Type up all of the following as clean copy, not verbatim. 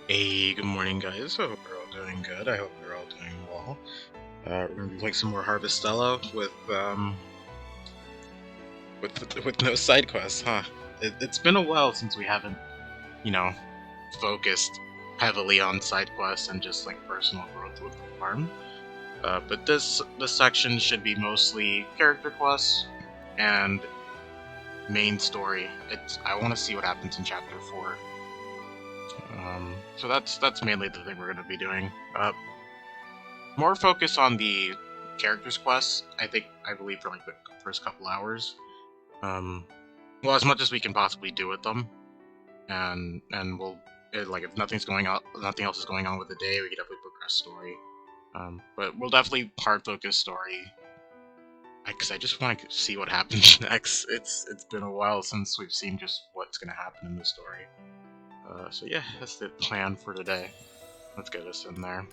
Hey, good morning, guys. I hope you're all doing good. I hope you're all doing well. We're gonna be playing some more Harvestella with no side quests, huh? It's been a while since we haven't, you know, focused heavily on side quests and just like personal growth with the farm. But this section should be mostly character quests and main story. I want to see what happens in chapter 4. So that's mainly the thing we're gonna be doing. More focus on the characters quests. I believe for like the first couple hours. Um, well, as much as we can possibly do with them, and like if nothing else is going on with the day, we can definitely progress story. But we'll definitely hard focus story because I just want to see what happens next. It's been a while since we've seen just what's gonna happen in the story. So yeah, that's the plan for today. Let's get us in there.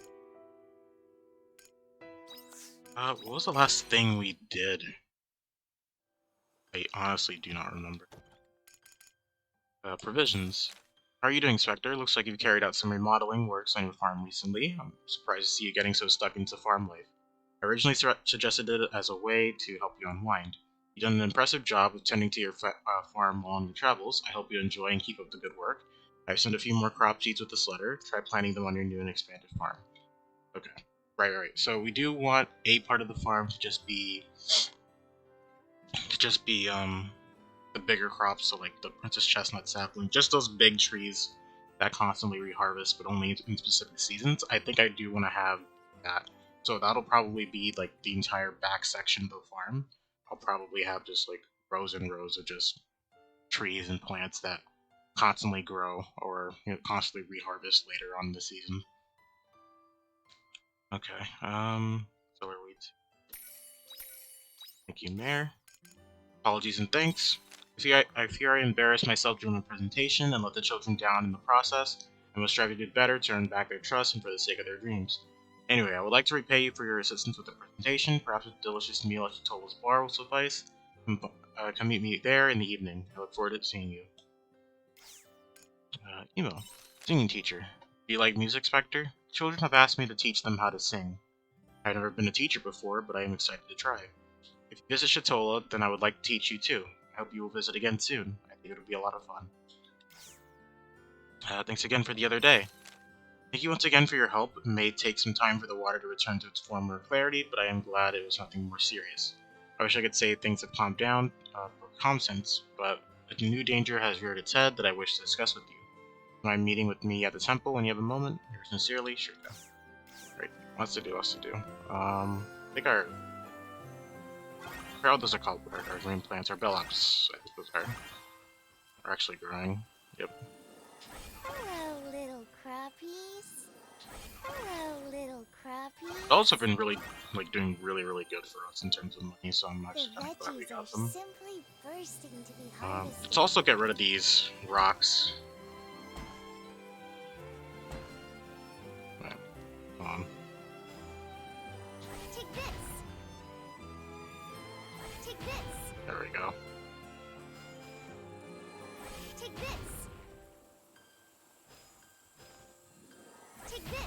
What was the last thing we did? I honestly do not remember. Provisions. How are you doing, Spectre? Looks like you've carried out some remodeling works on your farm recently. I'm surprised to see you getting so stuck into farm life. I originally suggested it as a way to help you unwind. You've done an impressive job of tending to your farm while on your travels. I hope you enjoy and keep up the good work. I've sent a few more crop seeds with this letter. Try planting them on your new and expanded farm. Okay. Right. So we do want a part of the farm to just be the bigger crops, so like the Princess Chestnut sapling, just those big trees that constantly reharvest, but only in specific seasons. I think I do want to have that. So that'll probably be like the entire back section of the farm. I'll probably have just like rows and rows of just trees and plants that constantly grow or constantly reharvest later on in the season. Okay. Solar wheat. Thank you, Mayor. Apologies and thanks. I fear I embarrassed myself during the presentation and let the children down in the process. I must strive to do better to earn back their trust and for the sake of their dreams. Anyway, I would like to repay you for your assistance with the presentation. Perhaps a delicious meal at Chitola's bar will suffice. Come meet me there in the evening. I look forward to seeing you. Emo. Singing teacher. Do you like music, Spectre? Children have asked me to teach them how to sing. I've never been a teacher before, but I am excited to try. If you visit Shatola, then I would like to teach you too. I hope you will visit again soon. I think it'll be a lot of fun. Thanks again for the other day. Thank you once again for your help. It may take some time for the water to return to its former clarity, but I am glad it was nothing more serious. I wish I could say things have calmed down for calm sense, but a new danger has reared its head that I wish to discuss with you. Mind meeting with me at the temple when you have a moment? Yours sincerely, Shirka. Right, lots to do, lots to do. I think how those are called, our green plants, our bellops, I think those are actually growing. Yep. Hello, little crappies. Hello, little crappies. Bellops have been really, like, doing really good for us in terms of money, so I'm The actually kind of glad we veggies are got them. simply bursting to be Let's harvested. also get rid of these rocks. Right, come on. Take this. Take this. There we go. Take this. Take this.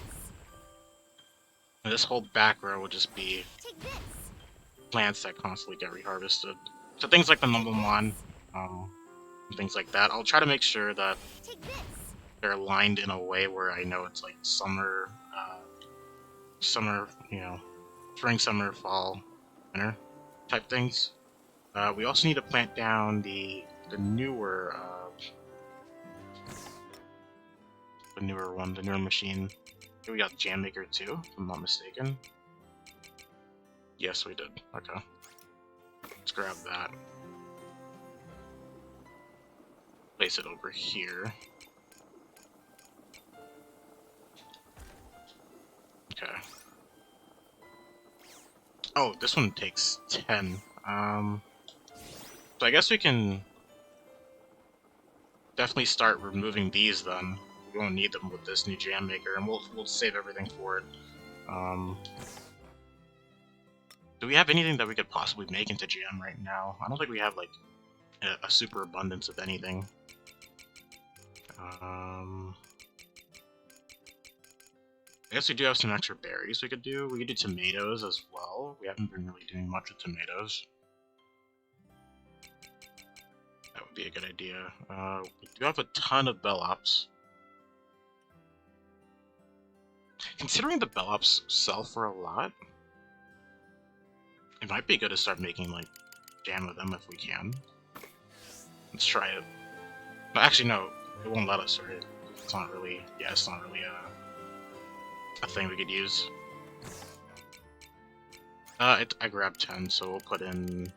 And this whole back row will just be Take this. plants that constantly get reharvested. So things like the Take Numblemon, this. and things like that. I'll try to make sure that Take this. they're aligned in a way where I know it's like summer, spring, summer, fall, winter type things. We also need to plant down the newer one, the newer machine. Here we got Jam Maker too, if I'm not mistaken. Yes, we did. Okay, let's grab that. Place it over here. Okay. Oh, this one takes 10. So I guess we can definitely start removing these then. We won't need them with this new jam maker, and we'll save everything for it. Um, do we have anything that we could possibly make into jam right now? I don't think we have like a super abundance of anything. Um, I guess we do have some extra berries we could do. We could do tomatoes as well. We haven't been really doing much with tomatoes. That would be a good idea. We do have a ton of Bellops. Considering the Bellops sell for a lot, it might be good to start making, like, jam with them if we can. Let's try it. No, actually, no. It won't let us, right? It's not really... Yeah, it's not really a thing we could use. I grabbed 10, so we'll put in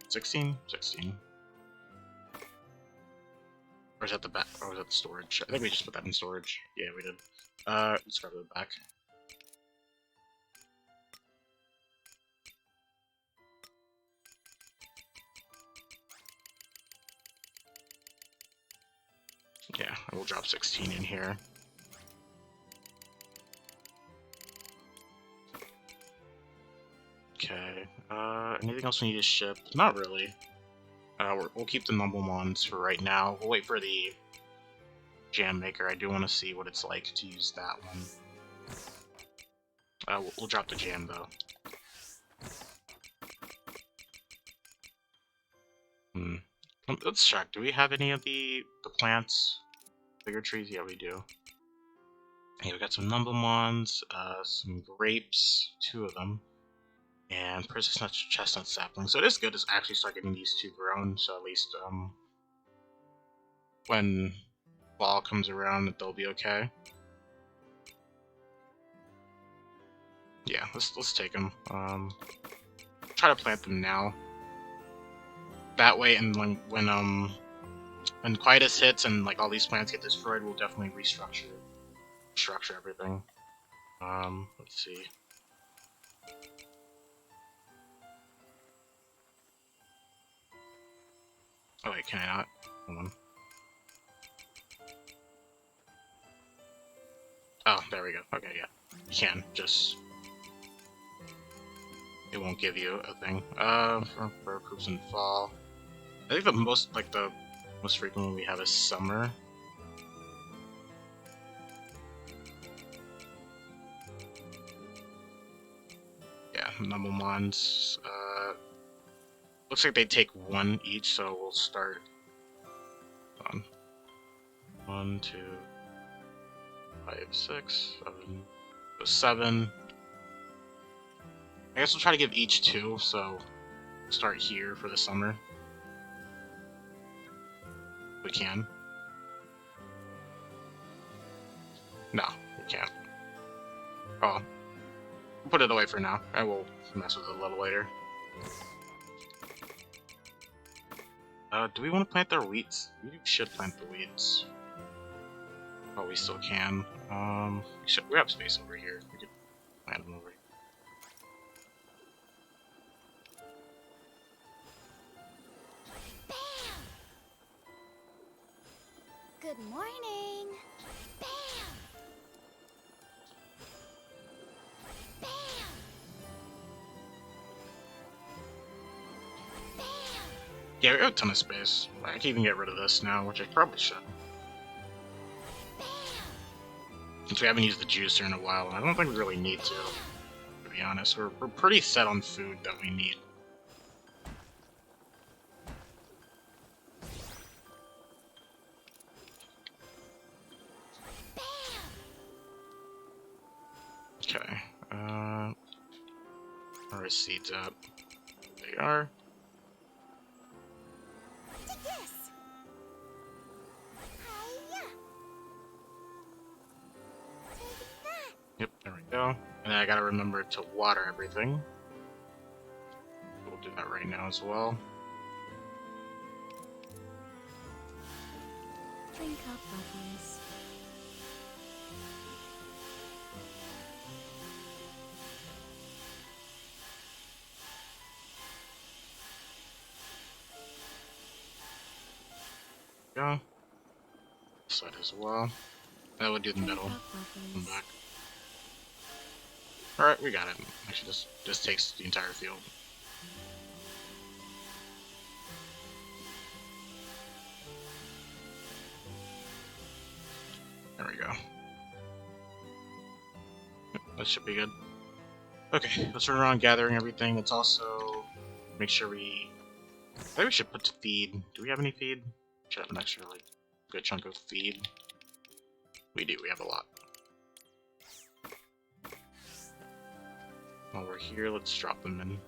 16? 16. Or is that the back? Or was that the storage? I think we just put that in storage. Yeah, we did. Let's grab it back. Yeah, we'll drop 16 in here. Okay, anything else we need to ship? Not really. We'll keep the Numblemons for right now. We'll wait for the Jam Maker. I do want to see what it's like to use that one. We'll drop the jam, though. Let's check. Do we have any of the plants? Bigger trees? Yeah, we do. Hey, we got some Numblemons, some grapes, 2 of them, and persistent chestnut sapling. So it is good to actually start getting these 2 grown, so at least when fall comes around, they'll be okay. Yeah, let's take them. Try to plant them now. That way, and when Quietus hits and like all these plants get destroyed, we'll definitely restructure everything. Let's see. Oh wait, can I not? Hold on. Oh, there we go. Okay, yeah. You can, just... It won't give you a thing. For proofs in fall. I think the most frequent one we have is summer. Yeah, Numblemons. Looks like they take 1 each, so we'll start on 1, 2, 5, 6, 7, 7. I guess we'll try to give each 2, so start here for the summer. We can. No, we can't. Oh. We'll put it away for now. I will mess with it a little later. Do we want to plant their wheats? We should plant the wheats. Oh, we still can. We have space over here. We could plant them over here. Good morning. Bam! Bam! Bam! Yeah, we have a ton of space. I can even get rid of this now, which I probably should. Bam! Since we haven't used the juicer in a while, and I don't think we really need to be honest. We're pretty set on food that we need. Okay, where are seeds at? They are. Take this. Hiya. Take that. Yep, there we go. And then I gotta remember to water everything. We'll do that right now as well. Drink up, bubbles. Go. This side as well. That would do the middle. Come back. Alright, we got it. Actually, this takes the entire field. There we go. That should be good. Okay, let's run around gathering everything. Let's also make sure we... I think we should put to feed. Do we have any feed? Should have an extra, like, good chunk of feed. We do, we have a lot. While we're here, let's drop them in.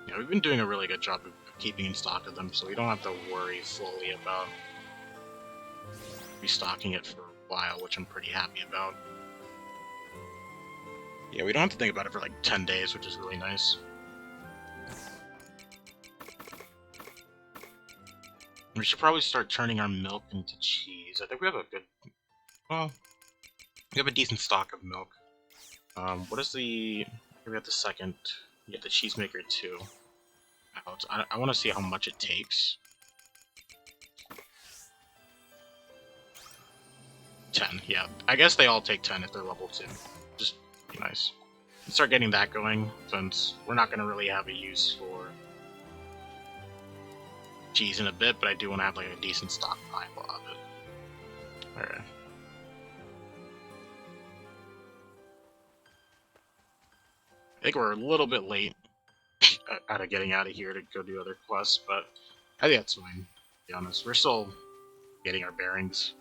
Yeah, we've been doing a really good job of keeping in stock of them, so we don't have to worry fully about restocking it for a while, which I'm pretty happy about. Yeah, we don't have to think about it for like 10 days, which is really nice. We should probably start turning our milk into cheese. I think we have a good... Well, we have a decent stock of milk. What is the... Here we have the second... We have the cheesemaker too. I want to see how much it takes. 10, yeah. I guess they all take 10 if they're level 2. Just be nice. Let's start getting that going, since we're not going to really have a use for cheese in a bit, but I do want to have like a decent stockpile of it. Alright. I think we're a little bit late out of getting out of here to go do other quests, but I think that's fine, to be honest. We're still getting our bearings.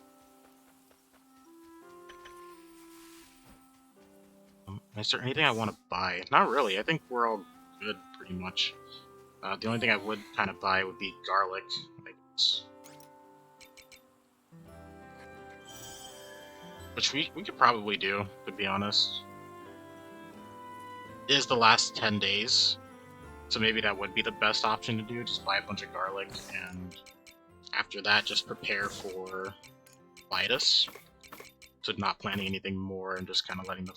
Is there anything I want to buy? Not really. I think we're all good, pretty much. The only thing I would kind of buy would be garlic, I guess. Which we could probably do, to be honest. It is the last 10 days, so maybe that would be the best option to do, just buy a bunch of garlic, and after that just prepare for Vitus. So not planning anything more and just kind of letting the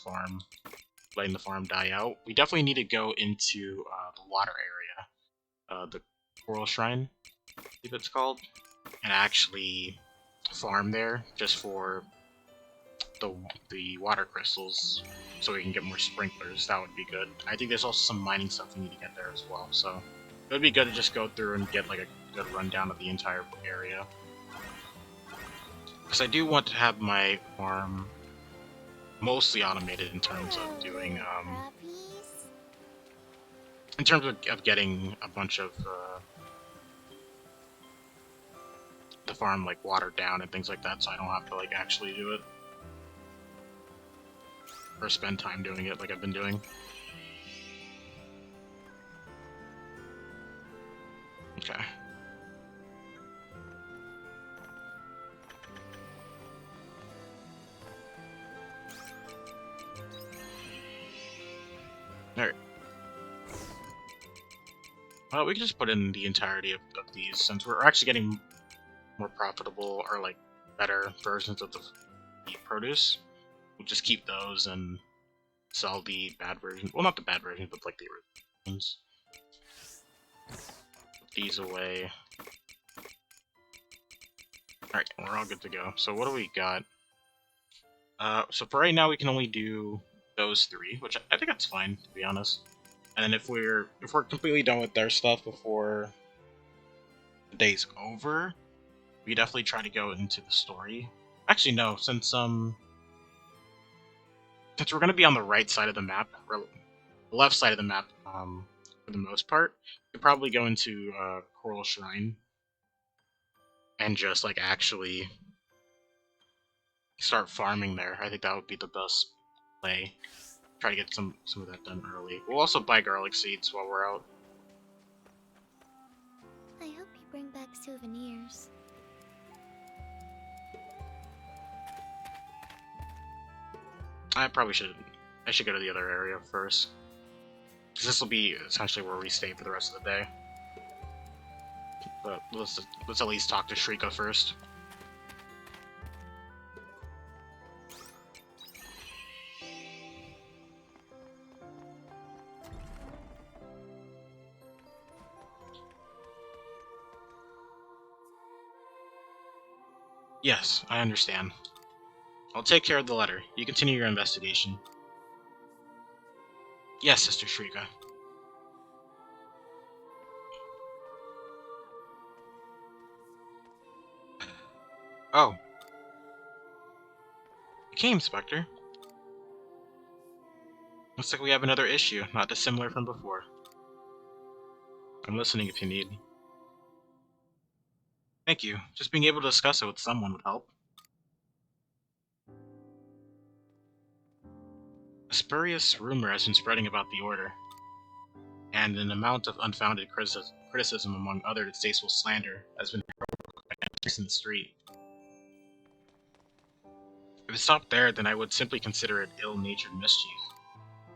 farm die out. We definitely need to go into the water area, the Coral Shrine, I believe it's called, and actually farm there just for the water crystals, so we can get more sprinklers. That would be good. I think there's also some mining stuff we need to get there as well, so it would be good to just go through and get like a good rundown of the entire area. Because I do want to have my farm mostly automated in terms of doing, in terms of getting a bunch of the farm like watered down and things like that, so I don't have to like actually do it or spend time doing it like I've been doing. Okay. Alright. Well, we can just put in the entirety of these, since we're actually getting more profitable, or like better versions of the produce. We'll just keep those and sell the bad version. Well, not the bad version, but like the original ones. Put these away. Alright, we're all good to go. So what do we got? So for right now we can only do those 3, which I think that's fine, to be honest. And then if we're completely done with their stuff before the day's over, we definitely try to go into the story. Actually, no, since we're going to be on the right side of the map, or the left side of the map, for the most part, we could probably go into Coral Shrine and just like actually start farming there. I think that would be the best play. Try to get some of that done early. We'll also buy garlic seeds while we're out. I hope you bring back souvenirs. I should go to the other area first, because this will be essentially where we stay for the rest of the day. But let's at least talk to Shrika first. Yes, I understand. I'll take care of the letter. You continue your investigation. Yes, Sister Shrika. Oh, you came, Spectre. Looks like we have another issue, not dissimilar from before. I'm listening if you need. Thank you. Just being able to discuss it with someone would help. A spurious rumor has been spreading about the Order, and an amount of unfounded criticism among other distasteful slander has been in the street. If it stopped there, then I would simply consider it ill-natured mischief.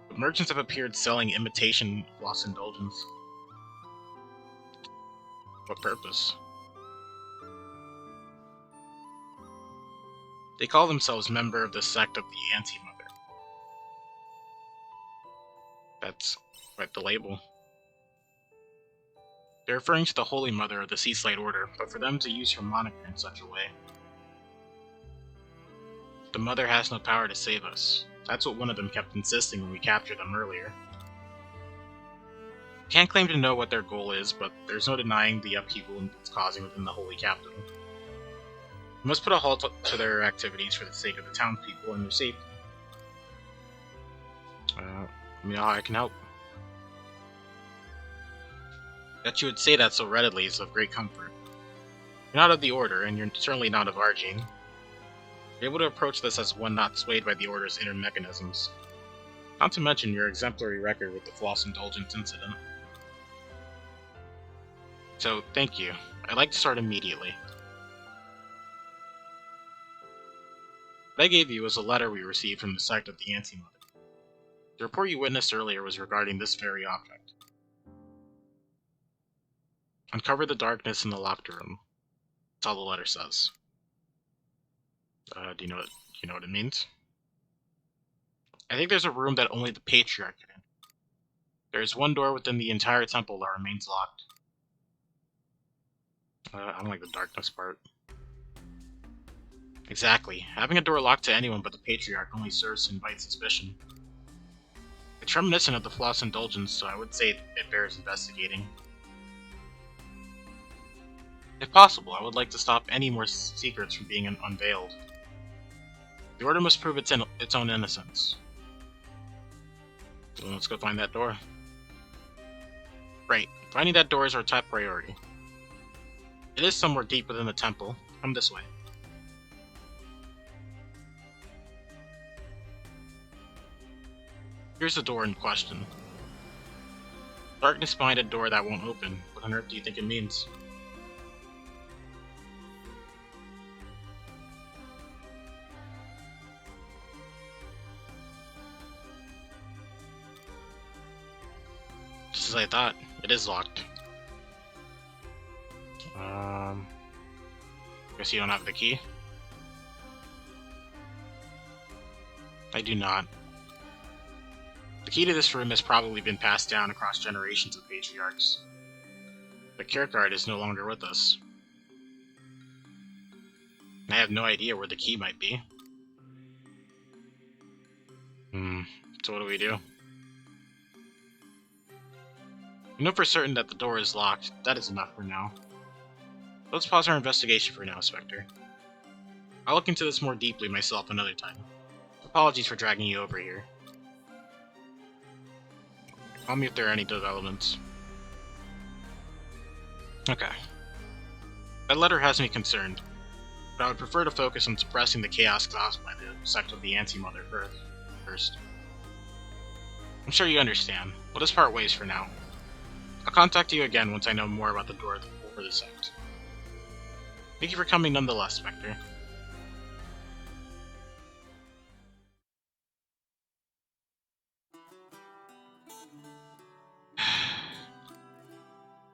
But merchants have appeared selling imitation floss indulgence. What purpose? They call themselves member of the sect of the Anti-Mother. That's quite the label. They're referring to the Holy Mother of the Seaslide Order, but for them to use her moniker in such a way. The Mother has no power to save us. That's what one of them kept insisting when we captured them earlier. Can't claim to know what their goal is, but there's no denying the upheaval it's causing within the Holy Capital. We must put a halt to their activities for the sake of the townspeople and their safety. Let me know how I can help. That you would say that so readily is of great comfort. You're not of the Order, and you're certainly not of Argene. You're able to approach this as one not swayed by the Order's inner mechanisms. Not to mention your exemplary record with the Floss Indulgence incident. So, thank you. I'd like to start immediately. What I gave you was a letter we received from the sect of the Anti-Mother. The report you witnessed earlier was regarding this very object. Uncover the darkness in the locked room. That's all the letter says. Do you know what it means? I think there's a room that only the Patriarch can enter. There is one door within the entire temple that remains locked. I don't like the darkness part. Exactly. Having a door locked to anyone but the Patriarch only serves to invite suspicion. It's reminiscent of the Floss Indulgence, so I would say it bears investigating. If possible, I would like to stop any more secrets from being unveiled. The Order must prove its own innocence. So let's go find that door. Right, finding that door is our top priority. It is somewhere deep within the temple. Come this way. Here's the door in question. Darkness behind a door that won't open. What on earth do you think it means? Just as I thought, it is locked. Guess you don't have the key? I do not. The key to this room has probably been passed down across generations of patriarchs. But Kierkegaard is no longer with us. I have no idea where the key might be. So what do we do? We know for certain that the door is locked. That is enough for now. Let's pause our investigation for now, Spectre. I'll look into this more deeply myself another time. Apologies for dragging you over here. Call me if there are any developments. Okay. That letter has me concerned, but I would prefer to focus on suppressing the chaos caused by the sect of the Anti-Mother first. I'm sure you understand. Let us part ways for now. I'll contact you again once I know more about the door over the sect. Thank you for coming nonetheless, Spectre.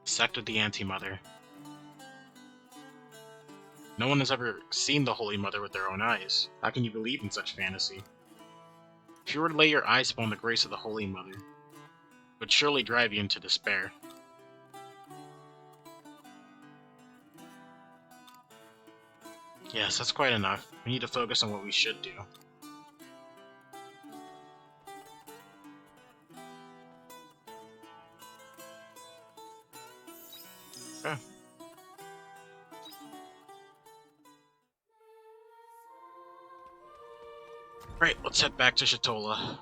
Sect of the Anti-Mother. No one has ever seen the Holy Mother with their own eyes. How can you believe in such fantasy? If you were to lay your eyes upon the grace of the Holy Mother, it would surely drive you into despair. Yes, that's quite enough. We need to focus on what we should do. Okay. Right, let's head back to Shatola.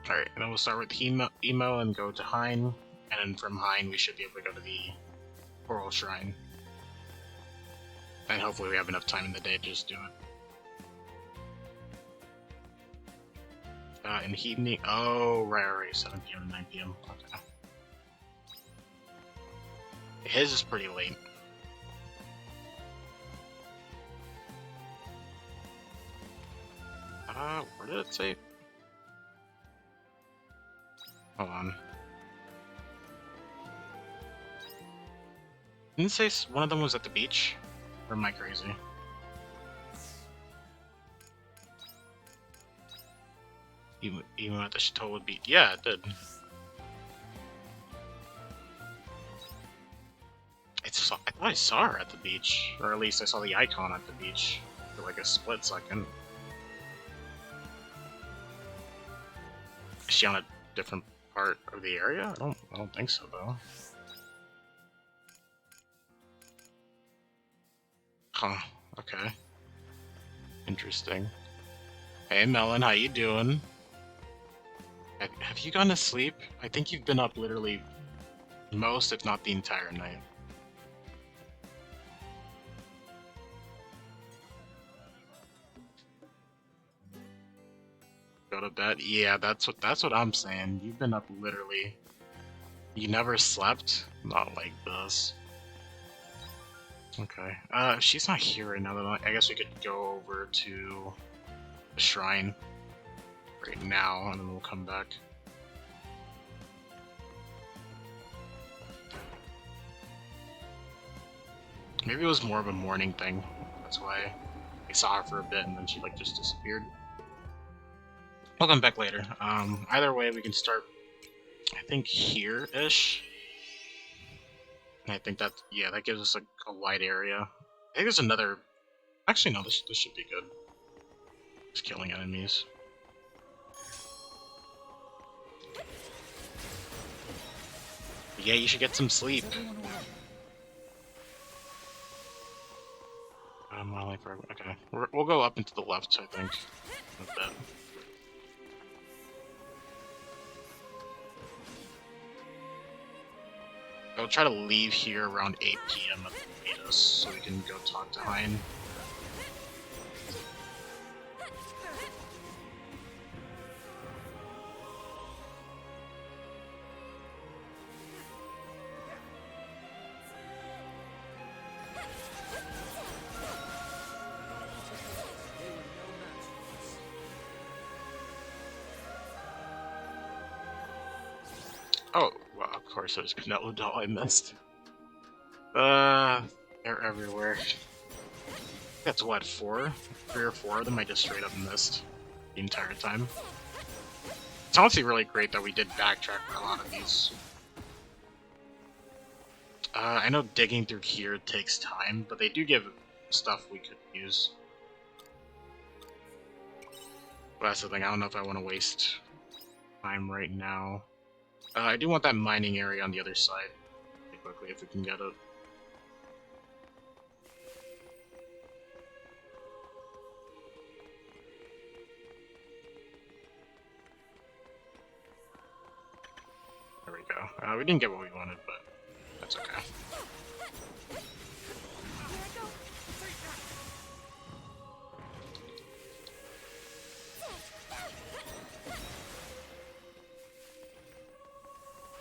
Alright, and then we'll start with Emo and go to Hein, and then from Hein we should be able to go to the Coral Shrine. And hopefully we have enough time in the day to just do it. In the evening, oh, right, 7 p.m. to 9 p.m. Okay. His is pretty late. Where did it say? Hold on. Didn't it say one of them was at the beach? Or am I crazy? Even at the Chateau would be. Yeah, it did. I thought I saw her at the beach. Or at least I saw the icon at the beach for like a split second. Is she on a different part of the area? I don't think so though. Huh, okay. Interesting. Hey Melon, how you doing? Have you gone to sleep? I think you've been up literally most, if not the entire night. Go to bed? Yeah, that's what I'm saying. You've been up literally. You never slept? Not like this. Okay. If she's not here right now, then I guess we could go over to the shrine right now, and then we'll come back. Maybe it was more of a morning thing. That's why I saw her for a bit, and then she like just disappeared. We'll come back later. Either way, we can start, I think, here-ish. And I think that, yeah, that gives us a wide area. I think there's another... Actually, no, this should be good. Just killing enemies. Yeah, you should get some sleep. Okay, we'll go up and to the left, I think. Like that. I'll try to leave here around 8 p.m. at the latest, so we can go talk to Hein. Oh, well, of course there's Canelo Doll I missed. They're everywhere. That's what, 3 or 4 of them I just straight up missed the entire time. It's honestly really great that we did backtrack for a lot of these. I know digging through here takes time, but they do give stuff we could use. But that's the thing, I don't know if I want to waste time right now. I do want that mining area on the other side, pretty quickly, if we can get it. There we go. We didn't get what we wanted, but that's okay.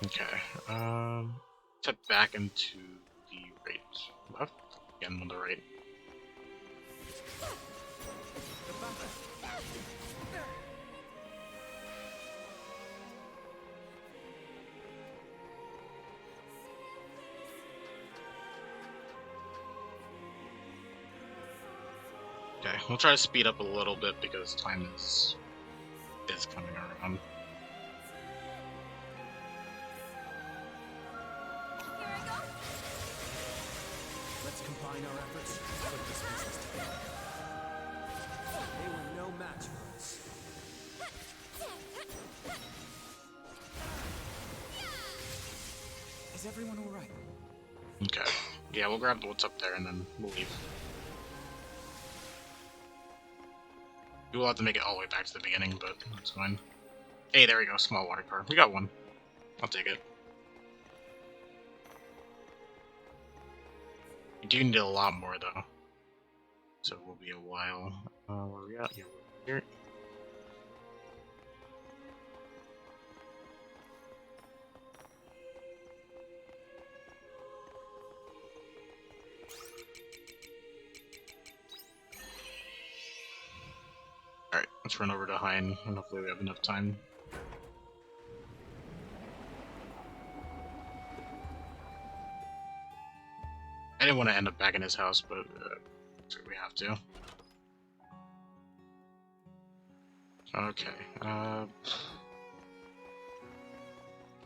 Okay, step back into the right left, again on the right. Okay, we'll try to speed up a little bit because time is coming around. Let's combine our efforts to put this business together. They were no match for us. Is everyone alright? Okay. Yeah, we'll grab what's up there and then we'll leave. We will have to make it all the way back to the beginning, but that's fine. Hey, there we go, small water car. We got one. I'll take it. We do need a lot more, though. So it will be a while. Where are we at? Yeah, we're here. Alright, let's run over to Hein, and hopefully we have enough time. I didn't want to end up back in his house, but we have to. Okay,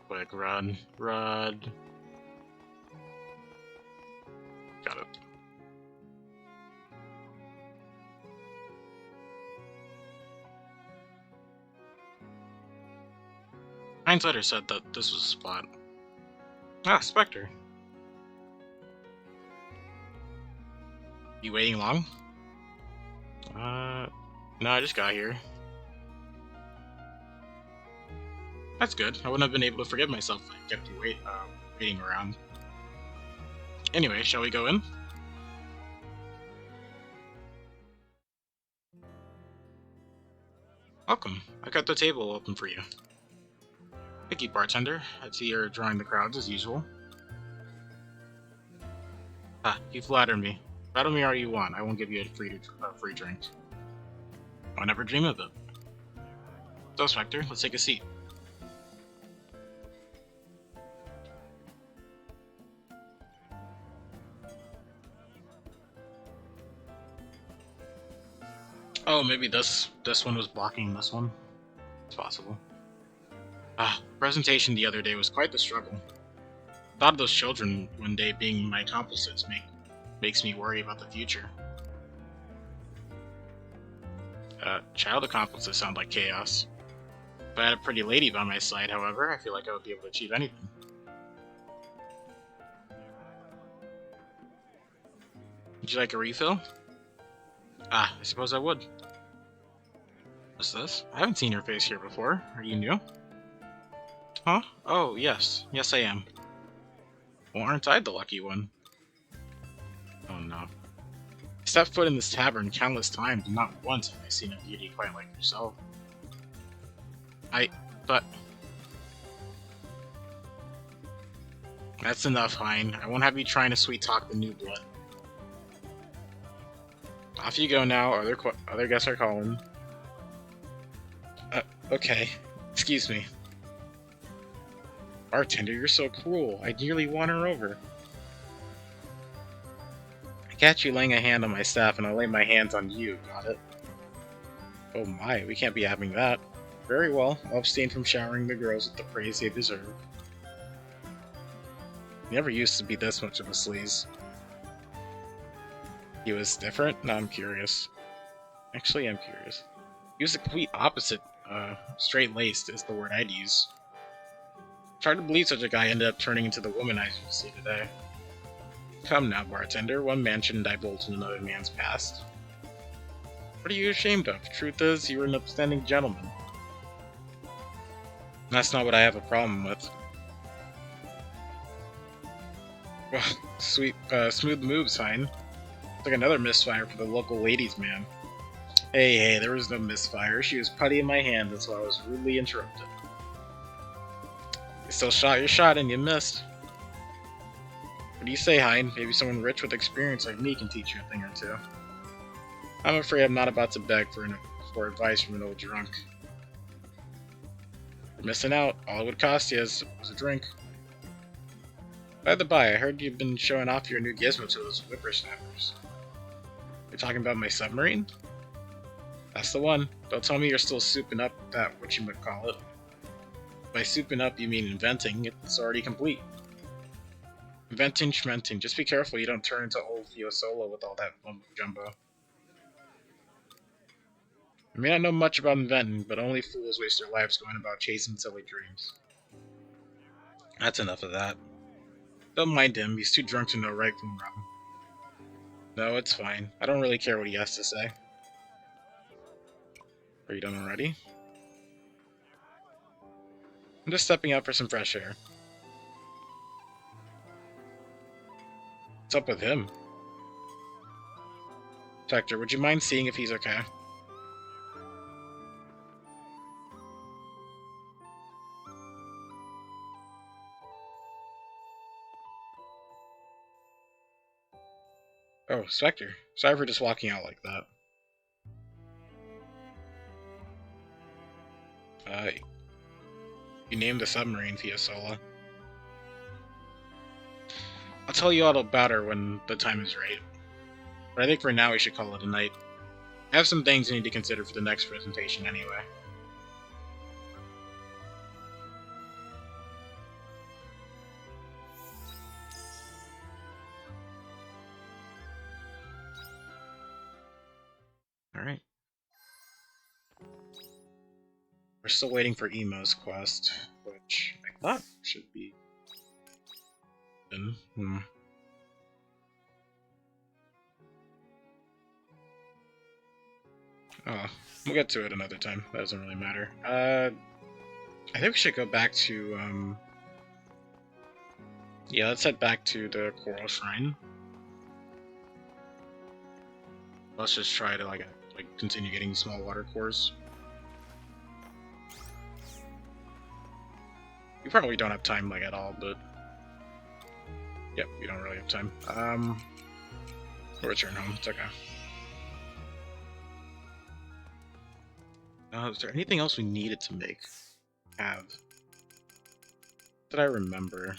quick, run. Got it. Hindsighter said that this was a spot. Ah, Spectre. You waiting long? No, I just got here. That's good. I wouldn't have been able to forgive myself if I kept you waiting around. Anyway, shall we go in? Welcome. I got the table open for you. Thank you, bartender. I see you're drawing the crowds as usual. Ah, you flatter me. Flatter me all you want. I won't give you a free drink. I'll never dream of it. So, Spectre, let's take a seat. Oh, maybe this one was blocking this one. It's possible. Presentation the other day was quite the struggle. Thought of those children one day being my accomplices makes me worry about the future. Child accomplices sound like chaos. If I had a pretty lady by my side, however, I feel like I would be able to achieve anything. Would you like a refill? I suppose I would. What's this? I haven't seen your face here before. Are you new? Huh? Oh, yes. Yes, I am. Well, aren't I the lucky one? Oh, no. I stepped foot in this tavern countless times, and not once have I seen a beauty quite like yourself. But... That's enough, Hein. I won't have you trying to sweet-talk the new blood. Off you go now, other guests are calling. Okay. Excuse me. Bartender, you're so cruel. I nearly won her over. I catch you laying a hand on my staff, and I'll lay my hands on you, got it? Oh my, we can't be having that. Very well, I'll abstain from showering the girls with the praise they deserve. He never used to be this much of a sleaze. He was different? Now I'm curious. Actually, I'm curious. He was the complete opposite. Straight-laced is the word I'd use. Hard to believe such a guy ended up turning into the woman I see today. Come now, bartender. One man shouldn't divulge in another man's past. What are you ashamed of? Truth is, you're an upstanding gentleman. That's not what I have a problem with. Well, smooth moves, fine. It's like another misfire for the local ladies' man. Hey, there was no misfire. She was putty in my hand, that's why I was rudely interrupted. You still shot your shot and you missed. What do you say, Hein? Maybe someone rich with experience like me can teach you a thing or two. I'm afraid I'm not about to beg for advice from an old drunk. You're missing out. All it would cost you was a drink. By the by, I heard you've been showing off your new gizmo to those whippersnappers. You're talking about my submarine? That's the one. Don't tell me you're still souping up that whatchamacallit. By souping up, you mean inventing. It's already complete. Inventing, schmenting. Just be careful you don't turn into old Fio Solo with all that mumbo jumbo. I may not know much about inventing, but only fools waste their lives going about chasing silly dreams. That's enough of that. Don't mind him, he's too drunk to know right from wrong. No, it's fine. I don't really care what he has to say. Are you done already? I'm just stepping out for some fresh air. What's up with him? Hector, would you mind seeing if he's okay? Oh, Spectre. Sorry for just walking out like that. You named the submarine Fiasola. I'll tell you all about her when the time is right. But I think for now we should call it a night. I have some things I need to consider for the next presentation anyway. Alright. We're still waiting for Emo's quest, which I thought should be done. Oh, we'll get to it another time. That doesn't really matter. I think we should go back to, yeah, let's head back to the Coral Shrine. Let's just try to, like continue getting small water cores. We probably don't have time, like, at all, but... Yep, we don't really have time. We'll return home. It's okay. Is there anything else we needed to make? Did I remember?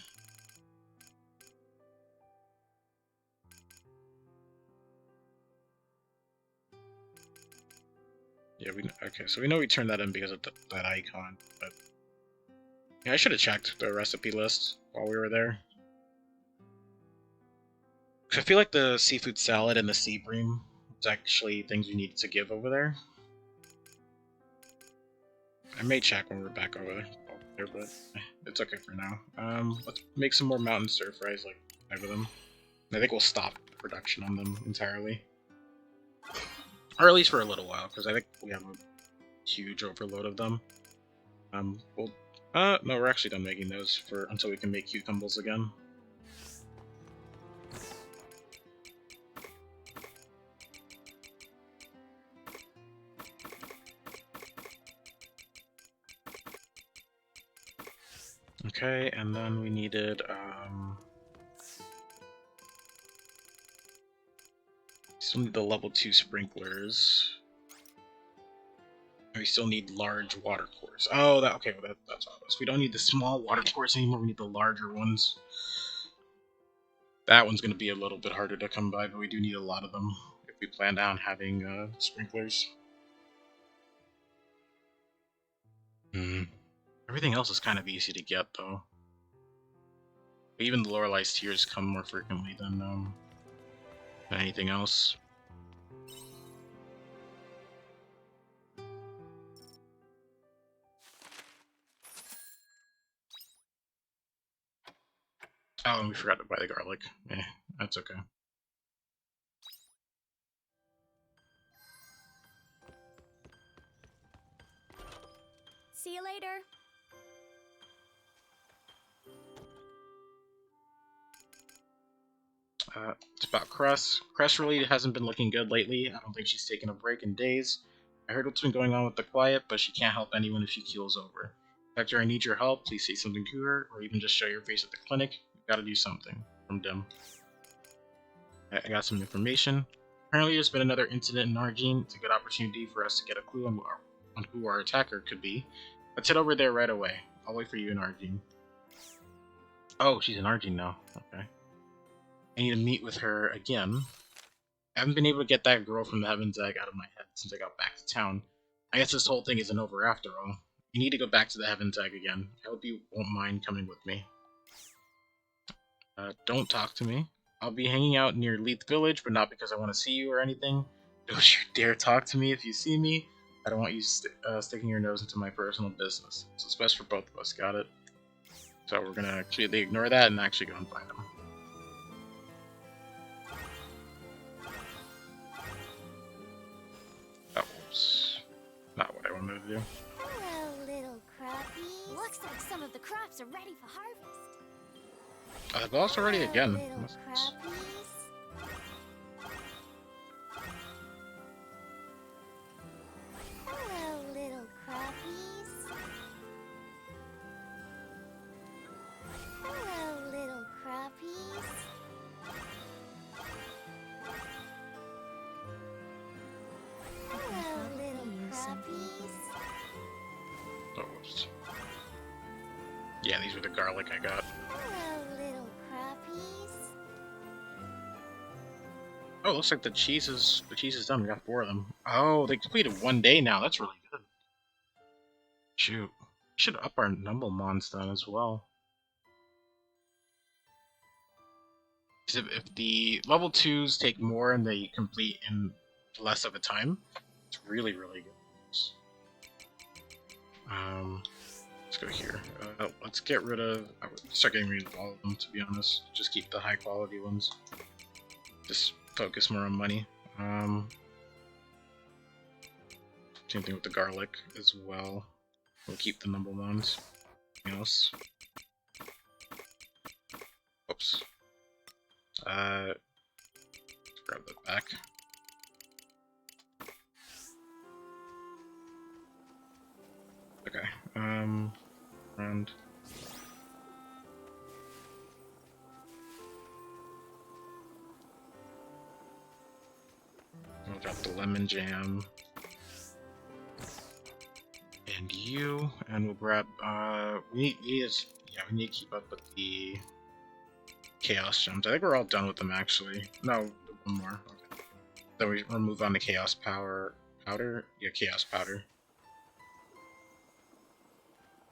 Yeah, okay, so we know we turned that in because of that icon, but... Yeah, I should have checked the recipe list while we were there. I feel like the seafood salad and the sea bream is actually things we needed to give over there. I may check when we're back over there, but it's okay for now. Let's make some more mountain stir fries, like 5 of them. I think we'll stop production on them entirely. Or at least for a little while, because I think we have a huge overload of them. No, we're actually done making those until we can make cucumbers again. Okay, and then we needed, still need the level 2 sprinklers. We still need large water cores. Oh, okay, well that's all it was. We don't need the small water cores anymore, we need the larger ones. That one's going to be a little bit harder to come by, but we do need a lot of them if we plan on having sprinklers. Everything else is kind of easy to get, though. Even the Lorelai's tears come more frequently than anything else. Oh, and we forgot to buy the garlic. That's okay. See you later. It's about Cress. Cress really hasn't been looking good lately. I don't think she's taken a break in days. I heard what's been going on with the quiet, but she can't help anyone if she keels over. Hector, I need your help. Please say something to her, or even just show your face at the clinic. You've got to do something. From Dim. I got some information. Apparently there's been another incident in Argene. It's a good opportunity for us to get a clue on who our attacker could be. Let's head over there right away. I'll wait for you in Argene. Oh, she's in Argene now. Okay. I need to meet with her again. I haven't been able to get that girl from the Heaven's Egg out of my head since I got back to town. I guess this whole thing isn't over after all. You need to go back to the Heaven's Egg again. I hope you won't mind coming with me. Don't talk to me. I'll be hanging out near Leith Village, but not because I want to see you or anything. Don't you dare talk to me if you see me. I don't want you sticking your nose into my personal business. So it's best for both of us, got it? So we're gonna completely ignore that and actually go and find him. Oh, oops. Not what I wanted to do. Hello, little crappies. Looks like some of the crops are ready for harvest. I've lost already again. Little crappies. Hello, little crappies. Hello, little crappies. Hello, little crappies. Oh, whoops. Yeah, these were the garlic I got. Hello, little crappies. Oh, looks like the cheese is done. We got 4 of them. Oh, they completed 1 day now. That's really good. Shoot, we should up our Numblemons then as well. 'Cause if the level 2s take more and they complete in less of a time, it's really good. Let's go here. Let's get rid of. I would start getting rid of all of them, to be honest. Just keep the high quality ones. Just focus more on money. Same thing with the garlic as well. We'll keep the number ones. Anything else? Oops. Let's grab that back. Okay. And we'll drop the lemon jam. And you, and we'll grab, we need to keep up with the chaos gems. I think we're all done with them, actually. No, one more. Okay. So we'll move on to chaos powder? Yeah, chaos powder.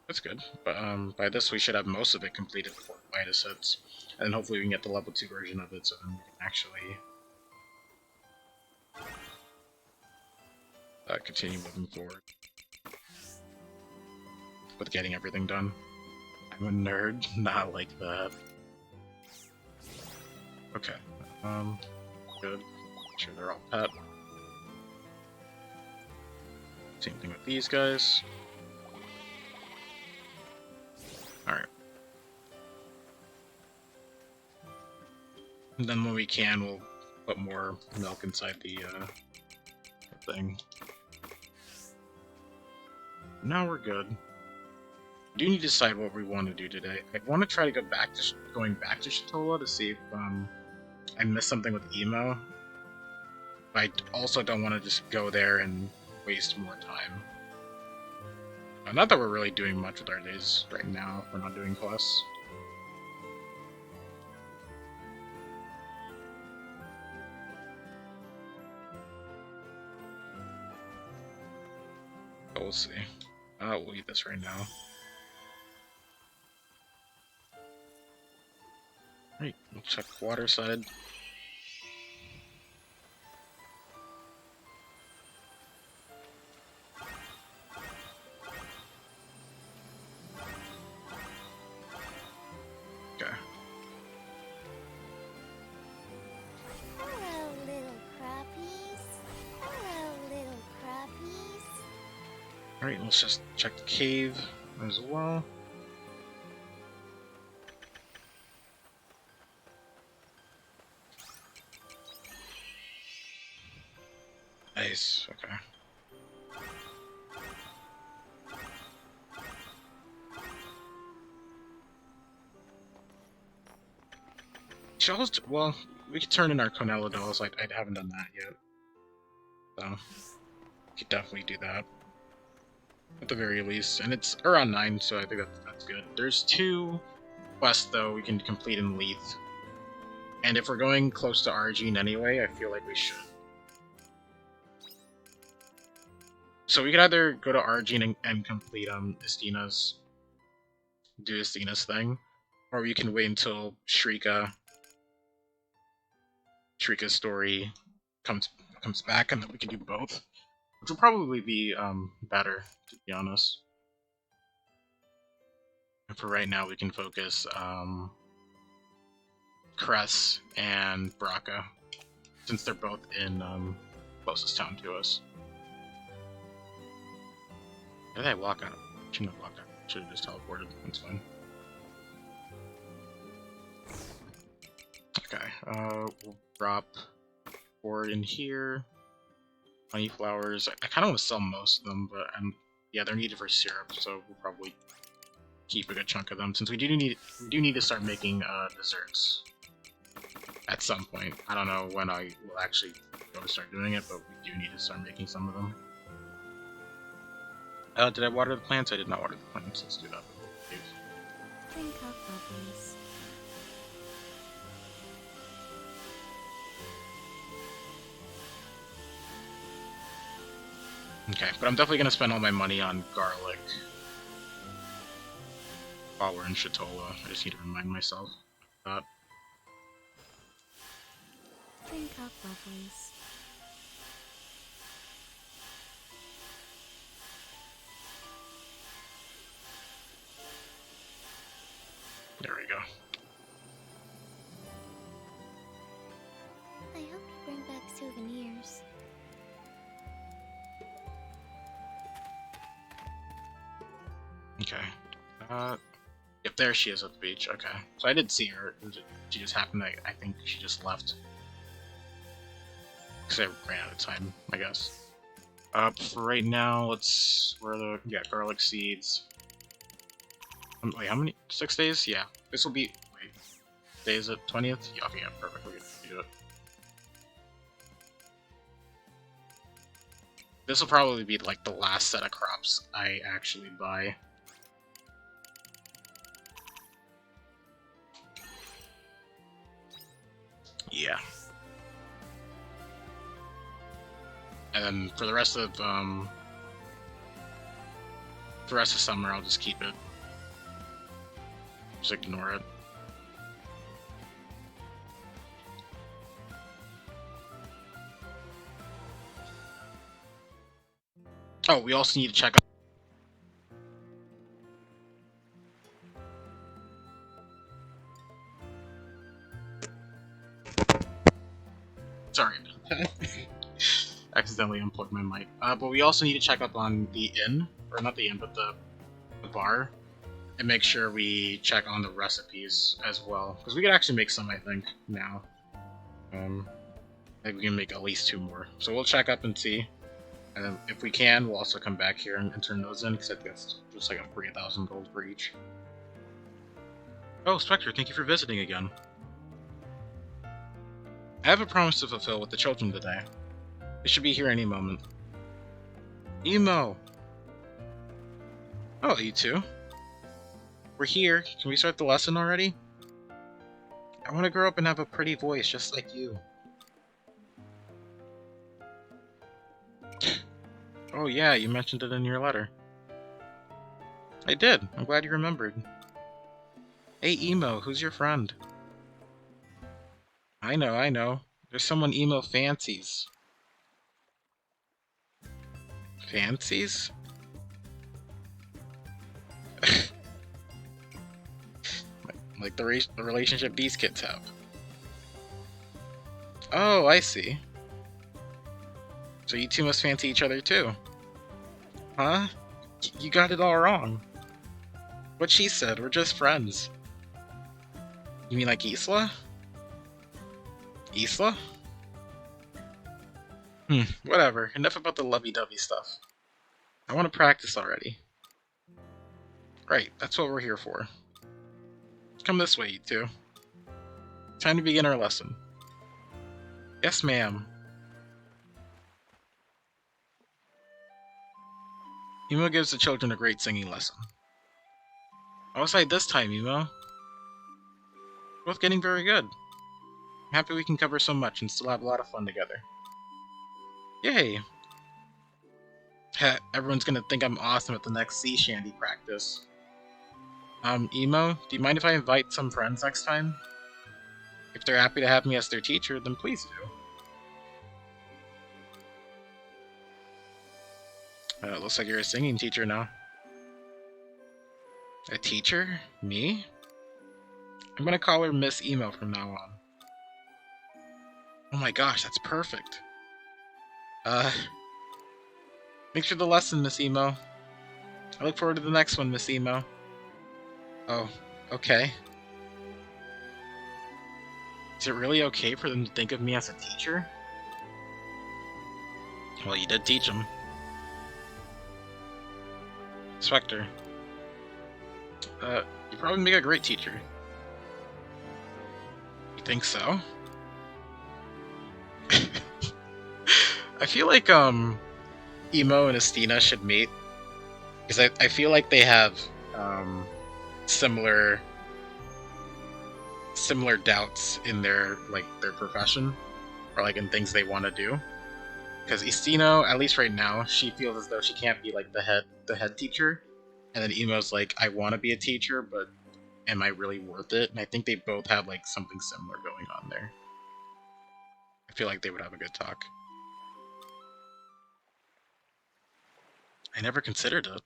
That's good, but by this we should have most of it completed before Vitus hits, and then hopefully we can get the level 2 version of it, so then we can actually continue moving forward with getting everything done. I'm a nerd, not like that. Okay, good. Make sure they're all pet. Same thing with these guys. Alright. And then when we can, we'll put more milk inside the thing. Now we're good. We do need to decide what we want to do today. I want to try to go back to going back to Shatola to see if I missed something with Emo. But I also don't want to just go there and waste more time. Not that we're really doing much with our days right now if we're not doing quests. But we'll see. We'll eat this right now. Right, we'll check water side. Okay. Hello, little crappies. Hello, little crappies. Alright, let's just check the cave as well. Nice, okay. Well, we could turn in our Conella dolls. I haven't done that yet. So, we could definitely do that. At the very least. And it's around 9, so I think that's good. There's 2 quests, though, we can complete in Leith. And if we're going close to Argene anyway, I feel like we should. So we could either go to Argene and complete Estina's... do Estina's thing. Or we can wait until Shrika's story comes back, and then we can do both. which will probably be better, to be honest. And for right now, we can focus Cress and Braca, since they're both in closest town to us. Did I walk out? Shouldn't have walked out. Should have just teleported. That's fine. Okay, we'll drop 4 in here. Honey flowers. I kind of want to sell most of them, but yeah, they're needed for syrup, so we'll probably keep a good chunk of them since we do need to start making desserts at some point. I don't know when I will actually go to start doing it, but we do need to start making some of them. Did I water the plants? I did not water the plants. Let's do that. Drink up, bubbles. Okay, but I'm definitely gonna spend all my money on garlic while we're in Shatola. I just need to remind myself of that. Drink up, bubbles. There we go. I hope you bring back souvenirs. Okay. Yep, there she is at the beach. Okay. So I did see her. She just happened to, I think she just left. Because I ran out of time, I guess. For right now, where are the, garlic seeds. Wait, how many? 6 days? Yeah. This will be, wait, today is it 20th? Yeah, okay, yeah, perfect. We can do it. This will probably be like the last set of crops I actually buy. Yeah. And then for the rest of summer, I'll just keep it. Just ignore it. Oh, we also need to check out. Sorry. Accidentally unplugged my mic. But we also need to check up on the inn, or not the inn, but the bar, and make sure we check on the recipes as well, because we could actually make some, I think, now. I think we can make at least 2 more. So we'll check up and see, and then if we can, we'll also come back here and turn those in, because I think that's just like a 3,000 gold for each. Oh, Spectre, thank you for visiting again. I have a promise to fulfill with the children today. They should be here any moment. Emo! Oh, you two. We're here. Can we start the lesson already? I want to grow up and have a pretty voice just like you. Oh yeah, you mentioned it in your letter. I did. I'm glad you remembered. Hey Emo, who's your friend? I know. There's someone Emo fancies. Fancies? Like the relationship these kids have. Oh, I see. So you two must fancy each other too. Huh? You got it all wrong. What she said, we're just friends. You mean like Isla? Isla? Whatever. Enough about the lovey-dovey stuff. I want to practice already. Right, that's what we're here for. Come this way, you two. Time to begin our lesson. Yes, ma'am. Emo gives the children a great singing lesson. Outside this time, Emo. Both getting very good. I'm happy we can cover so much and still have a lot of fun together. Yay! Everyone's gonna think I'm awesome at the next sea shanty practice. Emo, do you mind if I invite some friends next time? If they're happy to have me as their teacher, then please do. Looks like you're a singing teacher now. A teacher? Me? I'm gonna call her Miss Emo from now on. Oh my gosh, that's perfect. Thanks for the lesson, Miss Emo. I look forward to the next one, Miss Emo. Oh, okay. Is it really okay for them to think of me as a teacher? Well, you did teach them. Spectre. You probably make a great teacher. You think so? I feel like, Emo and Estina should meet. Because I feel like they have, similar doubts in their profession, or like in things they want to do. Because Estino, at least right now, she feels as though she can't be like the head teacher, and then Emo's like, I want to be a teacher, but am I really worth it? And I think they both have like something similar going on there. I feel like they would have a good talk. I never considered it.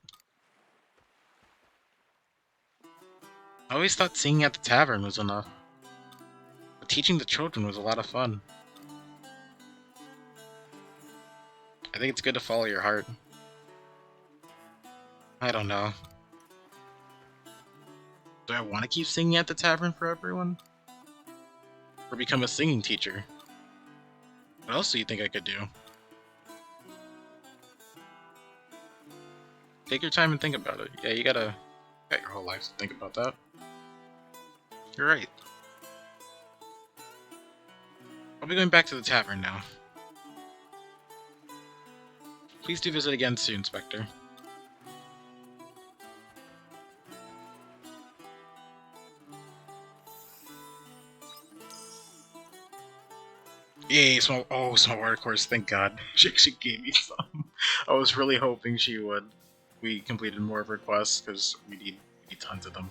I always thought singing at the tavern was enough. But teaching the children was a lot of fun. I think it's good to follow your heart. I don't know. Do I want to keep singing at the tavern for everyone? Or become a singing teacher? What else do you think I could do? Take your time and think about it. Yeah, you got your whole life to think about that. You're right. I'll be going back to the tavern now. Please do visit again soon, Spectre. Yay, small water course, thank God. She actually gave me some. I was really hoping she would. We completed more of her quests, because we need tons of them.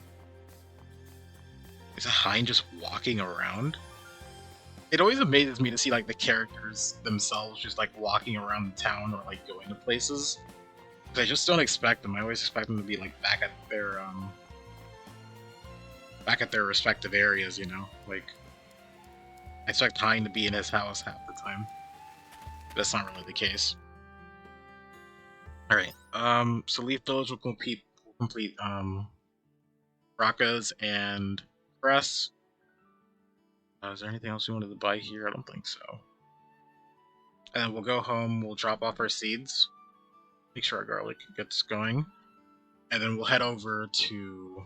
Is a hind just walking around? It always amazes me to see like the characters themselves just like walking around the town or like going to places. I just don't expect them. I always expect them to be like back at their respective areas, you know? Like, I expect Hein to be in his house half the time. But that's not really the case. Alright, so Leaf Village will complete Raka's and Cress. Is there anything else we wanted to buy here? I don't think so. And then we'll go home, we'll drop off our seeds, make sure our garlic gets going, and then we'll head over to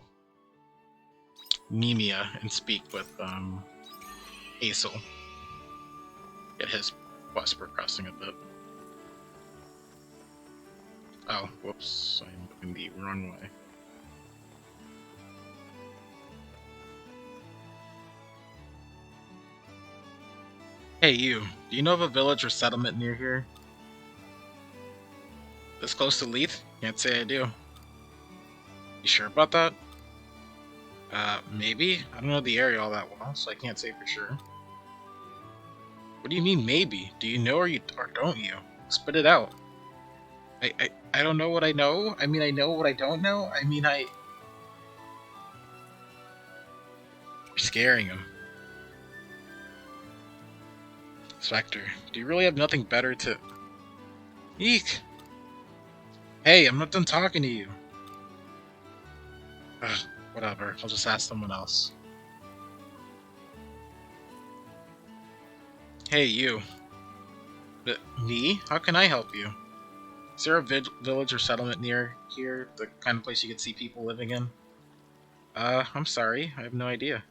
Nemia and speak with Aesel. Get his quest progressing a bit. Oh, whoops, I'm looking the wrong way. Hey you, do you know of a village or settlement near here? This close to Leith? Can't say I do. You sure about that? Maybe? I don't know the area all that well, so I can't say for sure. What do you mean maybe? Do you know or don't you? Spit it out. I don't know what I know. I mean, I know what I don't know. I mean, You're scaring him. Spectre, do you really have nothing better to... Eek! Hey, I'm not done talking to you. Ugh, whatever, I'll just ask someone else. Hey, you. Me? How can I help you? Is there a village or settlement near here? The kind of place you could see people living in? I'm sorry, I have no idea.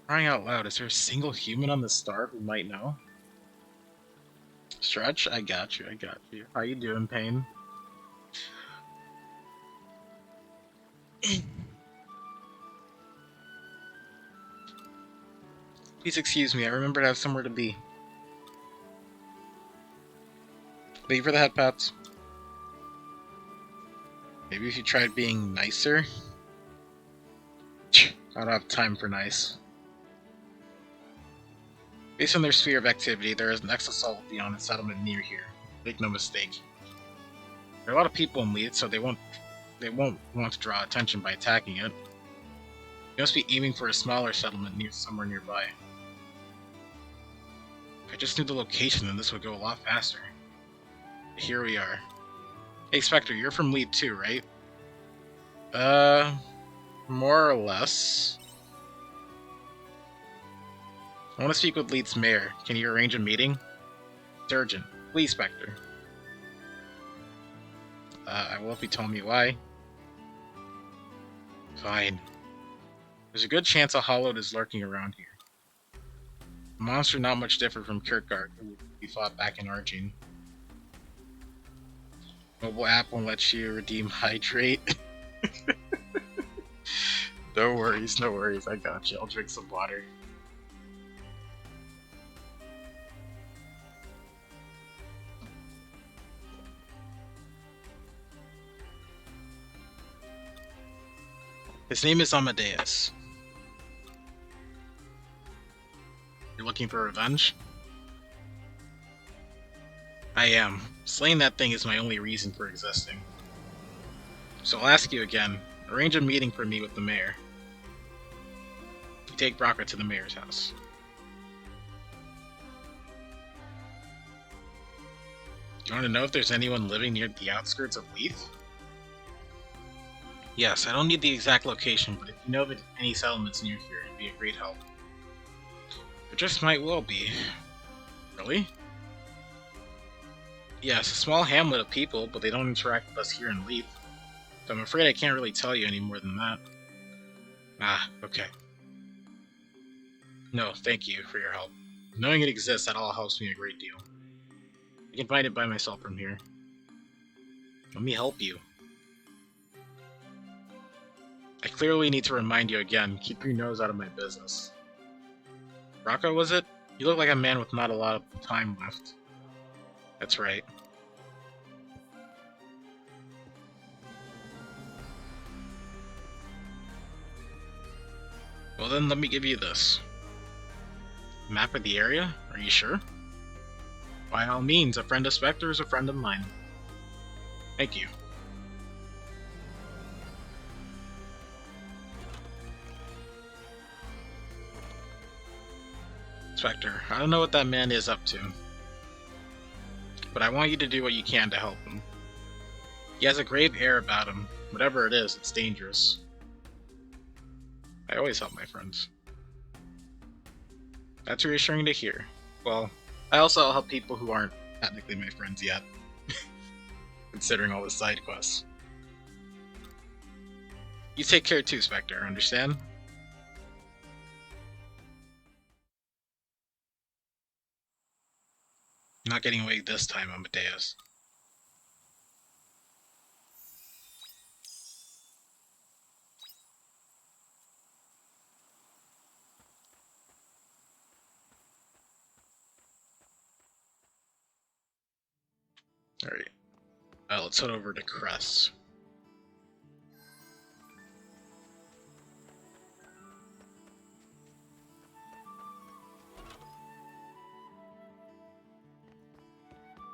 Crying out loud, is there a single human on the star who might know? Stretch, I got you. How you doing, Pain? Please excuse me, I remember to have somewhere to be. Thank you for the head pats. Maybe if you tried being nicer? I don't have time for nice. Based on their sphere of activity, there is an exosoul beyond a settlement near here. Make no mistake. There are a lot of people in Leeds, so they won't want to draw attention by attacking it. You must be aiming for a smaller settlement somewhere nearby. If I just knew the location, then this would go a lot faster. Here we are. Hey, Spectre, you're from Lead too, right? More or less. I want to speak with Leeds Mayor. Can you arrange a meeting? It's urgent. Please, Spectre. I will if you tell me why. Fine. There's a good chance a Hollowed is lurking around here. A monster not much different from Kierkegaard, who we fought back in Argene. Mobile app won't let you redeem Hydrate. No worries, no worries. I got you. I'll drink some water. His name is Amadeus. You're looking for revenge? I am. Slaying that thing is my only reason for existing. So I'll ask you again. Arrange a meeting for me with the mayor. You take Braca to the mayor's house. Do you want to know if there's anyone living near the outskirts of Leith? Yes, I don't need the exact location, but if you know of any settlements near here, it'd be a great help. There just might well be. Really? Yes, a small hamlet of people, but they don't interact with us here in Leith. So I'm afraid I can't really tell you any more than that. Ah, okay. No, thank you for your help. Knowing it exists, that all helps me a great deal. I can find it by myself from here. Let me help you. I clearly need to remind you again, keep your nose out of my business. Rocco, was it? You look like a man with not a lot of time left. That's right. Well then, let me give you this. Map of the area? Are you sure? By all means, a friend of Spectre is a friend of mine. Thank you. Spectre, I don't know what that man is up to, but I want you to do what you can to help him. He has a grave air about him. Whatever it is, it's dangerous. I always help my friends. That's reassuring to hear. Well, I also help people who aren't technically my friends yet, considering all the side quests. You take care too, Spectre, understand? I'm not getting away this time, Amadeus. Alright. Let's head over to Crest.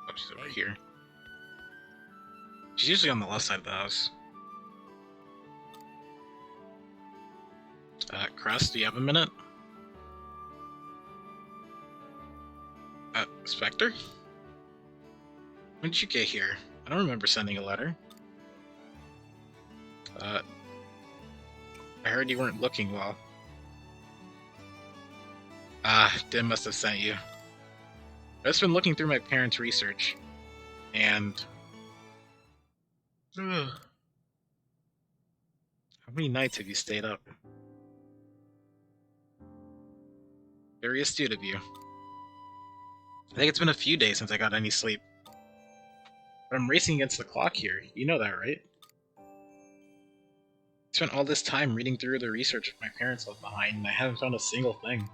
Oh, she's over here. She's usually on the left side of the house. Crest, do you have a minute? Spectre? When did you get here? I don't remember sending a letter. I heard you weren't looking well. Dim must have sent you. I've just been looking through my parents' research, and... How many nights have you stayed up? Very astute of you. I think it's been a few days since I got any sleep. But I'm racing against the clock here. You know that, right? I spent all this time reading through the research my parents left behind, and I haven't found a single thing.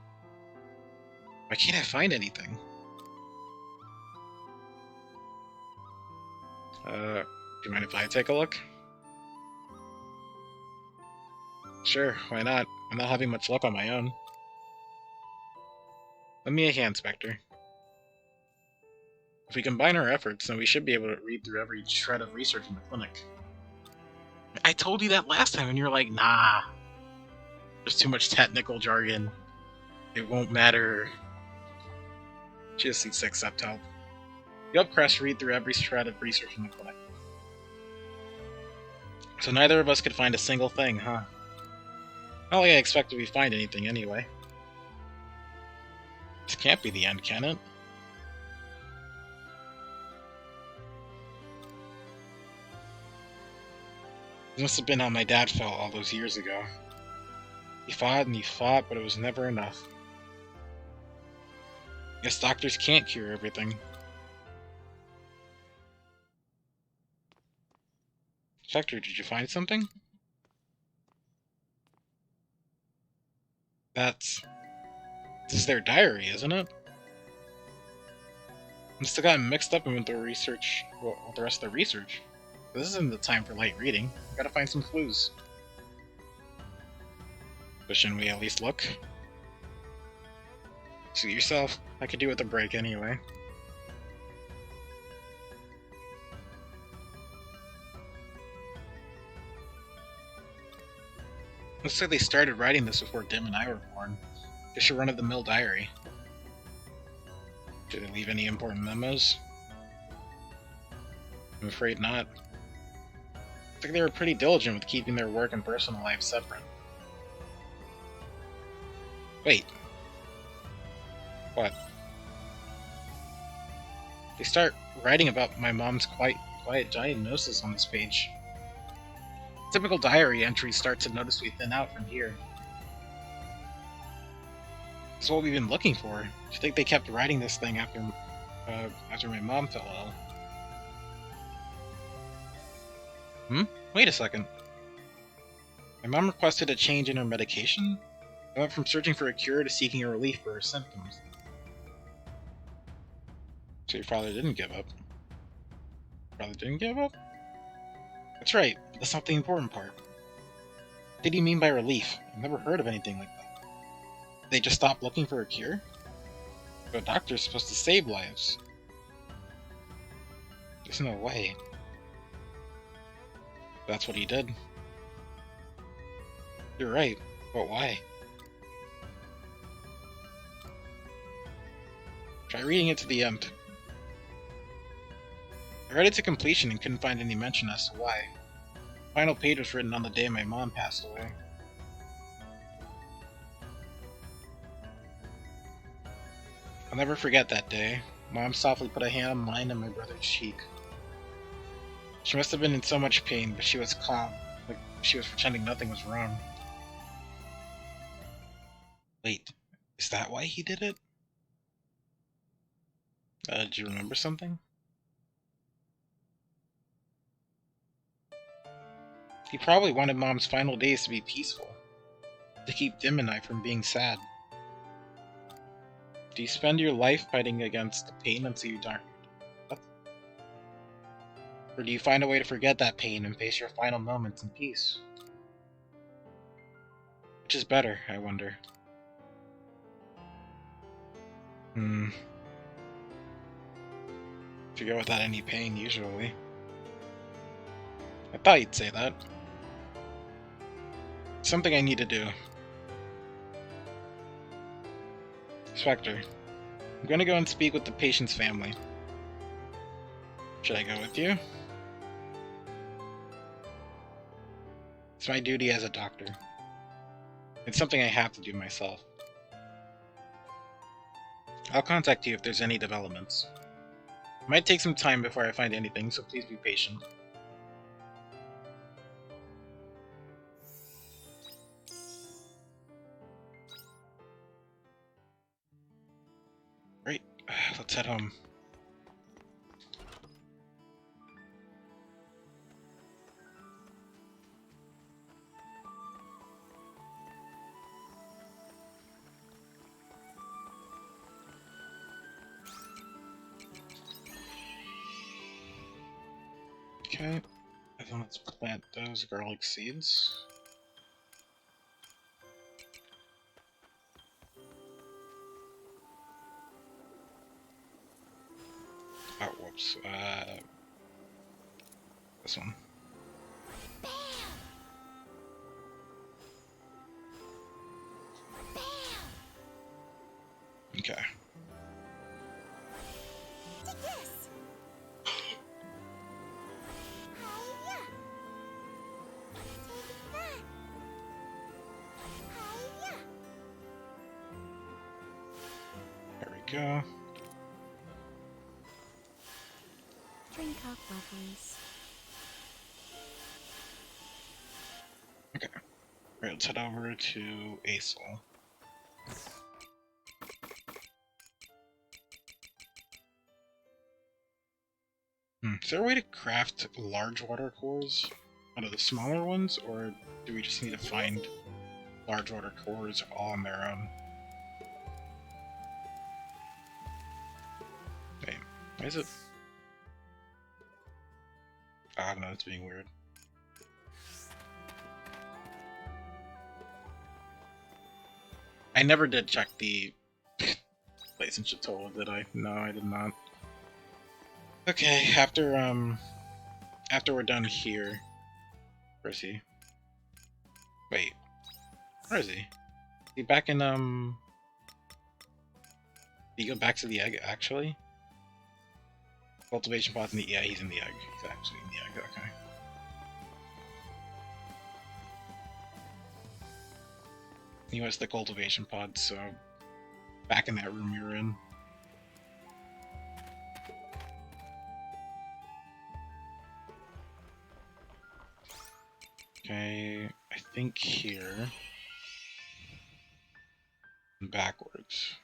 Why can't I find anything? Do you mind if I take a look? Sure, why not? I'm not having much luck on my own. Lend me a hand, Spectre. If we combine our efforts, then we should be able to read through every shred of research in the clinic. I told you that last time, and you're like, nah. There's too much technical jargon. It won't matter. She just needs to accept help. Yup, Crest, read through every shred of research in the clinic. So neither of us could find a single thing, huh? Not like I expected we'd find anything anyway. This can't be the end, can it? This must have been how my dad felt all those years ago. He fought and he fought, but it was never enough. Guess doctors can't cure everything. Spectre, did you find something? This is their diary, isn't it? Must have gotten mixed up with the research, well, with the rest of the research. This isn't the time for light reading. Gotta find some clues. But shouldn't we at least look? Suit yourself. I could do with a break anyway. Looks like they started writing this before Dim and I were born. Just a run-of-the-mill diary. Did they leave any important memos? I'm afraid not. Looks like they were pretty diligent with keeping their work and personal lives separate. Wait. What? They start writing about my mom's quiet diagnosis on this page. Typical diary entries start to noticeably thin out from here. This is what we've been looking for. Do you think they kept writing this thing after my mom fell ill? Wait a second. My mom requested a change in her medication? I went from searching for a cure to seeking a relief for her symptoms. So your father didn't give up. Your father didn't give up? That's right, but that's not the important part. What did he mean by relief? I've never heard of anything like that. They just stopped looking for a cure? But a doctor's supposed to save lives. There's no way. That's what he did. You're right, but why? Try reading it to the end. I read it to completion and couldn't find any mention as to why. The final page was written on the day my mom passed away. I'll never forget that day. Mom softly put a hand on mine and my brother's cheek. She must have been in so much pain, but she was calm, like she was pretending nothing was wrong. Wait, is that why he did it? Do you remember something? He probably wanted Mom's final days to be peaceful, to keep Dim and I from being sad. Do you spend your life fighting against the pain until you die? What? Or do you find a way to forget that pain and face your final moments in peace? Which is better, I wonder? To go without any pain, usually. I thought you'd say that. Something I need to do. Spectre, I'm gonna go and speak with the patient's family. Should I go with you? It's my duty as a doctor. It's something I have to do myself. I'll contact you if there's any developments. It might take some time before I find anything, so please be patient. Right, let's head home. Okay, I think let's plant those garlic seeds. Oh. traps. This one. Bam! Bam! Okay. Take this! Hiya! Take that! Hiya! There we go. Drink up, lovelies. Okay. Alright, let's head over to Acel. Is there a way to craft large water cores out of the smaller ones, or do we just need to find large water cores all on their own? Wait, why is it? I don't know, it's being weird. I never did check the relationship total, did I? No, I did not. Okay, after we're done here, where is he? Wait, where is he? Is he back in Did he go back to the egg actually? Cultivation pods in the yeah, he's in the egg. He's actually in the egg. Okay. He was the cultivation pod, so back in that room you're in. Okay, I think here. Backwards.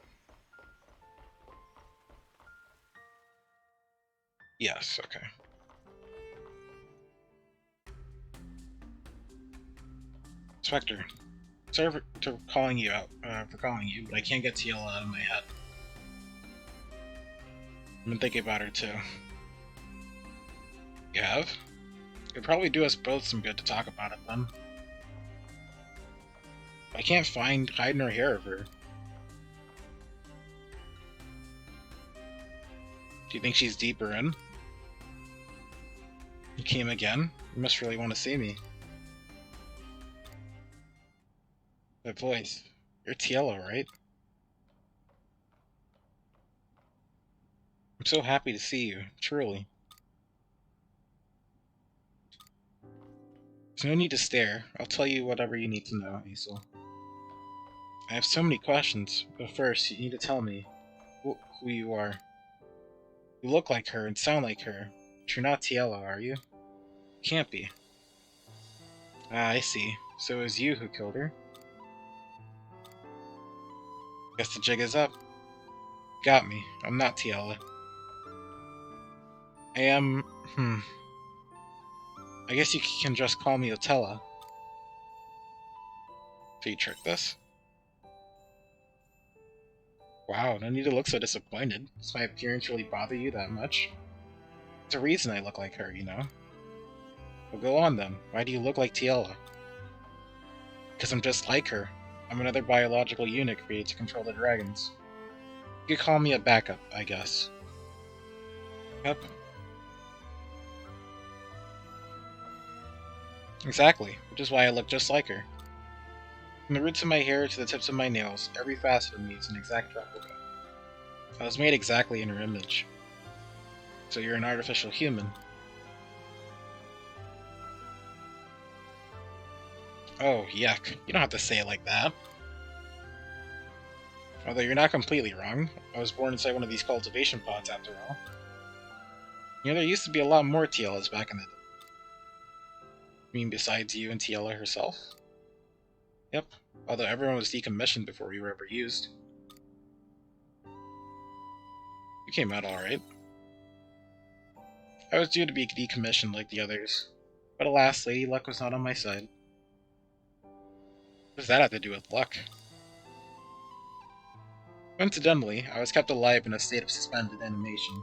Yes, okay. Spectre, sorry for calling you out, but I can't get TL out of my head. I've been thinking about her too. You have? It'd probably do us both some good to talk about it then. I can't find hide nor hair of her. Do you think she's deeper in? You came again? You must really want to see me. That voice. You're Tielo, right? I'm so happy to see you, truly. There's no need to stare. I'll tell you whatever you need to know, Aesel. I have so many questions, but first, you need to tell me who you are. You look like her and sound like her, but you're not Tielo, are you? Can't be. Ah, I see. So it was you who killed her? Guess the jig is up. Got me. I'm not Tiela. I am... I guess you can just call me Otella. So you tricked us? Wow, no need to look so disappointed. Does my appearance really bother you that much? There's a reason I look like her, you know? Well, go on then. Why do you look like Tiela? Because I'm just like her. I'm another biological unit created to control the dragons. You could call me a backup, I guess. Yep. Exactly, which is why I look just like her. From the roots of my hair to the tips of my nails, every facet of me is an exact replica. I was made exactly in her image. So you're an artificial human. Oh, yuck. You don't have to say it like that. Although you're not completely wrong. I was born inside one of these cultivation pods after all. You know, there used to be a lot more Tielas back in the day. You mean besides you and Tiela herself? Yep. Although everyone was decommissioned before we were ever used. You came out alright. I was due to be decommissioned like the others. But alas, Lady Luck was not on my side. What does that have to do with luck? Coincidentally, I was kept alive in a state of suspended animation.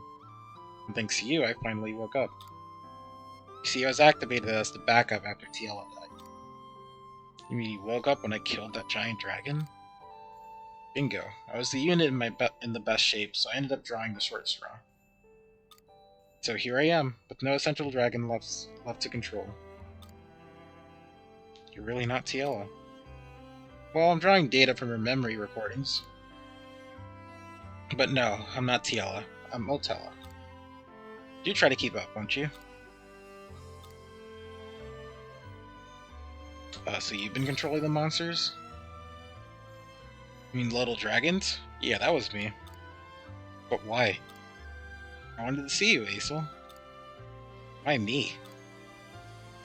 And thanks to you, I finally woke up. You see, I was activated as the backup after Tiela died. You mean you woke up when I killed that giant dragon? Bingo. I was the unit in the best shape, so I ended up drawing the short straw. So here I am, with no essential dragon left to control. You're really not Tiela. Well, I'm drawing data from her memory recordings. But no, I'm not Tiela. I'm Otella. Do try to keep up, won't you? So you've been controlling the monsters? You mean little dragons? Yeah, that was me. But why? I wanted to see you, Aesel. Why me?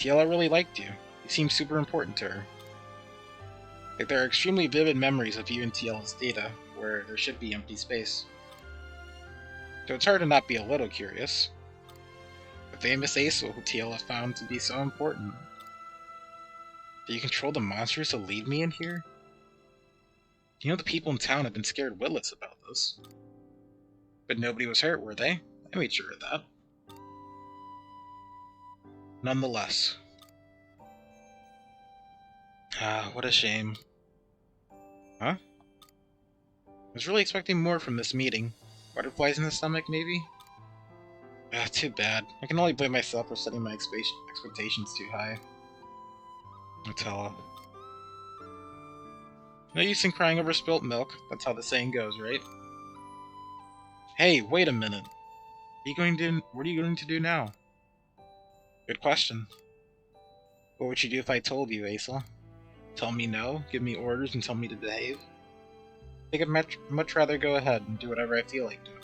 Tiela really liked you. You seemed super important to her. Like, there are extremely vivid memories of you in Tiela's data, where there should be empty space. So it's hard to not be a little curious. The famous Aesel who Tiela found to be so important. Do you control the monsters to leave me in here? You know the people in town have been scared witless about this. But nobody was hurt, were they? I made sure of that. Nonetheless. Ah, what a shame. Huh? I was really expecting more from this meeting. Butterflies in the stomach, maybe? Ah, too bad. I can only blame myself for setting my expectations too high. Nutella. No use in crying over spilt milk. That's how the saying goes, right? Hey, wait a minute. What are you going to do now? Good question. What would you do if I told you, Aesel? Tell me no, give me orders, and tell me to behave? I think I'd much rather go ahead and do whatever I feel like doing.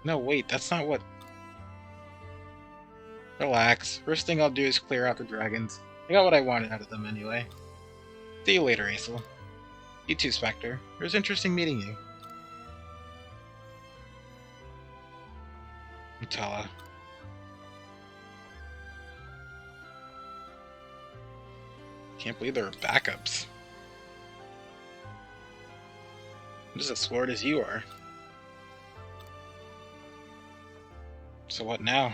No, wait, that's not what... Relax. First thing I'll do is clear out the dragons. I got what I wanted out of them anyway. See you later, Aesel. You too, Spectre. It was interesting meeting you. Nutella. Can't believe there are backups. I'm just as floored as you are. So what now?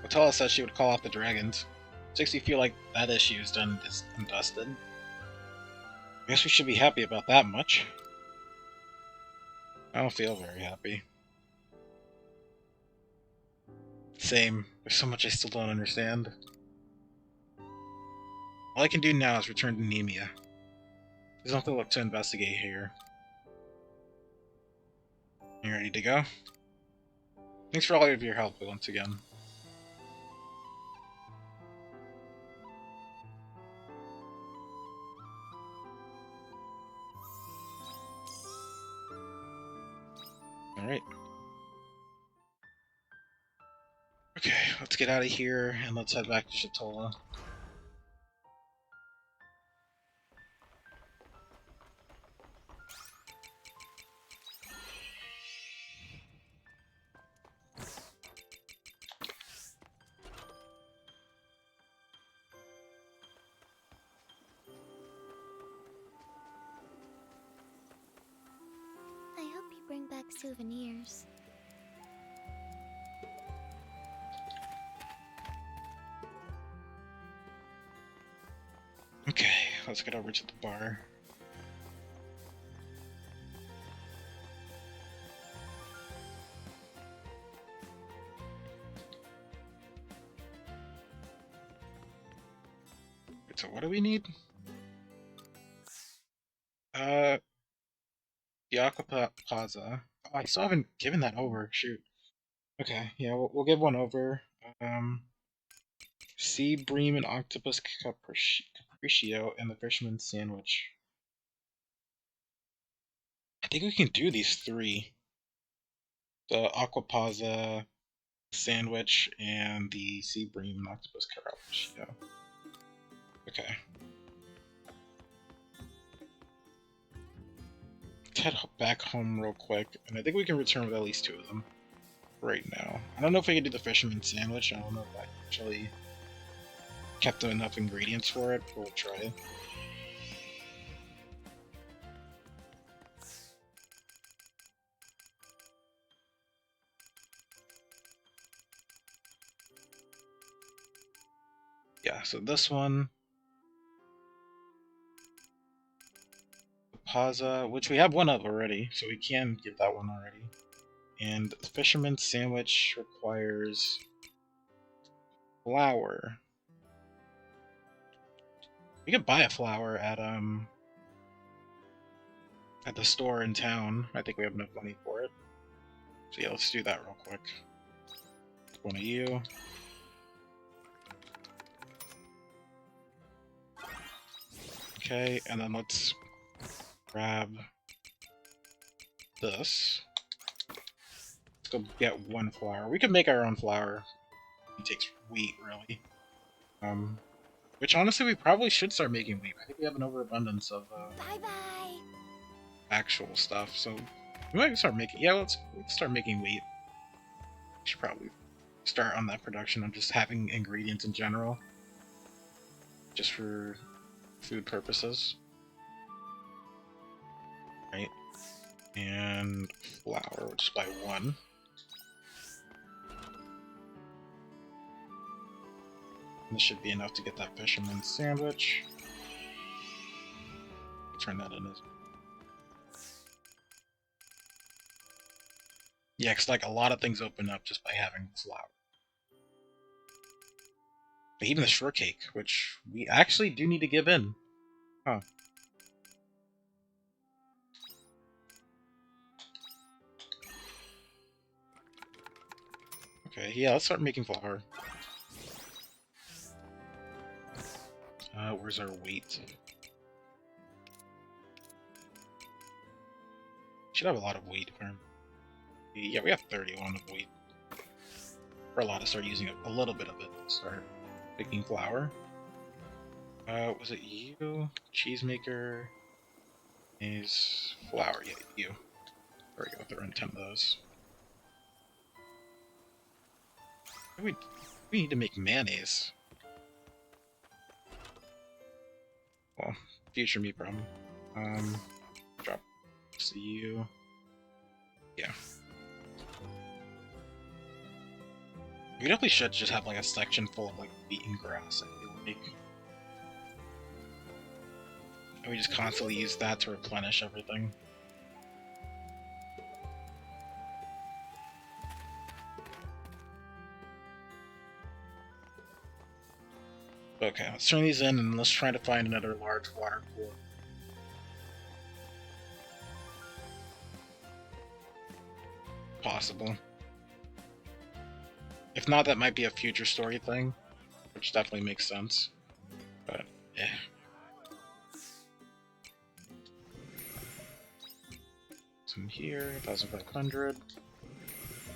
Nutella says she would call off the dragons. Makes me feel like that issue is done and dusted. I guess we should be happy about that much. I don't feel very happy. Same. There's so much I still don't understand. All I can do now is return to Nemea. There's nothing left to investigate here. You ready to go? Thanks for all of your help once again. Alright. Okay, let's get out of here and let's head back to Shatola. I hope you bring back souvenirs. Okay, let's get over to the bar. So what do we need? The Aqua Plaza. Oh, I still haven't given that over. Shoot. Okay, yeah, we'll give one over. Sea Bream and Octopus Capriccio and the Fisherman's Sandwich. I think we can do these three. The Aquapaza Sandwich and the Sea Bream and Octopus Capriccio. Okay. Let's head back home real quick, and I think we can return with at least two of them right now. I don't know if we can do the Fisherman's Sandwich. I don't know if I actually kept enough ingredients for it, but we'll try it. Yeah, so this one, Paza, which we have one of already, so we can give that one already. And the fisherman's sandwich requires flour. We could buy a flour at the store in town. I think we have enough money for it. So yeah, let's do that real quick. One of you. Okay, and then let's grab this. Let's go get one flour. We can make our own flour. It takes wheat, really. Which honestly, we probably should start making wheat. I think we have an overabundance of Bye-bye. actual stuff, so we might start making. Yeah, let's start making wheat. We should probably start on that production of just having ingredients in general, just for food purposes. Right. And flour, we'll just buy one. This should be enough to get that fisherman's sandwich. Turn that in as... Yeah, because like a lot of things open up just by having flour. But even the shortcake, which we actually do need to give in. Huh. Okay, yeah, let's start making flour. Where's our weight? Should have a lot of weight. Yeah, we have 31 of weight. We're allowed to start using a little bit of it to start making flour. Was it you? Cheesemaker is flour. Yeah, you. There we go. Throw in 10 of those. We need to make mayonnaise. Well, future me problem. Drop CU. Yeah. We definitely should just have like a section full of like beaten grass. I feel like. And we just constantly use that to replenish everything. Okay, let's turn these in and let's try to find another large water cooler. Possible. If not, that might be a future story thing, which definitely makes sense. But, yeah. Some here, 1,500.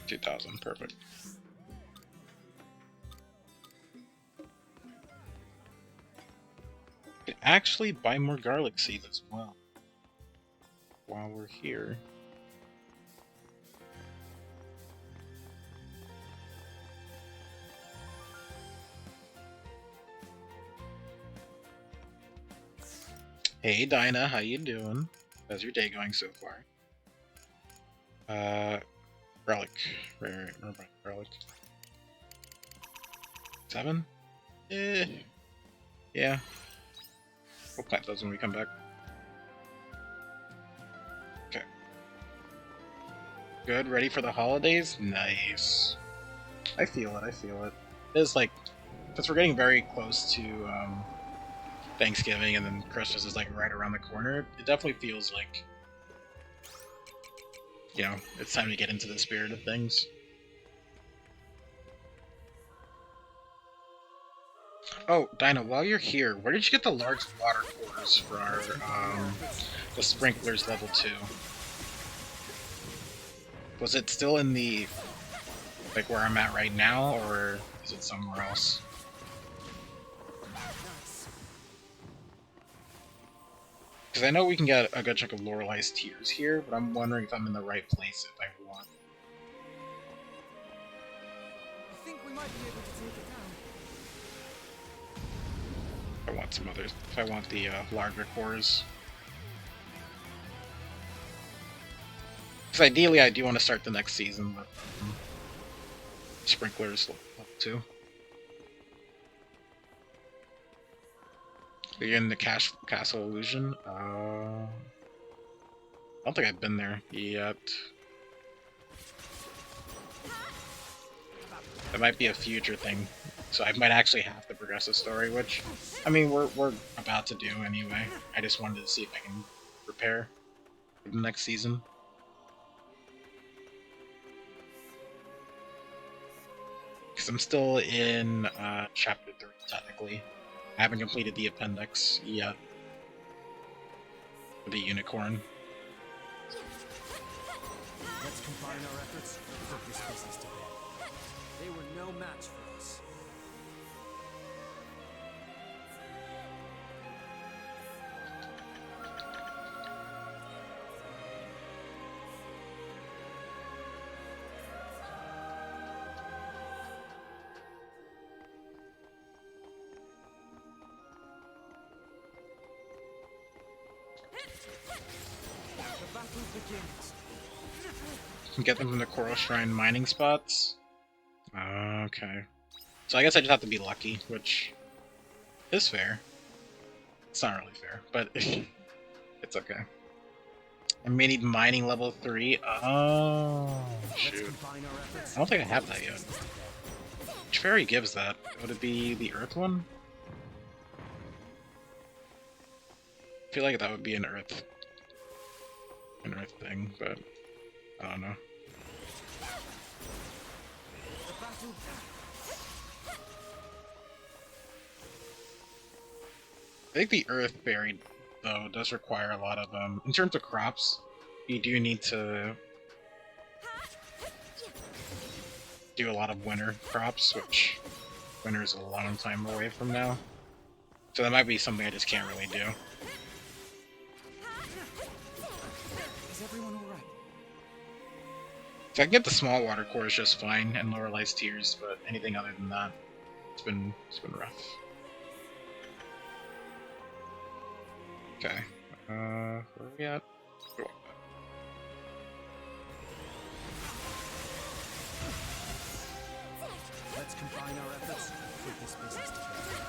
2,000, perfect. We could actually buy more garlic seeds as well while we're here. Hey Dinah, how you doing? How's your day going so far? Garlic. Right, garlic. 7? Yeah. We'll plant those when we come back. Okay. Good, ready for the holidays? Nice. I feel it, I feel it. It's like, because we're getting very close to, Thanksgiving, and then Christmas is like right around the corner, it definitely feels like, you know, it's time to get into the spirit of things. Oh, Dinah, while you're here, where did you get the large water coolers for our, the sprinklers level 2? Was it still in the, like, where I'm at right now, or is it somewhere else? Because I know we can get a good chunk of Lorelai's tears here, but I'm wondering if I'm in the right place if I want. I think we might be able to take it down. If I want some others. If I want the larger cores. Because ideally I do want to start the next season with sprinklers level 2. Again, the Castle Illusion. I don't think I've been there yet. That might be a future thing, so I might actually have to progress the story, which, I mean, we're about to do anyway. I just wanted to see if I can prepare for the next season. Because I'm still in chapter 3, technically. I haven't completed the appendix yet. For the unicorn. Let's combine our efforts and put this business to bed. They were no match for us. The battle begins. Get them from the Coral Shrine mining spots. Okay. So I guess I just have to be lucky, which is fair. It's not really fair, but it's okay. I may need mining level 3. Oh, shoot. I don't think I have that yet. Which fairy gives that? Would it be the Earth one? I feel like that would be an Earth thing, but I don't know. I think the Earth fairy, though, does require a lot of, in terms of crops, you do need to do a lot of winter crops, which winter is a long time away from now. So that might be something I just can't really do. Is everyone alright? So I can get the small water cores just fine and lower life tiers, but anything other than that, it's been rough. Okay. Where are we at? Oh. Let's combine our efforts and put this business to bed.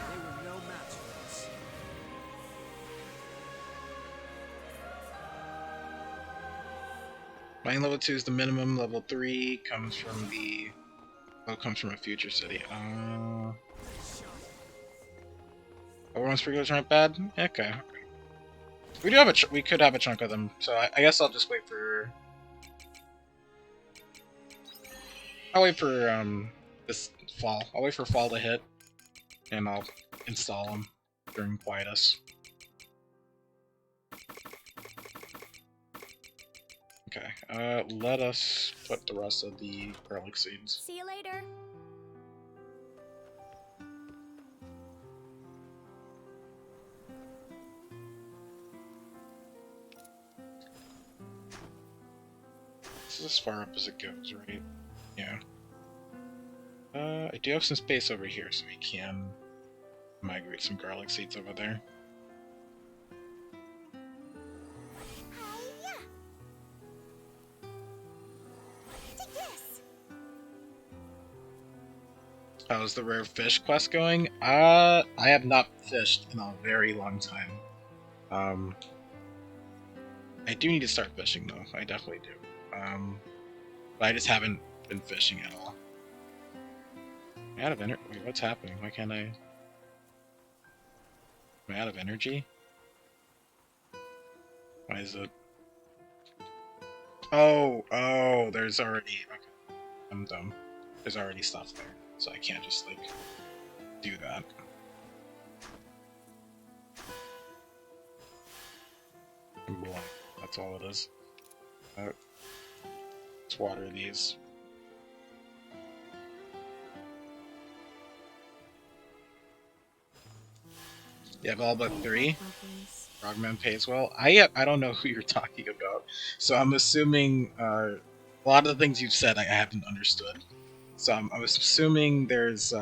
They were no match for us. Mining level 2 is the minimum. Level 3 comes from the... Oh, comes from a future city. Overrun sprinklers aren't bad? Okay. We do have we could have a chunk of them, so I guess I'll just wait for... I'll wait for, this fall. I'll wait for fall to hit, and I'll install them during Quietus. Okay, let us put the rest of the garlic seeds. See you later. This is as far up as it goes, right? Yeah. I do have some space over here, so we can migrate some garlic seeds over there. Hiya! Take this. How's the rare fish quest going? I have not fished in a very long time. I do need to start fishing though. I definitely do. But I just haven't been fishing at all. Am I out of energy? Wait, what's happening? Why can't I? Am I out of energy? Why is it? Oh, there's already... Okay, I'm dumb. There's already stuff there, so I can't just, like, do that. I'm blind. That's all it is. Let's water these. You have all but 3? Frogman pays well. I don't know who you're talking about, so I'm assuming a lot of the things you've said I haven't understood. So I was assuming there's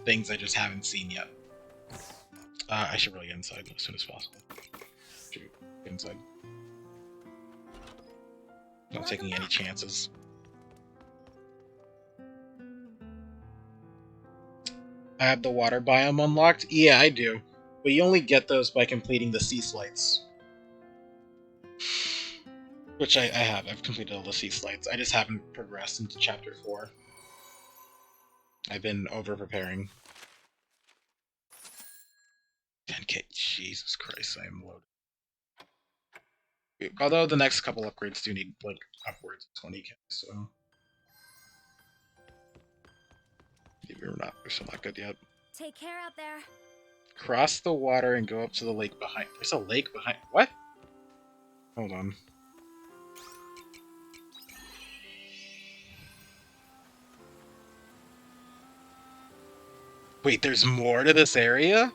things I just haven't seen yet. I should really get inside as soon as possible. Shoot, get inside. Not taking any chances. I have the water biome unlocked? Yeah, I do. But you only get those by completing the sea slides. Which I have. I've completed all the sea slides. I just haven't progressed into chapter 4. I've been over-preparing. 10k, Jesus Christ, I am loaded. Although the next couple upgrades do need, like, upwards of 20k, so... Maybe we're still not good yet. Take care out there. Cross the water and go up to the lake behind. There's a lake behind. What? Hold on. Wait, there's more to this area?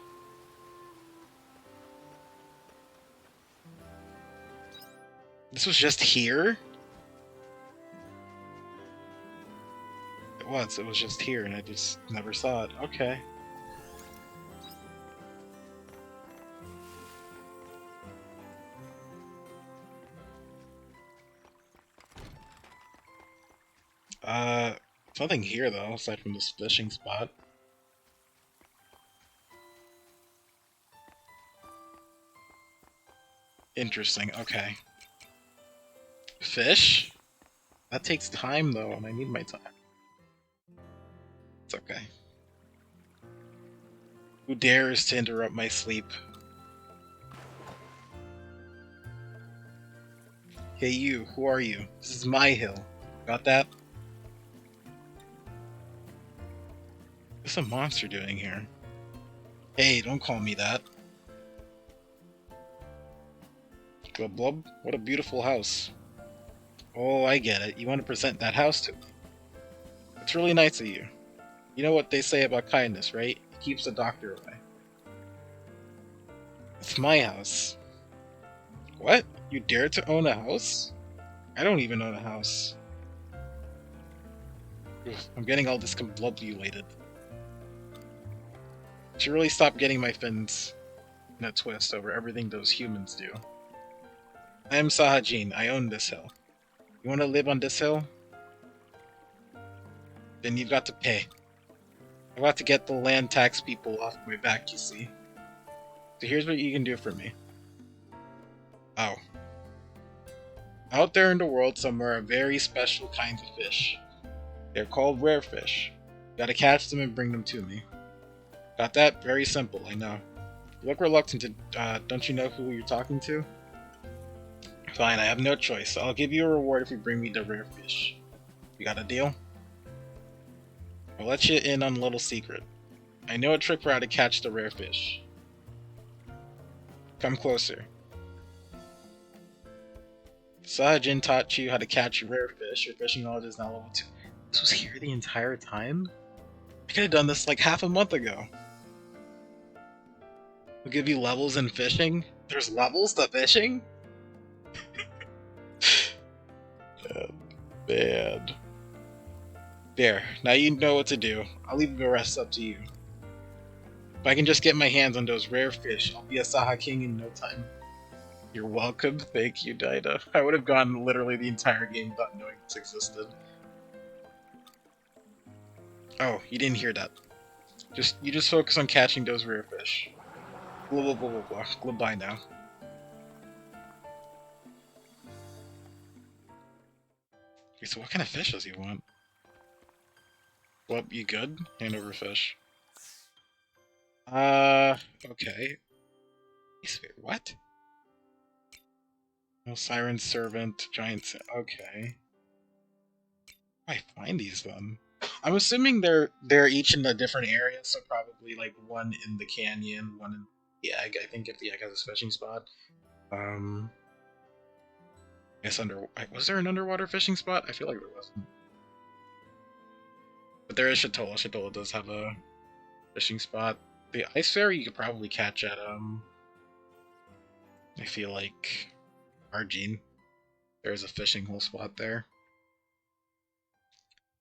This was just here? It was just here and I just never saw it. Okay. Nothing here though, aside from this fishing spot. Interesting, okay. Fish? That takes time though, and I need my time. It's okay. Who dares to interrupt my sleep? Hey you, who are you? This is my hill. Got that? What's a monster doing here? Hey, don't call me that. Glub glub, what a beautiful house. Oh, I get it. You want to present that house to me. It's really nice of you. You know what they say about kindness, right? It keeps the doctor away. It's my house. What? You dare to own a house? I don't even own a house. Ugh, I'm getting all discombobulated. I should really stop getting my fins in a twist over everything those humans do. I am Sahajin. I own this hill. You want to live on this hill? Then you've got to pay. I've got to get the land tax people off my back, you see. So here's what you can do for me. Oh. Out there in the world somewhere are very special kinds of fish. They're called rare fish. You gotta catch them and bring them to me. Got that? Very simple, I know. You look reluctant to, don't you know who you're talking to? Fine, I have no choice. I'll give you a reward if you bring me the rare fish. You got a deal? I'll let you in on a little secret. I know a trick for how to catch the rare fish. Come closer. Sahajin taught you how to catch rare fish. Your fishing knowledge is now level 2. This was here the entire time? I could have done this like half a month ago. We'll give you levels in fishing? There's levels to fishing? Bad. There, now you know what to do. I'll leave the rest up to you. If I can just get my hands on those rare fish, I'll be a Saha King in no time. You're welcome. Thank you, Daida. I would have gone literally the entire game without knowing this existed. Oh, you didn't hear that. You just focus on catching those rare fish. Blah blah blah blah blah. Goodbye now. Okay, so what kind of fish does he want? Well, you good? Hand over fish. Okay. What? No siren servant, giant. Okay. Where do I find these then? I'm assuming they're each in a different area, so probably like one in the canyon, one in the egg. I think if the egg has a fishing spot. I guess was there an underwater fishing spot? I feel like there wasn't. But there is Shatola. Shatola does have a fishing spot. The ice fairy you could probably catch at I feel like Argene. There's a fishing hole spot there.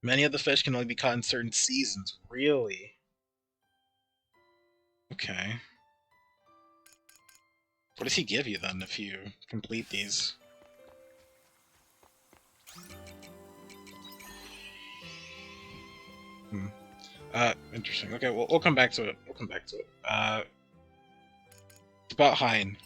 Many of the fish can only be caught in certain seasons. Really? Okay. What does he give you then if you complete these? Interesting. Okay, well, we'll come back to it. We'll come back to it. It's about Hein.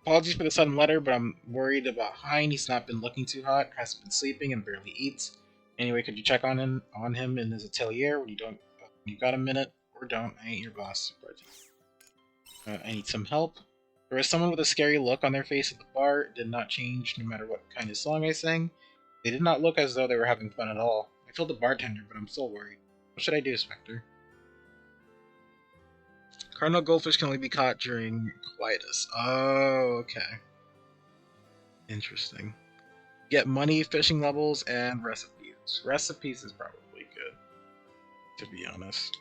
Apologies for the sudden letter, but I'm worried about Hein. He's not been looking too hot, hasn't been sleeping, and barely eats. Anyway, could you check on him in his atelier when you got a minute, or don't? I ain't your boss. But I need some help. There was someone with a scary look on their face at the bar. It did not change no matter what kind of song I sang. They did not look as though they were having fun at all. I told the bartender, but I'm still worried. What should I do, Spectre? Cardinal goldfish can only be caught during quietus. Oh, okay. Interesting. Get money, fishing levels, and recipes. Recipes is probably good, to be honest.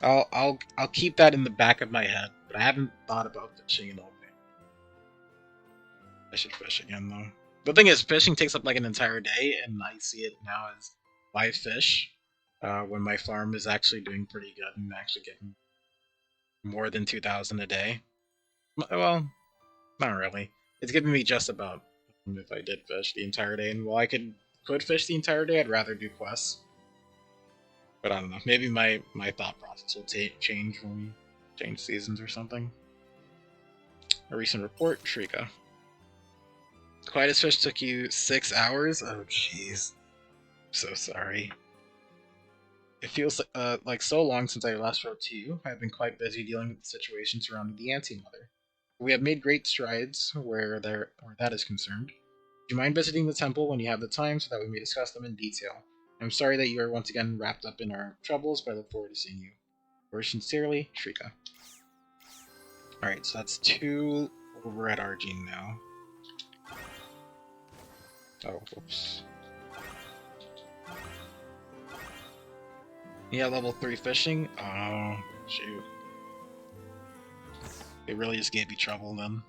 I'll keep that in the back of my head, but I haven't thought about fishing in all day. I should fish again though. The thing is, fishing takes up like an entire day, and I see it now as live fish. When my farm is actually doing pretty good and actually getting more than 2,000 a day. Well, not really. It's giving me just about if I did fish the entire day, and while I could fish the entire day, I'd rather do quests. But I don't know. Maybe my thought process will change when we change seasons or something. A recent report, Shrika. Quietest fish took you 6 hours? Oh, jeez. So sorry. It feels like so long since I last wrote to you. I've been quite busy dealing with the situation surrounding the Anti-Mother. We have made great strides where that is concerned. Do you mind visiting the temple when you have the time so that we may discuss them in detail? I'm sorry that you are once again wrapped up in our troubles, but I look forward to seeing you. Yours sincerely, Shrika. Alright, so that's 2 over at Argene now. Oh, whoops. Yeah, level 3 fishing? Oh, shoot. They really just gave me trouble then.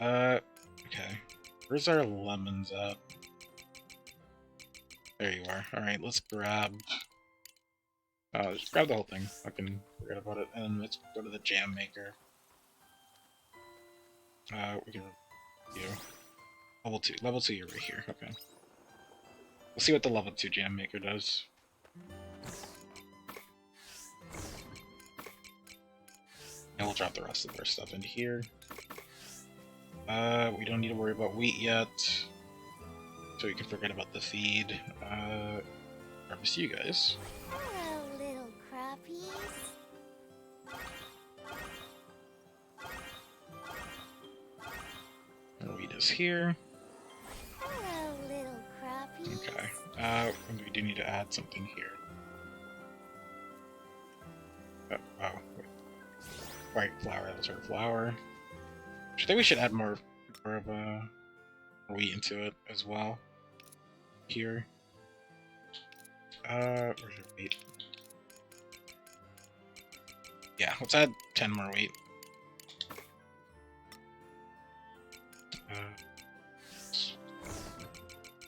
Okay. Where's our lemons at? There you are. Alright, let's grab... just grab the whole thing. I can forget about it. And let's go to the jam maker. We can... You. Level 2. Level 2, you're right here. Okay. We'll see what the level 2 jam maker does. And we'll drop the rest of our stuff into here. We don't need to worry about wheat yet. So we can forget about the feed. Harvest you guys. Hello, little crappies. Our wheat is here. Hello, little crappies. Okay. And we do need to add something here. Oh, wait. White flour, that was our flour. I think we should add more of wheat into it as well. Here. Where's your wheat? Yeah, let's add 10 more wheat.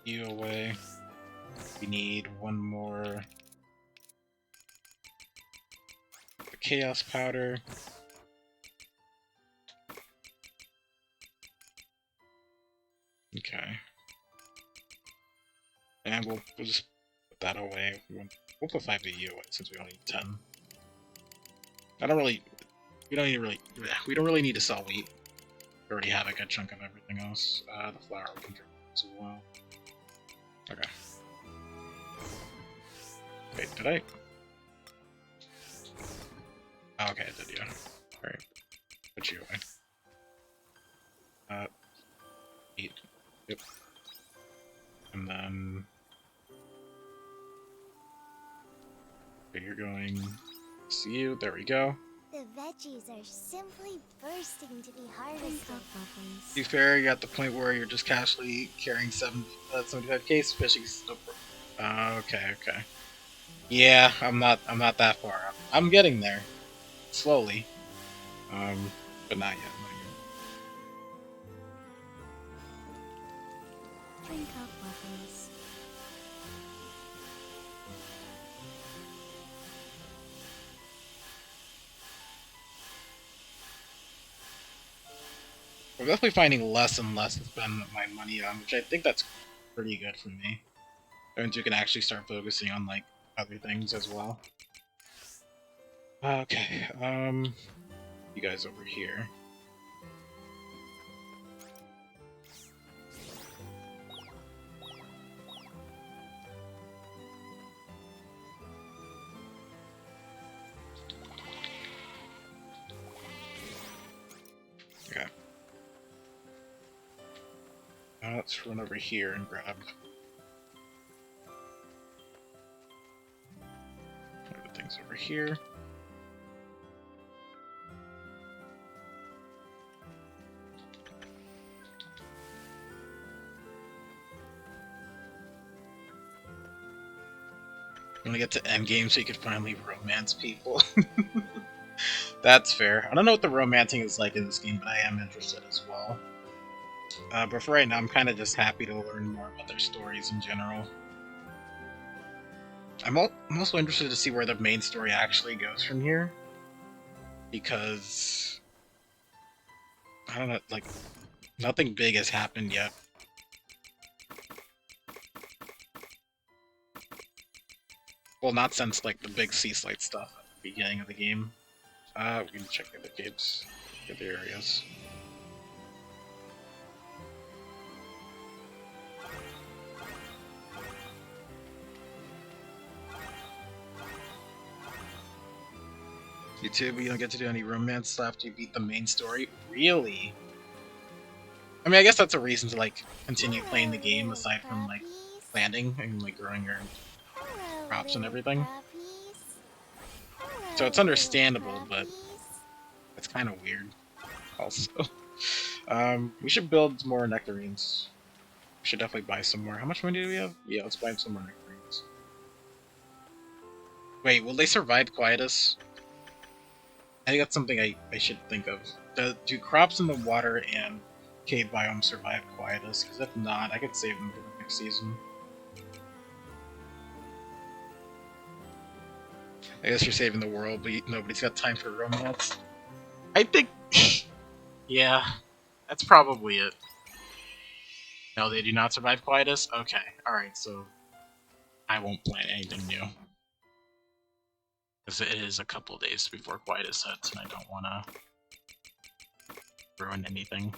You away. We need one more. The chaos powder. Okay. And we'll just put that away. We'll put 5 AU away since we only need 10. I don't really. We don't really need to sell wheat. We already have a good chunk of everything else. The flour we can drink as well. Okay. Wait, did I? Oh, okay, I did, yeah. Alright. Put you away. Eat. Yep. And then... Okay, you're going... See you, there we go. The veggies are simply bursting to be harvested. To be fair, you're at the point where you're just casually carrying 75k fishing stuff. Okay. Yeah, I'm not that far. I'm getting there. Slowly. But not yet. Drink up, weapons. We're definitely finding less and less to spend my money on, which I think that's pretty good for me. And you can actually start focusing on, like, other things as well. Okay, you guys over here. Okay. Now let's run over here and grab everything's over here. I'm gonna get to endgame so you could finally romance people. That's fair. I don't know what the romancing is like in this game, but I am interested as well. But for right now, I'm kind of just happy to learn more about their stories in general. I'm also interested to see where the main story actually goes from here. Because, I don't know, like, nothing big has happened yet. Well, not since, like, the big sea slide stuff at the beginning of the game. We can check the other gates, the other areas. You too, but you don't get to do any romance stuff after you beat the main story? Really? I mean, I guess that's a reason to, like, continue playing the game aside from, like, landing and, like, growing your crops and everything. So it's understandable, but it's kind of weird, also. We should build more nectarines. We should definitely buy some more. How much money do we have? Yeah, let's buy some more nectarines. Wait, will they survive quietus? I think that's something I should think of. Do crops in the water and cave biome survive quietus? Because if not, I could save them for the next season. I guess you're saving the world, but nobody's got time for romance. I think... yeah, that's probably it. No, they do not survive quietus? Okay, alright, so I won't plan anything new. Because it is a couple days before quietus hits, and I don't want to ruin anything.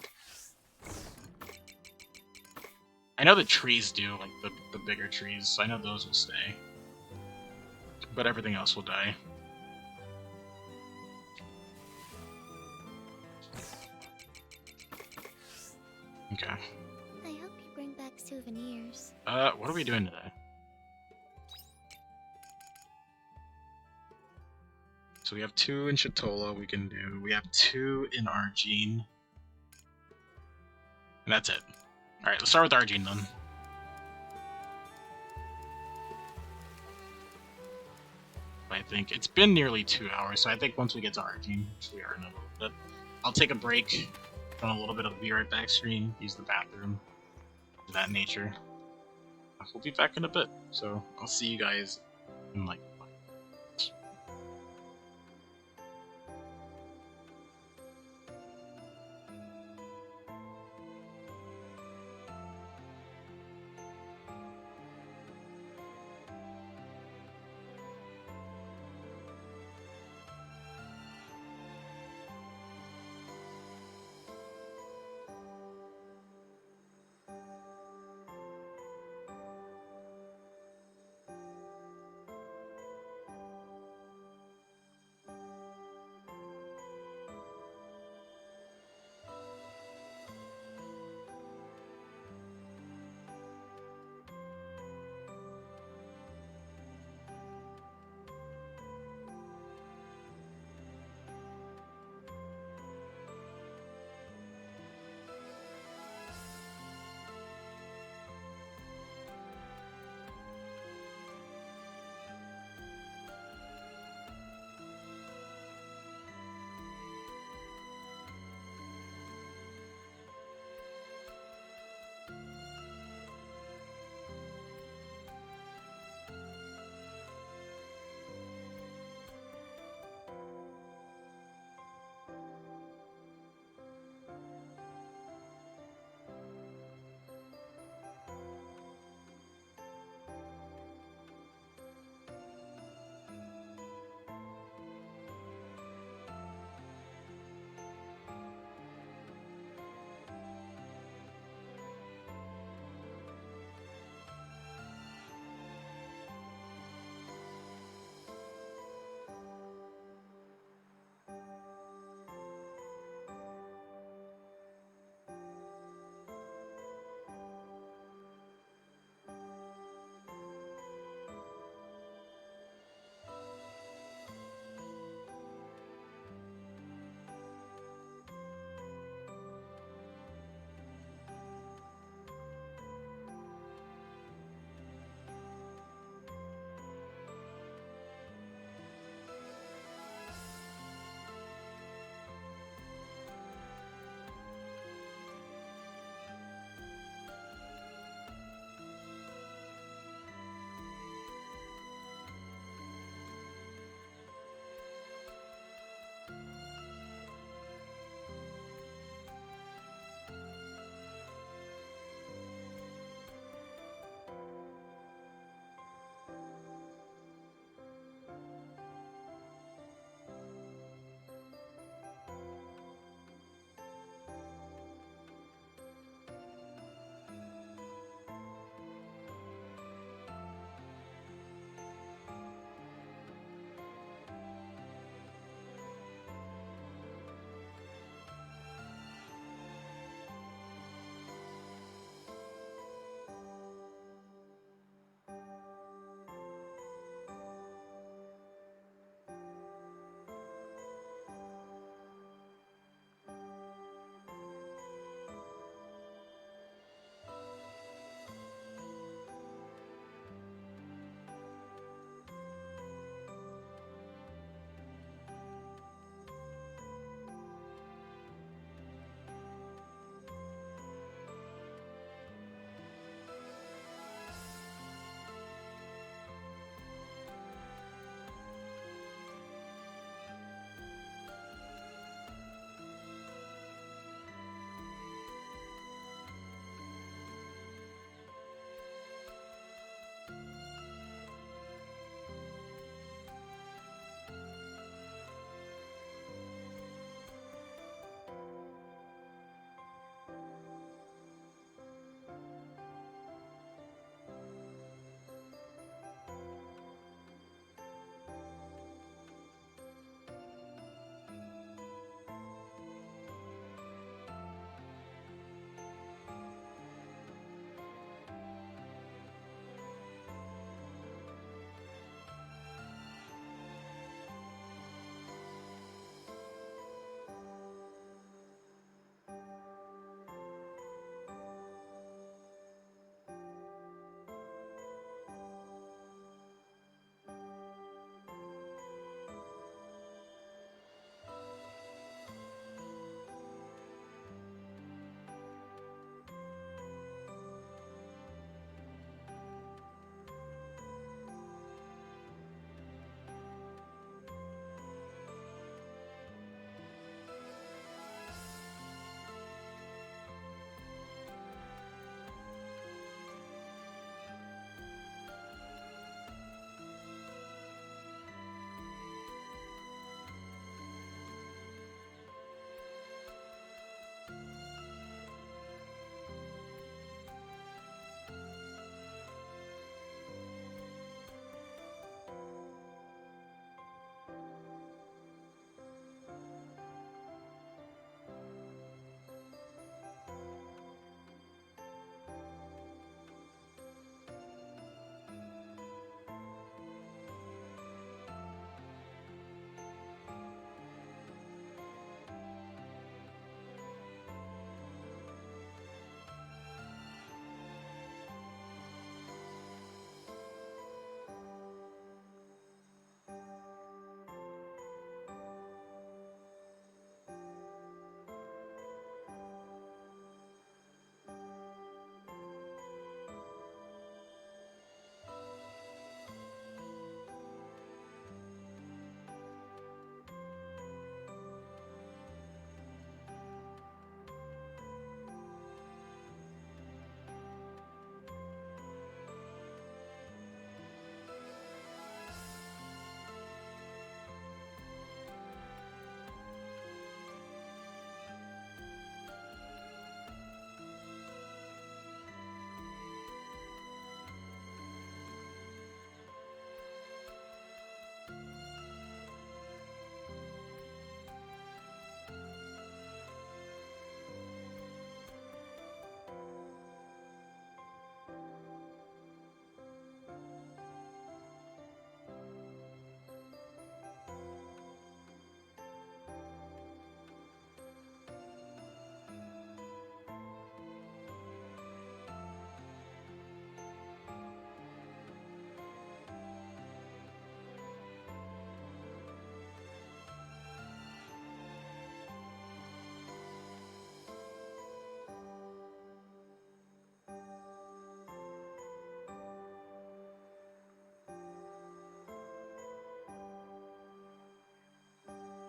I know the trees do, like the bigger trees, so I know those will stay. But everything else will die. Okay. I hope you bring back souvenirs. What are we doing today? So we have 2 in Chitola we can do. We have 2 in Argene. And that's it. Alright, let's start with Argene then. I think it's been nearly 2 hours, so I think once we get to Argene, which we are in a little bit, I'll take a break, run a little bit of be right back screen, use the bathroom, of that nature. We'll be back in a bit, so I'll see you guys in like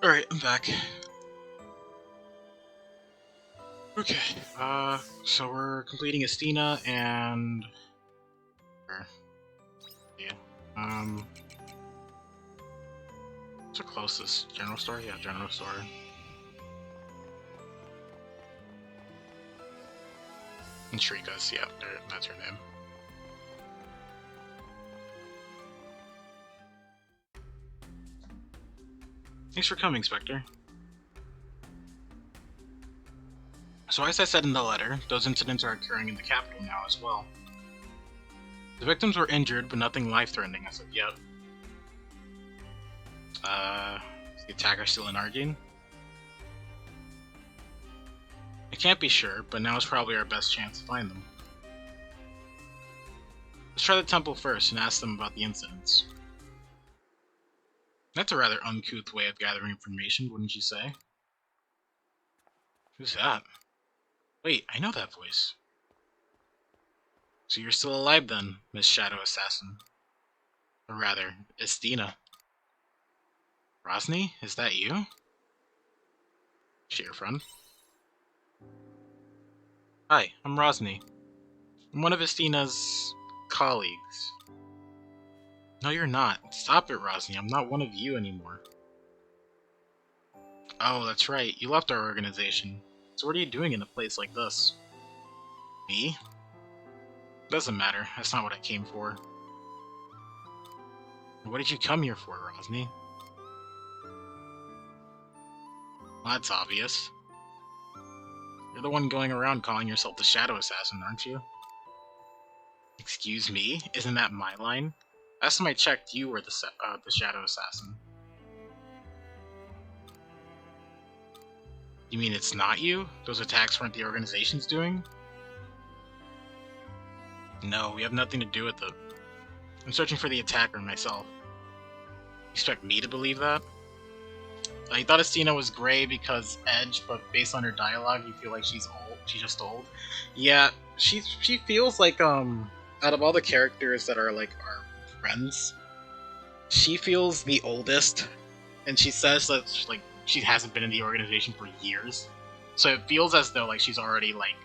Alright, I'm back. Okay, so we're completing Estina and... Yeah, what's the closest? General store? Yeah, general store. And Shrika's, yeah, that's her name. Thanks for coming, Spectre. So as I said in the letter, those incidents are occurring in the capital now as well. The victims were injured, but nothing life-threatening as of yet. Is the attacker still in Argene? I can't be sure, but now is probably our best chance to find them. Let's try the temple first and ask them about the incidents. That's a rather uncouth way of gathering information, wouldn't you say? Who's that? Wait, I know that voice. So you're still alive then, Miss Shadow Assassin. Or rather, Estina. Rosny, is that you? She your friend? Hi, I'm Rosny. I'm one of Estina's colleagues. No, you're not. Stop it, Rosny. I'm not one of you anymore. Oh, that's right. You left our organization. So what are you doing in a place like this? Me? Doesn't matter. That's not what I came for. What did you come here for, Rosny? Well, that's obvious. You're the one going around calling yourself the Shadow Assassin, aren't you? Excuse me? Isn't that my line? Last time I checked, you were the Shadow Assassin. You mean it's not you? Those attacks weren't the organization's doing? No, we have nothing to do with it. I'm searching for the attacker myself. You expect me to believe that? I thought Estina was gray because Edge, but based on her dialogue, you feel like she's old. She's just old. Yeah, she feels like out of all the characters that are like our friends, she feels the oldest, and she says that she hasn't been in the organization for years. So it feels as though like she's already like,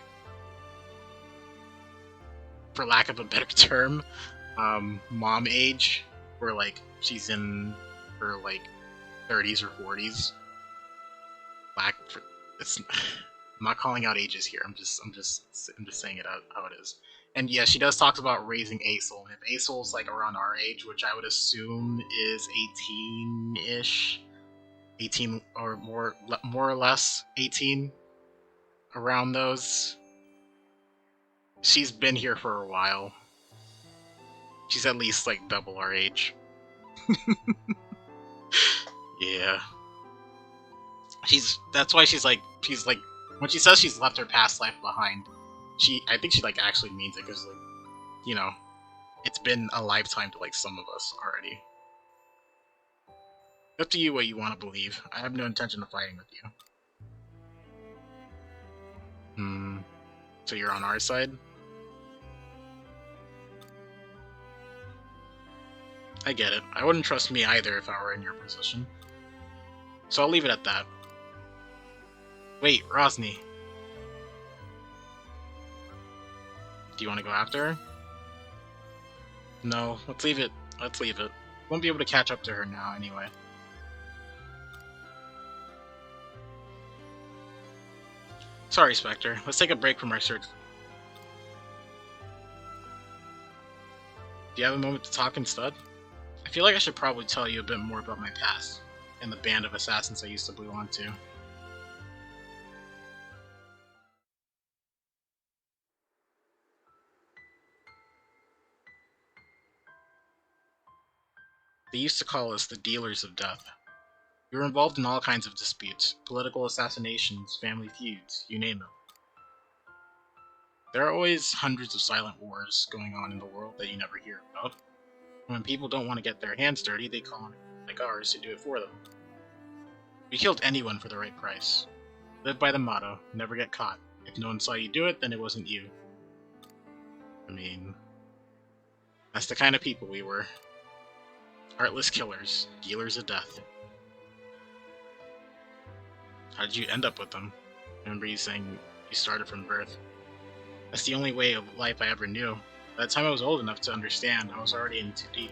for lack of a better term, mom age, where like she's in her like 30s or 40s. I'm not calling out ages here. I'm just saying it how it is. And yeah, she does talk about raising Aesol. And if Aesol's like around our age, which I would assume is 18-ish, 18 or more or less 18, around those. She's been here for a while. She's at least like double our age. Yeah. That's why she's like when she says she's left her past life behind, I think she like actually means it, because like, you know, it's been a lifetime to like some of us already. Up to you what you want to believe. I have no intention of fighting with you. So you're on our side? I get it. I wouldn't trust me either if I were in your position. So I'll leave it at that. Wait, Rosny. Do you want to go after her? No, let's leave it. Let's leave it. Won't be able to catch up to her now anyway. Sorry, Spectre. Let's take a break from our search. Do you have a moment to talk instead? I feel like I should probably tell you a bit more about my past and the band of assassins I used to belong to. They used to call us the Dealers of Death. We were involved in all kinds of disputes, political assassinations, family feuds, you name it. There are always hundreds of silent wars going on in the world that you never hear about. When people don't want to get their hands dirty, they call on like ours to do it for them. We killed anyone for the right price. Live by the motto, never get caught. If no one saw you do it, then it wasn't you. I mean, that's the kind of people we were. Heartless killers, dealers of death. How did you end up with them? I remember you saying you started from birth. That's the only way of life I ever knew. By the time I was old enough to understand, I was already in too deep.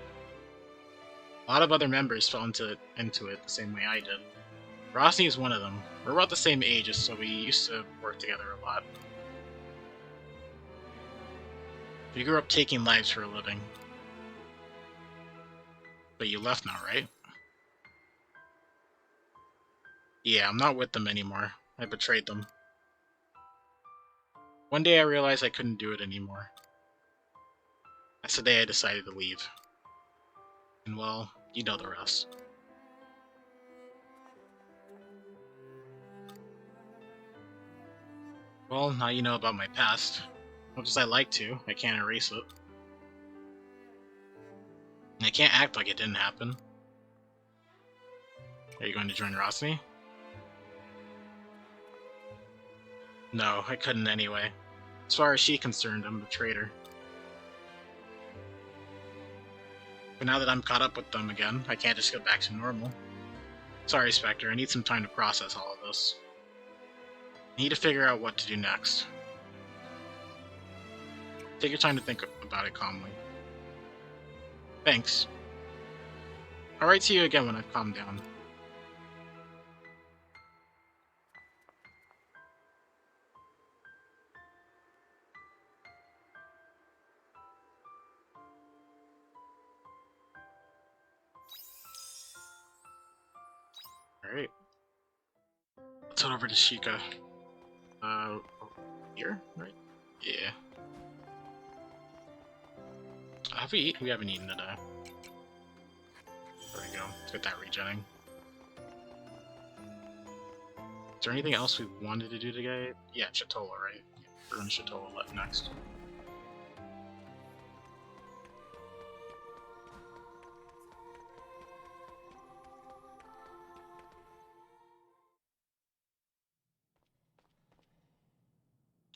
A lot of other members fell into it the same way I did. Rosny is one of them. We're about the same age, so we used to work together a lot. We grew up taking lives for a living. But you left now, right? Yeah, I'm not with them anymore. I betrayed them. One day I realized I couldn't do it anymore. That's the day I decided to leave. And well, you know the rest. Well, now you know about my past. Much as I like to, I can't erase it. And I can't act like it didn't happen. Are you going to join Rosny? No, I couldn't anyway. As far as she's concerned, I'm a traitor. But now that I'm caught up with them again, I can't just get back to normal. Sorry, Spectre, I need some time to process all of this. I need to figure out what to do next. Take your time to think about it calmly. Thanks. I'll write to you again when I've calmed down. Alright. Let's head over to Sheikah. Here? Right? Yeah. Have we eaten? We haven't eaten today. There we go. Let's get that regenning. Is there anything else we wanted to do today? Yeah, Chatola, right? Yeah, we're going to Chatola next.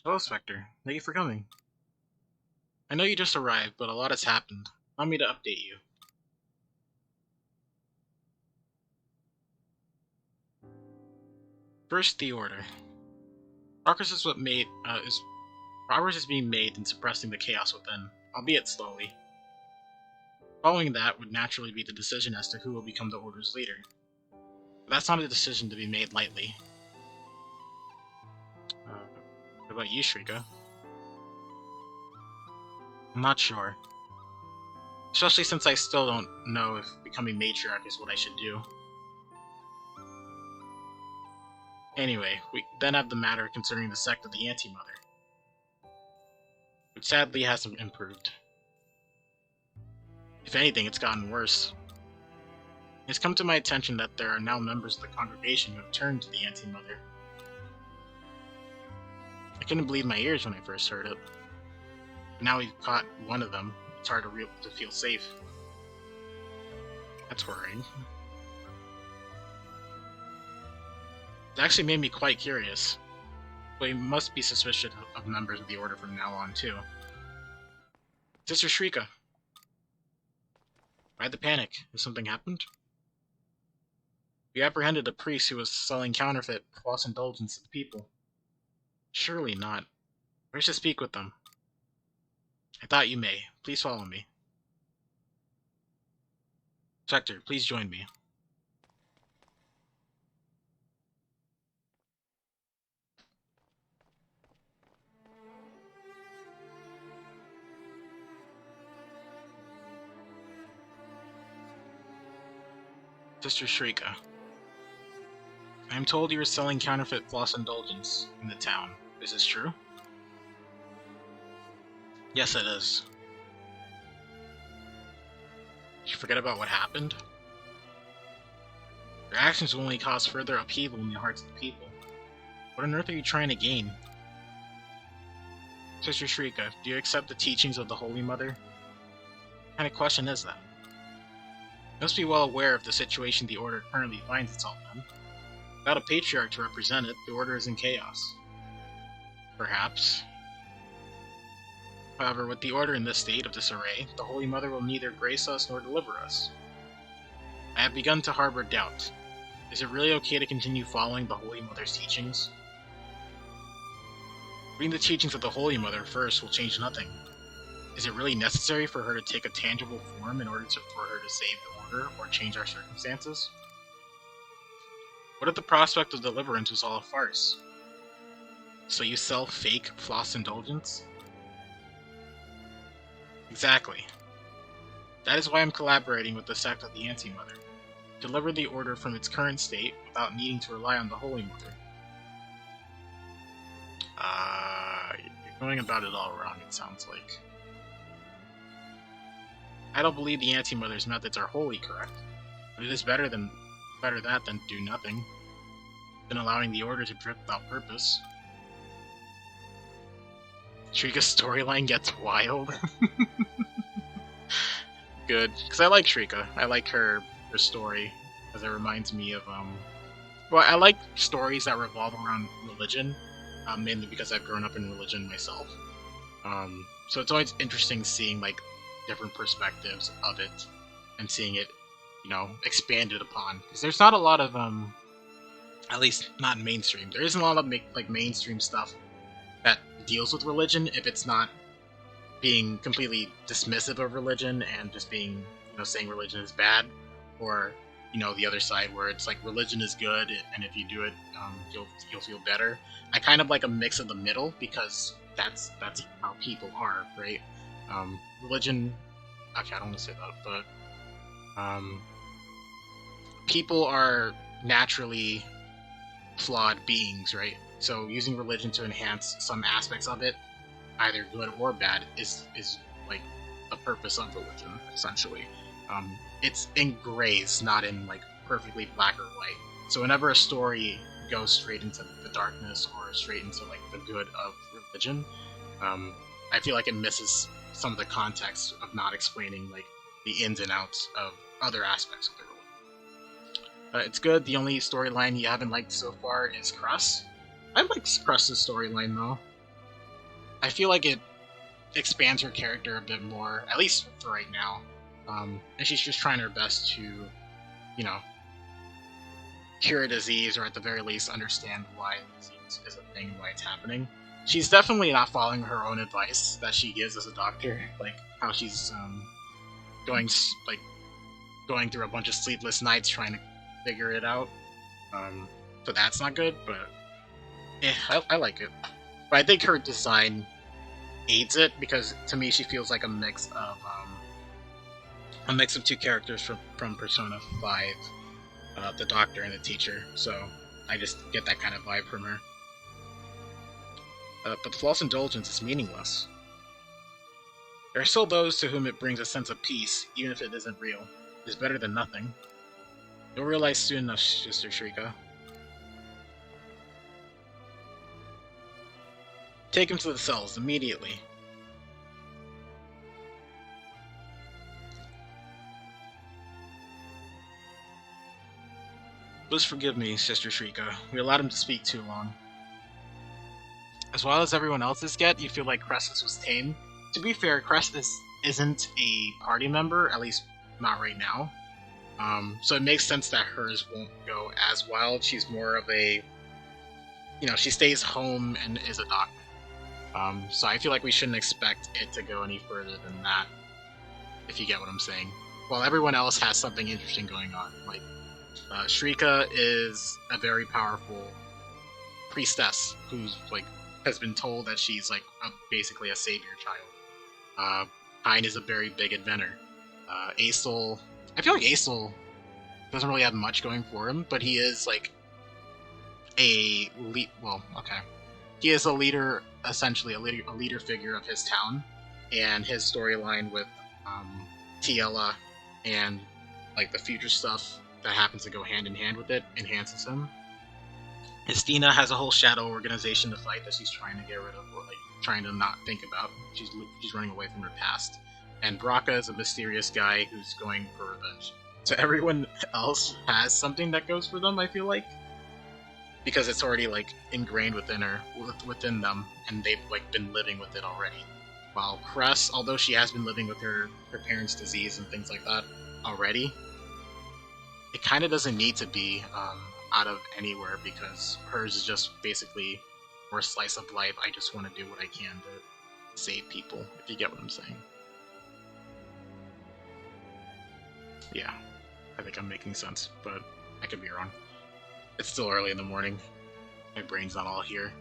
Hello, Spectre. Thank you for coming. I know you just arrived, but a lot has happened. Allow me to update you. First, the Order. Progress is progress is being made in suppressing the chaos within, albeit slowly. Following that would naturally be the decision as to who will become the Order's leader. But that's not a decision to be made lightly. What about you, Shrika? I'm not sure. Especially since I still don't know if becoming matriarch is what I should do. Anyway, we then have the matter concerning the sect of the Anti-Mother, which sadly hasn't improved. If anything, it's gotten worse. It's come to my attention that there are now members of the congregation who have turned to the Anti-Mother. I couldn't believe my ears when I first heard it. But now we've caught one of them, it's hard to feel safe. That's worrying. It actually made me quite curious. But we must be suspicious of members of the Order from now on, too. Sister Shrika. Why'd the panic? Has something happened? We apprehended a priest who was selling counterfeit false indulgence to the people. Surely not. I wish to speak with them. I thought you may. Please follow me. Spectre, please join me. Sister Shrika. I am told you are selling counterfeit floss indulgence in the town. Is this true? Yes, it is. Did you forget about what happened? Your actions will only cause further upheaval in the hearts of the people. What on earth are you trying to gain? Sister Shrika, do you accept the teachings of the Holy Mother? What kind of question is that? You must be well aware of the situation the Order currently finds itself in. Without a patriarch to represent it, the Order is in chaos. Perhaps. However, with the Order in this state of disarray, the Holy Mother will neither grace us nor deliver us. I have begun to harbor doubt. Is it really okay to continue following the Holy Mother's teachings? Reading the teachings of the Holy Mother first will change nothing. Is it really necessary for her to take a tangible form in order for her to save the Order or change our circumstances? What if the prospect of deliverance was all a farce? So you sell fake floss indulgence? Exactly. That is why I'm collaborating with the sect of the Anti-Mother. Deliver the Order from its current state without needing to rely on the Holy Mother. You're going about it all wrong, it sounds like. I don't believe the Anti-Mother's methods are wholly correct, but it is better that than do nothing, than allowing the Order to drift without purpose. Shrika's storyline gets wild. Good, because I like Shrika. I like her story, because it reminds me of, well, I like stories that revolve around religion, mainly because I've grown up in religion myself. So it's always interesting seeing, like, different perspectives of it, and seeing it, you know, expanded upon. Because there's not a lot of, at least not in mainstream, there isn't a lot of, like, mainstream stuff that deals with religion if it's not being completely dismissive of religion and just being, you know, saying religion is bad, or, you know, the other side where it's like religion is good and if you do it, you'll feel better. I kind of like a mix of the middle because that's how people are, right? Religion. Okay, I don't want to say that, but people are naturally flawed beings, right? So using religion to enhance some aspects of it, either good or bad, is like the purpose of religion, essentially. It's in grays, not in like perfectly black or white. So whenever a story goes straight into the darkness or straight into like the good of religion, I feel like it misses some of the context of not explaining like the ins and outs of other aspects of the religion. It's good. The only storyline you haven't liked so far is Cress. I like Cress's storyline though. I feel like it expands her character a bit more, at least for right now. And she's just trying her best to, you know, cure a disease, or at the very least understand why the disease is a thing, why it's happening. She's definitely not following her own advice that she gives as a doctor, like how she's going through a bunch of sleepless nights trying to figure it out. So that's not good, but I like it. But I think her design aids it, because to me she feels like a mix of two characters from Persona 5, the doctor and the teacher. So I just get that kind of vibe from her. But the false indulgence is meaningless. There are still those to whom it brings a sense of peace, even if it isn't real. It is better than nothing. You'll realize soon enough, Sister Shrika. Take him to the cells immediately. Please forgive me, Sister Shrika. We allowed him to speak too long. As well as everyone else's get, you feel like Cress's was tame. To be fair, Cress isn't a party member, at least not right now. So it makes sense that hers won't go as wild. She's more of a, you know, she stays home and is a doctor. So I feel like we shouldn't expect it to go any further than that, if you get what I'm saying. While everyone else has something interesting going on. Like, Shrika is a very powerful priestess who's, like, has been told that she's, like, basically a savior child. Pine is a very big inventor. Aesol, I feel like Aesol doesn't really have much going for him, but he is, like, he is a leader, essentially a leader figure of his town, and his storyline with Tiela and like the future stuff that happens to go hand in hand with it enhances him. Estina has a whole shadow organization to fight that she's trying to get rid of, or like trying to not think about. She's running away from her past. And Braca is a mysterious guy who's going for revenge. So everyone else has something that goes for them, I feel like, because it's already like ingrained within them, and they've like been living with it already. While Cress, although she has been living with her parents' disease and things like that already, it kind of doesn't need to be out of anywhere because hers is just basically more slice of life. I just want to do what I can to save people, if you get what I'm saying. Yeah, I think I'm making sense, but I could be wrong. It's still early in the morning. My brain's not all here.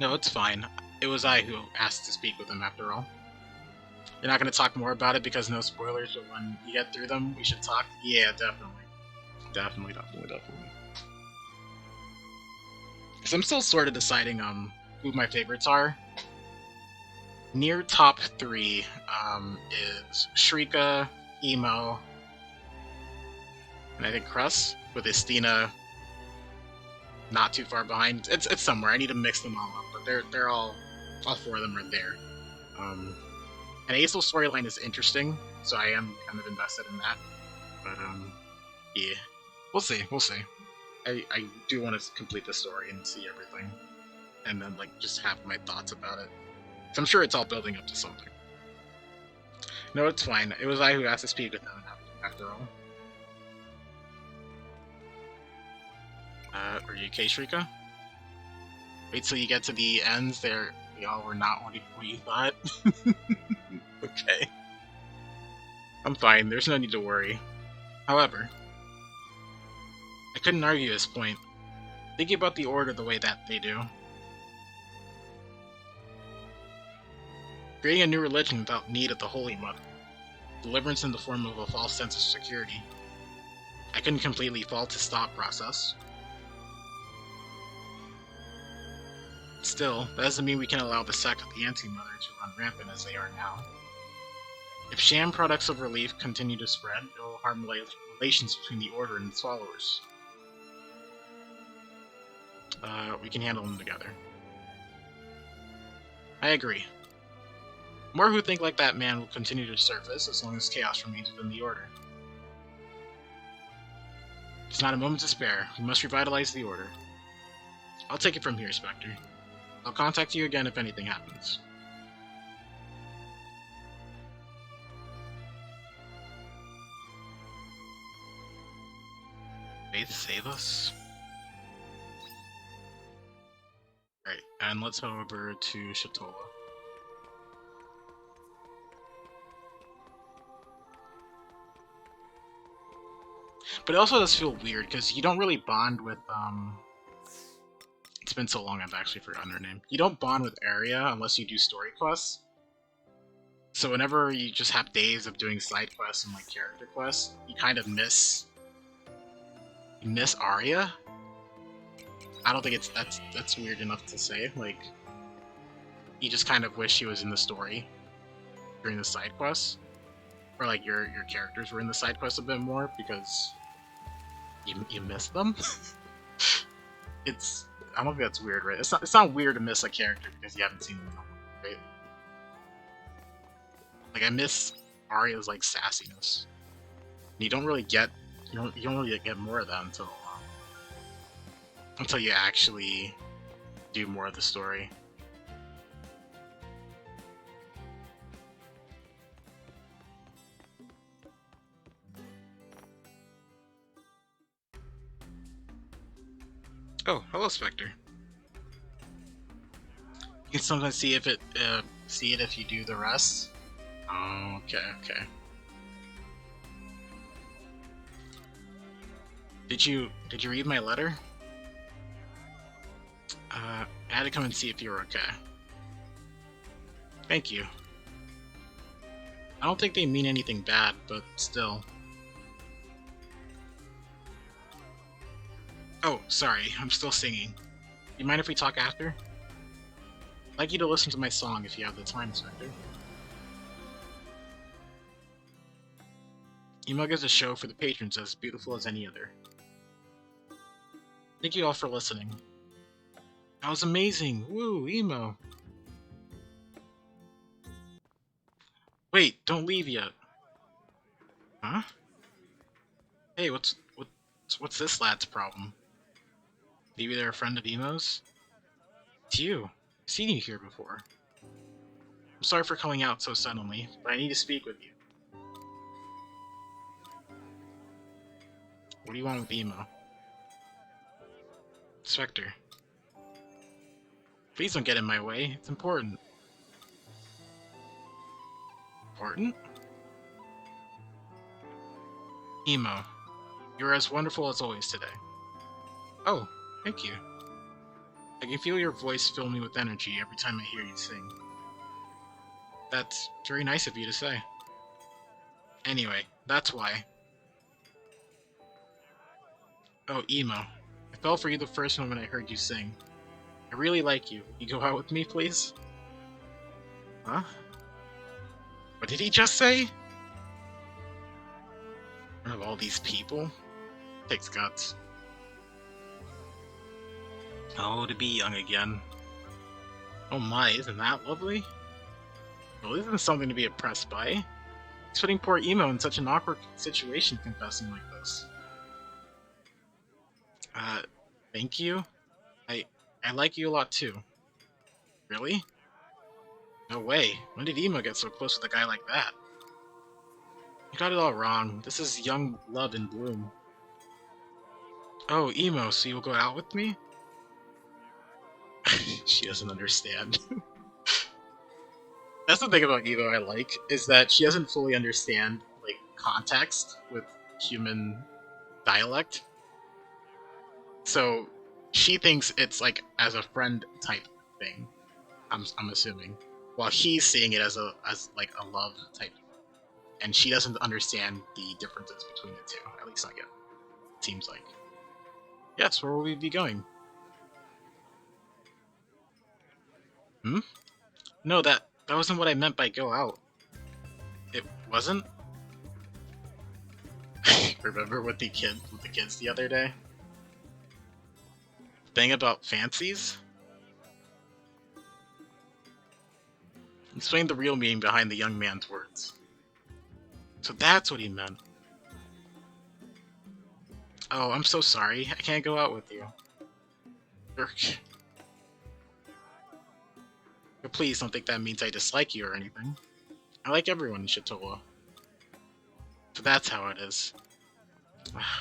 No, it's fine. It was I who asked to speak with him after all. You're not going to talk more about it because no spoilers, but when you get through them, we should talk? Yeah, definitely. Definitely. Because I'm still sort of deciding who my favorites are. Near top 3 is Shrika, Emo, and I think Crus, with Estina not too far behind. It's somewhere. I need to mix them all up, but they're all 4 of them are there. And Acel's storyline is interesting, so I am kind of invested in that. But yeah, we'll see. I do want to complete the story and see everything, and then like just have my thoughts about it. So I'm sure it's all building up to something. No, it's fine. It was I who asked to speak with them after all. Are you okay, Shrika? Wait till you get to the ends. Y'all were not what you thought. Okay. I'm fine. There's no need to worry. However, I couldn't argue his point. Thinking about the Order the way that they do. Creating a new religion without need of the Holy Mother. Deliverance in the form of a false sense of security. I couldn't completely fault his thought process. Still, that doesn't mean we can allow the sect of the Anti-Mother to run rampant as they are now. If sham products of relief continue to spread, it will harm relations between the Order and its followers. We can handle them together. I agree. More who think like that man will continue to surface as long as chaos remains within the Order. There's not a moment to spare. We must revitalize the Order. I'll take it from here, Spectre. I'll contact you again if anything happens. Faith, save us? Right, and let's head over to Shatola. But it also does feel weird, because you don't really bond with, It's been so long I've actually forgotten her name. You don't bond with Arya unless you do story quests. So whenever you just have days of doing side quests and, like, character quests, you kind of miss... You miss Arya? I don't think that's weird enough to say. Like, you just kind of wish she was in the story during the side quests, or like your characters were in the side quests a bit more because you miss them. I don't think that's weird, right? It's not weird to miss a character because you haven't seen them, right? Like I miss Arya's like sassiness. You don't really get you don't really get more of that until you actually do more of the story. Oh, hello, Spectre. You can sometimes see it if you do the rest. Oh, okay. Did you read my letter? I had to come and see if you were okay. Thank you. I don't think they mean anything bad, but still. Oh, sorry, I'm still singing. You mind if we talk after? I'd like you to listen to my song if you have the time, Spectre. Emo gives a show for the patrons as beautiful as any other. Thank you all for listening. That was amazing! Woo, Emo! Wait, don't leave yet. Huh? Hey, what's this lad's problem? Maybe they're a friend of Emo's? It's you. I've seen you here before. I'm sorry for coming out so suddenly, but I need to speak with you. What do you want with emo? Spectre. Please don't get in my way. It's important. Important? Emo. You're as wonderful as always today. Oh, thank you. I can feel your voice fill me with energy every time I hear you sing. That's very nice of you to say. Anyway, that's why. Oh, Emo. I fell for you the first moment I heard you sing. I really like you. You go out with me, please? Huh? What did he just say? Of all these people? Takes guts. Oh, to be young again. Oh my, isn't that lovely? Well, this isn't something to be impressed by. It's putting poor Emo in such an awkward situation confessing like this. Thank you? I like you a lot too. Really? No way. When did Emo get so close with a guy like that? You got it all wrong. This is young love in bloom. Oh, Emo, so you will go out with me? She doesn't understand. That's the thing about Emo I like, is that she doesn't fully understand, like, context with human dialect. So, she thinks it's, like, as a friend type thing, I'm assuming. While he's seeing it as like a love type. And she doesn't understand the differences between the two. At least not yet. It seems like. Yes, where will we be going? Hmm? No, that wasn't what I meant by go out. It wasn't? Remember with the kids the other day? Thing about fancies? Explain the real meaning behind the young man's words. So that's what he meant. Oh, I'm so sorry. I can't go out with you. But please don't think that means I dislike you or anything. I like everyone in Shitola. So that's how it is.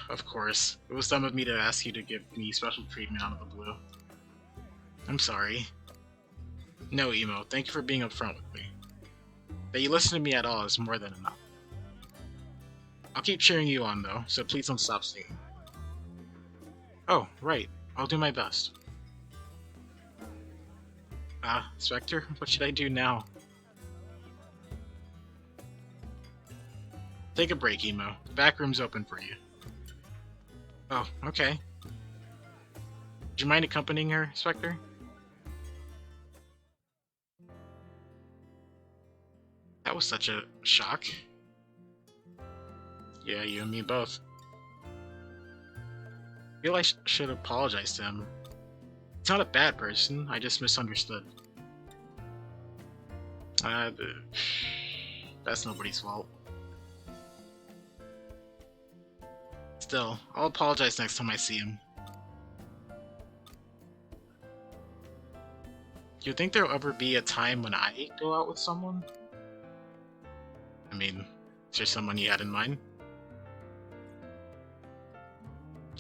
Of course. It was dumb of me to ask you to give me special treatment out of the blue. I'm sorry. No, Emo, thank you for being upfront with me. That you listen to me at all is more than enough. I'll keep cheering you on, though, so please don't stop singing. Oh, right. I'll do my best. Spectre, what should I do now? Take a break, Emo. The back room's open for you. Oh, okay. Would you mind accompanying her, Spectre? That was such a shock. Yeah, you and me both. I feel I should apologize to him. He's not a bad person, I just misunderstood. That's nobody's fault. Still, I'll apologize next time I see him. Do you think there'll ever be a time when I go out with someone? I mean, is there someone you had in mind?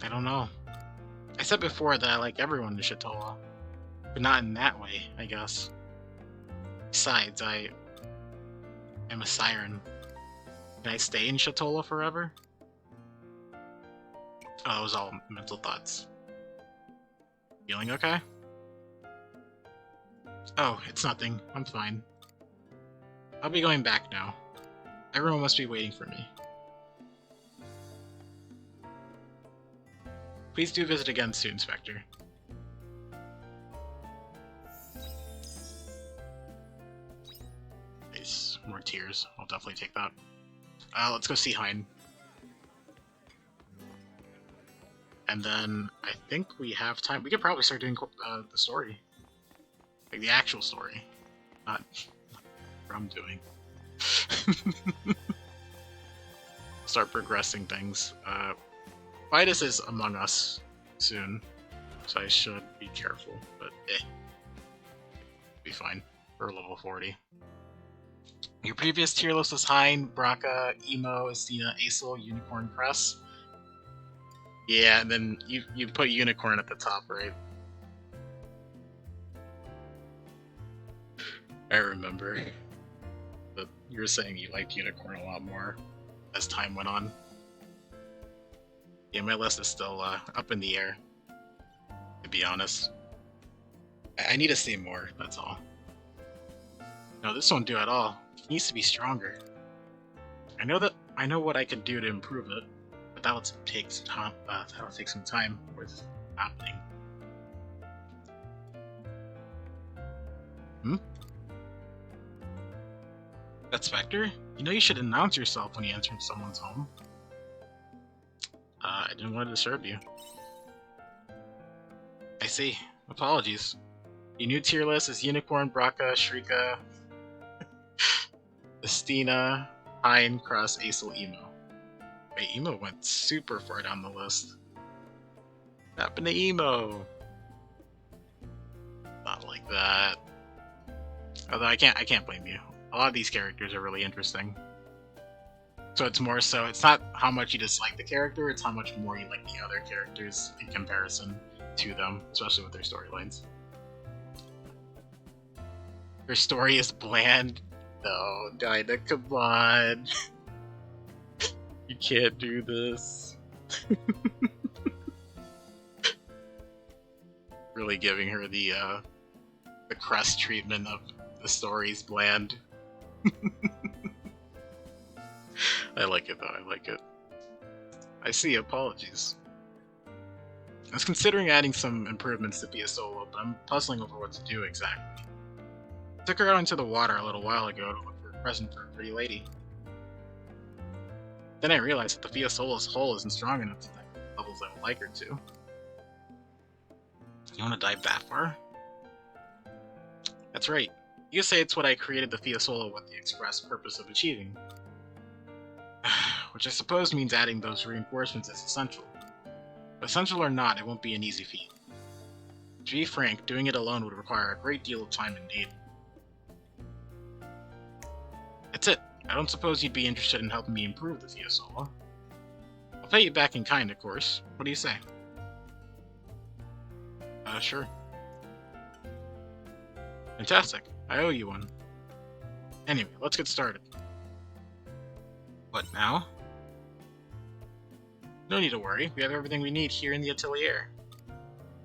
I don't know. I said before that I like everyone in Shitola, but not in that way, I guess. Besides, I am a siren. Can I stay in Shitola forever? Oh, it was all mental thoughts. Feeling okay? Oh, it's nothing. I'm fine. I'll be going back now. Everyone must be waiting for me. Please do visit again soon, Spectre. Nice. More tears. I'll definitely take that. Let's go see Hein. And then, I think we have time. We could probably start doing the story. Like, the actual story. Not what I'm doing. Start progressing things. Vitus is among us soon, so I should be careful, but be fine for level 40. Your previous tier list was Hein, Braca, Emo, Estina, Acel, Unicorn, Cress. Yeah, and then you put unicorn at the top, right? I remember. But you were saying you liked unicorn a lot more as time went on. Yeah, my list is still up in the air, to be honest. I need to see more, that's all. No, this won't do at all. It needs to be stronger. I know what I can do to improve it, but that'll take some time worth happening. Hmm? That Spectre? You know you should announce yourself when you enter someone's home. I didn't want to disturb you. I see. Apologies. Your new tier list is Unicorn, Braca, Shrika, Estina, Pine, Cross, Acel, Emo. Wait, Emo went super far down the list. What happened to Emo? Not like that. Although I can't blame you. A lot of these characters are really interesting. So it's more so, it's not how much you dislike the character, it's how much more you like the other characters in comparison to them, especially with their storylines. Your story is bland. No, Dinah, come on. You can't do this. Really giving her the crest treatment of the story's bland. I like it though, I like it. I see, apologies. I was considering adding some improvements to be a solo, but I'm puzzling over what to do exactly. I took her out into the water a little while ago to look for a present for a pretty lady. Then I realized that the Fia Solo's hull isn't strong enough to the levels I would like her to. You want to dive that far? That's right. You could say it's what I created the Fia Solo with the express purpose of achieving. Which I suppose means adding those reinforcements is essential. But essential or not, it won't be an easy feat. To be frank, doing it alone would require a great deal of time indeed. That's it. I don't suppose you'd be interested in helping me improve the Fia Solo. I'll pay you back in kind, of course. What do you say? Sure. Fantastic. I owe you one. Anyway, let's get started. What now? No need to worry. We have everything we need here in the atelier.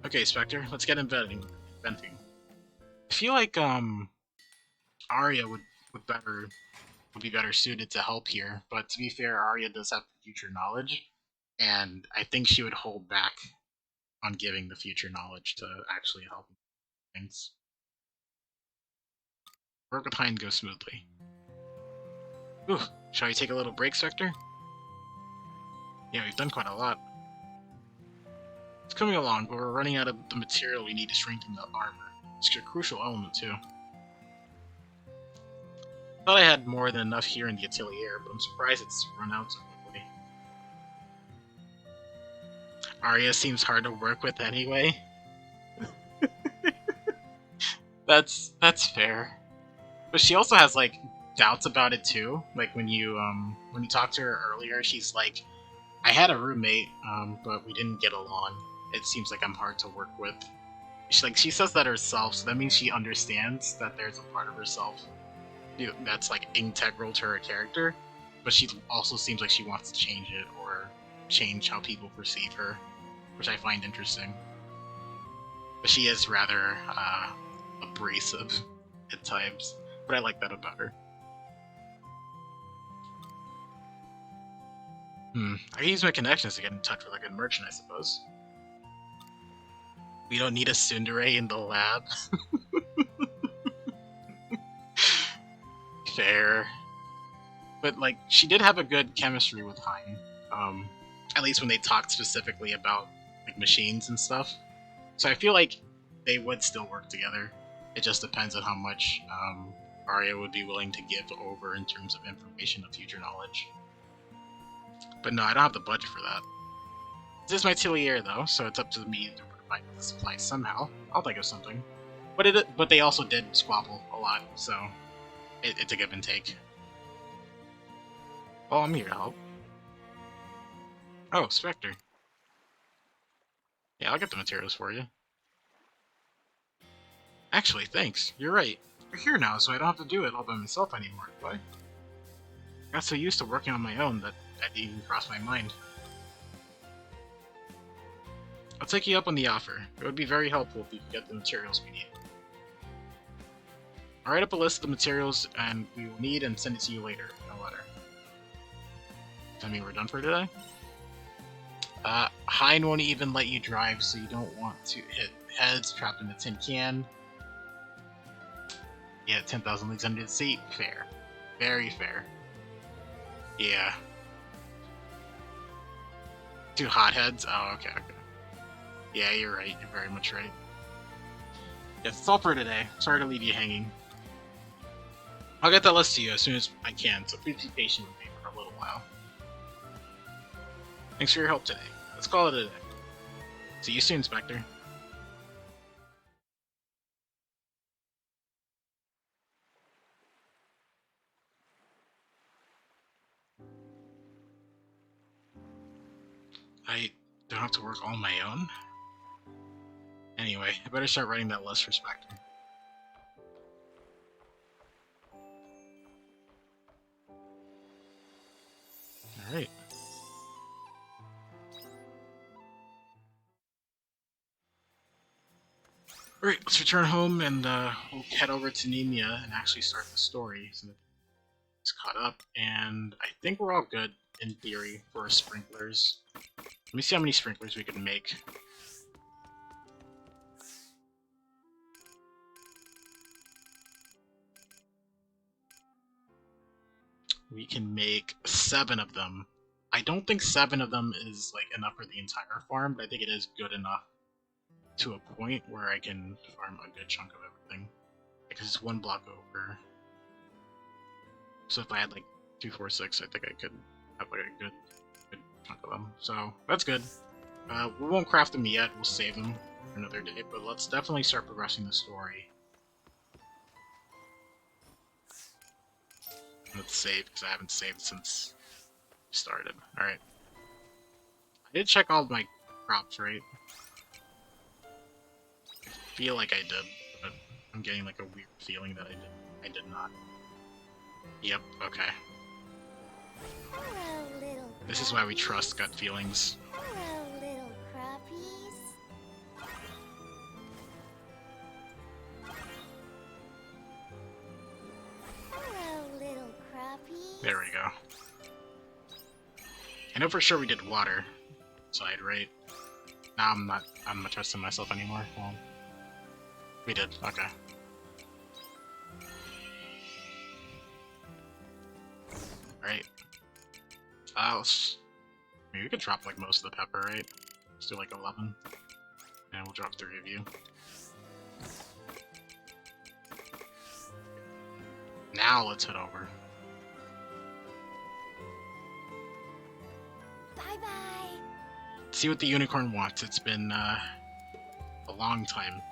Okay, Spectre, let's get inventing. I feel like Arya would be better suited to help here, but to be fair, Arya does have future knowledge, and I think she would hold back on giving the future knowledge to actually help things. Work with Hind goes smoothly. Ooh, shall we take a little break, Spectre? Yeah, we've done quite a lot. It's coming along, but we're running out of the material we need to strengthen the armor. It's a crucial element, too. Thought I had more than enough here in the atelier, but I'm surprised it's run out so quickly. Arya seems hard to work with anyway. That's fair. But she also has, like, doubts about it too. Like when you talked to her earlier, she's like, I had a roommate, but we didn't get along. It seems like I'm hard to work with. She says that herself, so that means she understands that there's a part of herself that's like integral to her character, but she also seems like she wants to change it or change how people perceive her, which I find interesting. But she is rather abrasive at times, but I like that about her. I can use my connections to get in touch with a good merchant, I suppose. We don't need a tsundere in the lab. Fair. But, like, she did have a good chemistry with Hein. At least when they talked specifically about, like, machines and stuff. So I feel like they would still work together. It just depends on how much Arya would be willing to give over in terms of information of future knowledge. But no, I don't have the budget for that. This is my atelier, though, so it's up to me to provide the supplies somehow. I'll think of something. But they also did squabble a lot, so it's a give and take. Well, I'm here to help. Oh, Spectre. Yeah, I'll get the materials for you. Actually, thanks. You're right. You're here now, so I don't have to do it all by myself anymore, do I? I got so used to working on my own that didn't even cross my mind. I'll take you up on the offer. It would be very helpful if you could get the materials we need. I'll write up a list of the materials and we will need and send it to you later in a letter. Does that mean we're done for today? Hein won't even let you drive, so you don't want to hit heads trapped in a tin can. Yeah, 10,000 leagues under the sea. Fair. Very fair. Yeah. 2 hotheads? Oh, okay. Yeah, you're right. You're very much right. Yes, that's all for today. Sorry to leave you hanging. I'll get that list to you as soon as I can, so please be patient with me for a little while. Thanks for your help today. Let's call it a day. See you soon, Spectre. I don't have to work all on my own? Anyway, I better start writing that list for Spectre. Alright. Alright, let's return home and we'll head over to Nemia and actually start the story. So it's caught up, and I think we're all good, in theory, for sprinklers. Let me see how many sprinklers we can make. We can make 7 of them. I don't think 7 of them is like enough for the entire farm, but I think it is good enough to a point where I can farm a good chunk of everything. Because it's 1 block over. So if I had like 2, 4, 6, I think I could have like a good chunk of them. So that's good. We won't craft them yet, we'll save them for another day, but let's definitely start progressing the story. Let's save, because I haven't saved since we started. Alright. I did check all of my crops, right? I feel like I did, but I'm getting like a weird feeling that I did not. Yep, okay. Hello, little This is why we trust gut feelings. Hello, little crappies. Hello, little crappies. There we go. I know for sure we did water side, right? Now I'm not trusting myself anymore. Well, we did, okay. Alright. Maybe we could drop like most of the pepper, right? Let's do like 11. And we'll drop 3 of you. Now let's head over. Bye-bye. See what the unicorn wants. It's been a long time.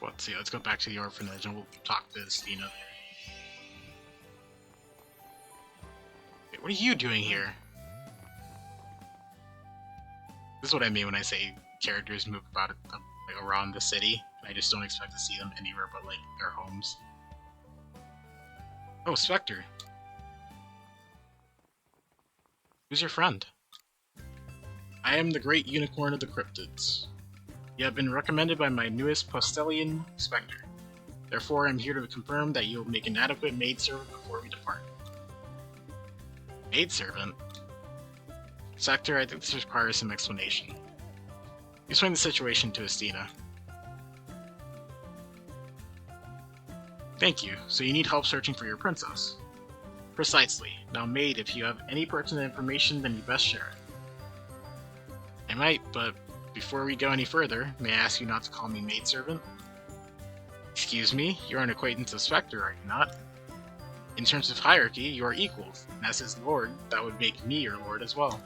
Let's see, let's go back to the orphanage and we'll talk to Stina there. Wait, what are you doing here? This is what I mean when I say characters move about like, around the city. I just don't expect to see them anywhere but like their homes. Oh, Spectre. Who's your friend? I am the great unicorn of the cryptids. You have been recommended by my newest postilion, Spectre. Therefore, I'm here to confirm that you will make an adequate maidservant before we depart. Maidservant? Spectre, I think this requires some explanation. Explain the situation to Estina. Thank you. So you need help searching for your princess? Precisely. Now, maid, if you have any pertinent information, then you best share it. I might, but before we go any further, may I ask you not to call me maidservant? Excuse me, you're an acquaintance of Spectre, are you not? In terms of hierarchy, you are equals, and as his lord, that would make me your lord as well.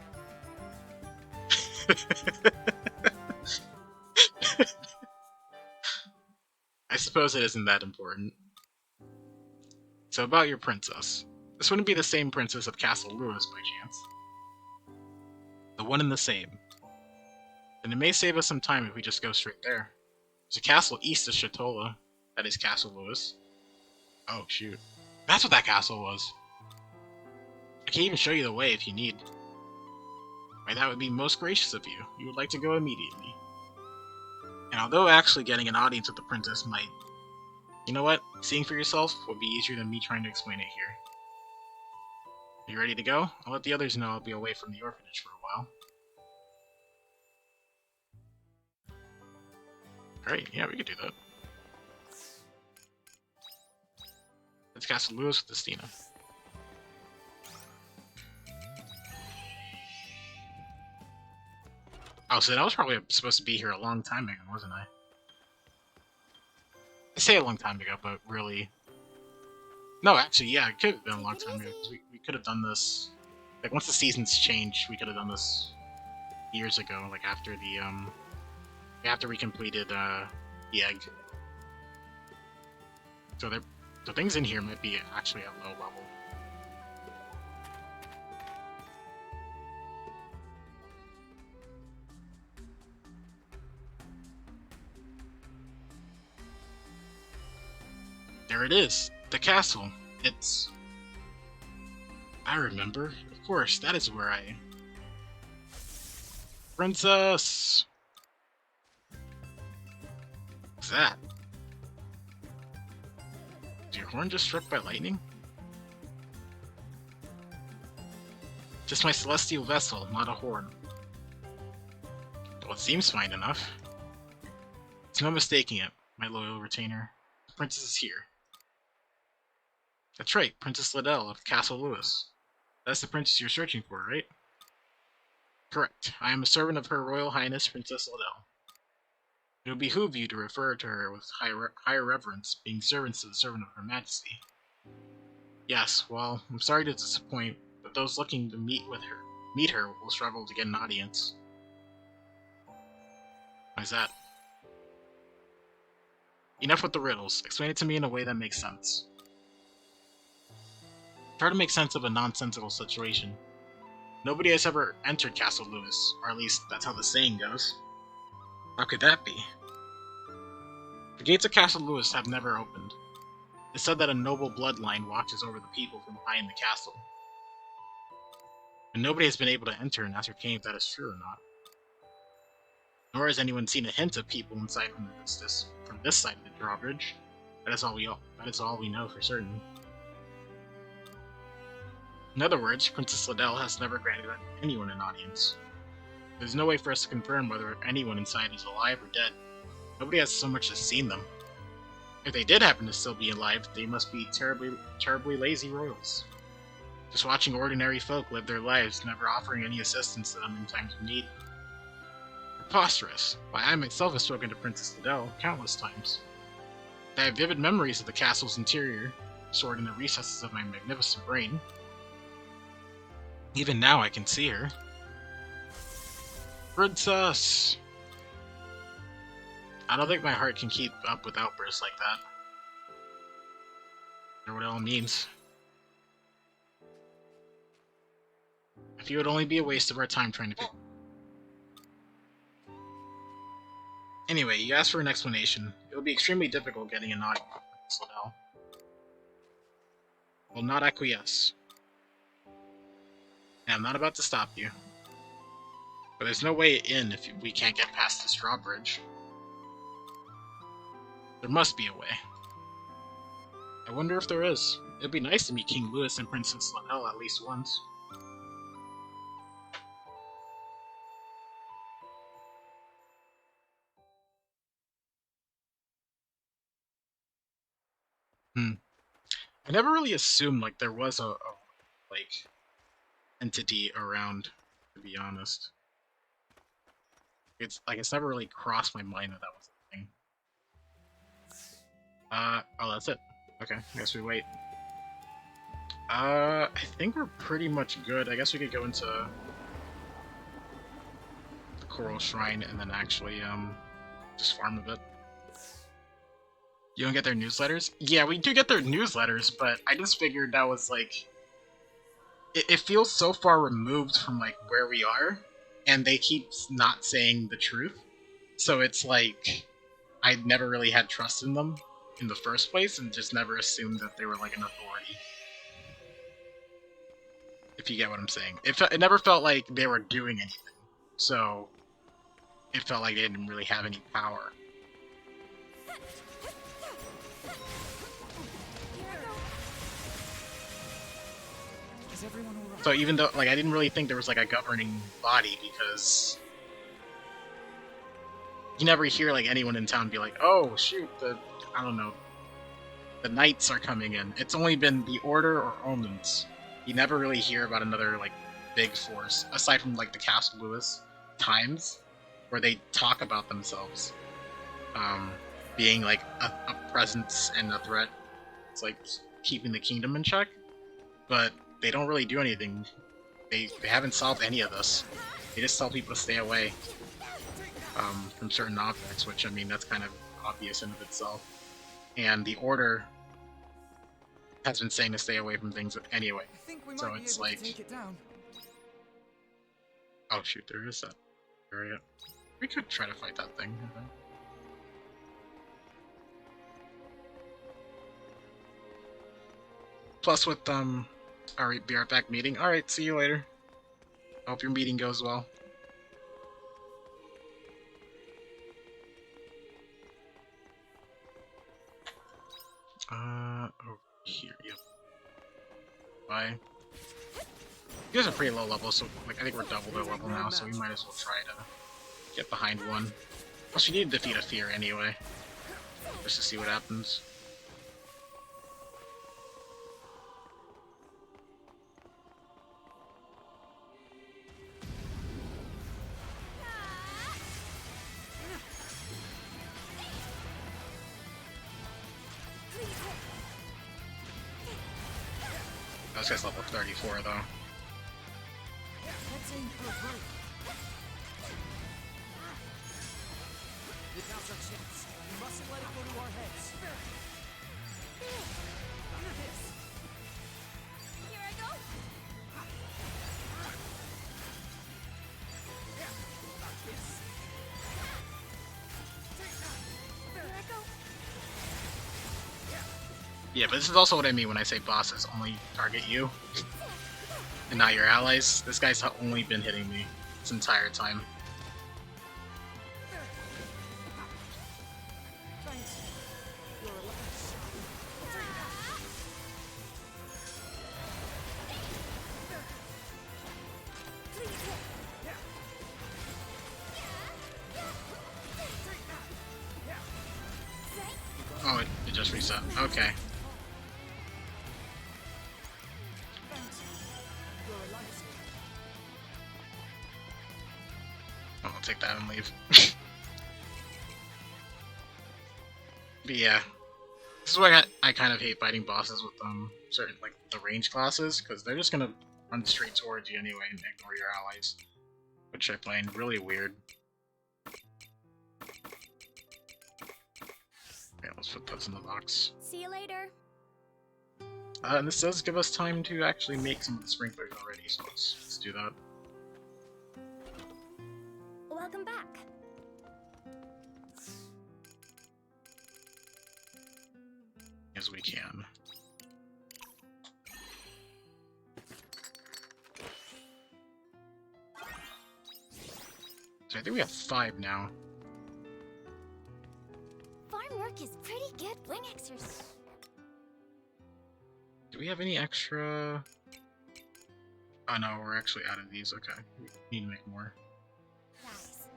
I suppose it isn't that important. So about your princess. This wouldn't be the same princess of Castle Lewis by chance. The one and the same. And it may save us some time if we just go straight there. There's a castle east of Shatola. That is Castle Lewis. Oh, shoot. That's what that castle was. I can even show you the way if you need. Why, that would be most gracious of you. You would like to go immediately. And although actually getting an audience with the princess might... You know what? Seeing for yourself would be easier than me trying to explain it here. You ready to go? I'll let the others know I'll be away from the orphanage for a while. Alright, yeah, we could do that. Let's Castle Lewis with Estina. Oh, so I was probably supposed to be here a long time ago, wasn't I? I say a long time ago, but really... No, actually, yeah, it could have been a long time ago, because we could have done this... Like, once the seasons changed, we could have done this years ago, like after the, after we completed, the egg. So the things in here might be actually at low level. There it is! The castle! It's... I remember. Of course, that is where I... Princess! What's that? Is your horn just struck by lightning? Just my celestial vessel, not a horn. Well, it seems fine enough. There's no mistaking it, my loyal retainer. The princess is here. That's right, Princess Liddell of Castle Lewis. That's the princess you're searching for, right? Correct. I am a servant of Her Royal Highness Princess Liddell. It would behoove you to refer to her with higher reverence, being servants to the servant of Her Majesty. Yes, well, I'm sorry to disappoint, but those looking to meet her will struggle to get an audience. Why's that? Enough with the riddles. Explain it to me in a way that makes sense. Try to make sense of a nonsensical situation. Nobody has ever entered Castle Lewis, or at least that's how the saying goes. How could that be? The gates of Castle Lewis have never opened. It's said that a noble bloodline watches over the people from behind the castle. And nobody has been able to enter and ascertain if that is true or not. Nor has anyone seen a hint of people inside from this side of the drawbridge. That is all we know for certain. In other words, Princess Liddell has never granted anyone an audience. There's no way for us to confirm whether anyone inside is alive or dead. Nobody has so much as seen them. If they did happen to still be alive, they must be terribly lazy royals. Just watching ordinary folk live their lives, never offering any assistance to them in times of need. Preposterous. Why, I myself have spoken to Princess Liddell countless times. I have vivid memories of the castle's interior, stored in the recesses of my magnificent brain. Even now I can see her. Princess! I don't think my heart can keep up with outbursts like that. I wonder what it all means. If it would only be a waste of our time trying to pick... Anyway, you asked for an explanation. It would be extremely difficult getting a nod from Princess Liddell. Will not acquiesce. And I'm not about to stop you. But there's no way in if we can't get past this drawbridge. There must be a way. I wonder if there is. It'd be nice to meet King Louis and Princess Liddell at least once. I never really assumed like there was a like entity around, to be honest. It's never really crossed my mind that was a thing. Oh, that's it. Okay, I guess we wait. I think we're pretty much good. I guess we could go into the Coral Shrine and then actually, just farm a bit. You don't get their newsletters? Yeah, we do get their newsletters, but I just figured that was like... It feels so far removed from like where we are and they keep not saying the truth. So it's like I never really had trust in them in the first place, and just never assumed that they were like an authority. If you get what I'm saying, it never felt like they were doing anything. So it felt like they didn't really have any power. Is everyone alright? So even though, like, I didn't really think there was like a governing body, because you never hear like anyone in town be like, "Oh shoot, I don't know, the knights are coming in." It's only been the Order or Omens. You never really hear about another like big force aside from like the Castle Lewis times, where they talk about themselves being like a presence and a threat. It's like keeping the kingdom in check, but they don't really do anything. They haven't solved any of this. They just tell people to stay away from certain objects, which, I mean, that's kind of obvious in of itself. And the Order has been saying to stay away from things anyway. I think we might So be it's able to like, take it down. oh shoot, there is that area. We could try to fight that thing, I think. Plus with our be right back meeting. Alright, see you later. Hope your meeting goes well. Over here, yep. Bye. You guys are pretty low level, so like I think we're double their level now, so we might as well try to get behind one. Plus, you need to defeat a fear anyway, just to see what happens. This guy's level 34 though. Let's aim for a break. Now's our chance. We mustn't let it go to our heads. Here I go. Here I go. Yeah, but this is also what I mean when I say bosses only target you and not your allies. This guy's only been hitting me this entire time. Thanks. You're alive. Oh, it just reset. Okay. Thanks. You're alive. Oh, I'll take that and leave. But yeah, this is why I kind of hate fighting bosses with certain like the range classes, because they're just gonna run straight towards you anyway and ignore your allies, which I find really weird. Okay, let's put those in the box. See you later. And this does give us time to actually make some of the sprinklers already, so let's do that. Welcome back. As we can. So I think we have 5 now. Farm work is pretty good wing exercise. Do we have any extra? Oh no, we're actually out of these. Okay, we need to make more. Nice.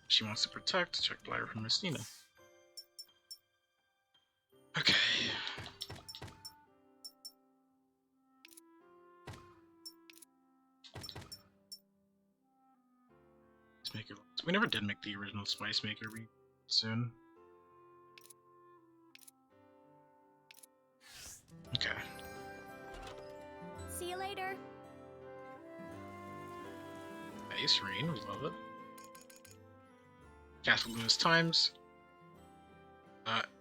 She wants to protect. Check Blighter from Mistina. Okay. Let's make it. We never did make the original Spice Maker soon. you later. Nice, Rain, we love it. Castle Lewis Times.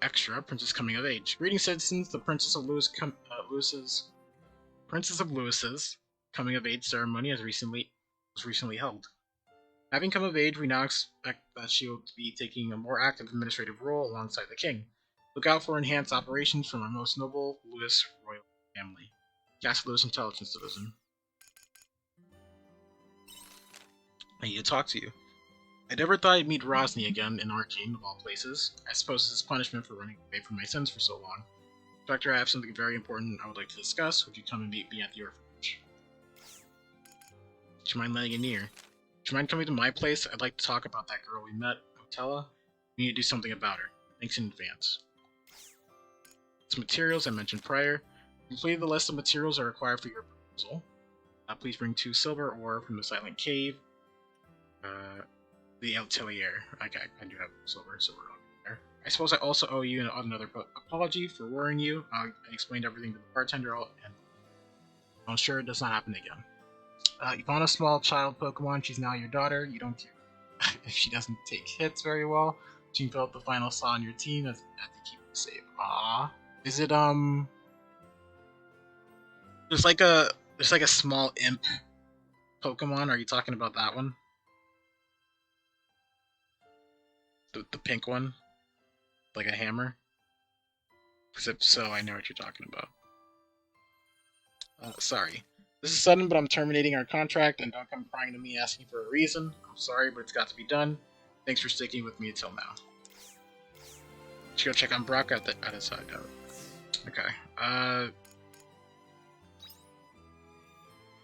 Extra, Princess coming of age. Greetings, citizens. The Princess of Lewis's coming of age ceremony was recently held. Having come of age, we now expect that she will be taking a more active administrative role alongside the king. Look out for enhanced operations from our most noble Lewis royal family. Castle Lewis Intelligence Division. I need to talk to you. I never thought I'd meet Rosny again in Arcane, of all places. I suppose this is punishment for running away from my sins for so long. Doctor, I have something very important I would like to discuss. Would you come and meet me at the orphanage? Do you mind lending an ear? Do you mind coming to my place? I'd like to talk about that girl we met, Harvestella. We need to do something about her. Thanks in advance. Some materials I mentioned prior. Complete the list of materials are required for your proposal. Please bring 2 silver ore from the Silent Cave. The Atelier. Okay, I do have silver there. I suppose I also owe you another apology for worrying you. I explained everything to the bartender, and I'm sure it does not happen again. You found a small child Pokemon. She's now your daughter. You don't care if she doesn't take hits very well. She can fill up the final slot on your team as to keep you safe. Ah, is it There's like a small imp Pokemon. Are you talking about that one? The pink one? Like a hammer? Because if so, I know what you're talking about. Sorry. This is sudden, but I'm terminating our contract, and don't come crying to me asking for a reason. I'm sorry, but it's got to be done. Thanks for sticking with me until now. Let's go check on Brock at his hideout. Okay.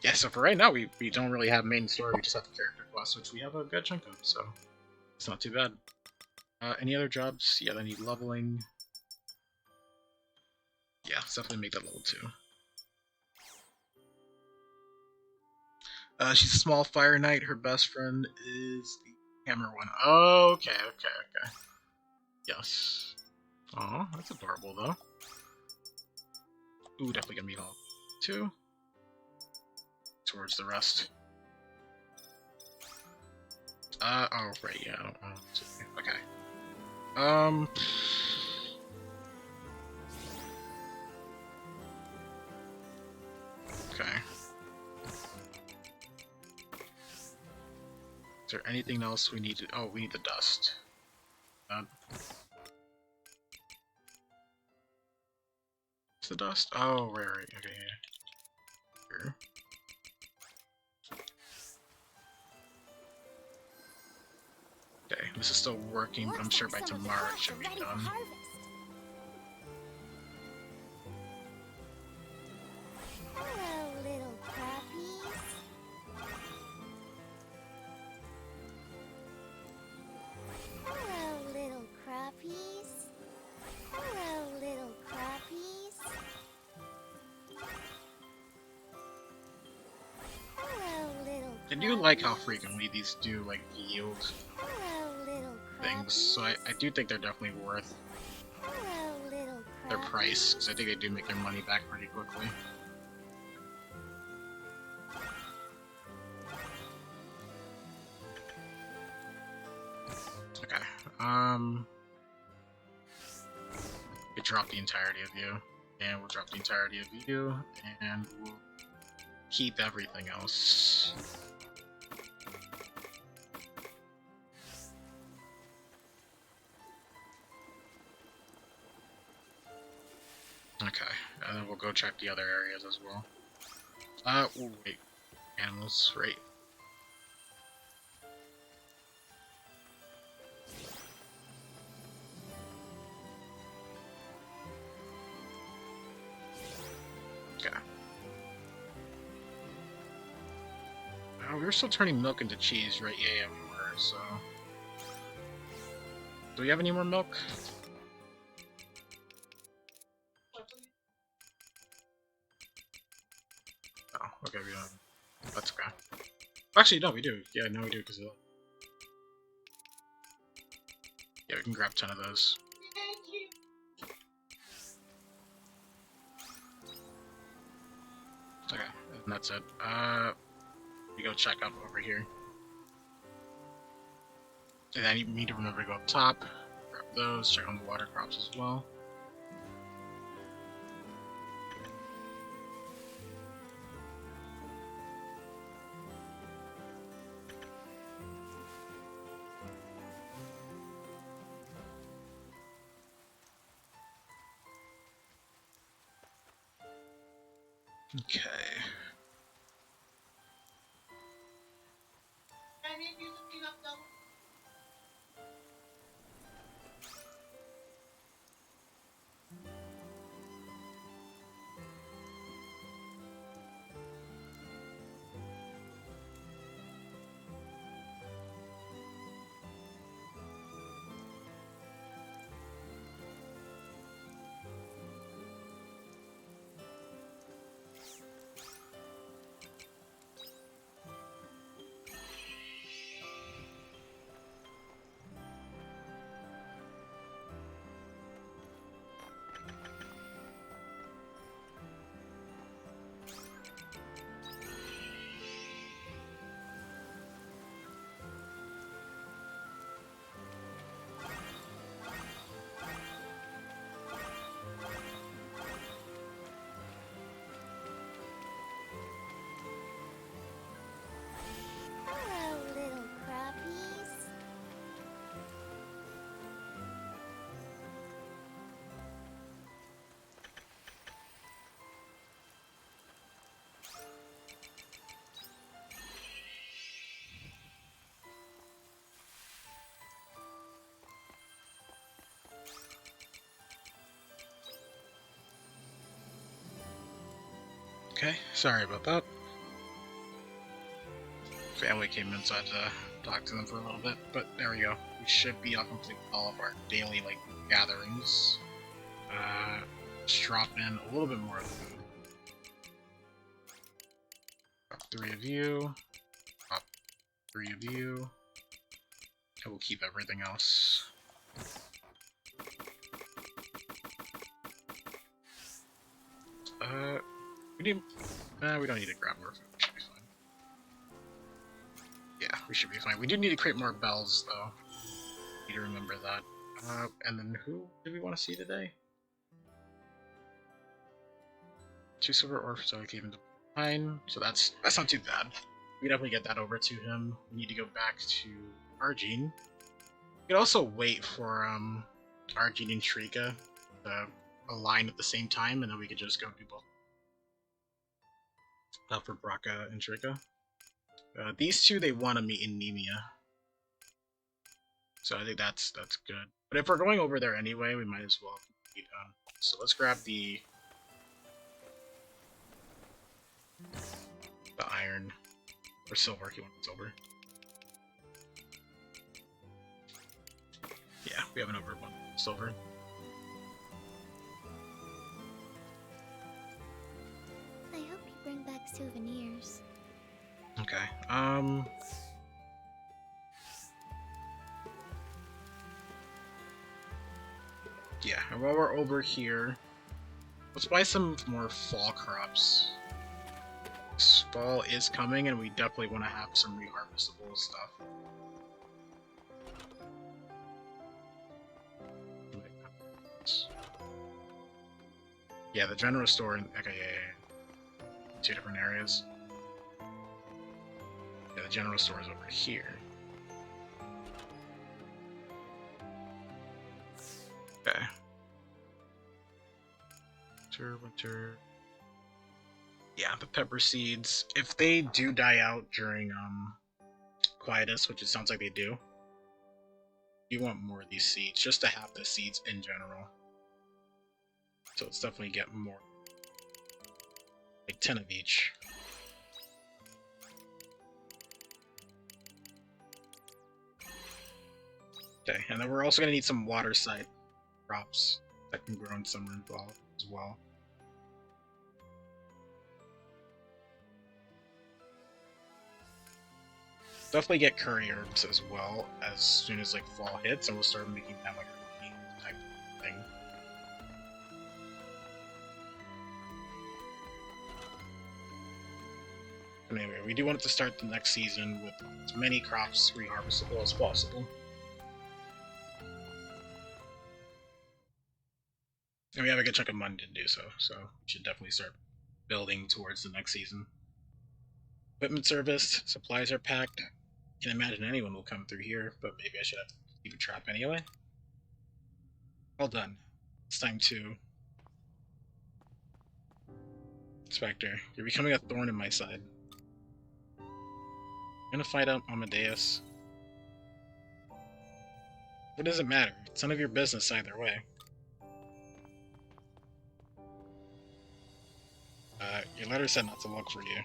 Yeah, so for right now, we don't really have main story, we just have the character quests, which we have a good chunk of, so it's not too bad. Any other jobs? Yeah, I need leveling. Yeah, let's definitely make that level 2. She's a small fire knight. Her best friend is the hammer one. Oh, okay. Yes. Aw, that's adorable, though. Ooh, definitely gonna be level 2. Towards the rest. Oh, right, yeah, I don't know. Okay. Okay. Is there anything else we need to... Oh, we need the dust. What's the dust? Oh, right, okay, yeah. Here. Okay, this is still working, but I'm sure by tomorrow it should be done. Hello, little crappies. Hello, little crappies. Hello, little crappies. Hello, little crappies. I do like how frequently these do, like, yield things, so I do think they're definitely worth their price, because I think they do make their money back pretty quickly. Okay, we drop the entirety of you, and we'll drop the entirety of you, and we'll keep everything else. Okay, and then we'll go check the other areas as well. Ooh, wait. Animals, right. Okay. We were still turning milk into cheese, right? Yeah, we were, so... Do we have any more milk? Oh, okay, we don't. That's okay. Actually, no, we do. Yeah, no, we do, because of that. Yeah, we can grab 10 of those. Okay, And that's it. We go check up over here. And then you need to remember to go up top, grab those, check on the water crops as well. Okay. Hello, little crappies. Okay, sorry about that. Family came inside to talk to them for a little bit, but there we go. We should be able to complete all of our daily gatherings. Let's drop in a little bit more food. Drop 3 of you. Drop 3 of you. And we'll keep everything else. We don't need to grab more food. We should be fine. Yeah, we should be fine. We do need to create more bells, though. Need to remember that. And then who do we want to see today? 2 silver ore, so we came into 9. So that's not too bad. We definitely get that over to him. We need to go back to Argene. We could also wait for Argene and Shrika to align at the same time, and then we could just go do both. For Braca and Shrika. These two, they want to meet in Nemia. So I think that's good. But if we're going over there anyway, we might as well complete, so let's grab the iron. Or silver, he wants silver. Yeah, we have an overabundance of silver. I hope you bring back souvenirs. Okay, yeah, and while we're over here, let's buy some more fall crops. Fall is coming, and we definitely want to have some reharvestable stuff. Yeah, the general store in yeah. 2 different areas. Yeah, the general store is over here. Okay. Winter. Yeah, the pepper seeds. If they do die out during quietus, which it sounds like they do, you want more of these seeds, just to have the seeds in general. So let's definitely get more. Like 10 of each. Okay, and then we're also gonna need some water side crops that can grow in summer and fall as well. Definitely get curry herbs as well as soon as fall hits, and we'll start making that a meat type thing. Anyway, we do want it to start the next season with as many crops reharvestable as possible. And we have a good chunk of money to do so, so we should definitely start building towards the next season. Equipment serviced, supplies are packed. Can't imagine anyone will come through here, but maybe I should have to keep a trap anyway. All done. It's time to... Spectre, you're becoming a thorn in my side. I'm gonna fight out Amadeus. What does it matter? It's none of your business either way. Your letter said not to look for you.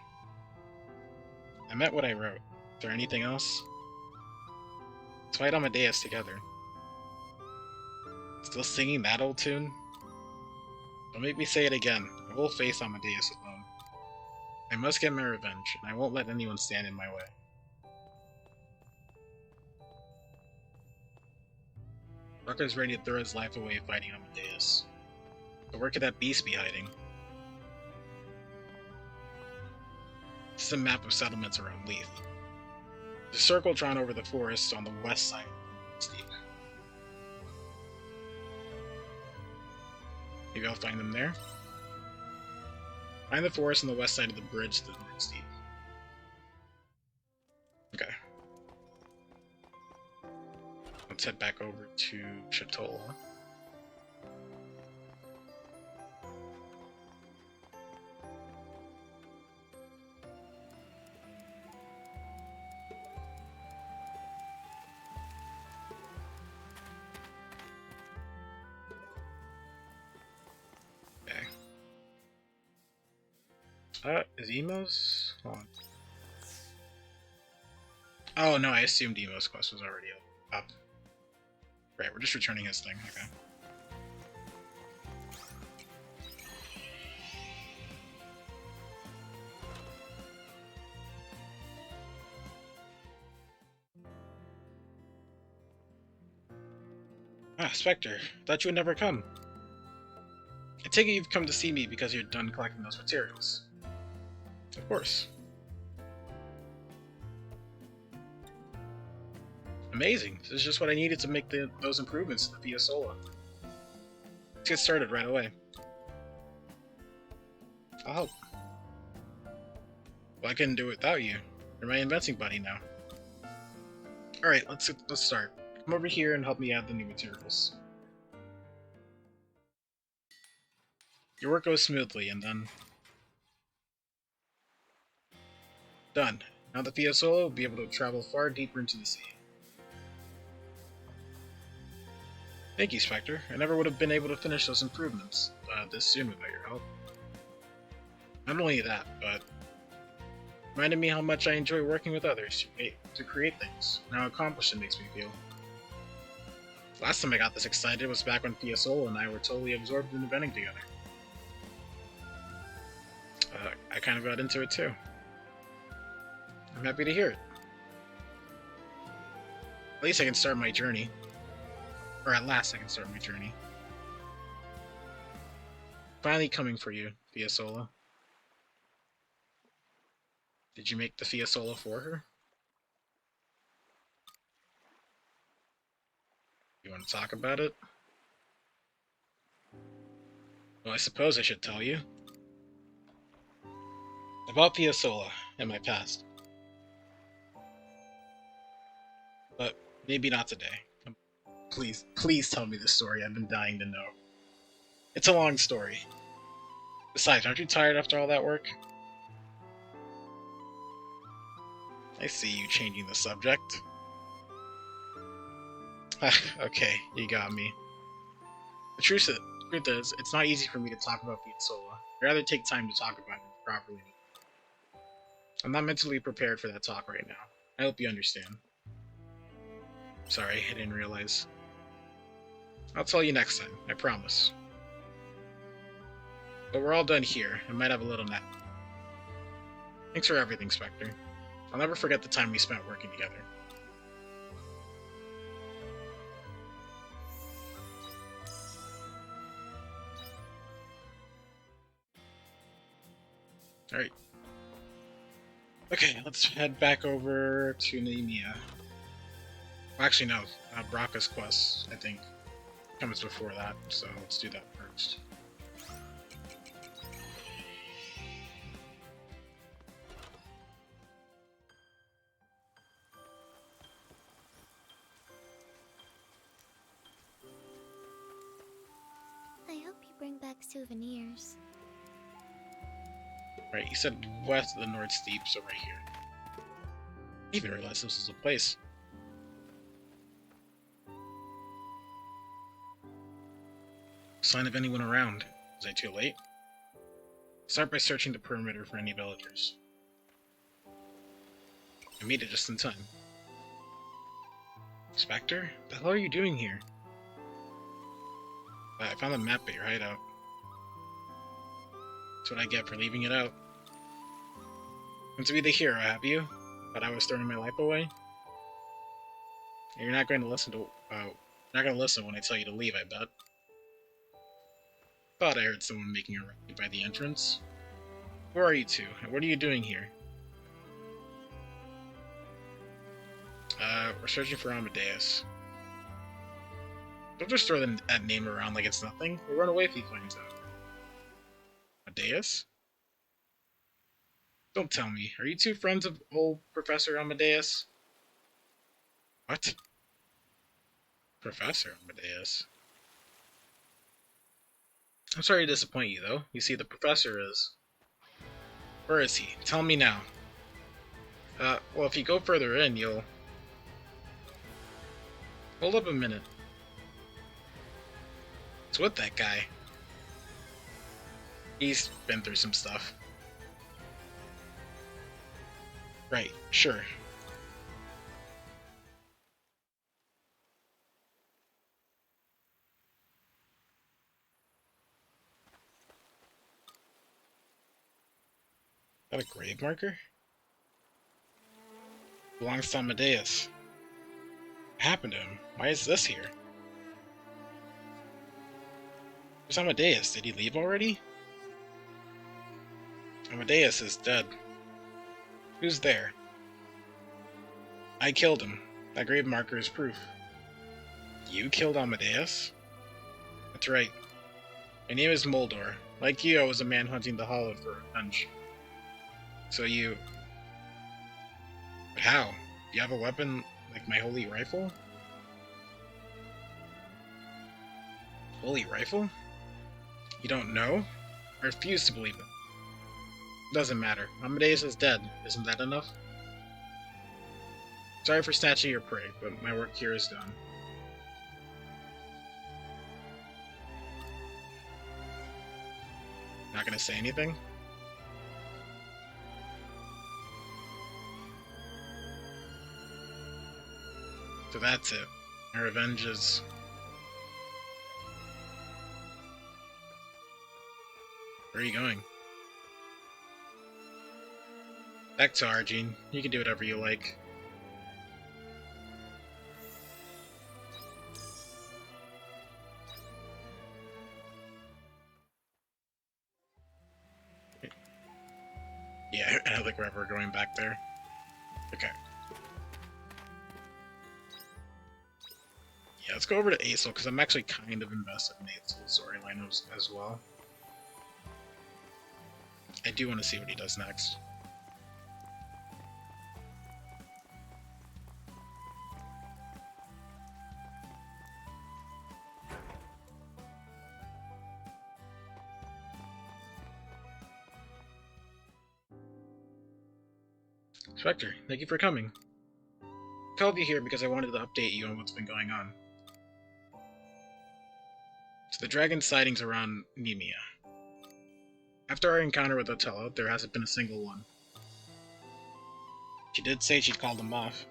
I meant what I wrote. Is there anything else? Let's fight Amadeus together. Still singing that old tune? Don't make me say it again. I will face Amadeus alone. I must get my revenge, and I won't let anyone stand in my way. Rucker's ready to throw his life away fighting Amadeus. But where could that beast be hiding? This is a map of settlements around Leith. There's a circle drawn over the forest on the west side of Steep. Maybe I'll find them there. Find the forest on the west side of the bridge to the next Steep. Okay. Let's head back over to Chatola. Is Emo's? Hold on. Oh no, I assumed Emo's quest was already up. Right, we're just returning his thing, okay. Ah, Spectre, thought you would never come. I take it you've come to see me because you're done collecting those materials. Of course. Amazing. This is just what I needed to make those improvements to the Fiasola. Let's get started right away. I'll help. Well, I couldn't do it without you. You're my inventing buddy now. Alright, let's start. Come over here and help me add the new materials. Your work goes smoothly, and then... Done. Now the Fiasola will be able to travel far deeper into the sea. Thank you, Spectre. I never would have been able to finish those improvements this soon without your help. Not only that, but reminded me how much I enjoy working with others to create things, and how accomplished it makes me feel. Last time I got this excited was back when Fiasola and I were totally absorbed in inventing together. I kind of got into it too. I'm happy to hear it. At least I can start my journey. Or at last I can start my journey. Finally coming for you, Fiasola. Did you make the Fiasola for her? You want to talk about it? Well, I suppose I should tell you. About Fiasola and my past. But maybe not today. Please tell me the story. I've been dying to know. It's a long story. Besides, aren't you tired after all that work? I see you changing the subject. Okay, you got me. The truth is, it's not easy for me to talk about Fiasola. I'd rather take time to talk about it properly. I'm not mentally prepared for that talk right now. I hope you understand. Sorry, I didn't realize. I'll tell you next time, I promise. But we're all done here. I might have a little nap. Thanks for everything, Spectre. I'll never forget the time we spent working together. Alright. Okay, let's head back over to Nemea. Well, actually, no. Bracca's quest, I think, comes before that, so let's do that first. I hope you bring back souvenirs. Right, you said west of the North Steep, so right here. I didn't even realize this was a place. Sign of anyone around. Was I too late? Start by searching the perimeter for any villagers. I made it just in time. Spectre? What the hell are you doing here? I found a map at your hideout. That's what I get for leaving it out. Want to be the hero, have you? Thought I was throwing my life away? You're not going to listen to. Not going to listen when I tell you to leave, I bet. Thought I heard someone making a racket by the entrance. Who are you two? And what are you doing here? We're searching for Amadeus. Don't just throw that name around like it's nothing. We'll run away if he finds out. Amadeus? Don't tell me. Are you two friends of old Professor Amadeus? What? Professor Amadeus? I'm sorry to disappoint you, though. You see, the professor is... Where is he? Tell me now. Well, if you go further in, you'll... Hold up a minute. What's with that guy? He's been through some stuff. Right, sure. Is that a grave marker? Belongs to Amadeus. What happened to him? Why is this here? Where's Amadeus? Did he leave already? Amadeus is dead. Who's there? I killed him. That grave marker is proof. You killed Amadeus? That's right. My name is Moldor. Like you, I was a man hunting the Hollow for revenge. So you... But how? Do you have a weapon like my holy rifle? Holy rifle? You don't know? I refuse to believe it. Doesn't matter. Amadeus is dead. Isn't that enough? Sorry for snatching your prey, but my work here is done. Not gonna say anything? So that's it. My revenge is... Where are you going? Back to Argene. You can do whatever you like. Yeah, I don't think we're ever going back there. Okay. Yeah, let's go over to Aesol, because I'm actually kind of invested in Aesol's storyline as well. I do want to see what he does next. Spectre, thank you for coming. I called you here because I wanted to update you on what's been going on. So the dragon sightings around Nemea. After our encounter with Otella, there hasn't been a single one. She did say she'd called them off.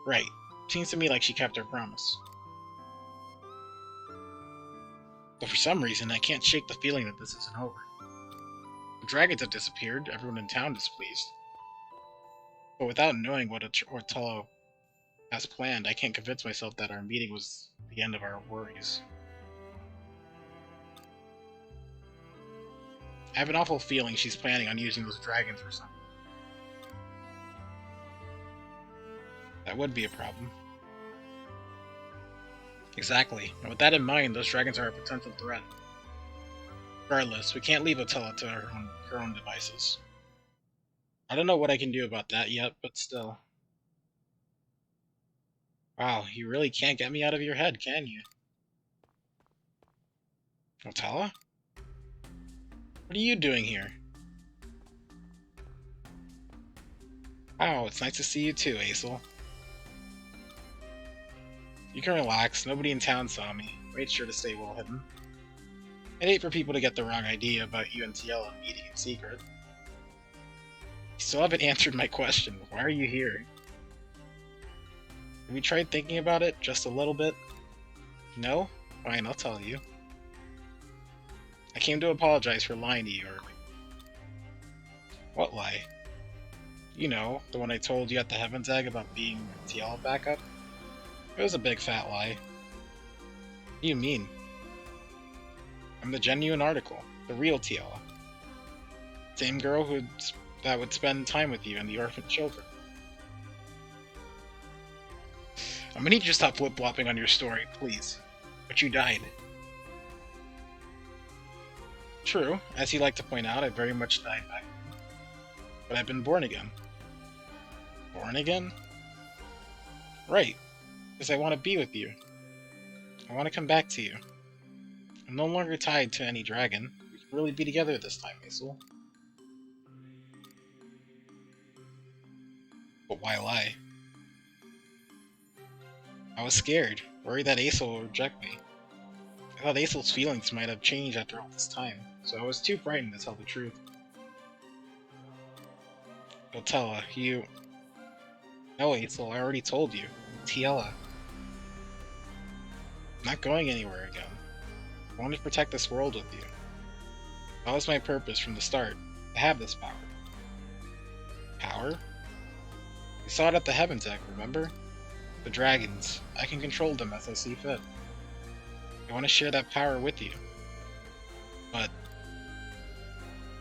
Right. Seems to me like she kept her promise. But for some reason, I can't shake the feeling that this isn't over. The dragons have disappeared, everyone in town is pleased. But without knowing what Otella has planned, I can't convince myself that our meeting was the end of our worries. have an awful feeling she's planning on using those dragons or something. That would be a problem. Exactly. And with that in mind, those dragons are a potential threat. Regardless, we can't leave Otella to her own devices. I don't know what I can do about that yet, but still. Wow, you really can't get me out of your head, can you? Otella? What are you doing here? Wow, it's nice to see you too, Aesel. You can relax, nobody in town saw me. Made sure to stay well hidden. I'd hate for people to get the wrong idea about you and Tiela meeting in secret. You still haven't answered my question. Why are you here? Have you tried thinking about it just a little bit? No? Fine, I'll tell you. I came to apologize for lying to you earlier. What lie? You know, the one I told you at the Heaven's Egg about being Tiela backup? It was a big fat lie. What do you mean? I'm the genuine article, the real Tiela. Same girl that would spend time with you and the orphan children. I'm gonna need you to stop flip-flopping on your story, please. But you died. True, as you like to point out, I very much died back then. But I've been born again. Born again? Right, because I want to be with you. I want to come back to you. I'm no longer tied to any dragon. We can really be together this time, Aesel. But why lie? I was scared, worried that Aesel would reject me. I thought Aesel's feelings might have changed after all this time, so I was too frightened to tell the truth. Otella, you... No, Aesel, I already told you. Tiela. I'm not going anywhere again. I want to protect this world with you. That was my purpose from the start, to have this power. Power? You saw it at the Heaven's Egg, remember? The dragons. I can control them as I see fit. I want to share that power with you. But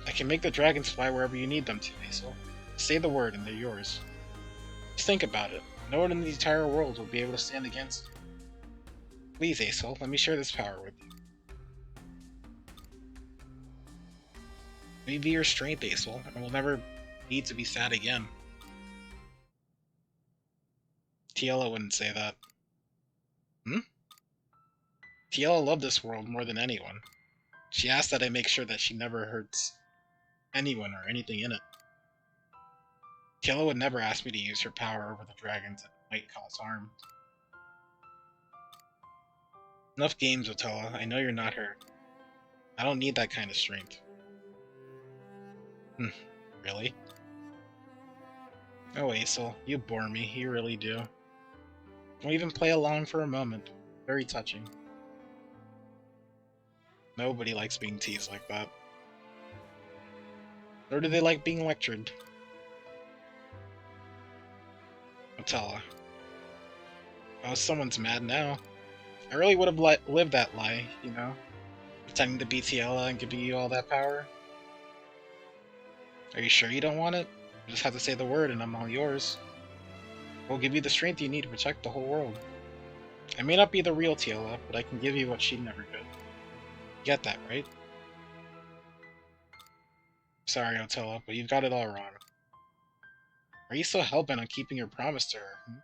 I can make the dragons fly wherever you need them to, Aesel. Say the word and they're yours. Just think about it. No one in the entire world will be able to stand against you. Please, Aesel, let me share this power with you. Let me be your strength, Aesel, and we'll never need to be sad again. Tiela wouldn't say that. Hmm? Tiela loved this world more than anyone. She asked that I make sure that she never hurts anyone or anything in it. Tiela would never ask me to use her power over the dragons that might cause harm. Enough games, Otella. I know you're not her. I don't need that kind of strength. Really? Oh, Aesel, you bore me. You really do. Don't even play along for a moment. Very touching. Nobody likes being teased like that. Nor do they like being lectured. Otella. Oh, someone's mad now. I really would have lived that lie, you know? Pretending to be Tiela and giving you all that power. Are you sure you don't want it? You just have to say the word and I'm all yours. We'll give you the strength you need to protect the whole world. I may not be the real Tiela, but I can give you what she never could. You get that, right? Sorry, Otella, but you've got it all wrong. Are you so hellbent on keeping your promise to her?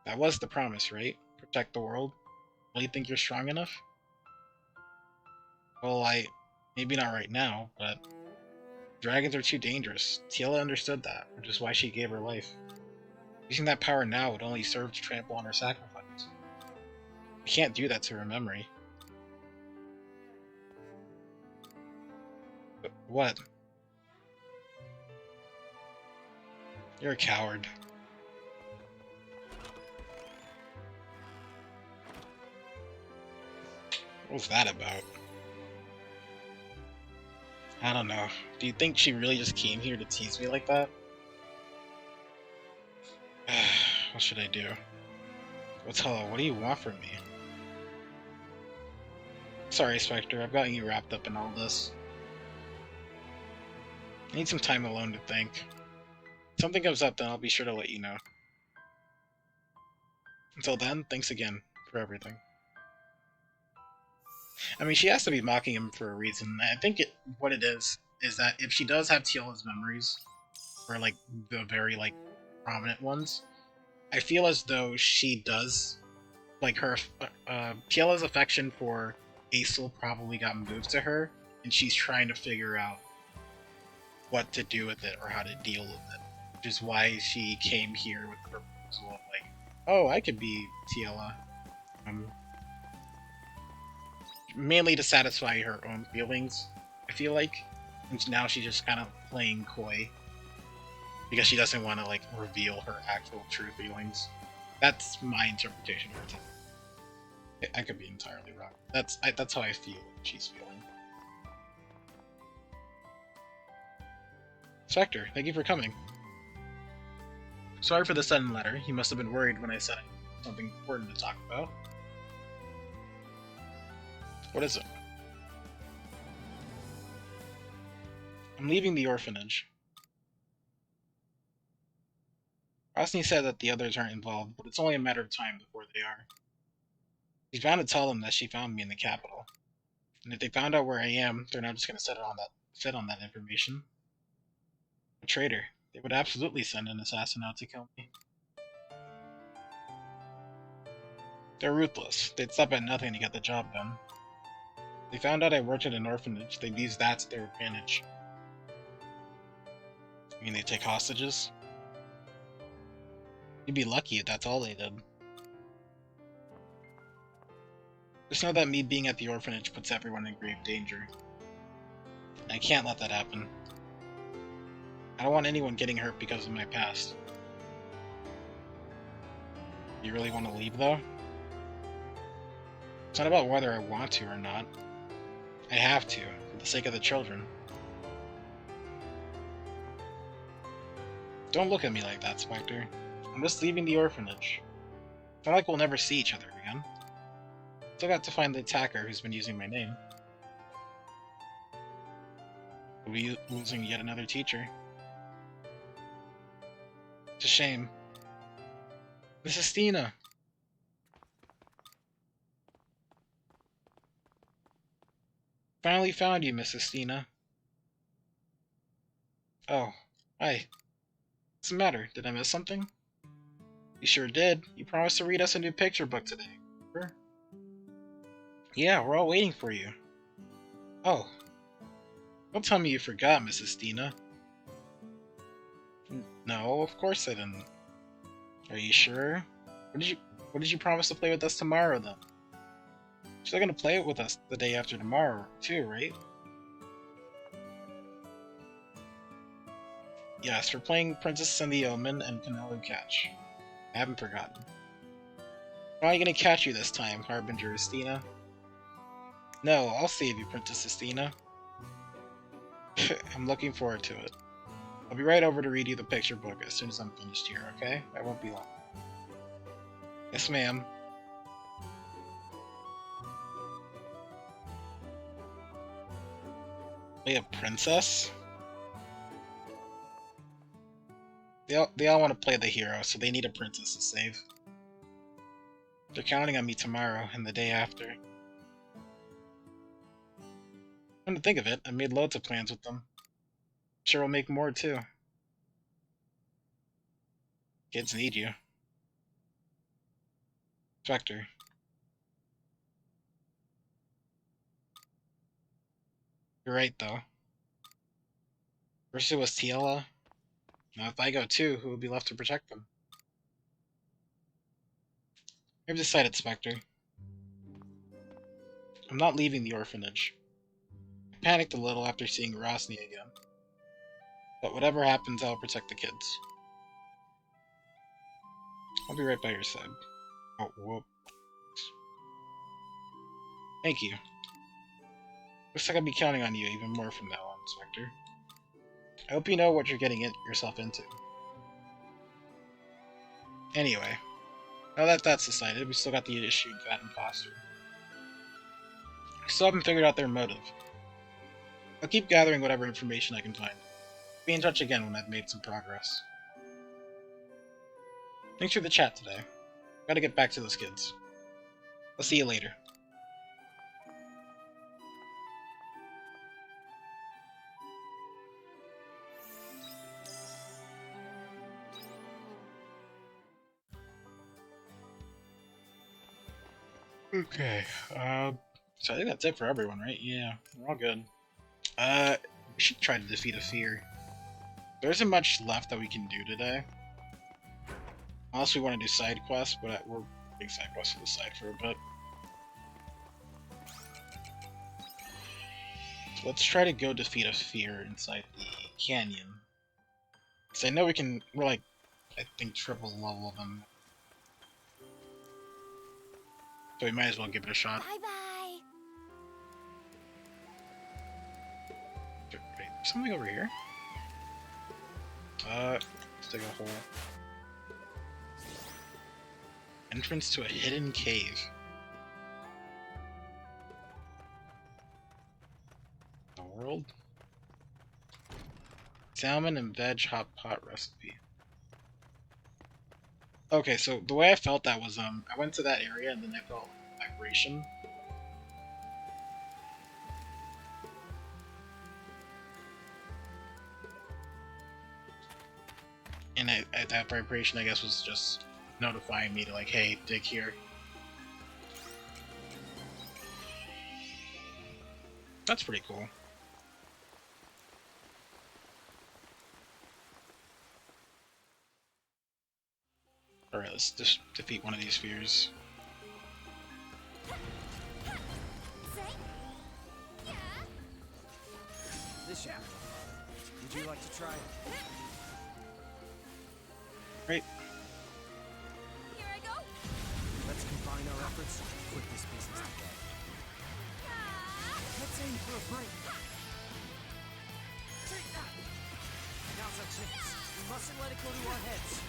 That was the promise, right? Protect the world? Really think you're strong enough? Well, maybe not right now, but dragons are too dangerous. Tiela understood that, which is why she gave her life. Using that power now would only serve to trample on her sacrifice. You can't do that to her memory. But what? You're a coward. What was that about? I don't know. Do you think she really just came here to tease me like that? What should I do? Otella, what do you want from me? Sorry, Spectre, I've gotten you wrapped up in all this. I need some time alone to think. If something comes up, then I'll be sure to let you know. Until then, thanks again for everything. I mean, she has to be mocking him for a reason. I think what it is that if she does have Tiela's memories, or like the very like prominent ones, I feel as though she does, like her Tiela's affection for Aesel probably got moved to her, and she's trying to figure out what to do with it or how to deal with it, which is why she came here with the proposal of like, oh, I could be Tiela, mainly to satisfy her own feelings. I feel like, and now she's just kind of playing coy because she doesn't want to like reveal her actual true feelings. That's my interpretation of it. I could be entirely wrong. That's how I feel she's feeling. Spectre, thank you for coming. Sorry for the sudden letter. You must have been worried when I said I had something important to talk about. What is it? I'm leaving the orphanage. Rosny said that the others aren't involved, but it's only a matter of time before they are. She's bound to tell them that she found me in the capital. And if they found out where I am, they're not just going to sit on that information. A traitor. They would absolutely send an assassin out to kill me. They're ruthless. They'd stop at nothing to get the job done. If they found out I worked at an orphanage, they'd use that to their advantage. You mean they take hostages? You'd be lucky if that's all they did. Just know that me being at the orphanage puts everyone in grave danger. And I can't let that happen. I don't want anyone getting hurt because of my past. You really want to leave, though? It's not about whether I want to or not. I have to, for the sake of the children. Don't look at me like that, Spectre. I'm just leaving the orphanage. It's not like we'll never see each other again. Still got to find the attacker who's been using my name. We'll be losing yet another teacher. It's a shame. Mrs. Stina! Finally found you, Mrs. Stina. Oh, hi. What's the matter? Did I miss something? You sure did. You promised to read us a new picture book today. Remember? Yeah, we're all waiting for you. Oh. Don't tell me you forgot, Mrs. Stina. No, of course I didn't. Are you sure? What did you promise to play with us tomorrow, then? You're still gonna play it with us the day after tomorrow, too, right? Yes, we're playing Princess and the Omen and Canelo Catch. I haven't forgotten. How am I gonna catch you this time, Harbinger Estina? No, I'll save you, Princess Estina. I'm looking forward to it. I'll be right over to read you the picture book as soon as I'm finished here, okay? I won't be long. Yes, ma'am. Wait, a princess? They all want to play the hero, so they need a princess to save. They're counting on me tomorrow and the day after. Come to think of it, I made loads of plans with them. Sure we'll make more too. Kids need you. Spectre. You're right, though. First it was Tiela. Now if I go too, who will be left to protect them? I've decided, Spectre. I'm not leaving the orphanage. I panicked a little after seeing Rosny again. But whatever happens, I'll protect the kids. I'll be right by your side. Oh, whoop. Thank you. Looks like I'll be counting on you even more from now on, Spectre. I hope you know what you're getting yourself into. Anyway, now that that's decided, we still got the issue of that imposter. I still haven't figured out their motive. I'll keep gathering whatever information I can find. Be in touch again when I've made some progress. Thanks for the chat today. Gotta get back to those kids. I'll see you later. Okay, so I think that's it for everyone, right? Yeah, we're all good. We should try to defeat a fear. There isn't much left that we can do today. Unless we want to do side quests, but we're doing side quests to the side for a bit. So let's try to go defeat a fear inside the canyon. So I know we're like, I think triple level them. So we might as well give it a shot. Bye-bye. Wait, something over here? Let's dig a hole. Entrance to a hidden cave. The world? Salmon and veg hot pot recipe. Okay, so the way I felt that was, I went to that area and then I felt vibration. And that vibration, I guess, was just notifying me to, like, hey, dig here. That's pretty cool. Alright, let's just defeat one of these spheres. This should be fun. Would you like to try it? Great. Here I go. Let's combine our efforts to put this business together. Let's aim for a break. Take that! Now's our chance. We mustn't let it go to our heads.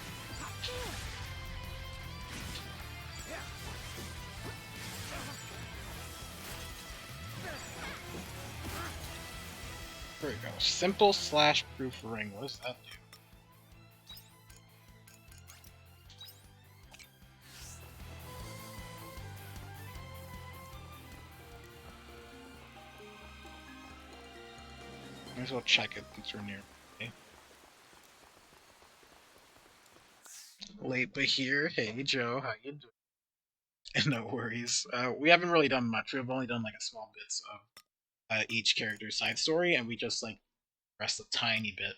There we go. Simple slash proof ring. What does that do? Might as well check it since we're near. Okay. Late but here. Hey Joe, how you doing? No worries. We haven't really done much. We've only done like a small bits of each character's side story, and we just like rest a tiny bit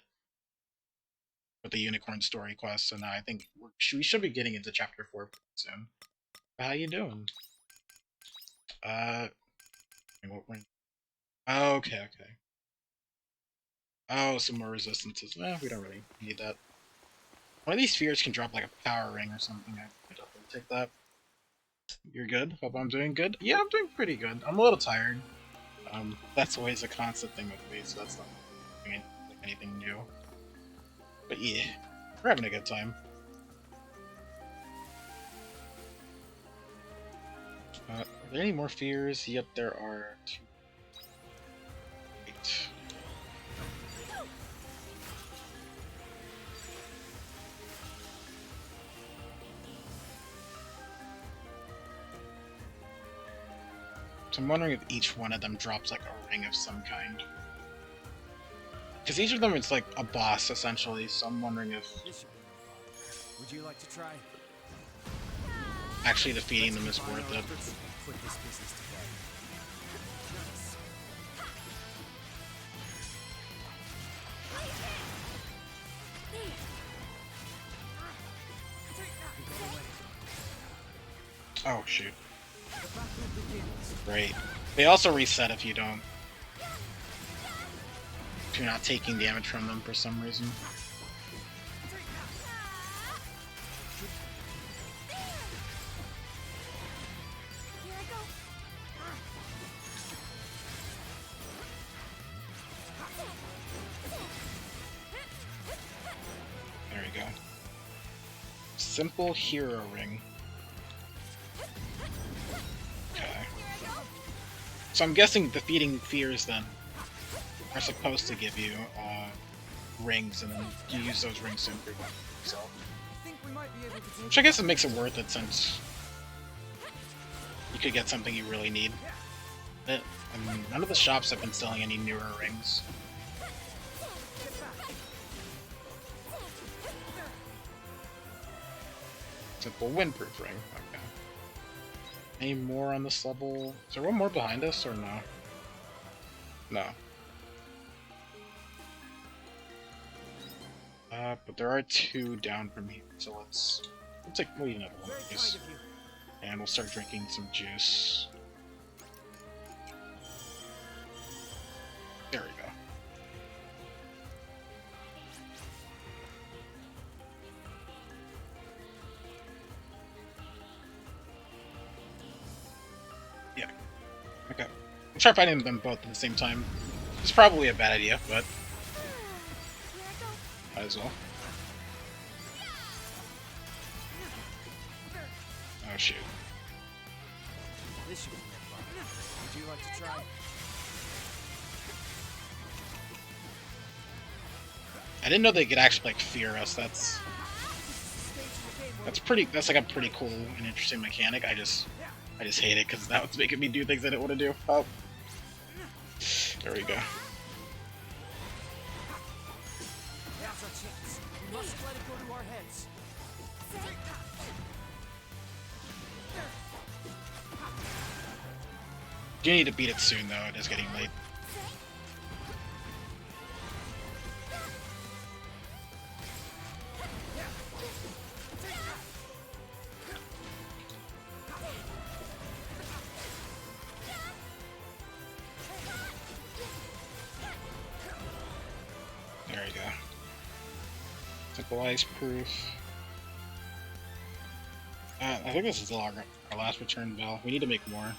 with the unicorn story quest. So now I think we should be getting into chapter 4 soon. How you doing? Okay, okay. Oh, some more resistances. We don't really need that. One of these spheres can drop like a power ring or something. I definitely take that. You're good? Hope I'm doing good? Yeah, I'm doing pretty good. I'm a little tired. That's always a constant thing with me, so that's not like anything new. But yeah, we're having a good time. Are there any more fears? Yep, there are 2. Wait. So I'm wondering if each one of them drops like a ring of some kind. Because each of them is like a boss essentially, so I'm wondering if This should be fun. Would you like to try? actually defeating them is Combine worth our it. efforts and put this business together. Nice. Oh shoot. The battle begins. Great. They also reset if you don't. If you're not taking damage from them for some reason. Here I go. There we go. Simple hero ring. Okay. So I'm guessing defeating fears then are supposed to give you rings, and then you use those rings to improve yourself. I think we might be able to take Which I guess it makes it worth it since you could get something you really need. I mean, none of the shops have been selling any newer rings. Simple windproof ring. Okay. Any more on this level? Is there one more behind us or no? No. But there are 2 down from here, so we'll take another one of these. And we'll start drinking some juice. There we go. Yeah. Okay. We'll try fighting them both at the same time. It's probably a bad idea, but might as well. Oh shoot. This should be fun. Would you like to try? I didn't know they could actually like fear us. That's pretty. That's like a pretty cool and interesting mechanic. I just hate it because that was making me do things I didn't want to do. Oh, there we go. That's our chance. We must let it go to our heads. You need to beat it soon, though. It is getting late. There you go. Simple ice proof. I think this is our last return bell. We need to make more.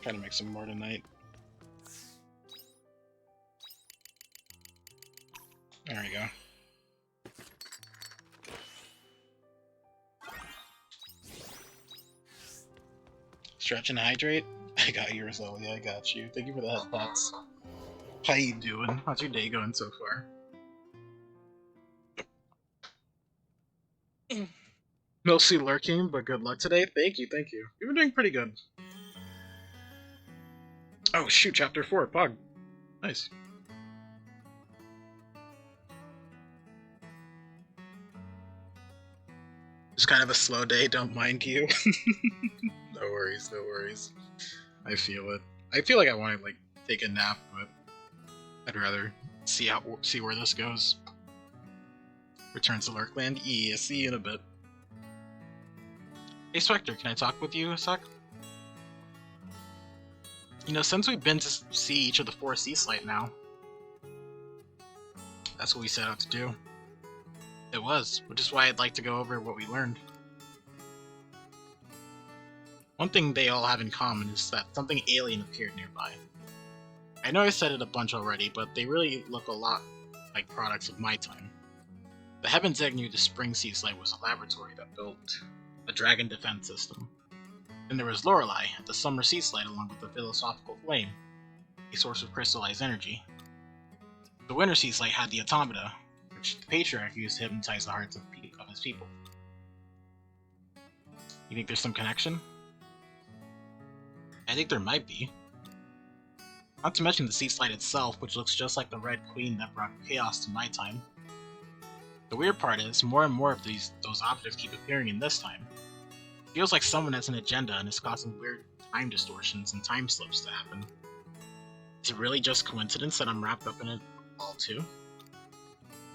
Try to make some more tonight. There we go. Stretch and hydrate. I got yours, Zoe. I got you. Thank you for the headphones. How you doing? How's your day going so far? Mostly lurking, but good luck today. Thank you, thank you. You've been doing pretty good. Oh shoot, chapter 4, Pog. Nice. Just kind of a slow day, don't mind you. No worries, no worries. I feel it. I feel like I want to like take a nap, but I'd rather see where this goes. Returns to Lurkland. Yeah, see you in a bit. Hey Spectre, can I talk with you a sec? You know, since we've been to see each of the 4 sea slate now, that's what we set out to do. It was, which is why I'd like to go over what we learned. One thing they all have in common is that something alien appeared nearby. I know I said it a bunch already, but they really look a lot like products of my time. The Heaven's Egg near the Spring Sea Slate was a laboratory that built a dragon defense system. Then there was Lorelei at the Summer Sea Slate along with the Philosophical Flame, a source of crystallized energy. The Winter Sea Slate had the Automata, which the Patriarch used to hypnotize the hearts of his people. You think there's some connection? I think there might be. Not to mention the Sea Slate itself, which looks just like the Red Queen that brought chaos to my time. The weird part is, more and more of those objects keep appearing in this time. It feels like someone has an agenda and is causing weird time distortions and time slips to happen. Is it really just coincidence that I'm wrapped up in it all too?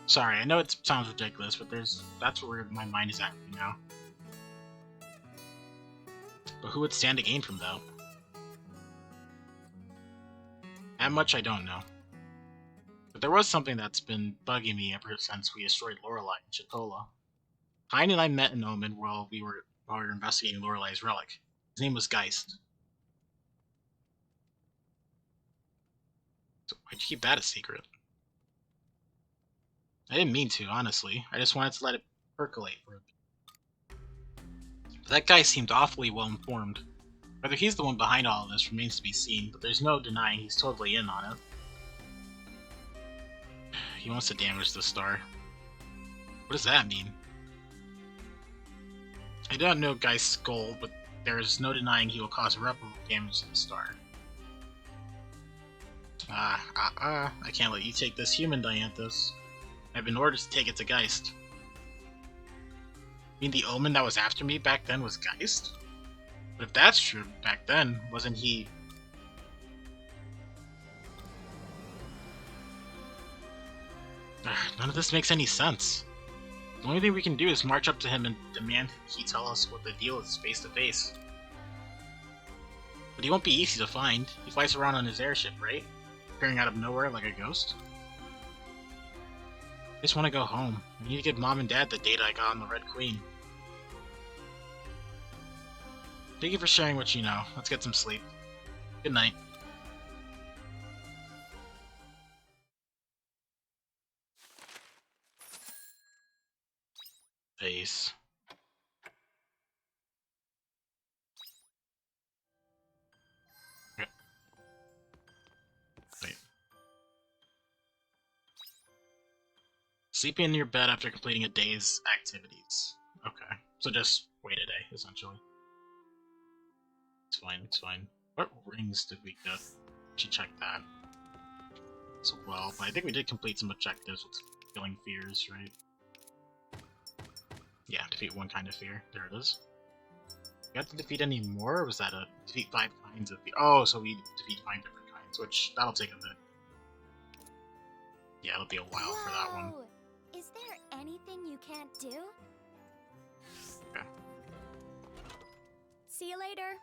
Sorry, I know it sounds ridiculous, but that's where my mind is at right now. But who would stand to gain from that? That much I don't know. But there was something that's been bugging me ever since we destroyed Lorelei in Chitola. Hein and I met in Omen while we were investigating Lorelei's relic. His name was Geist. So why'd you keep that a secret? I didn't mean to, honestly. I just wanted to let it percolate for a bit. That guy seemed awfully well informed. Whether he's the one behind all of this remains to be seen, but there's no denying he's totally in on it. he wants to damage the star. What does that mean? I don't know Geist's goal, but there is no denying he will cause irreparable damage to the star. I can't let you take this human, Dianthus. I've been ordered to take it to Geist. You mean the omen that was after me back then was Geist? But if that's true, back then, wasn't he... None of this makes any sense. The only thing we can do is march up to him and demand he tell us what the deal is face to face. But he won't be easy to find. He flies around on his airship, right? Appearing out of nowhere like a ghost. I just want to go home. I need to give Mom and Dad the data I got on the Red Queen. Thank you for sharing what you know. Let's get some sleep. Good night. Face. Okay. Wait. Sleeping in your bed after completing a day's activities. Okay. So just wait a day, essentially. It's fine, it's fine. What rings did we get? Should check that as well. But I think we did complete some objectives with killing fears, right? Yeah, defeat one kind of fear. There it is. We have to defeat any more, or was that a defeat 5 kinds of fear? Oh, so we defeat 5 different kinds, which that'll take a bit. Yeah, it'll be a while for that one. Is there anything you can't do? Okay. See you later.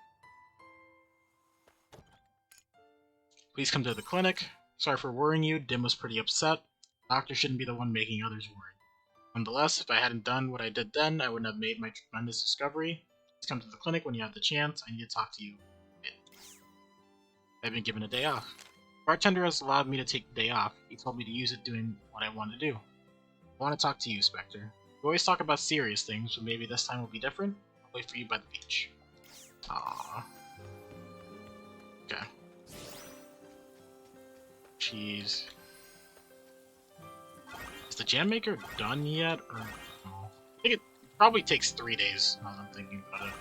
Please come to the clinic. Sorry for worrying you. Dim was pretty upset. Doctor shouldn't be the one making others worry. Nonetheless, if I hadn't done what I did then, I wouldn't have made my tremendous discovery. Please come to the clinic when you have the chance. I need to talk to you. I've been given a day off. Bartender has allowed me to take the day off. He told me to use it doing what I want to do. I want to talk to you, Spectre. We always talk about serious things, but maybe this time will be different. I'll wait for you by the beach. Aww. Okay. Jeez. Is the jam maker done yet, or no? I think it probably takes 3 days, now that I'm thinking about it.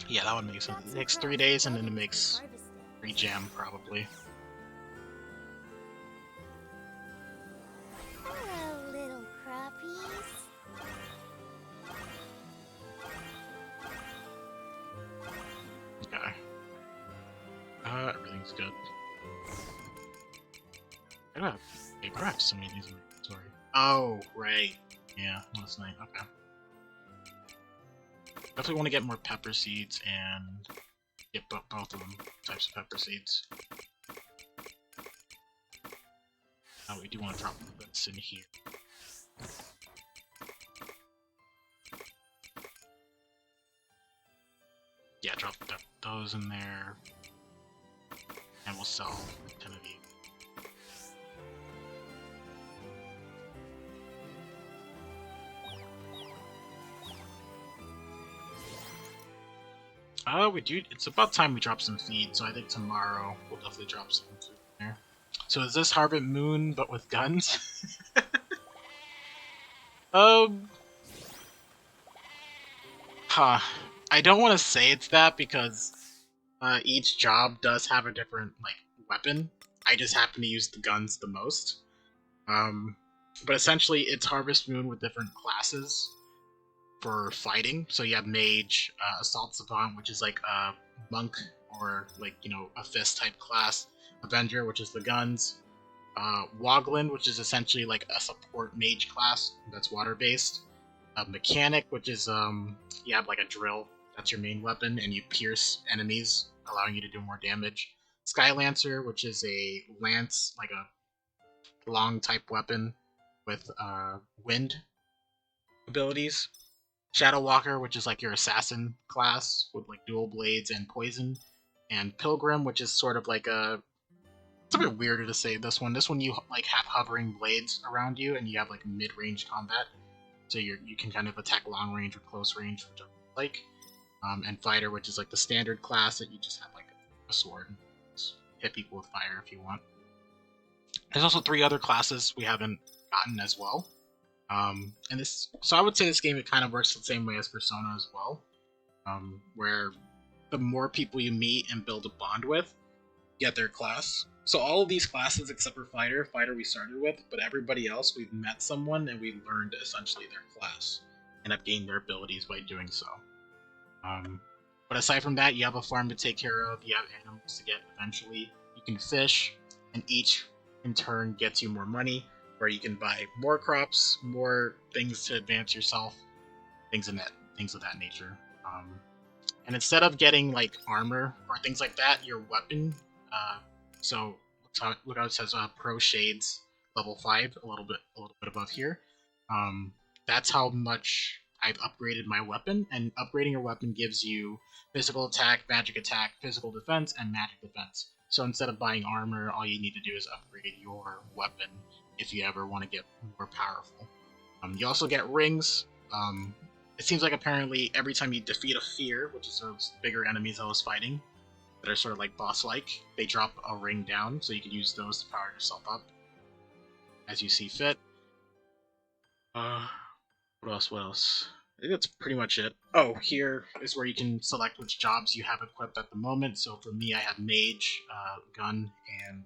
Yeah, that would make sense. It takes 3 days, and then it makes 3 jam, probably. Hello, little crappies. Okay. Everything's good. I don't have... I grabbed so many of these in my inventory. Oh, right. Yeah, last night. Okay. Definitely want to get more pepper seeds and get both of them types of pepper seeds. Oh, we do want to drop this in here. Yeah, drop those in there, and we'll sell 10 of these. We do. It's about time we drop some feed, so I think tomorrow we'll definitely drop some food in there. So is this Harvest Moon but with guns? Huh. I don't want to say it's that because each job does have a different like weapon. I just happen to use the guns the most. But essentially, it's Harvest Moon with different classes for fighting. So you have Mage, Assault Savant, which is like a monk or like, you know, a fist type class. Avenger, which is the guns. Woglin, which is essentially like a support mage class that's water based. Mechanic, which is you have like a drill, that's your main weapon, and you pierce enemies, allowing you to do more damage. Skylancer, which is a lance, like a long type weapon with wind abilities. Shadow Walker, which is like your assassin class with like dual blades and poison. And Pilgrim, which is sort of like a... It's a bit weirder to say this one. This one you like have hovering blades around you, and you have like mid-range combat. So you can kind of attack long range or close range, which I like. And Fighter, which is like the standard class that you just have like a sword. Just hit people with fire if you want. There's also 3 other classes we haven't gotten as well. So I would say this game, it kind of works the same way as Persona as well, where the more people you meet and build a bond with, get their class. So all of these classes except for Fighter we started with, but everybody else we've met someone and we learned essentially their class and have gained their abilities by doing so. But aside from that, you have a farm to take care of, you have animals to get eventually, you can fish, and each in turn gets you more money, where you can buy more crops, more things to advance yourself, things of that nature. And instead of getting like armor or things like that, your weapon. So look how it says Pro Shades level 5, a little bit above here. That's how much I've upgraded my weapon, and upgrading your weapon gives you physical attack, physical defense, and magic defense. So instead of buying armor, all you need to do is upgrade your weapon if you ever want to get more powerful. You also get rings. It seems like apparently every time you defeat a fear, which is those bigger enemies I was fighting, that are sort of like boss-like, they drop a ring down, so you can use those to power yourself up as you see fit. What else? I think that's pretty much it. Oh, here is where you can select which jobs you have equipped at the moment. So for me, I have Mage, Gun, and,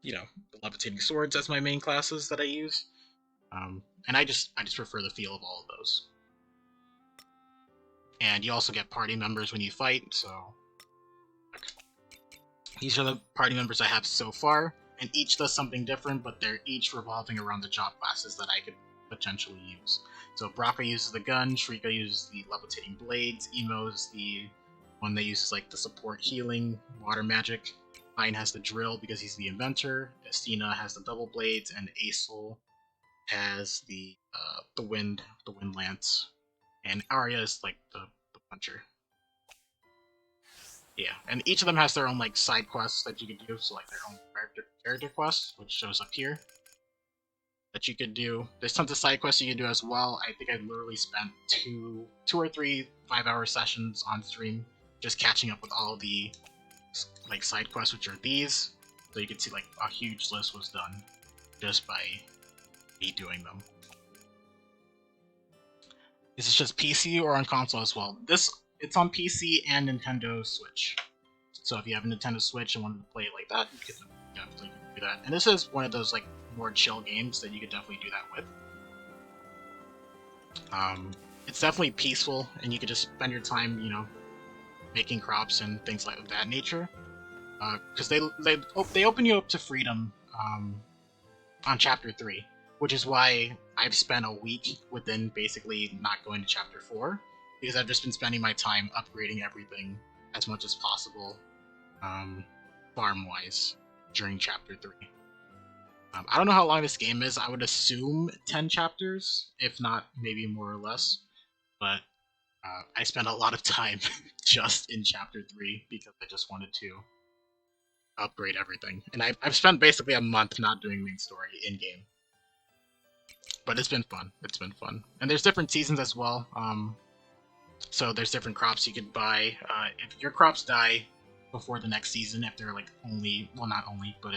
the Levitating Swords as my main classes that I use. And I just prefer the feel of all of those. And you also get party members when you fight, so these are the party members I have so far, and each does something different, but they're each revolving around the job classes that I could potentially use. So Braca uses the gun, Shrika uses the levitating blades, Emo's the one that uses like the support healing, water magic, Hein has the drill because he's the inventor, Estina has the double blades, and Acel has the wind lance, and Arya is like the puncher. Yeah, and each of them has their own like side quests that you could do, so like their own character quests, which shows up here, that you could do. There's tons of side quests you can do as well. I think I literally spent two or three 5-hour sessions on stream just catching up with all the like side quests, which are these. So you can see like a huge list was done just by me doing them. Is this just PC or on console as well? It's on PC and Nintendo Switch. So if you have a Nintendo Switch and wanted to play it like that, you could definitely do that. And this is one of those like more chill games that you could definitely do that with. It's definitely peaceful, and you could just spend your time, making crops and things like that nature. Because they open you up to freedom on Chapter 3, which is why I've spent a week within basically not going to Chapter 4, because I've just been spending my time upgrading everything as much as possible, farm-wise, during Chapter 3. I don't know how long this game is. I would assume 10 chapters, if not maybe more or less, but I spent a lot of time just in Chapter 3 because I just wanted to upgrade everything. And I've spent basically a month not doing main story in-game. But it's been fun. And there's different seasons as well. So there's different crops you could buy. If your crops die before the next season, if they're like not only, but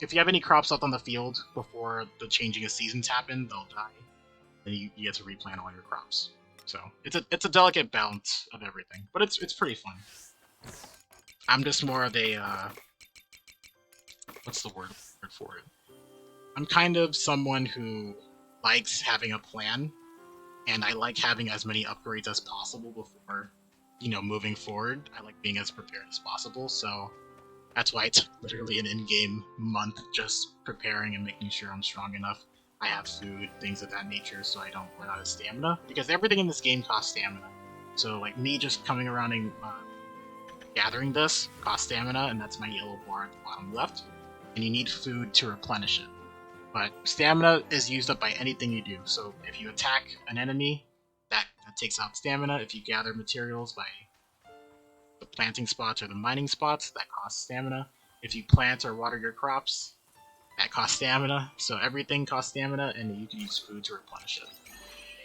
if you have any crops left on the field before the changing of seasons happen, they'll die. Then you get to replant all your crops. So it's a delicate balance of everything, but it's pretty fun. I'm just more of a what's the word for it? I'm kind of someone who likes having a plan, and I like having as many upgrades as possible before, moving forward. I like being as prepared as possible, so that's why it's literally an in-game month just preparing and making sure I'm strong enough. I have food, things of that nature, so I don't run out of stamina, because everything in this game costs stamina. So like me just coming around and gathering this costs stamina, and that's my yellow bar at the bottom left, and you need food to replenish it. But stamina is used up by anything you do, so if you attack an enemy, that takes out stamina. If you gather materials by the planting spots or the mining spots, that costs stamina. If you plant or water your crops, that costs stamina. So everything costs stamina, and you can use food to replenish it.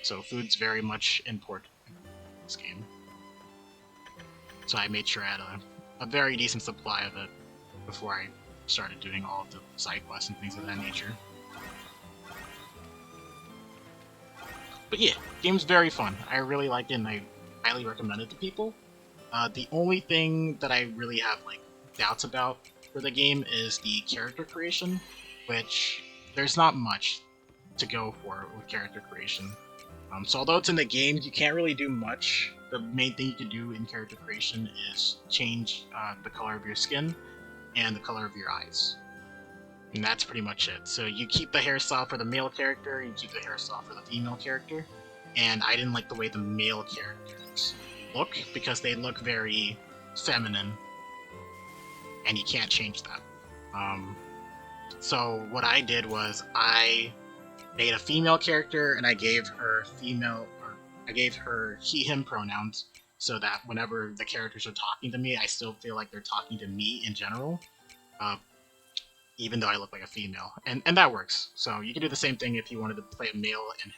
So food's very much important in this game. So I made sure I had a very decent supply of it before I started doing all of the side quests and things of that nature. But yeah, game's very fun. I really like it, and I highly recommend it to people. The only thing that I really have like doubts about for the game is the character creation, which there's not much to go for with character creation. So although it's in the game, you can't really do much. The main thing you can do in character creation is change the color of your skin and the color of your eyes. And that's pretty much it. So you keep the hairstyle for the male character, you keep the hairstyle for the female character. And I didn't like the way the male characters look, because they look very feminine. And you can't change that. So what I did was I made a female character, and I gave her he/him pronouns, so that whenever the characters are talking to me, I still feel like they're talking to me in general, even though I look like a female, and that works. So you can do the same thing if you wanted to play a male and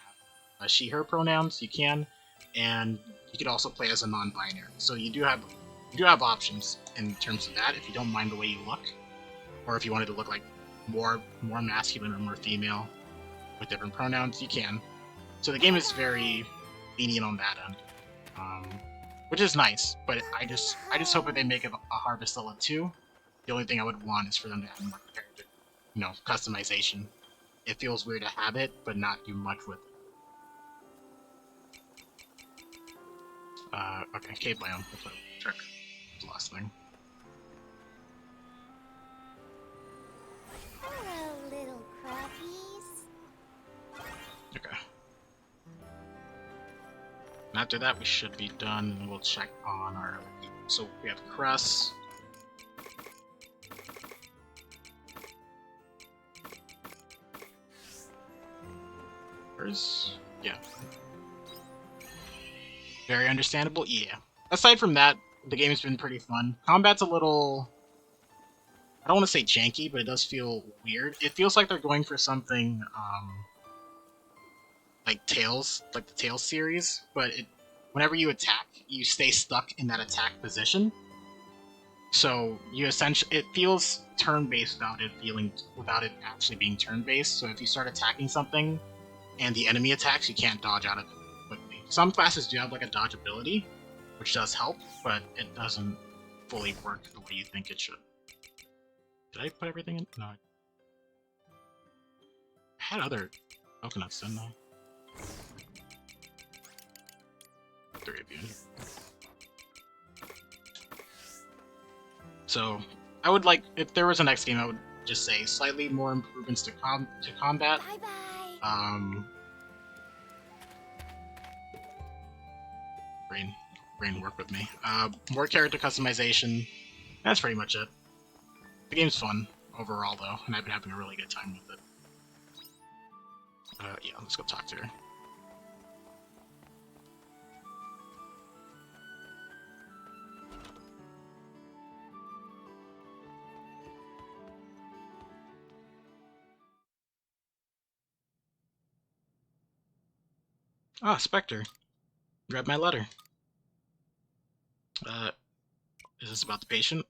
have she/her pronouns. You can, and you could also play as a non-binary. So you do have options in terms of that if you don't mind the way you look, or if you wanted to look like more masculine or more female with different pronouns, you can. So the game is very lenient on that end, which is nice. But I just hope that they make a Harvestella 2. The only thing I would want is for them to have more character, customization. It feels weird to have it, but not do much with it. Okay, cave biome. That's what I check. The last thing. Hello, little crappies. Okay. And after that, we should be done, and we'll check on our. So we have Cress. Yeah. Very understandable? Yeah. Aside from that, the game has been pretty fun. Combat's a little... I don't want to say janky, but it does feel weird. It feels like they're going for something, like Tales, like the Tales series, but whenever you attack, you stay stuck in that attack position. So you essentially... It feels turn-based without it actually being turn-based, so if you start attacking something, and the enemy attacks, you can't dodge out of it quickly. Some classes do have like a dodge ability, which does help, but it doesn't fully work the way you think it should. Did I put everything in? No. I had other coconuts, didn't I? 3 of you. So, I would like, if there was a next game, I would just say slightly more improvements to combat. Bye-bye. Brain, work with me. More character customization. That's pretty much it. The game's fun overall, though, and I've been having a really good time with it. Yeah, let's go talk to her. Ah, Spectre. Read my letter. Is this about the patient?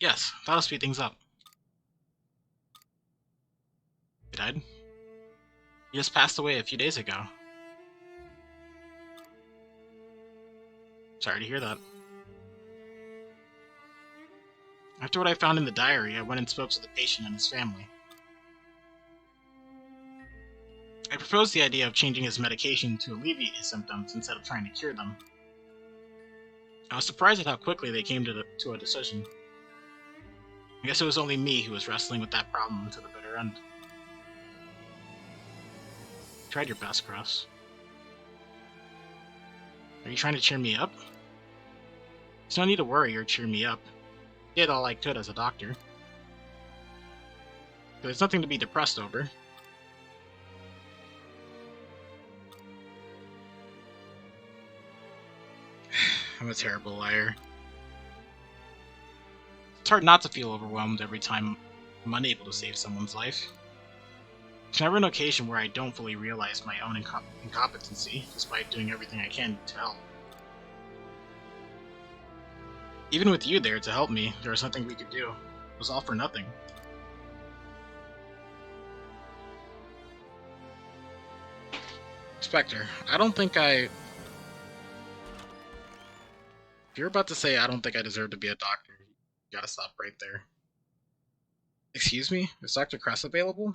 Yes, that'll speed things up. He died? He just passed away a few days ago. Sorry to hear that. After what I found in the diary, I went and spoke to the patient and his family. I proposed the idea of changing his medication to alleviate his symptoms instead of trying to cure them. I was surprised at how quickly they came to a decision. I guess it was only me who was wrestling with that problem to the bitter end. You tried your best, Cross. Are you trying to cheer me up? There's no need to worry or cheer me up. I did all I could as a doctor. There's nothing to be depressed over. I'm a terrible liar. It's hard not to feel overwhelmed every time I'm unable to save someone's life. There's never an occasion where I don't fully realize my own incompetency, despite doing everything I can to help. Even with you there to help me, there was nothing we could do. It was all for nothing. Spectre, I don't think I... If you're about to say I don't think I deserve to be a doctor, you gotta stop right there. Excuse me? Is Dr. Kress available?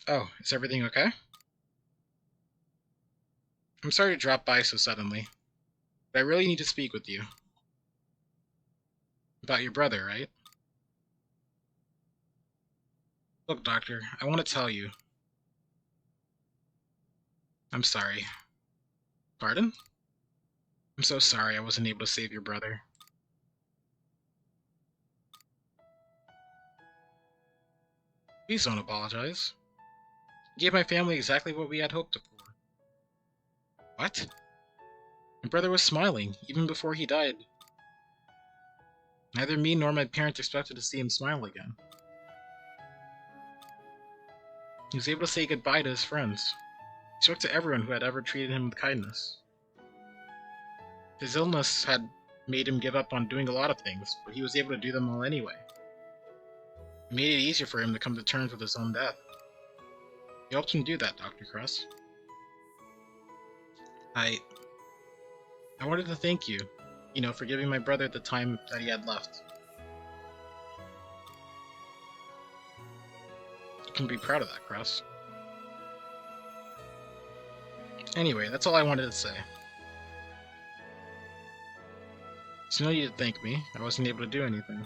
Oh, is everything okay? I'm sorry to drop by so suddenly, but I really need to speak with you. About your brother, right? Look, Doctor, I want to tell you. I'm sorry. Pardon? I'm so sorry I wasn't able to save your brother. Please don't apologize. You gave my family exactly what we had hoped for. What? My brother was smiling, even before he died. Neither me nor my parents expected to see him smile again. He was able to say goodbye to his friends. He spoke to everyone who had ever treated him with kindness. His illness had made him give up on doing a lot of things, but he was able to do them all anyway. It made it easier for him to come to terms with his own death. You helped him do that, Dr. Kress. I wanted to thank you, for giving my brother the time that he had left. You can be proud of that, Kress. Anyway, that's all I wanted to say. There's no need to thank me. I wasn't able to do anything.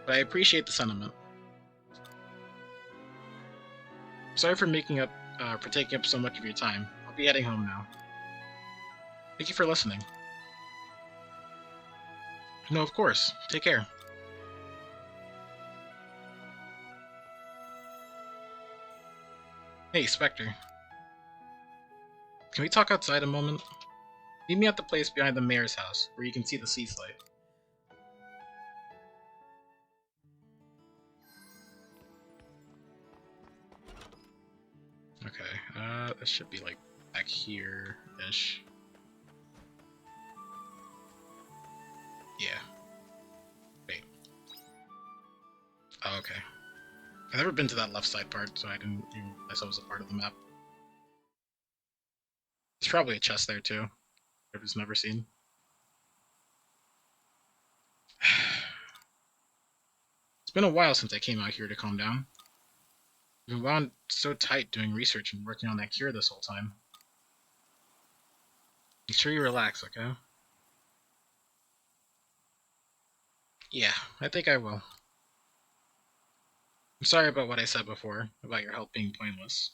But I appreciate the sentiment. Sorry for taking up so much of your time. I'll be heading home now. Thank you for listening. No, of course. Take care. Hey, Spectre. Can we talk outside a moment? Meet me at the place behind the mayor's house, where you can see the sea slide. Okay, this should be like back here-ish. Yeah. Wait. Oh, okay. I've never been to that left side part, so I didn't even realize that was a part of the map. There's probably a chest there too. I've just never seen. It's been a while since I came out here to calm down. I've been wound so tight doing research and working on that cure this whole time. Make sure you relax, okay? Yeah, I think I will. I'm sorry about what I said before, about your help being pointless.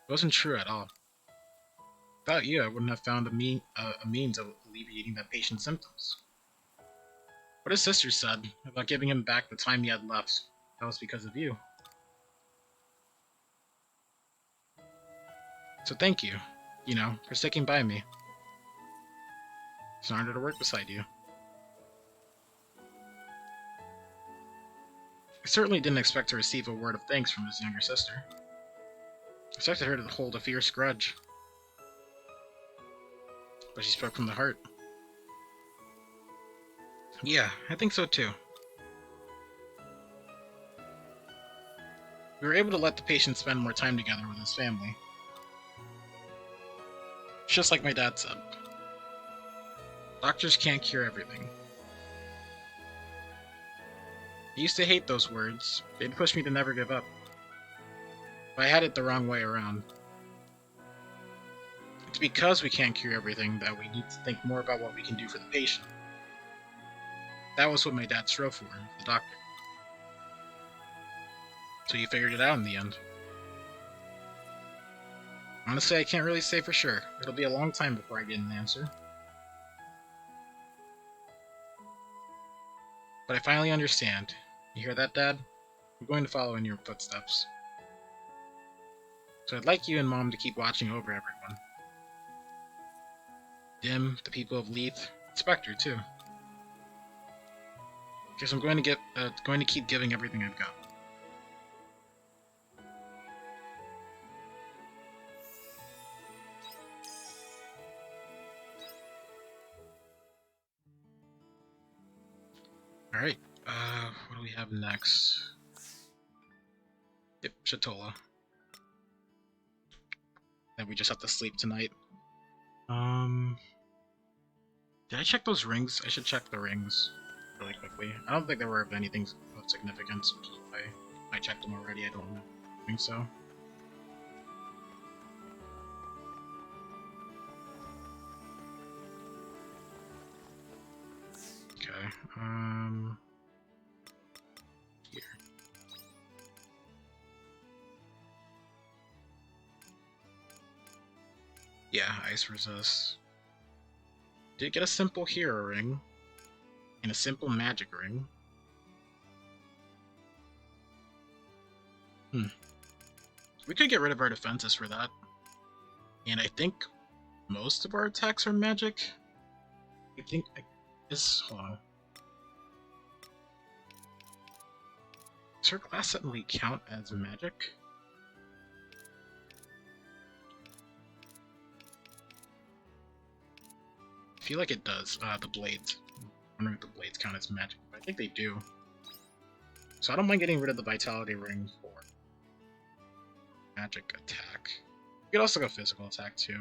It wasn't true at all. Without you, I wouldn't have found a means of alleviating that patient's symptoms. What his sister said about giving him back the time he had left, that was because of you. So thank you, for sticking by me. It's an honor to work beside you. I certainly didn't expect to receive a word of thanks from his younger sister. I expected her to hold a fierce grudge. But she spoke from the heart. Yeah, I think so too. We were able to let the patient spend more time together with his family. Just like my dad said. Doctors can't cure everything. I used to hate those words. They'd push me to never give up. But I had it the wrong way around. It's because we can't cure everything that we need to think more about what we can do for the patient. That was what my dad strove for, the doctor. So he figured it out in the end. Honestly, I can't really say for sure. It'll be a long time before I get an answer. But I finally understand. You hear that, Dad? I'm going to follow in your footsteps. So I'd like you and Mom to keep watching over everyone. Dim, the people of Leith, Spectre too. Because I'm going to keep giving everything I've got. Alright, what do we have next? Yep, Shatola. And we just have to sleep tonight. Did I check those rings? I should check the rings really quickly. I don't think there were anything of significance, which is why I checked them already. I don't think so. Okay, here. Yeah, ice resist. Did get a simple hero ring and a simple magic ring. We could get rid of our defenses for that. And I think most of our attacks are magic. I think hold on. Does her glass suddenly count as magic? I feel like it does. The blades. I wonder if the blades count as magic. I think they do. So I don't mind getting rid of the vitality ring for magic attack. We could also go physical attack too.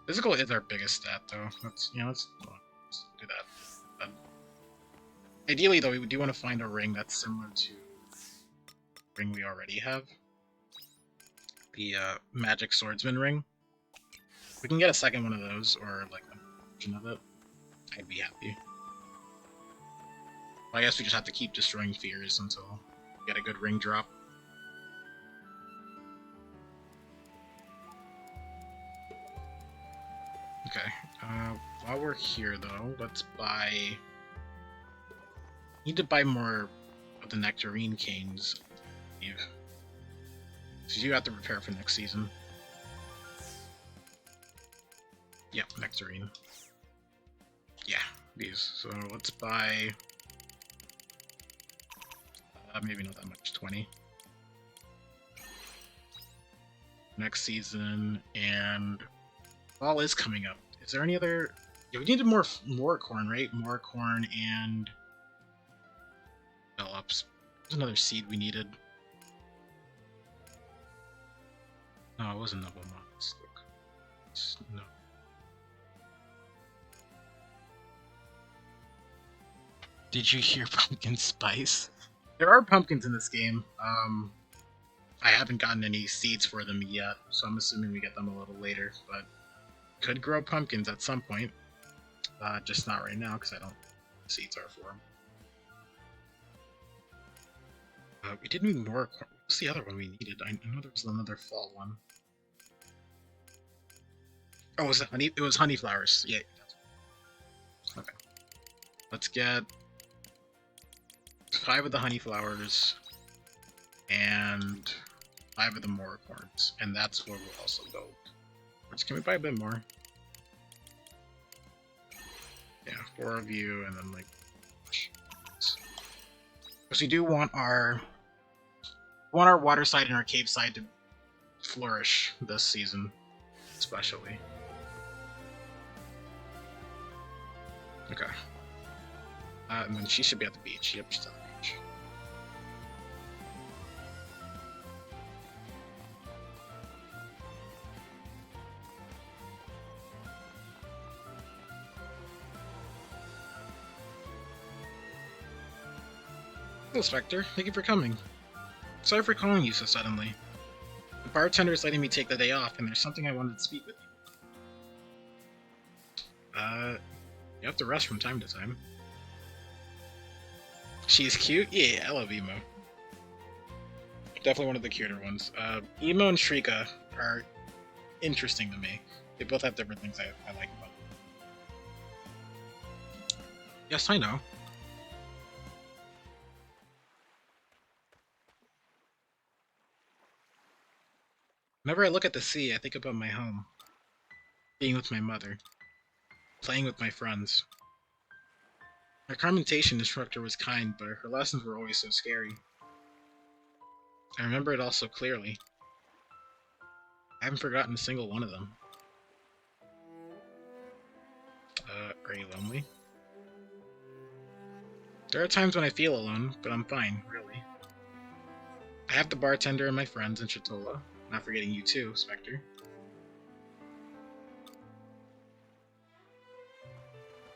Physical is our biggest stat though. Let's do that. Ideally though, we do want to find a ring that's similar to the ring we already have. The magic swordsman ring. If we can get a second one of those, or like a version of it, I'd be happy. I guess we just have to keep destroying fears until we get a good ring drop. Okay, while we're here though, let's buy... Need to buy more of the nectarine canes, I believe. So you have to prepare for next season. Yep, nectarine. Yeah, these. So let's buy... maybe not that much, 20. Next season, and fall is coming up. Is there any other... Yeah, we needed more corn, right? More corn and... Develops. There's another seed we needed. No, it wasn't Noble Moss. Look. No. Did you hear pumpkin spice? There are pumpkins in this game. I haven't gotten any seeds for them yet, so I'm assuming we get them a little later, but could grow pumpkins at some point. Just not right now, because I don't know what the seeds are for them. We did need more. What's the other one we needed? I know there was another fall one. Oh, was it honey? It was honey flowers. Yeah. Okay. Let's get 5 of the honey flowers and 5 of the moricorns, and that's where we'll also go. Can we buy a bit more? Yeah, 4 of you, and then like. Because we do want our water side and our cave side to flourish this season, especially. Okay. And then she should be at the beach. Yep, she's at the beach. Hello, Spectre. Thank you for coming. Sorry for calling you so suddenly. The bartender is letting me take the day off, and there's something I wanted to speak with you. You have to rest from time to time. She's cute? Yeah, I love Emo. Definitely one of the cuter ones. Emo and Shrika are interesting to me. They both have different things I like about them. Yes, I know. Whenever I look at the sea, I think about my home. Being with my mother. Playing with my friends. My commentation instructor was kind, but her lessons were always so scary. I remember it all so clearly. I haven't forgotten a single one of them. Are you lonely? There are times when I feel alone, but I'm fine, really. I have the bartender and my friends in Shatola. Not forgetting you too, Spectre.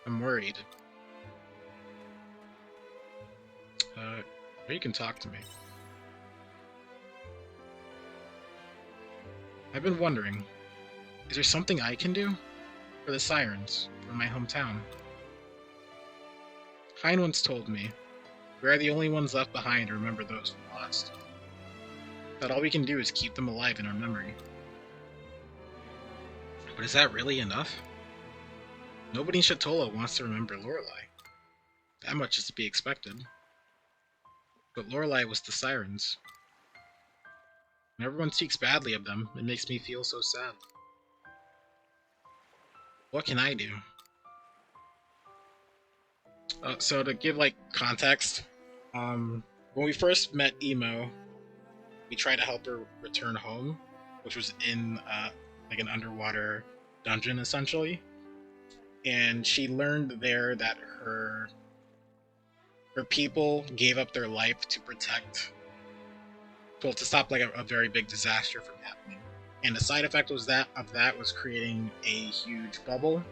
I'm worried. Or you can talk to me. I've been wondering, is there something I can do? For the sirens, from my hometown. Hein once told me, we are the only ones left behind to remember those who lost. That all we can do is keep them alive in our memory. But is that really enough? Nobody in Shatola wants to remember Lorelei. That much is to be expected. But Lorelei was the sirens. When everyone speaks badly of them, it makes me feel so sad. What can I do? So to give like context, when we first met Emo, we tried to help her return home, which was in like an underwater dungeon essentially, and she learned there that her people gave up their life to protect, well, to stop like a very big disaster from happening. And the side effect was that was creating a huge bubble,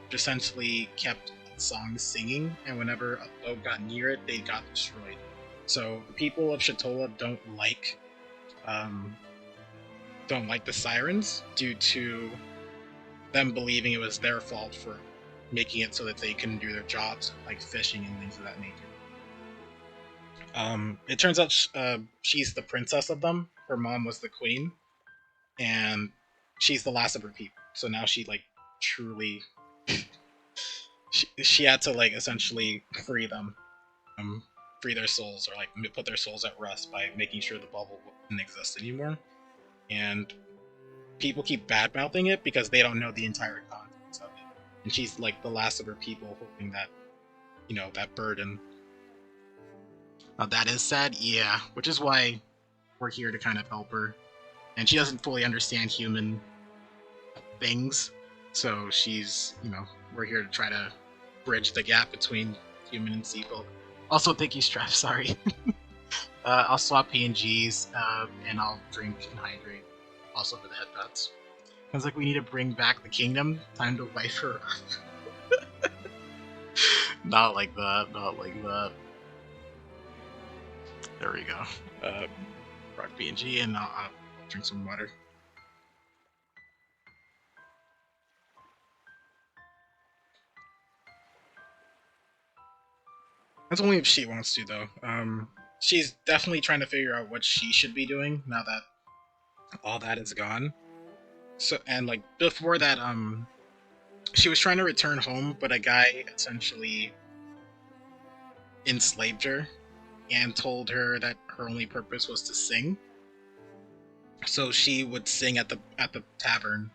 which essentially kept songs singing, and whenever a boat got near it, they got destroyed. So the people of Shatola don't like the sirens due to them believing it was their fault for making it so that they couldn't do their jobs, like fishing and things of that nature. It turns out she's the princess of them. Her mom was the queen, and she's the last of her people. So now she like truly, she had to like essentially free them, free their souls, or like put their souls at rest by making sure the bubble wouldn't exist anymore. And people keep bad mouthing it because they don't know the entire context of it. And she's like the last of her people holding that, that burden. That is sad, yeah, which is why we're here to kind of help her. And she doesn't fully understand human things, so she's, we're here to try to bridge the gap between human and sea folk. Also, thank you, Strap, sorry. I'll swap PNGs, and I'll drink and hydrate, also for the headpats. Sounds like we need to bring back the kingdom. Time to wipe her up. Not like that, not like that. There we go. Rock PNG, and I'll drink some water. That's only if she wants to, though. She's definitely trying to figure out what she should be doing now that all that is gone. So, and like before that, she was trying to return home, but a guy essentially enslaved her and told her that her only purpose was to sing. So she would sing at the tavern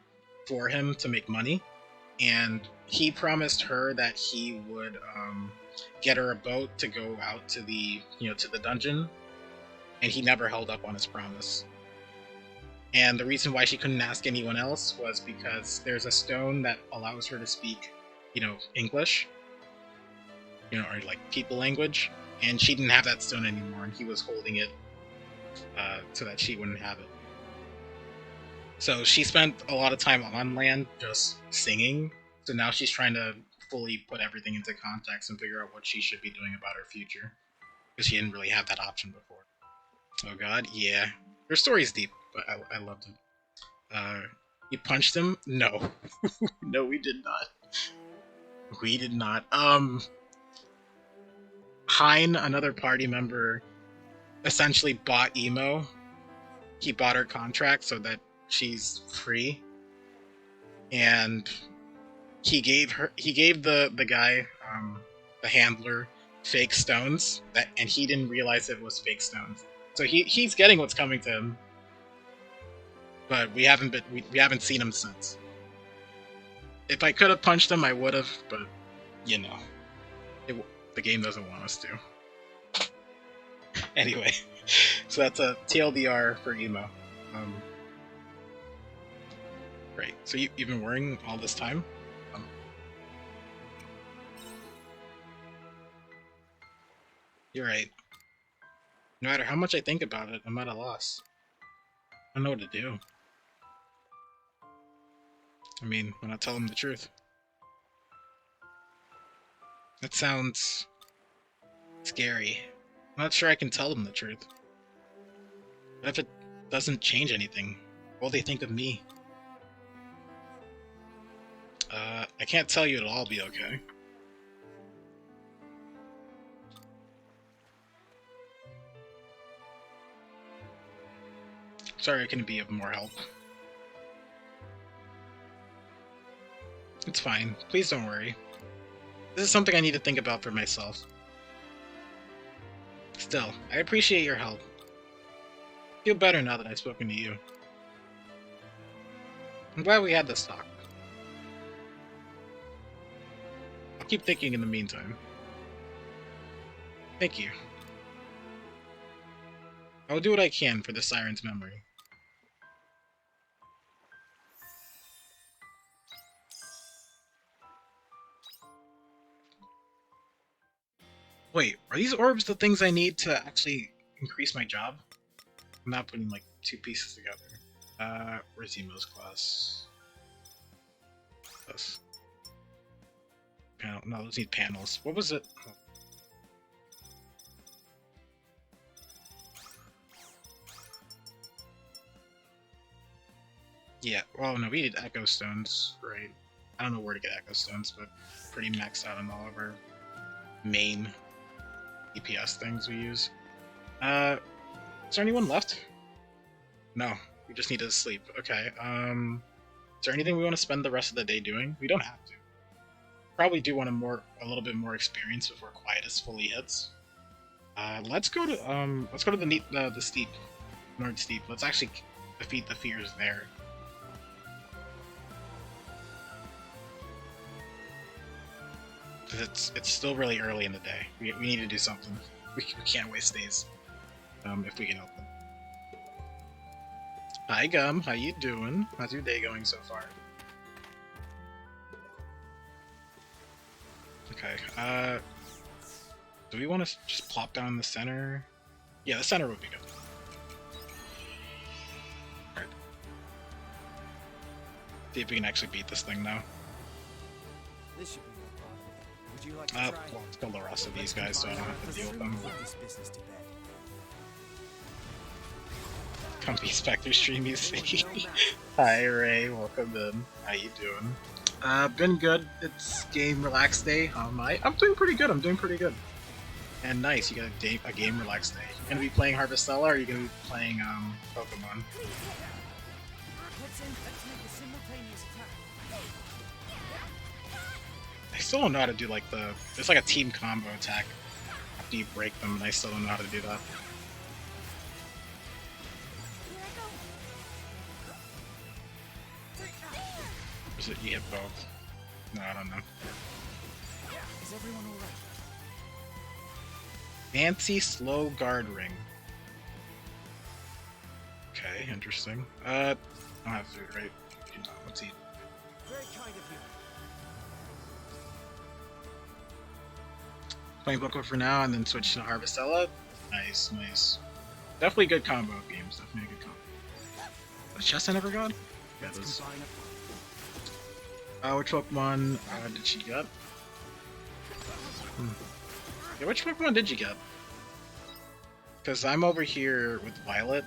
for him to make money, and he promised her that he would get her a boat to go out to the to the dungeon, and he never held up on his promise. And the reason why she couldn't ask anyone else was because there's a stone that allows her to speak, English, or like people language, and she didn't have that stone anymore, and he was holding it so that she wouldn't have it. So she spent a lot of time on land just singing, so now she's trying to fully put everything into context and figure out what she should be doing about her future, because she didn't really have that option before. Oh god, yeah. Her story's deep, but I loved it. You punched him? No. No, we did not. We did not. Hein, another party member, essentially bought Emo. He bought her contract so that she's free. And he gave the guy, the handler, fake stones, and he didn't realize it was fake stones. So he's getting what's coming to him, but we haven't seen him since. If I could have punched him, I would have, but the game doesn't want us to. Anyway, so that's a TLDR for Emo. Great. So you've been worrying all this time? You're right. No matter how much I think about it, I'm at a loss. I don't know what to do. I mean, when I tell them the truth. That sounds scary. I'm not sure I can tell them the truth. What if it doesn't change anything? What will they think of me? I can't tell you it'll all be okay. Sorry I couldn't be of more help. It's fine. Please don't worry. This is something I need to think about for myself. Still, I appreciate your help. I feel better now that I've spoken to you. I'm glad we had this talk. I'll keep thinking in the meantime. Thank you. I will do what I can for the Siren's memory. Wait, are these orbs the things I need to actually increase my job? I'm not putting like two pieces together. Where's Emo's class? This. Panel. No, those need panels. What was it? Oh. Yeah, well, no, we need Echo Stones, right? I don't know where to get Echo Stones, but pretty maxed out on all of our main EPS things we use. Is there anyone left? No, we just need to sleep. Okay, is there anything we want to spend the rest of the day doing? We don't have to. Probably do want a little bit more experience before Quietus fully hits. Let's go to the steep, Nord Steep. Let's actually defeat the fears there. Because it's still really early in the day. We need to do something. We can't waste days. If we can help them. Hi Gum, how you doing? How's your day going so far? Okay, do we want to just plop down in the center? Yeah, the center would be good. Alright. See if we can actually beat this thing now. This should be no problem. Would you like to try? Well, let's kill the rest of these guys so I don't have to deal with them. Put this business to bed. Comfy Spectre stream you see. Hi Ray, welcome in. How you doing? Been good. It's game relax day. I'm doing pretty good. And nice, you got a game relax day. You gonna be playing Harvestella or are you gonna be playing Pokemon? Let's make a simultaneous attack. I still don't know how to do like there's like a team combo attack after you break them, and I still don't know how to do that. Or is it you hit both? No, I don't know. Is everyone alright? Fancy slow guard ring. Okay, interesting. I don't have food, right? Let's eat. Very kind of you. Playing Boko for now, and then switch to Harvestella. Nice, nice. Definitely good combo of games. Definitely a good combo. A chest I never got? Yeah, it is. Which Pokemon did she get? Yeah, which Pokemon did you get? Because I'm over here with Violet.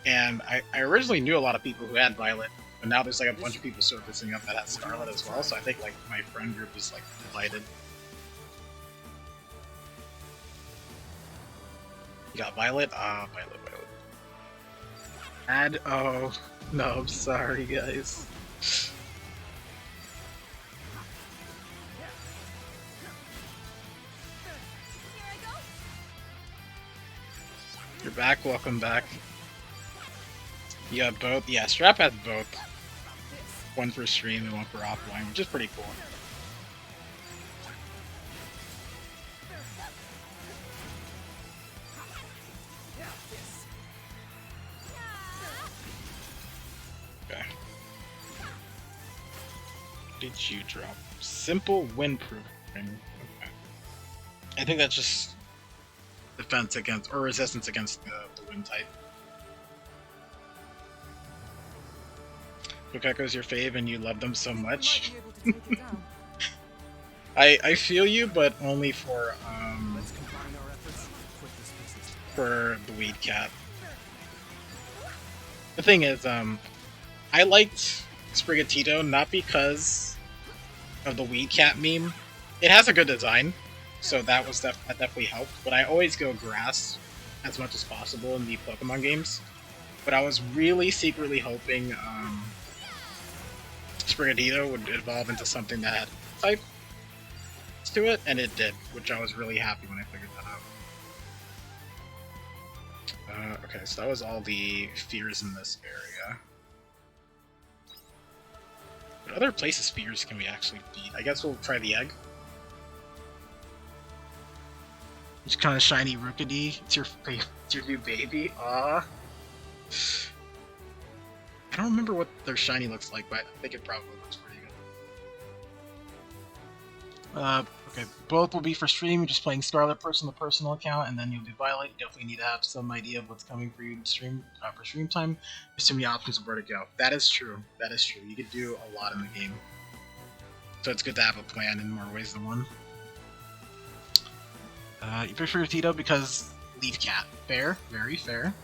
And I originally knew a lot of people who had Violet, but now there's like a bunch of people surfacing up that has Scarlet as well, so I think like my friend group is like divided. You got Violet? Violet. Oh, no, I'm sorry guys. You're back, welcome back. You got both? Yeah, Strap has both. One for stream and one for offline, which is pretty cool. Okay. What did you drop? Simple windproof ring. Okay. I think that's just defense against, or resistance against the wind type. Kokeko's your fave and you love them so much. Might be able to take it down. I feel you, but only for Let's combine our efforts and put this business together. for the weed cat. The thing is, I liked Sprigatito not because of the weed cat meme. It has a good design, so that definitely helped. But I always go grass as much as possible in the Pokemon games. But I was really secretly hoping Sprigatito would evolve into something that had type to it, and it did, which I was really happy when I figured that out. Okay, so that was all the fears in this area. What other places fears can we actually beat? I guess we'll try the egg. It's kind of shiny Rookidee. It's your new baby. Aww. I don't remember what their shiny looks like, but I think it probably looks pretty good. Okay, both will be for stream. You're just playing Scarlet Person, the personal account, and then you'll do Violet. You definitely need to have some idea of what's coming for you in stream for stream time. There's too many options of where to go. That is true. That is true. You could do a lot in the game, so it's good to have a plan in more ways than one. You prefer Tito because Leaf Cat. Fair, very fair.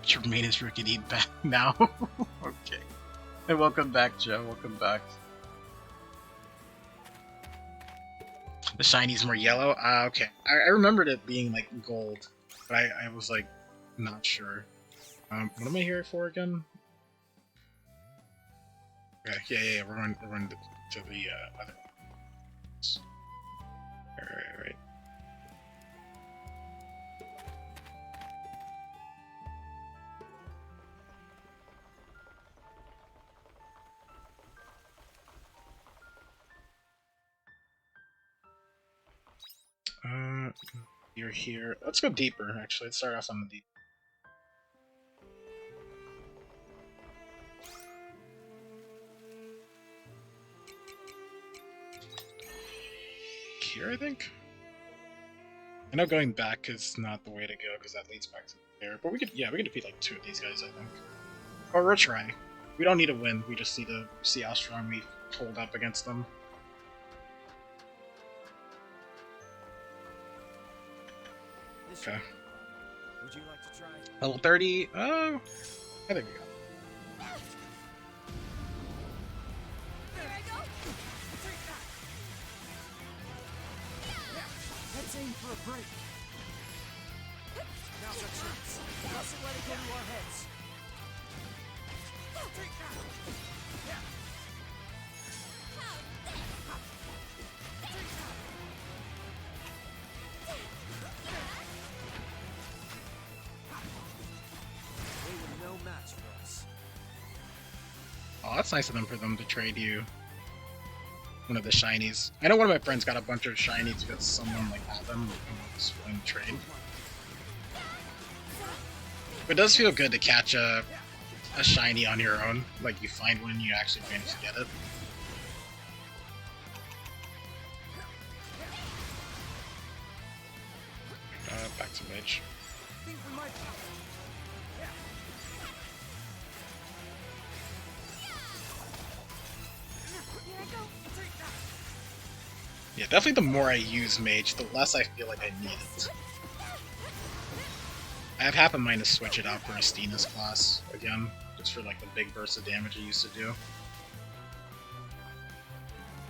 Your main is Rookidee back now. Okay. And welcome back, Joe. Welcome back. The shiny's more yellow? Ah, okay. I remembered it being like gold, but I was like not sure. What am I here for again? Okay, yeah. We're going to the other. Alright. You're here. Let's go deeper, actually. Let's start off on the deep. Here, I think? I know going back is not the way to go, because that leads back to there. But we could defeat like 2 of these guys, I think. Or we'll try. We don't need to win, we just need to see how strong we hold up against them. Okay. Would you like to try? Level 30? Oh, I think we got it. There I go. Let's aim for a break. Now's our chance. Mustn't let it get into our heads. They were no match for us. Oh, that's nice of them for them to trade you one of the shinies. I know one of my friends got a bunch of shinies because someone like had them and was willing to trade. But it does feel good to catch a shiny on your own. Like you find one, you actually manage to get it. Back to Mage. Think we might. Yeah, definitely the more I use Mage, the less I feel like I need it. I have half a mind to switch it out for Astina's class again, just for like the big burst of damage I used to do.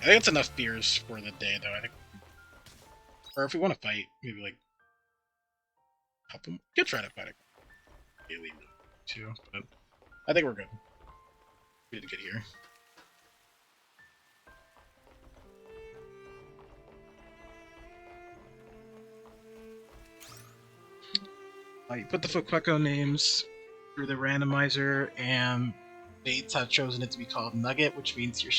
I think it's enough fears for the day, though. I think, or if we want to fight, maybe like help him. We could try to fight a daily too, but I think we're good. We did good here. You put the Fuecoco names through the randomizer, and Bates have chosen it to be called Nugget, which means your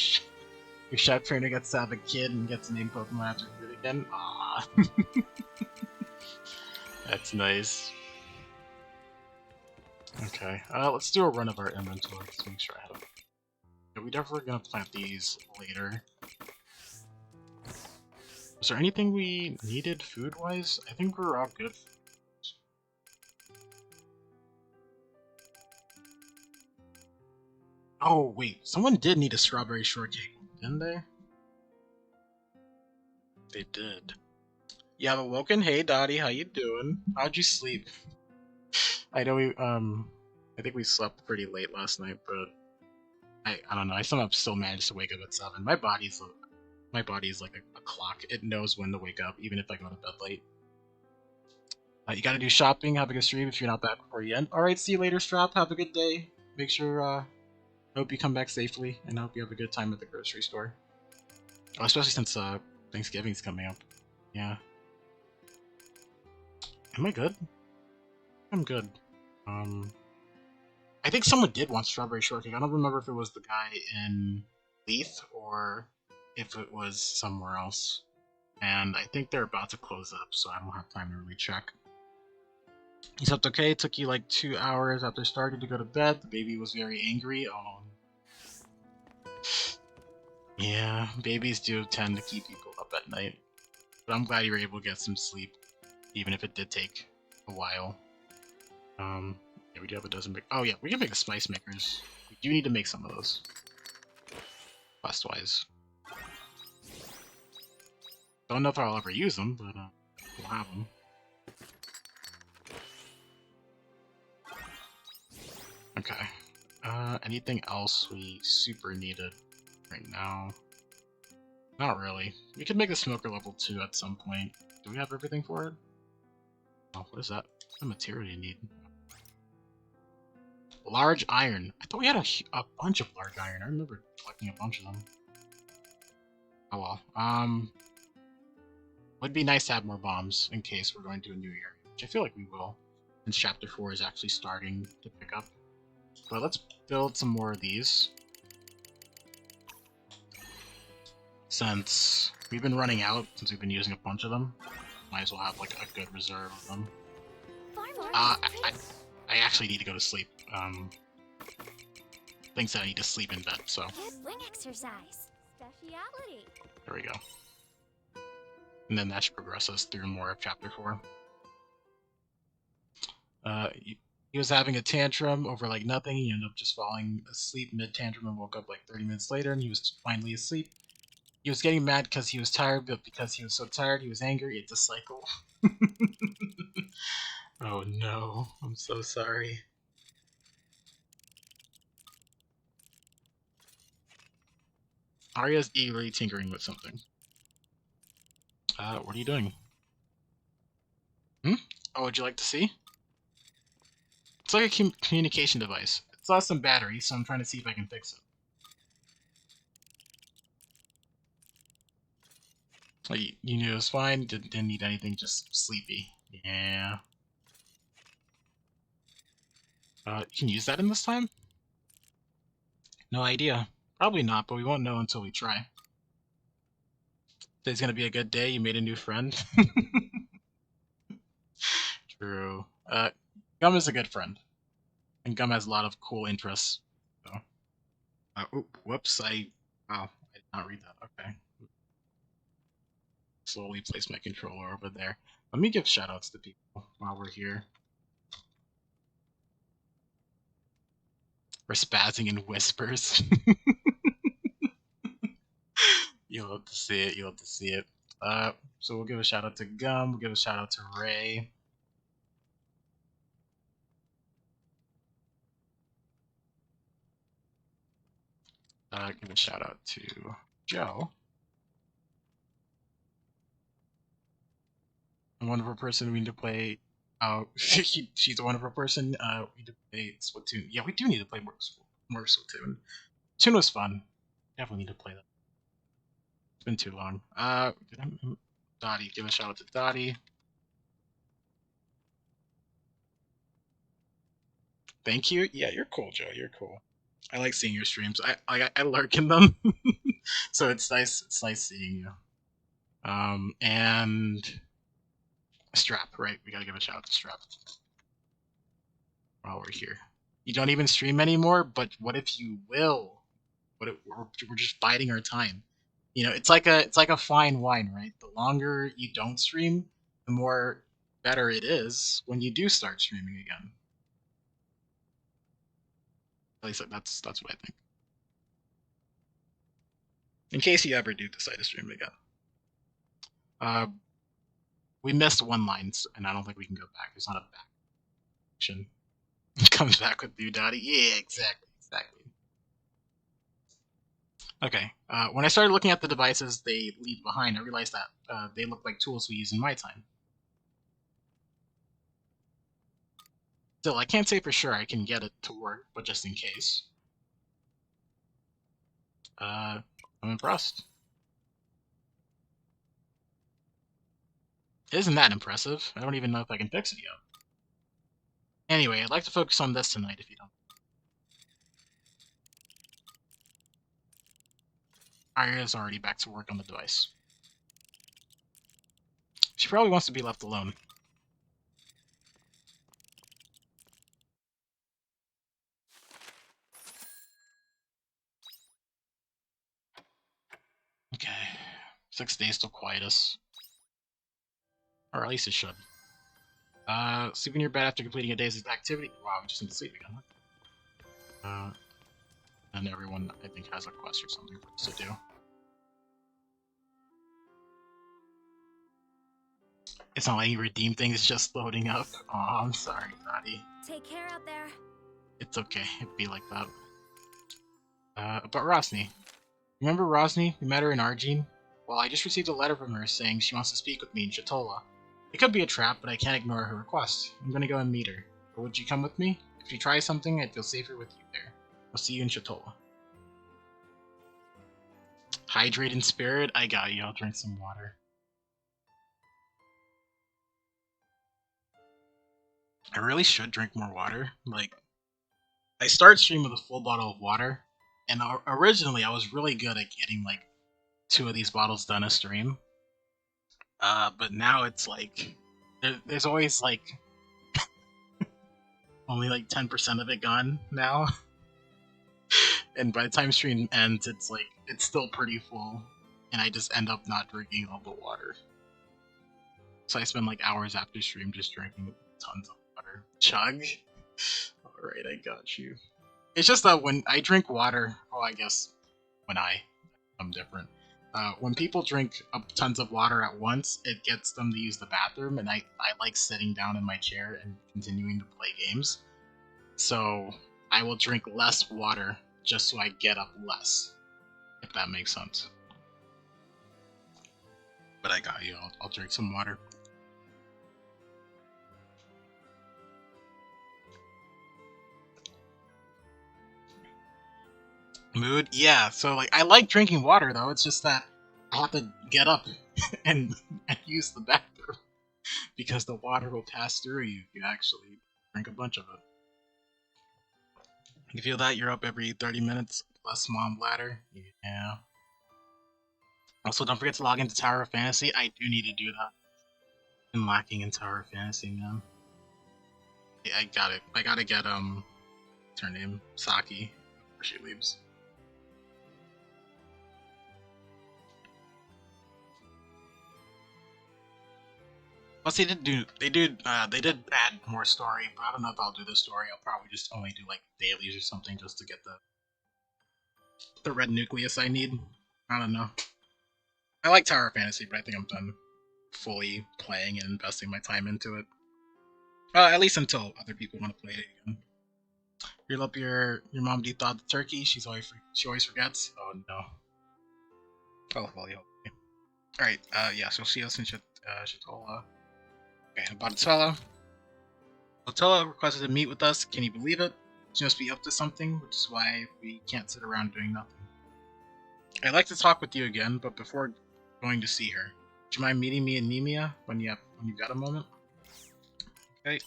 chef trainer gets to have a kid and gets to name Pokemon after food again. Aww. That's nice. Okay, let's do a run of our inventory. Let's make sure I have it. Yeah, we're definitely gonna plant these later. Was there anything we needed food-wise? I think we were all good. Oh, wait. Someone did need a strawberry shortcake, didn't they? They did. You have awoken. Hey, Dottie, how you doing? How'd you sleep? I know I think we slept pretty late last night, but I don't know. I somehow still managed to wake up at 7. My body is like a clock. It knows when to wake up, even if I go to bed late. You gotta do shopping. Have a good stream if you're not back before you end. Alright, see you later, Strap. Have a good day. Make sure, I hope you come back safely, and I hope you have a good time at the grocery store. Oh, especially since, Thanksgiving's coming up. Yeah. Am I good? I'm good. I think someone did want strawberry shortcake. I don't remember if it was the guy in Leith or if it was somewhere else. And I think they're about to close up, so I don't have time to really check. You slept okay? It took you like 2 hours after starting to go to bed. The baby was very angry. Oh. Yeah, babies do tend to keep people up at night. But I'm glad you were able to get some sleep, even if it did take a while. Yeah, we do have a dozen. Oh yeah, we can make the spice makers. We do need to make some of those. Quest-wise. Don't know if I'll ever use them, but we'll have them. Okay. Anything else we super needed right now? Not really. We could make the smoker level 2 at some point. Do we have everything for it? Oh, what is that? What material do you need? Large iron. I thought we had a bunch of large iron. I remember collecting a bunch of them. Oh well. Would be nice to have more bombs in case we're going to a new area, which I feel like we will, since Chapter 4 is actually starting to pick up. But let's build some more of these. Since we've been running out, since we've been using a bunch of them, might as well have like a good reserve of them. I actually need to go to sleep. Thinks that I need to sleep in bed, so. Good wing exercise. Speciality. There we go. And then that should progress us through more of Chapter 4. He was having a tantrum over like nothing. He ended up just falling asleep mid-tantrum and woke up like 30 minutes later, and he was finally asleep. He was getting mad because he was tired, but because he was so tired, he was angry. It's a cycle. Oh no, I'm so sorry. Arya's eagerly tinkering with something. What are you doing? Oh, would you like to see? It's like a communication device. It's lost some battery, so I'm trying to see if I can fix it. You knew it was fine, didn't need anything, just sleepy. Yeah. You can use that in this time? No idea. Probably not, but we won't know until we try. Today's gonna be a good day, you made a new friend. True. Gum is a good friend. And Gum has a lot of cool interests. So. Whoops, wow, I did not read that, okay. Slowly place my controller over there. Let me give shoutouts to people while we're here. We're spazzing in whispers. You'll have to see it, you'll have to see it. So we'll give a shout out to Gum, we'll give a shout out to Ray. Give a shout out to Joe. And one of our person we need to play. She's a wonderful person. We need to play Splatoon. Yeah, we do need to play more Splatoon. Splatoon was fun. Definitely need to play that. It's been too long. Dottie, give a shout out to Dottie. Thank you. Yeah, you're cool, Joe. You're cool. I like seeing your streams. I lurk in them, so it's nice. It's nice seeing you. And Strap, right? We gotta give a shout out to Strap while we're here. You don't even stream anymore, but what if you will? What if we're just biding our time? You know, it's like a fine wine, right? The longer you don't stream, the more better it is when you do start streaming again. At least that's what I think. In case you ever do decide to stream again. We missed one line, and I don't think we can go back. There's not a back action. He comes back with you, Daddy. Yeah, exactly. Okay. When I started looking at the devices they leave behind, I realized that they look like tools we use in my time. Still, I can't say for sure I can get it to work, but just in case. I'm impressed. Isn't that impressive? I don't even know if I can fix it yet. Anyway, I'd like to focus on this tonight if you don't. Arya's already back to work on the device. She probably wants to be left alone. Okay. 6 days till quietus. Or at least it should. Sleep in your bed after completing a day's activity. Wow, we just need to sleep again. And everyone, I think, has a quest or something for us to do. It's not letting you redeem things, it's just loading up. Aw, I'm sorry, Daddy. Take care out there. It's okay, it'd be like that. But Rosny. Remember Rosny? We met her in Argene? Well, I just received a letter from her saying she wants to speak with me in Shatola. It could be a trap, but I can't ignore her request. I'm gonna go and meet her. But would you come with me? If you try something, I'd feel safer with you there. I'll see you in Shatola. Hydrate in spirit? I got you, I'll drink some water. I really should drink more water. Like, I started stream with a full bottle of water, and originally I was really good at getting like 2 of these bottles done a stream. But now it's like there's always like only like 10% of it gone now, and by the time stream ends, it's like it's still pretty full, and I just end up not drinking all the water. So I spend like hours after stream just drinking tons of water. Chug. All right, I got you. It's just that when I drink water, oh, I guess I'm different. When people drink tons of water at once, it gets them to use the bathroom, and I like sitting down in my chair and continuing to play games. So I will drink less water just so I get up less, if that makes sense. But I got you. I'll drink some water. Mood? Yeah, so like I like drinking water though, it's just that I have to get up and use the bathroom because the water will pass through you if you actually drink a bunch of it. You feel that? You're up every 30 minutes plus mom ladder? Yeah. Also, don't forget to log into Tower of Fantasy. I do need to do that. I'm lacking in Tower of Fantasy, man. Yeah, I got it. I gotta get, what's her name? Saki, before she leaves. Plus, they did add more story, but I don't know if I'll do the story. I'll probably just only do like dailies or something just to get the red nucleus I need. I don't know. I like Tower of Fantasy, but I think I'm done fully playing and investing my time into it. At least until other people want to play it again. You're up your mom de-thawed the turkey. She always forgets. Oh no. Oh well, yeah. All right. Yeah. So see us in Shatola. Okay, Botticello. Otella requested to meet with us. Can you believe it? She must be up to something, which is why we can't sit around doing nothing. I'd like to talk with you again, but before going to see her, would you mind meeting me in Nemea when you've got a moment? Okay.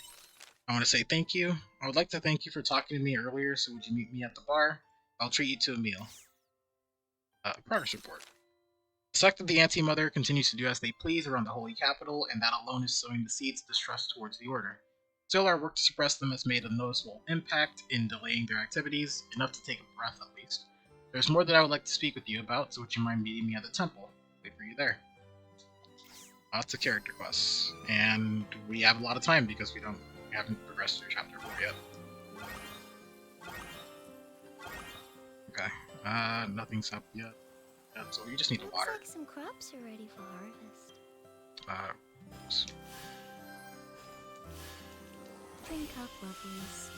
I want to say thank you. I would like to thank you for talking to me earlier, so would you meet me at the bar? I'll treat you to a meal. Progress report. The sect of the Anti-Mother continues to do as they please around the Holy Capital, and that alone is sowing the seeds of distrust towards the Order. Still, our work to suppress them has made a noticeable impact in delaying their activities, enough to take a breath at least. There's more that I would like to speak with you about, so would you mind meeting me at the temple? Wait for you there. Lots of character quests, and we have a lot of time because we haven't progressed through chapter 4 yet. Okay, nothing's up yet. Yeah, so we just need to Looks water. like some crops are ready for harvest. Oops. Drink up, lovelies.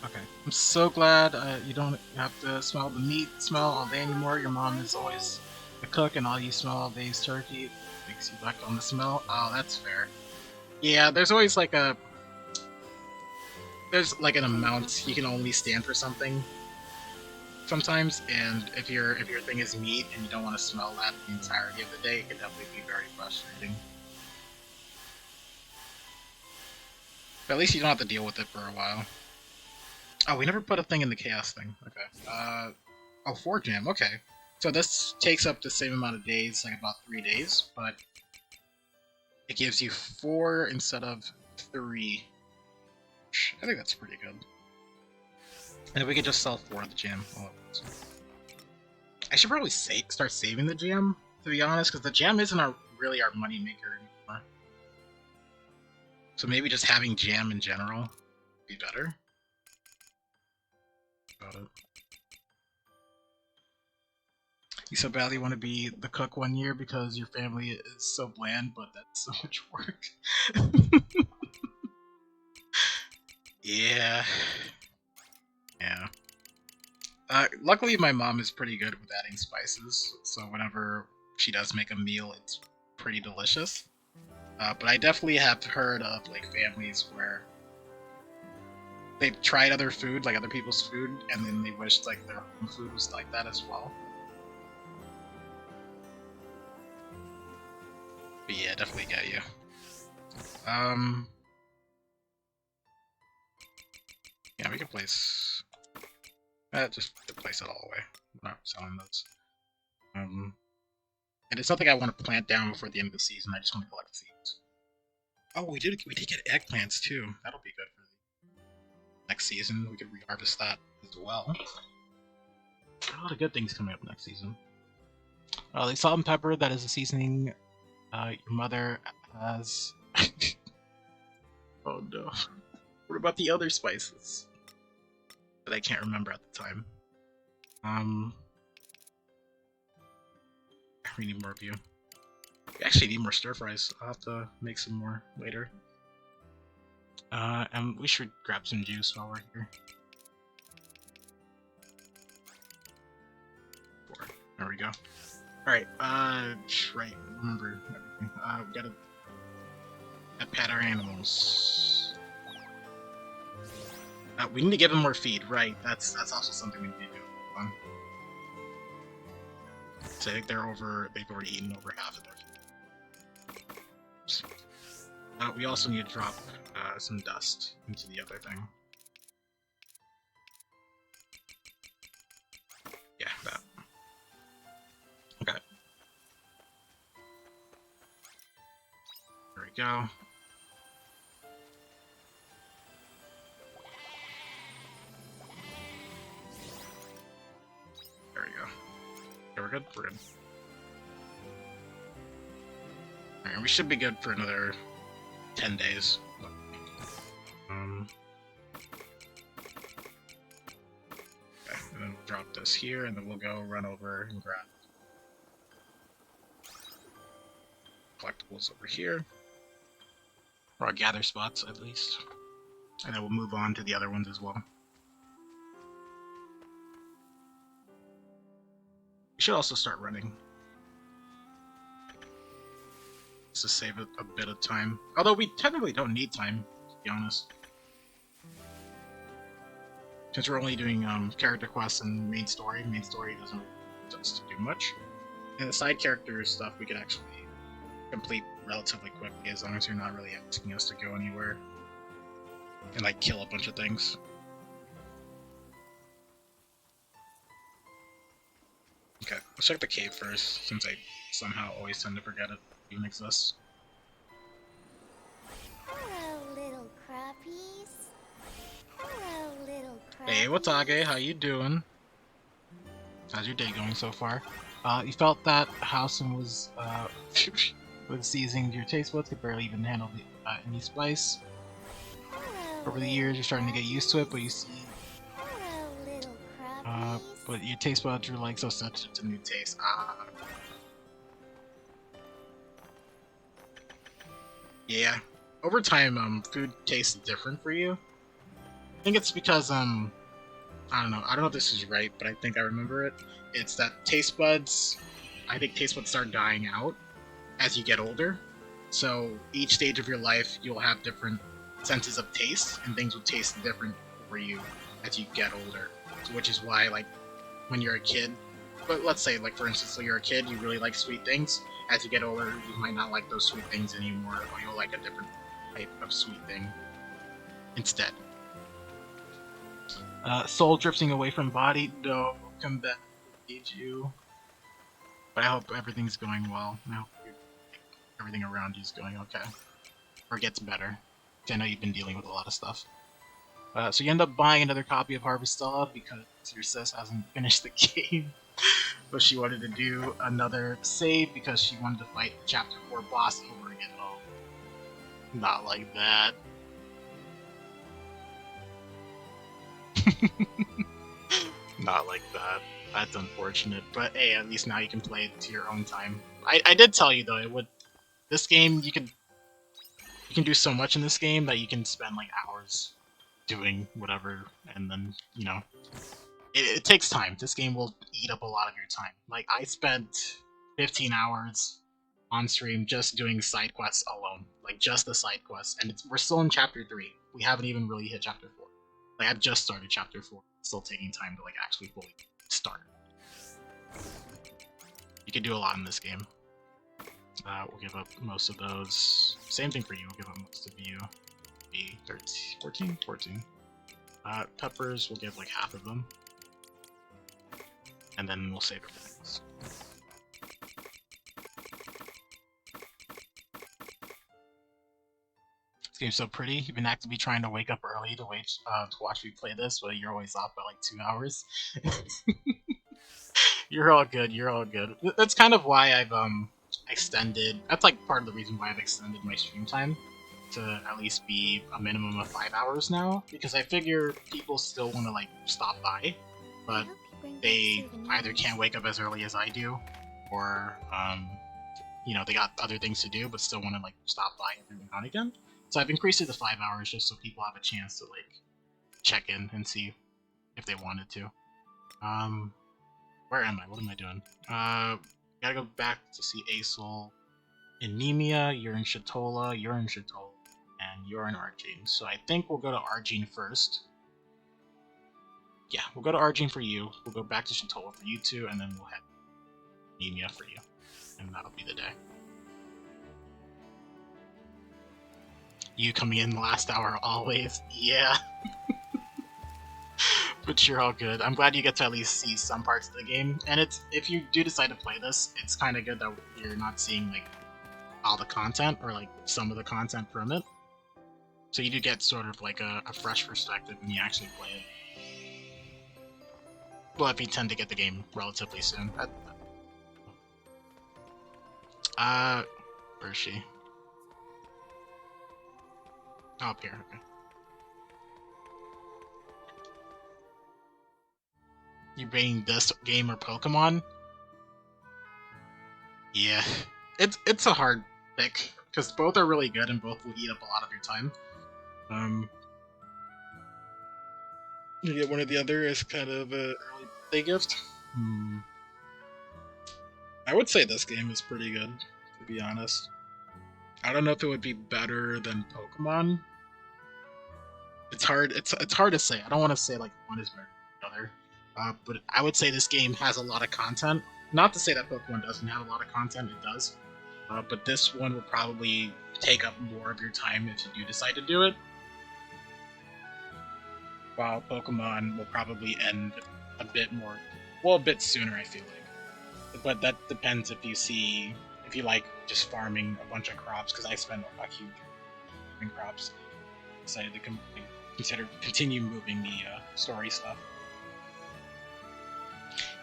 Okay. I'm so glad you don't have to smell the meat smell all day anymore. Your mom is always the cook, and all you smell all day is turkey. It makes you back on the smell. Oh, that's fair. Yeah, there's always like an amount you can only stand for something sometimes, and if your thing is meat and you don't want to smell that the entirety of the day, it can definitely be very frustrating. But at least you don't have to deal with it for a while. Oh, we never put a thing in the chaos thing. Okay. Oh, 4 jam. Okay. So this takes up the same amount of days, like about 3 days, but it gives you 4 instead of 3. I think that's pretty good. And if we could just sell 4 of the jam. I should probably start saving the jam, to be honest, because the jam isn't really our money maker anymore. So maybe just having jam in general would be better. Got it. You so badly want to be the cook one year because your family is so bland, but that's so much work. Yeah. Yeah. Luckily, my mom is pretty good with adding spices, so whenever she does make a meal, it's pretty delicious. But I definitely have heard of like families where they've tried other food, like other people's food, and then they wished like their own food was like that as well. But yeah, definitely get you. Yeah, we can place. Just place it all away. We're not selling those. And it's something I want to plant down before the end of the season. I just want to collect seeds. Oh, we did get eggplants too. That'll be good for the next season. We could reharvest that as well. A lot of good things coming up next season. The salt and pepper, that is a seasoning your mother has. Oh no. What about the other spices that I can't remember at the time? We need more of you. We actually need more stir fries. I'll have to make some more later. And we should grab some juice while we're here. 4. There we go. Alright, right, remember everything. We gotta pet our animals. We need to give them more feed, right? That's also something we need to do. So I think they've already eaten over half of their food. We also need to drop some dust into the other thing. Yeah, that. Okay. There we go. There we go. Okay, we're good? We're good. Alright, we should be good for another 10 days. Okay, and then we'll drop this here, and then we'll go run over and grab collectibles over here. Or our gather spots, at least. And then we'll move on to the other ones as well. We should also start running. Just to save a bit of time. Although we technically don't need time, to be honest. Since we're only doing character quests and main story doesn't really want us to do much. And the side character stuff we could actually complete relatively quickly as long as you're not really asking us to go anywhere and like kill a bunch of things. Okay, let's check the cave first, since I somehow always tend to forget it even exists. Hello, little crappies. crabbies. Hey, Watage, how you doing? How's your day going so far? You felt that Housen was was seizing your taste buds, could barely even handle any spice. Hello, Over the little years, you're starting to get used to it, but you see, Hello, little uh, crabbies. but your taste buds are like so sensitive to new tastes. Yeah. Over time, food tastes different for you. I think it's because I don't know. I don't know if this is right, but I think I remember it. It's that taste buds. I think taste buds start dying out as you get older. So each stage of your life, you'll have different senses of taste, and things will taste different for you as you get older. So, which is why, like, when you're a kid, but let's say, like, for instance, when you're a kid, you really like sweet things. As you get older, you might not like those sweet things anymore, or you'll like a different type of sweet thing instead. Soul drifting away from body. No, come back. Need you. But I hope everything's going well. I hope everything around you is going okay, or gets better. 'Cause I know you've been dealing with a lot of stuff. So you end up buying another copy of Harvestella because your sis hasn't finished the game, but she wanted to do another save because she wanted to fight the Chapter 4 boss over again. Oh, not like that. Not like that. That's unfortunate. But hey, at least now you can play it to your own time. I did tell you though, it would. This game you can do so much in this game that you can spend like hours doing whatever, and then it takes time. This game will eat up a lot of your time. Like I spent 15 hours on stream just doing side quests alone, like just the side quests, and we're still in chapter 3. We haven't even really hit chapter 4. Like I've just started chapter 4. It's still taking time to like actually fully start. You can do a lot in this game. We'll give up most of those. Same thing for you. We'll give up most of you. Be 13, 14, 14. Peppers, we'll give like half of them. And then we'll save everything else. This game's so pretty. You've been actively trying to wake up early to watch me play this, but you're always off by like 2 hours. You're all good. You're all good. That's kind of why I've extended. That's like part of the reason why I've extended my stream time to at least be a minimum of 5 hours now, because I figure people still want to like stop by, but they either can't wake up as early as I do, or they got other things to do but still want to like stop by every now and again. So I've increased it to 5 hours just so people have a chance to like check in and see if they wanted to. Where am I? What am I doing? Gotta go back to see Aesol. Anemia, you're in Shatola, and you're in Argene. So I think we'll go to Argene first. Yeah, we'll go to Argene for you. We'll go back to Shatola for you two, and then we'll have Anemia for you. And that'll be the day. You coming in the last hour always. Yeah. But you're all good. I'm glad you get to at least see some parts of the game. And if you do decide to play this, it's kind of good that you're not seeing like all the content or like some of the content from it. So you do get sort of like a fresh perspective when you actually play it. Well, if you tend to get the game relatively soon. Where is she? Oh, up here. Okay. You rating this game or Pokemon? Yeah, it's a hard pick because both are really good and both will eat up a lot of your time. You get one or the other as kind of a early birthday gift. I would say this game is pretty good, to be honest. I don't know if it would be better than Pokemon. It's hard. It's hard to say. I don't want to say like one is better than the other. But I would say this game has a lot of content. Not to say that Pokemon doesn't have a lot of content, it does. But this one will probably take up more of your time if you do decide to do it. While Pokemon will probably end a bit sooner, I feel like. But that depends if you like just farming a bunch of crops, because I spend a huge farming crops. Decided to continue moving the story stuff.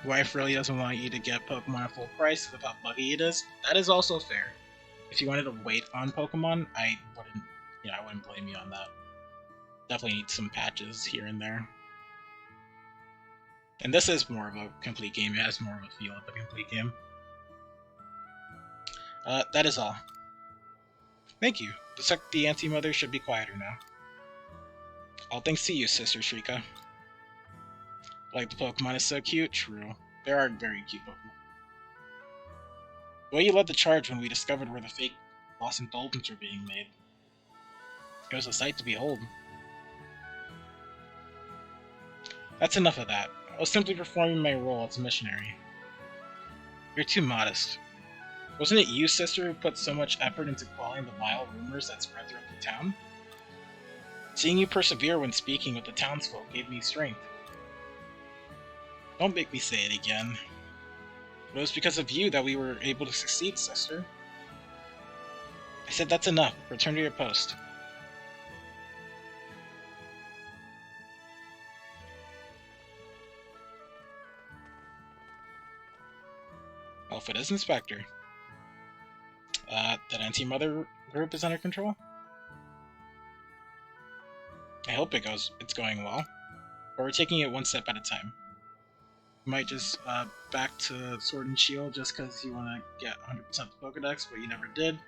Your wife really doesn't want you to get Pokemon at full price with how buggy it is. That is also fair. If you wanted to wait on Pokemon, I wouldn't blame you on that. Definitely need some patches here and there. And this is more of a complete game. It has more of a feel of a complete game. That is all. Thank you. The Anti-Mother should be quieter now. All thanks to you, Sister Shrika. Like the Pokemon is so cute? True. There are very cute Pokemon. The way you led the charge when we discovered where the fake Lost Indulgence were being made. It was a sight to behold. That's enough of that. I was simply performing my role as a missionary. You're too modest. Wasn't it you, sister, who put so much effort into quelling the vile rumors that spread throughout the town? Seeing you persevere when speaking with the townsfolk gave me strength. Don't make me say it again. But it was because of you that we were able to succeed, sister. I said that's enough. Return to your post. Outfit as Inspector. That Anti-Mother group is under control? I hope it's going well. But we're taking it one step at a time. You might just back to Sword and Shield just because you want to get 100% the Pokedex, but you never did.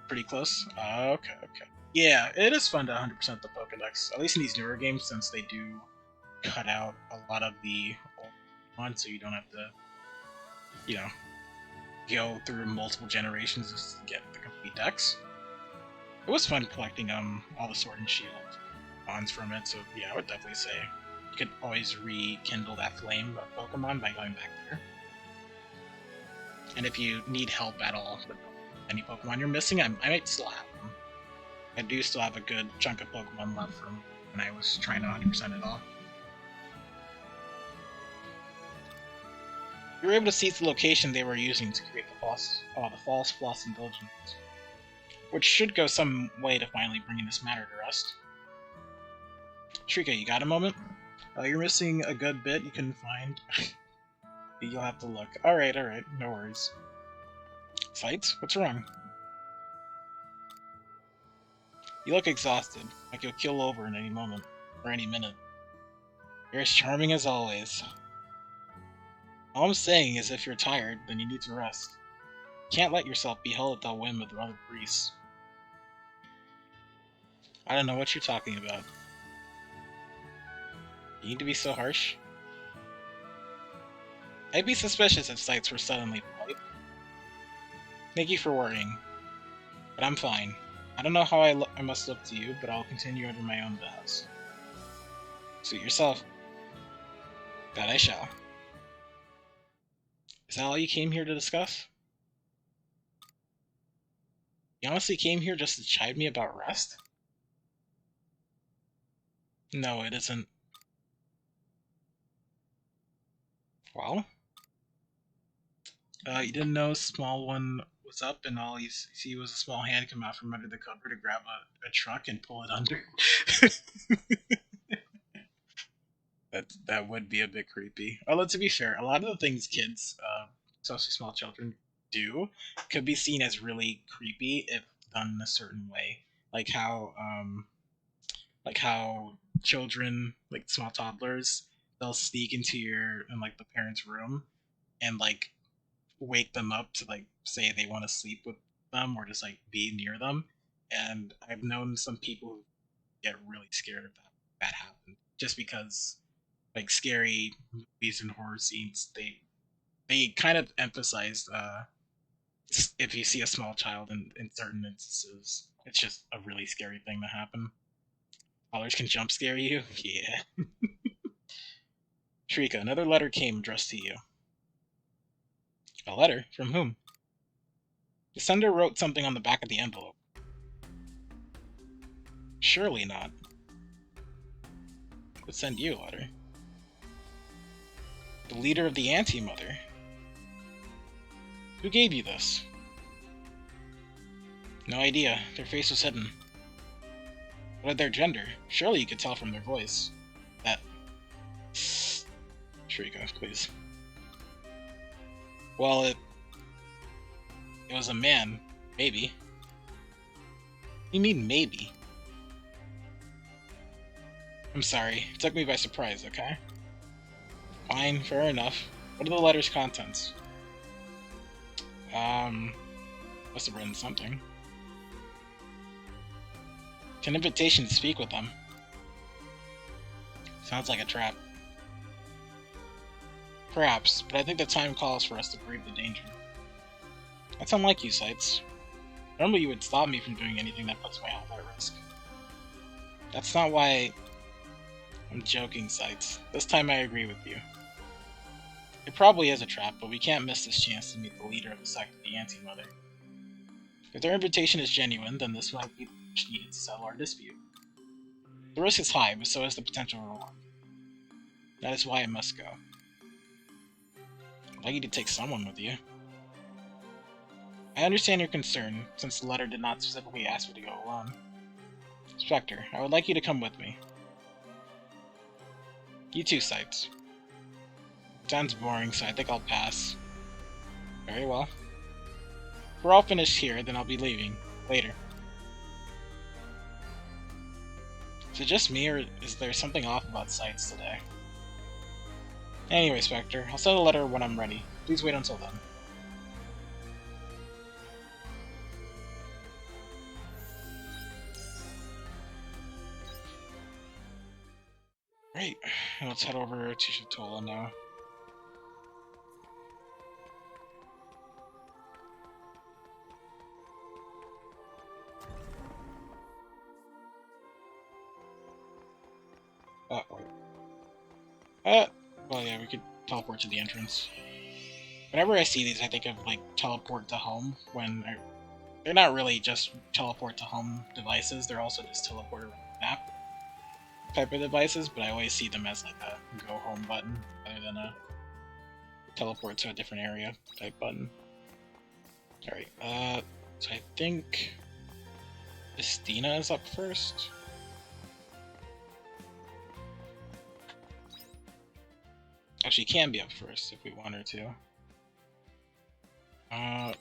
Pretty close. Okay. Yeah, it is fun to 100% the Pokedex, at least in these newer games, since they do cut out a lot of the old ones, so you don't have to, go through multiple generations just to get the complete decks. It was fun collecting all the Sword and Shield bonds from it, so yeah, I would definitely say you could always rekindle that flame of Pokemon by going back there. And if you need help at all with any Pokemon you're missing, I might still have them. I do still have a good chunk of Pokemon left from when I was trying to 100% it all. You were able to seize the location they were using to create the false Lost Indulgence, which should go some way to finally bringing this matter to rest. Shrika, you got a moment? You're missing a good bit you couldn't find. You'll have to look. Alright, no worries. Sights? What's wrong? You look exhausted, like you'll keel over in any moment, or any minute. You're as charming as always. All I'm saying is if you're tired, then you need to rest. You can't let yourself be held at the whim of the other priests. I don't know what you're talking about. You need to be so harsh? I'd be suspicious if sights were suddenly polite. Thank you for worrying. But I'm fine. I don't know how I must look to you, but I'll continue under my own behest. Suit yourself. That I shall. Is that all you came here to discuss? You honestly came here just to chide me about rest? No, it isn't. Well? You didn't know Small One was up and all you see was a small hand come out from under the cover to grab a truck and pull it under? That would be a bit creepy. Although, to be fair, a lot of the things kids, especially small children, do could be seen as really creepy if done in a certain way. Like how children, like small toddlers, they'll sneak into the parents' room and like wake them up to like say they want to sleep with them or just like be near them. And I've known some people who get really scared of that happen just because like scary movies and horror scenes they kind of emphasize if you see a small child in certain instances, it's just a really scary thing to happen. Others can jump scare you? Yeah. Shrika, another letter came addressed to you. A letter? From whom? The sender wrote something on the back of the envelope. Surely not. Who would send you a letter? The leader of the Anti-Mother. Who gave you this? No idea. Their face was hidden. What of their gender? Surely you could tell from their voice. That... Shrika, please. Well, it was a man. Maybe. What do you mean, maybe? I'm sorry. It took me by surprise, okay? Fine, fair enough. What are the letter's contents? Must have written something. It's an invitation to speak with them. Sounds like a trap. Perhaps, but I think the time calls for us to brave the danger. That's unlike you, Sights. Normally you would stop me from doing anything that puts my health at risk. That's not why... I'm joking, Sights. This time I agree with you. It probably is a trap, but we can't miss this chance to meet the leader of the sect of the Anti-Mother. If their invitation is genuine, then this might be much needed to settle our dispute. The risk is high, but so is the potential reward. That is why I must go. I'd like you to take someone with you. I understand your concern, since the letter did not specifically ask me to go alone. Spectre, I would like you to come with me. You too, Sights. Sounds boring, so I think I'll pass. Very well. If we're all finished here, then I'll be leaving. Later. Is it just me, or is there something off about Sights today? Anyway, Spectre, I'll send a letter when I'm ready. Please wait until then. Right, let's head over to Shatola now. Oh, wait. Well, yeah, we could teleport to the entrance. Whenever I see these, I think of, like, teleport to home, when they're not really just teleport to home devices, they're also just teleport around the map type of devices, but I always see them as, like, a go home button, rather than a teleport to a different area type button. Alright, so I think Estina is up first. Actually, can be up first if we want her to.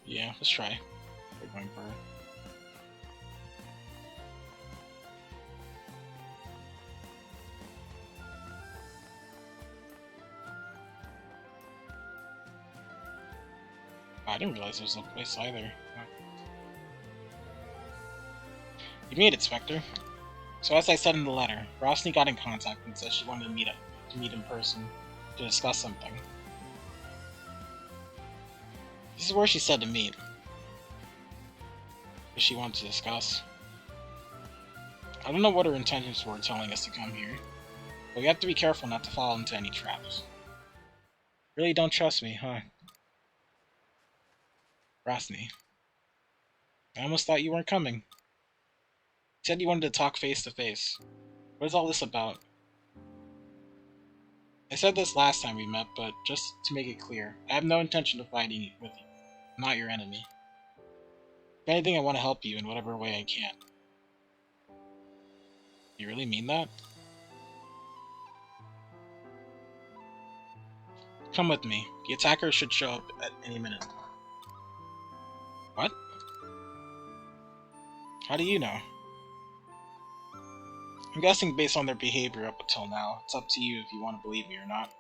Yeah, let's try. We're going for her. Oh, I didn't realize there was a place either. You made it, Spectre. So as I said in the letter, Rosny got in contact and said she wanted to meet in person to discuss something. This is where she said to meet. What she wanted to discuss. I don't know what her intentions were telling us to come here, but we have to be careful not to fall into any traps. Really don't trust me, huh? Rosny. I almost thought you weren't coming. You said you wanted to talk face to face. What is all this about? I said this last time we met, but just to make it clear, I have no intention of fighting with you. I'm not your enemy. If anything, I want to help you in whatever way I can. You really mean that? Come with me. The attacker should show up at any minute. What? How do you know? I'm guessing based on their behavior up until now. It's up to you if you want to believe me or not.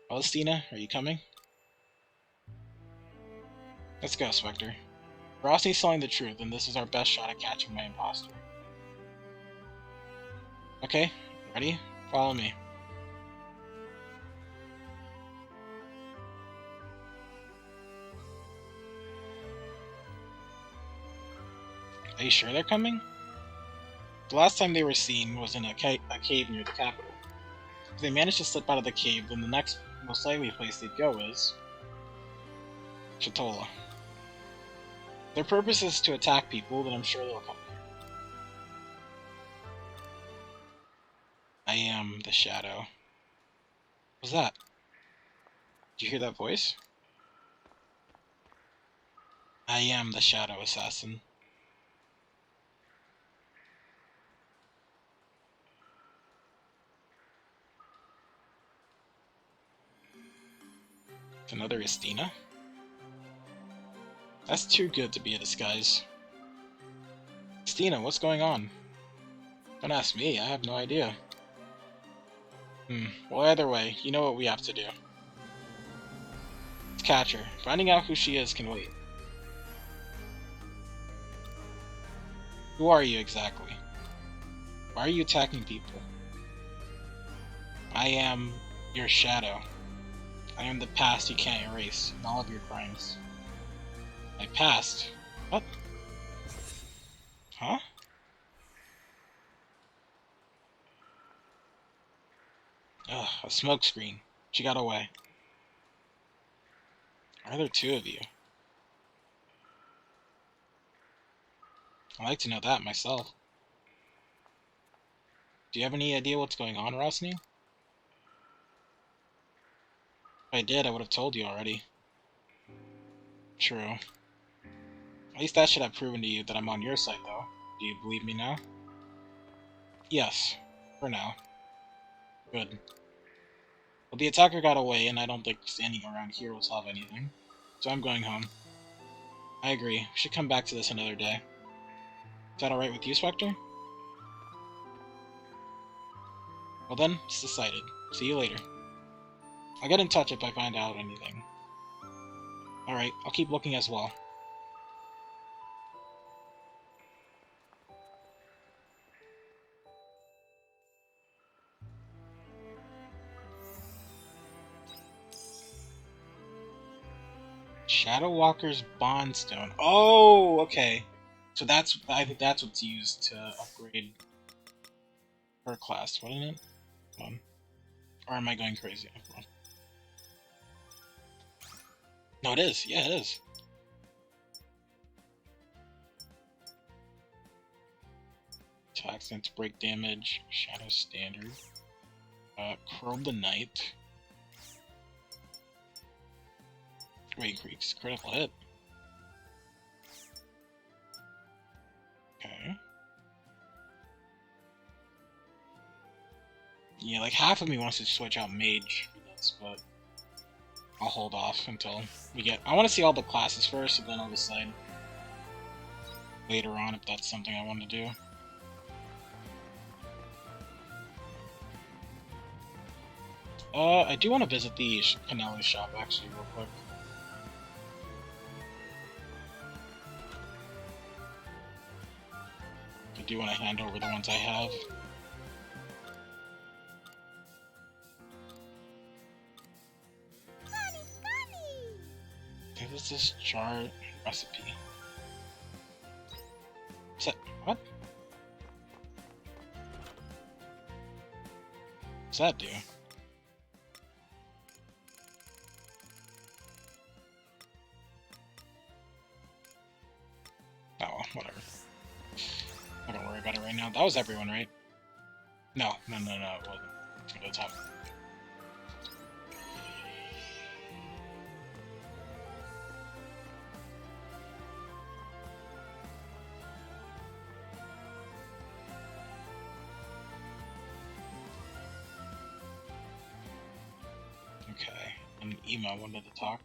Palestina, are you coming? Let's go, Spectre. Rossi's telling the truth, and this is our best shot at catching my imposter. Okay, ready? Follow me. Are you sure they're coming? The last time they were seen was in a cave near the capital. If they manage to slip out of the cave, then the next most likely place they'd go is... Shatola. Their purpose is to attack people, then I'm sure they'll come here. I am the Shadow. What was that? Did you hear that voice? I am the Shadow Assassin. Another Estina? That's too good to be a disguise. Estina, what's going on? Don't ask me, I have no idea. Well, either way, you know what we have to do. Let's catch her. Finding out who she is can wait. Who are you exactly? Why are you attacking people? I am your shadow. I am the past you can't erase, and all of your crimes. My past? What? Huh? Ugh, a smokescreen. She got away. Are there two of you? I'd like to know that myself. Do you have any idea what's going on, Rosny? If I did, I would have told you already. True. At least that should have proven to you that I'm on your side, though. Do you believe me now? Yes. For now. Good. Well, the attacker got away, and I don't think standing around here will solve anything. So I'm going home. I agree. We should come back to this another day. Is that alright with you, Spectre? Well then, it's decided. See you later. I'll get in touch if I find out anything. Alright, I'll keep looking as well. Shadow Walker's Bondstone. Oh, okay. So I think that's what's used to upgrade her class, wasn't it? Or am I going crazy? No, it is. Yeah, it is. Attack sense, break damage, shadow standard. Curl the Knight. Wait, Creeks, critical hit. Okay. Yeah, like half of me wants to switch out Mage for this, but I'll hold off until we get... I want to see all the classes first, and then I'll decide later on if that's something I want to do. I do want to visit the Pinelli shop, actually, real quick. I do want to hand over the ones I have. What is this chart recipe? Is that... what? What's that do? Oh, well, whatever. I don't worry about it right now. That was everyone, right? No, it wasn't. Let's go to the top. Okay, and Ema wanted to talk.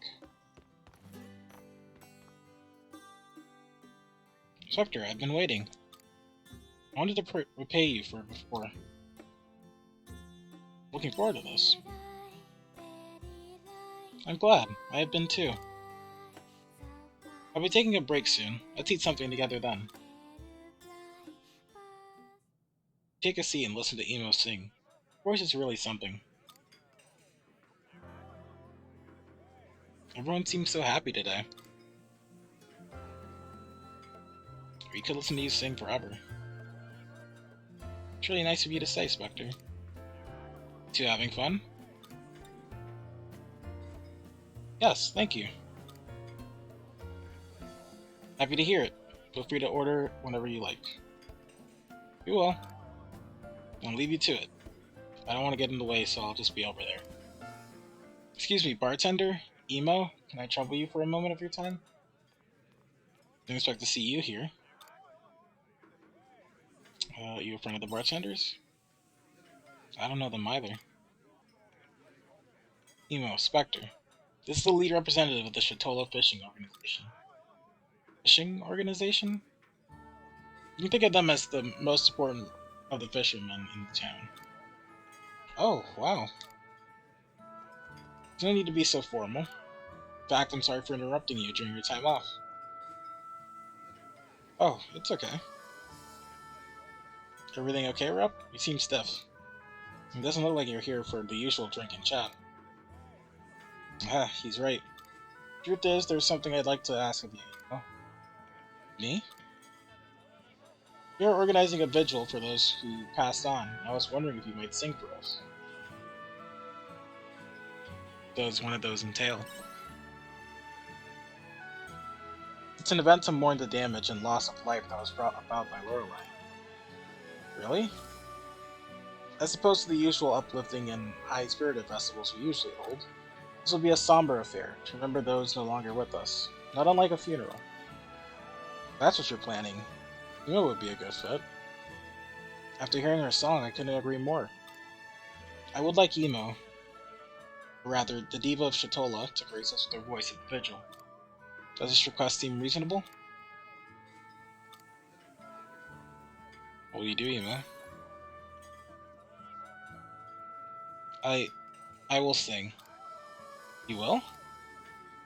Spectre, I've been waiting. I wanted to repay you for before. Looking forward to this. I'm glad. I have been too. I'll be taking a break soon. Let's eat something together then. Take a seat and listen to Emo sing. Her voice is really something. Everyone seems so happy today. We could listen to you sing forever. It's really nice of you to say, Spectre. You having fun? Yes, thank you. Happy to hear it. Feel free to order whenever you like. You will. I'll leave you to it. I don't want to get in the way, so I'll just be over there. Excuse me, bartender? Emo? Can I trouble you for a moment of your time? Didn't expect to see you here. You a friend of the bartenders? I don't know them either. Emo, Spectre. This is the lead representative of the Shatola Fishing Organization. Fishing Organization? You can think of them as the most important of the fishermen in the town. Oh, wow. There's no need to be so formal. In fact, I'm sorry for interrupting you during your time off. Oh, it's okay. Everything okay, Rep? You seem stiff. It doesn't look like you're here for the usual drink and chat. Ah, he's right. Truth is, there's something I'd like to ask of you. Oh. Me? You're organizing a vigil for those who passed on. I was wondering if you might sing for us. Does one of those entail? It's an event to mourn the damage and loss of life that was brought about by Lorelei. Really? As opposed to the usual uplifting and high-spirited festivals we usually hold, this will be a somber affair to remember those no longer with us, not unlike a funeral. If that's what you're planning. Emo would be a good fit. After hearing her song, I couldn't agree more. I would like Emo, or rather, the diva of Shatola, to grace us with her voice at the vigil. Does this request seem reasonable? What will you do, Emo? I will sing. You will?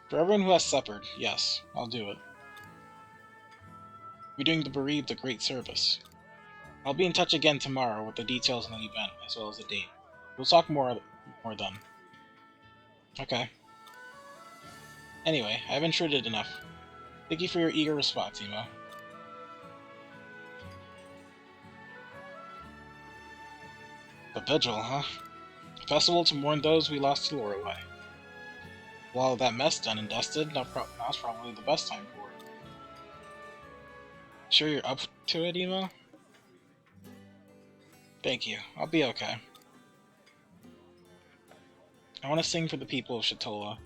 For everyone who has suffered, yes, I'll do it. We're doing the bereaved a great service. I'll be in touch again tomorrow with the details on the event, as well as the date. We'll talk more then. Okay. Anyway, I've intruded enough. Thank you for your eager response, Emo. The vigil, huh? A festival to mourn those we lost to Lorelei. While that mess done and dusted, now's probably the best time for it. Sure you're up to it, Emo? Thank you. I'll be okay. I want to sing for the people of Shatola.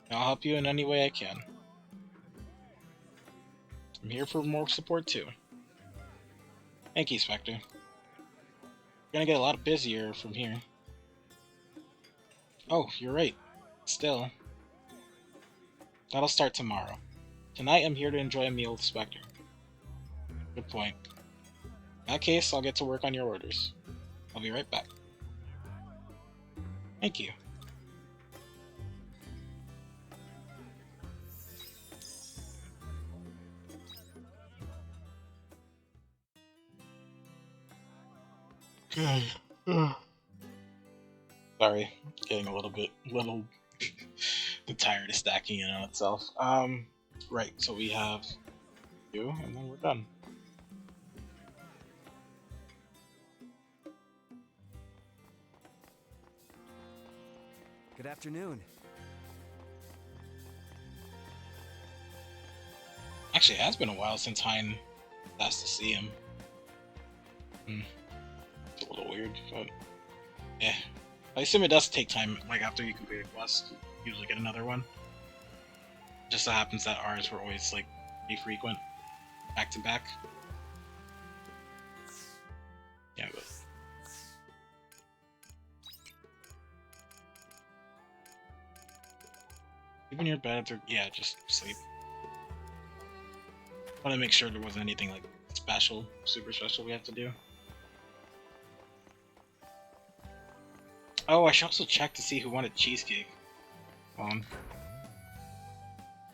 And I'll help you in any way I can. I'm here for more support too. Thank you, Spectre. You're gonna get a lot busier from here. Oh, you're right. Still. That'll start tomorrow. Tonight I'm here to enjoy a meal with Spectre. Good point. In that case, I'll get to work on your orders. I'll be right back. Thank you. Okay. Sorry, getting a little tired of stacking in on itself. Right, so we have you, and then we're done. Good afternoon. Actually, it has been a while since Hein asked to see him. It's a little weird, but yeah. I assume it does take time, like after you complete a quest, you usually get another one. Just so happens that ours were always like pretty frequent, back to back. Yeah, but even your bed, yeah, just sleep. Want to make sure there wasn't anything like special, super special we have to do. Oh, I should also check to see who wanted cheesecake.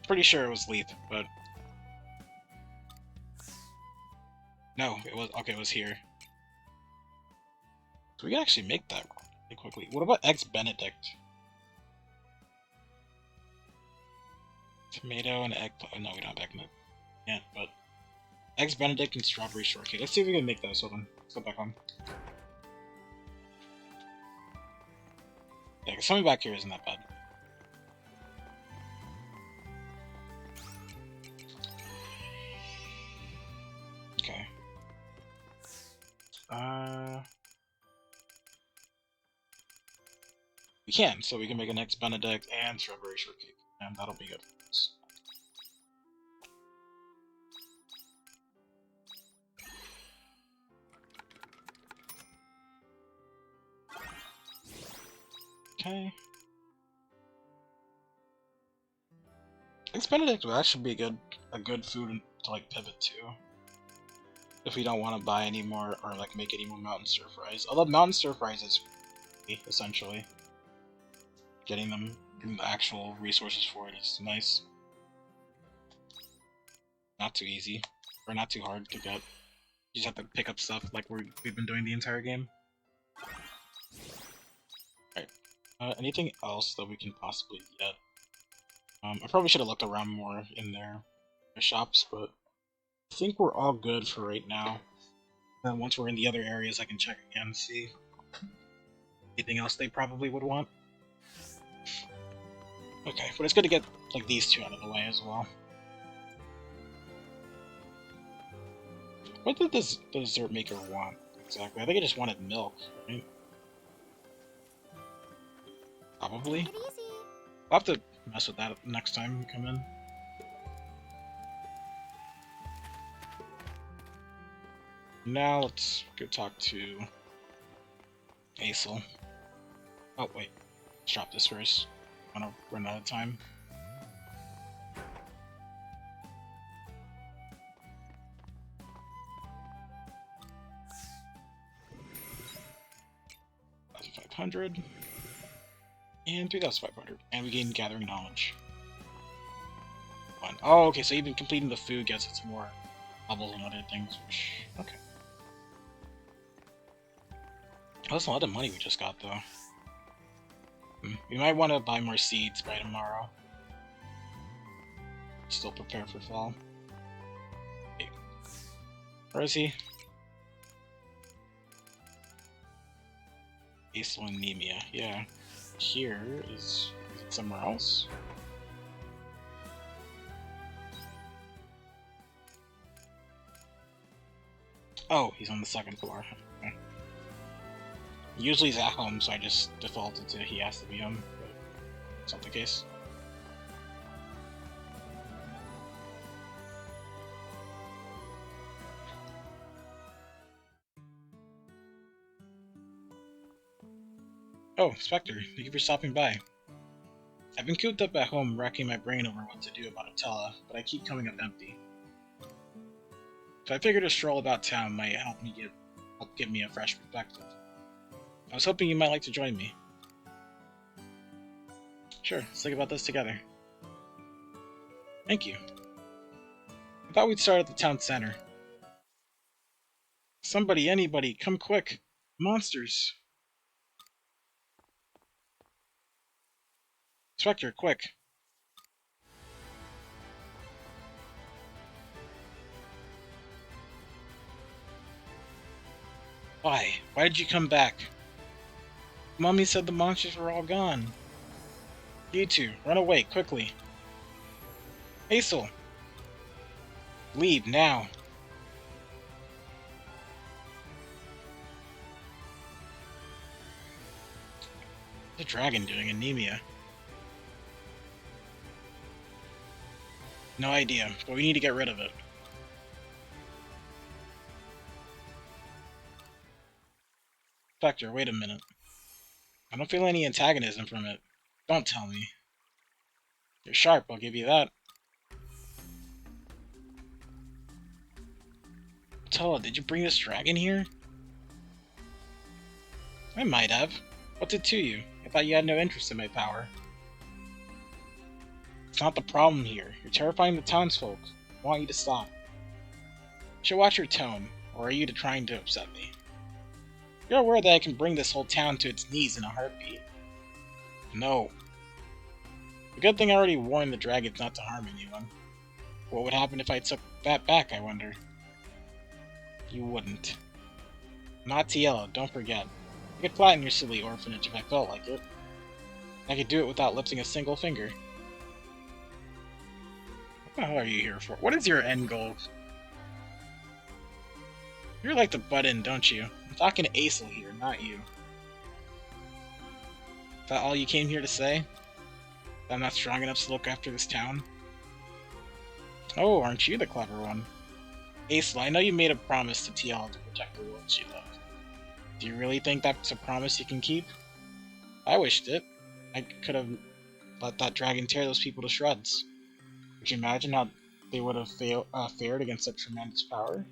Pretty sure it was Leith, but no, it was okay. It was here, so we can actually make that really quickly. What about Eggs Benedict? Tomato and egg. Oh, no, we don't have egg. Yeah, but Eggs Benedict and strawberry shortcake. Let's see if we can make those. Hold on. Let's go back on. Yeah, 'cause something back here isn't that bad. Okay. We can, so we can make an Eggs Benedict and strawberry shortcake, and that'll be good. Okay. Eggs Benedict, well, that should be a good food to like pivot to. If we don't want to buy any more or like make any more mountain stir fries. Although mountain stir fries is free, essentially. Getting the actual resources for it is nice. Not too easy. Or not too hard to get. You just have to pick up stuff like we've been doing the entire game. Alright. Anything else that we can possibly get? I probably should have looked around more in their shops, but I think we're all good for right now. And once we're in the other areas, I can check again and see anything else they probably would want. Okay, but it's good to get like these two out of the way as well. What did this dessert maker want exactly? I think it just wanted milk, right? Probably. Take it easy. I'll have to mess with that next time we come in. Now let's go talk to Aesel. Oh wait, let's drop this first. I wanna run out of time. $500 and 3,500, and we gain gathering knowledge. Fun. Oh, okay. So even completing the food gets us more levels and other things. Which, okay. Oh, that's a lot of money we just got, though. We might want to buy more seeds by tomorrow. Still prepare for fall. Okay. Where is he? Basal anemia. Yeah. Here is it somewhere else? Oh, he's on the second floor. Okay. Usually he's at home, so I just defaulted to he has to be home, but it's not the case. Oh, Spectre, thank you for stopping by. I've been cooped up at home racking my brain over what to do about Harvestella, but I keep coming up empty. So I figured a stroll about town might help give me a fresh perspective. I was hoping you might like to join me. Sure, let's think about this together. Thank you. I thought we'd start at the town center. Somebody, anybody, come quick! Monsters! Spectre, quick! Why? Why did you come back? Mommy said the monsters were all gone. You two, run away, quickly. Aesel! Leave, now! What's the dragon doing? Anemia. No idea, but we need to get rid of it. Spectre, wait a minute. I don't feel any antagonism from it. Don't tell me. You're sharp, I'll give you that. Tella, did you bring this dragon here? I might have. What's it to you? I thought you had no interest in my power. It's not the problem here. You're terrifying the townsfolk. I want you to stop. You should watch your tone, or are you trying to upset me? You're aware that I can bring this whole town to its knees in a heartbeat. No. The good thing I already warned the dragons not to harm anyone. What would happen if I took that back, I wonder? You wouldn't. Not Tiela, don't forget. I could flatten your silly orphanage if I felt like it. I could do it without lifting a single finger. What the hell are you here for? What is your end goal? You like to butt in, don't you? I'm talking to Aesel here, not you. Is that all you came here to say? That I'm not strong enough to look after this town? Oh, aren't you the clever one? Aesel, I know you made a promise to Tiela to protect the world she loved. Do you really think that's a promise you can keep? I wished it. I could have let that dragon tear those people to shreds. Could you imagine how they would have fared against such tremendous power?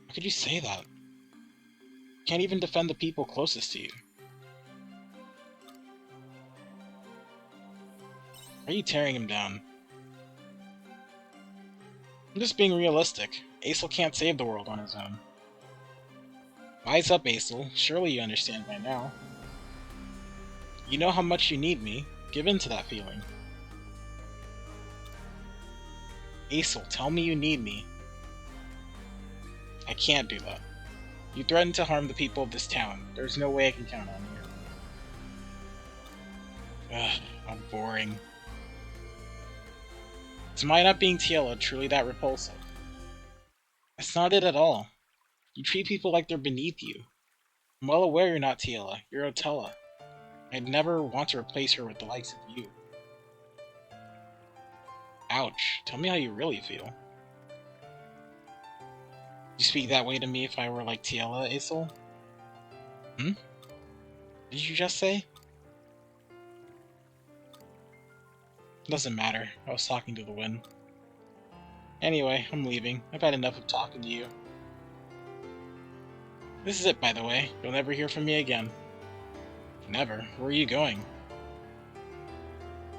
How could you say that? You can't even defend the people closest to you. Why are you tearing him down? I'm just being realistic. Aesel can't save the world on his own. Wise up, Aesel. Surely you understand by now. You know how much you need me. Give in to that feeling. Aesel, tell me you need me. I can't do that. You threatened to harm the people of this town. There's no way I can count on you. Ugh, how boring. Is my not being Tiela truly that repulsive? That's not it at all. You treat people like they're beneath you. I'm well aware you're not Tiela, you're Otella. I'd never want to replace her with the likes of you. Ouch, tell me how you really feel. You speak that way to me if I were like Tiela, Aesel? Hmm? Did you just say? Doesn't matter, I was talking to the wind. Anyway, I'm leaving. I've had enough of talking to you. This is it, by the way. You'll never hear from me again. Never? Where are you going?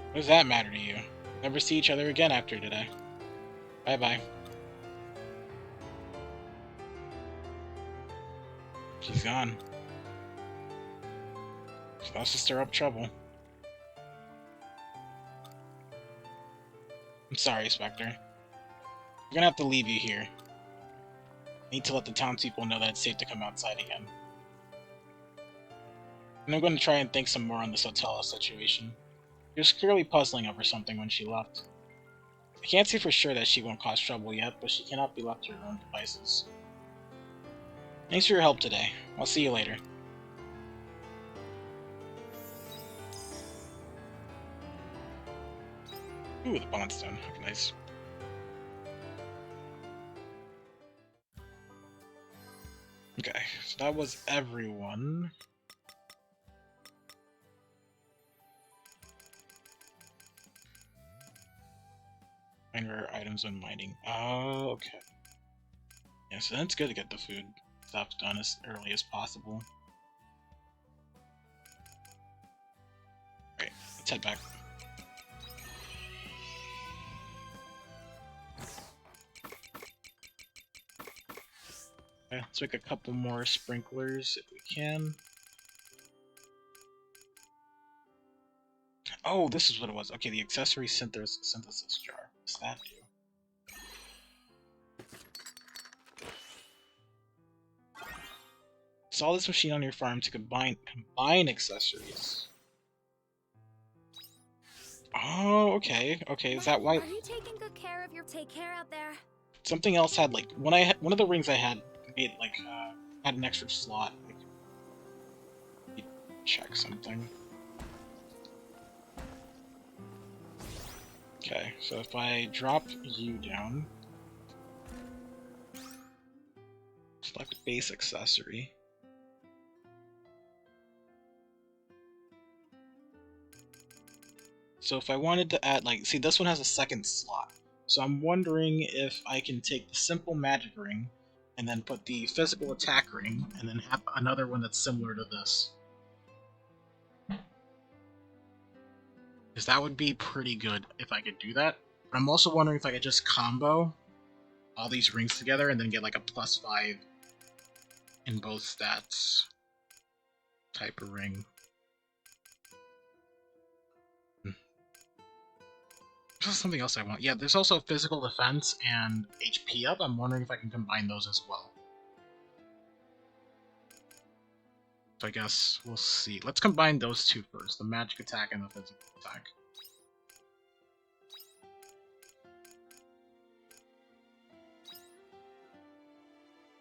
What does that matter to you? We'll never see each other again after today. Bye-bye. She's gone. She wants to stir up trouble. I'm sorry, Spectre. I'm gonna have to leave you here. I need to let the townspeople know that it's safe to come outside again. And I'm going to try and think some more on this Otella situation. She was clearly puzzling over something when she left. I can't say for sure that she won't cause trouble yet, but she cannot be left to her own devices. Thanks for your help today. I'll see you later. Ooh, the bondstone. Nice. Okay, so that was everyone. Find rare items when mining. Oh, okay. Yeah, so then it's good to get the food stuff done as early as possible. Right, let's head back. Okay, let's make a couple more sprinklers if we can. Oh, this is what it was. Okay, the accessory synthesis jar. What does that do? Install this machine on your farm to combine accessories. Oh, okay. Okay, is that why? Are you taking good care of your take care out there? Something else had like one of the rings I had made like had an extra slot. Like, check something. Okay, so if I drop you down, select base accessory. So if I wanted to add, like, see, this one has a second slot. So I'm wondering if I can take the simple magic ring and then put the physical attack ring and then have another one that's similar to this. Because that would be pretty good if I could do that. But I'm also wondering if I could just combo all these rings together and then get like a +5 in both stats type of ring. There's something else I want. Yeah, there's also physical defense and HP up. I'm wondering if I can combine those as well. So I guess we'll see. Let's combine those two first, the magic attack and the physical attack.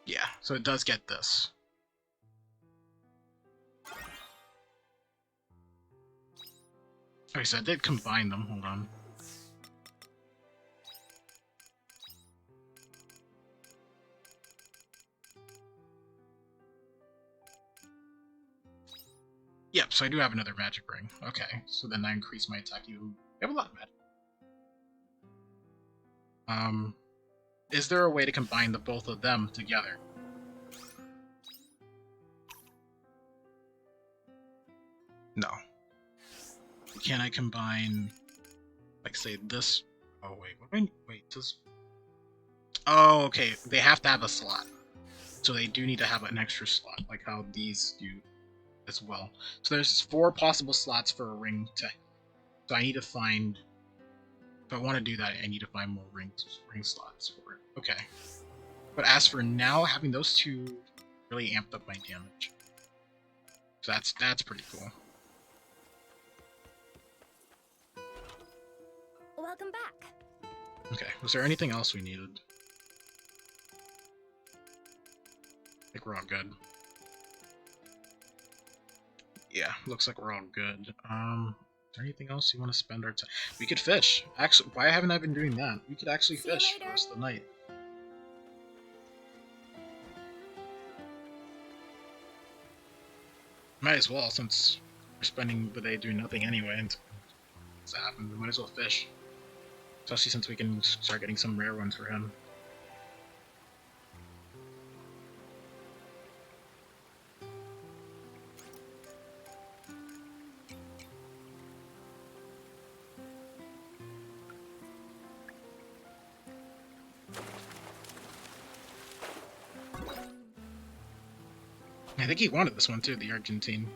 Yeah, so it does get this. Okay, so I did combine them. Hold on. Yep, so I do have another magic ring. Okay, so then I increase my attack even. I have a lot of magic. Is there a way to combine the both of them together? No. Can I combine, like, say this? Oh wait, what do I? Wait, does? Oh, okay. They have to have a slot, so they do need to have an extra slot, like how these do as well. So there's 4 possible slots for a ring to. So I need to find. If I want to do that, I need to find more ring slots for it. Okay. But as for now, having those 2 really amped up my damage. So that's pretty cool. Welcome back. Okay, was there anything else we needed? I think we're all good. Yeah, looks like we're all good. Is there anything else you want to spend our time? We could fish. Actually, why haven't I been doing that? We could actually See you fish for the later. rest of the night. Might as well, since we're spending the day doing nothing anyway, and what's happened, we might as well fish. Especially since we can start getting some rare ones for him. I think he wanted this one too, the Argentine.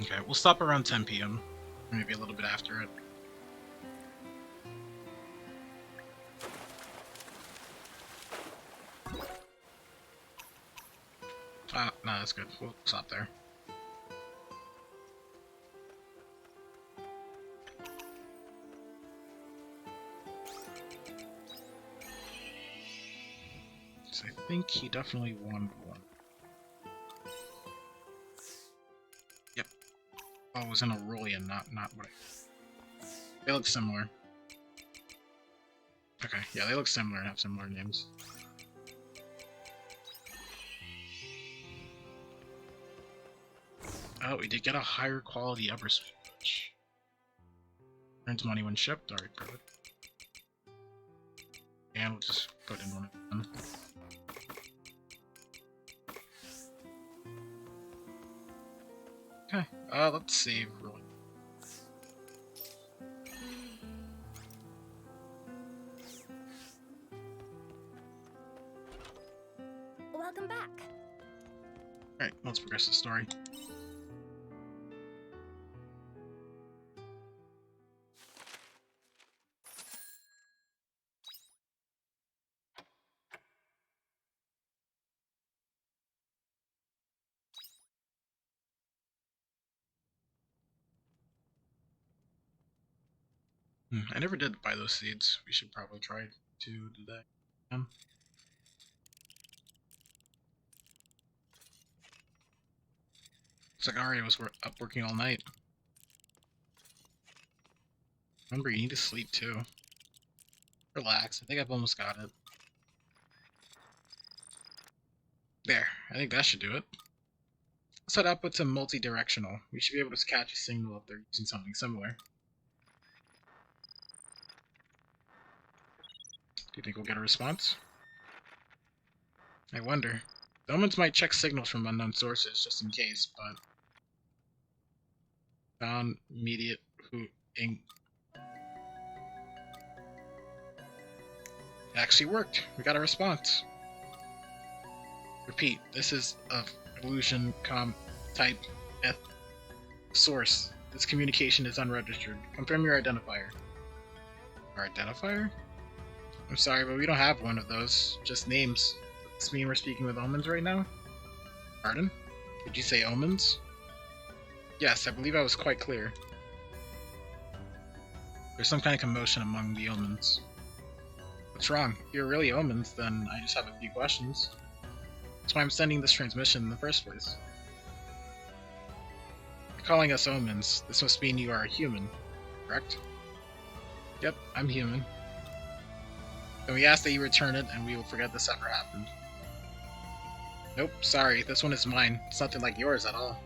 Okay, we'll stop around 10 p.m. Maybe a little bit after it. No, that's good. We'll stop there. So I think he definitely wanted one. Yep. Oh, it was an Aurelian, not what I... They look similar. Okay, yeah, they look similar and have similar names. Oh, we did get a higher quality upper switch. Earns money when shipped. Alright, perfect. And we'll just put in one of them. Okay, let's save really. Welcome back. Alright, let's progress the story. I never did buy those seeds. We should probably try to do that. Looks like Ari was up working all night. Remember, you need to sleep too. Relax, I think I've almost got it. There, I think that should do it. Set output to multi-directional. We should be able to catch a signal if they're using something similar. Do you think we'll get a response? I wonder. The omens might check signals from unknown sources just in case, but... Found immediate who ink. It actually worked. We got a response. Repeat, this is a illusion type F source. This communication is unregistered. Confirm your identifier. Our identifier? I'm sorry, but we don't have one of those. Just names. Does this mean we're speaking with omens right now? Pardon? Did you say omens? Yes, I believe I was quite clear. There's some kind of commotion among the omens. What's wrong? If you're really omens, then I just have a few questions. That's why I'm sending this transmission in the first place. Calling us omens, this must mean you are a human, correct? Yep, I'm human. Then we ask that you return it, and we will forget this ever happened. Nope, sorry, this one is mine. It's nothing like yours at all.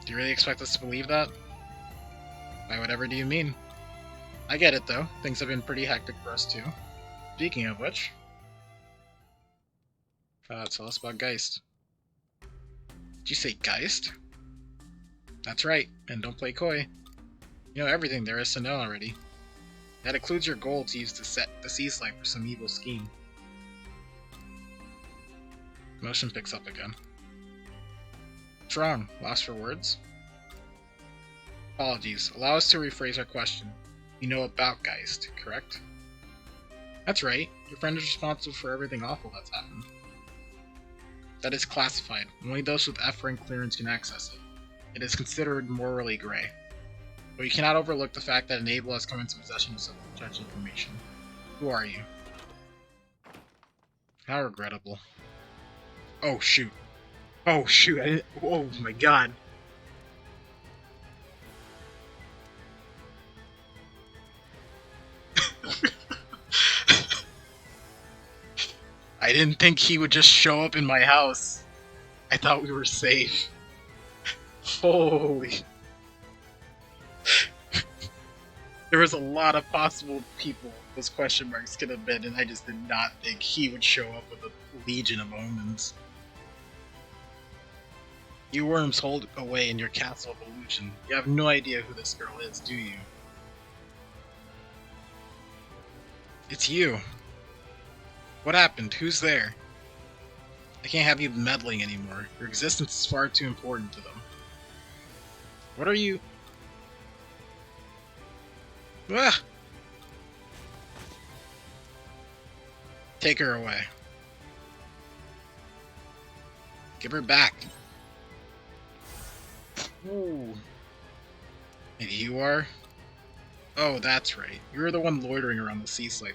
Do you really expect us to believe that? By whatever do you mean? I get it, though. Things have been pretty hectic for us, too. Speaking of which... tell us about Geist. Did you say Geist? That's right, and don't play coy. You know everything there is to know already. That includes your goal to use the sea slide for some evil scheme. Motion picks up again. What's wrong? Lost for words? Apologies. Allow us to rephrase our question. You know about Geist, correct? That's right. Your friend is responsible for everything awful that's happened. That is classified. Only those with F rank clearance can access it. It is considered morally gray. But you cannot overlook the fact that Enable has come into possession of such information. Who are you? How regrettable. Oh shoot. Oh shoot, I didn't... Oh my god. I didn't think he would just show up in my house. I thought we were safe. Holy... There was a lot of possible people those question marks could have been, and I just did not think he would show up with a legion of omens. You worms hold away in your castle of illusion. You have no idea who this girl is, do you? It's you. What happened? Who's there? I can't have you meddling anymore. Your existence is far too important to them. What are you... Ah! Take her away. Give her back. Ooh. And you are? Oh, that's right. You're the one loitering around the sea slide.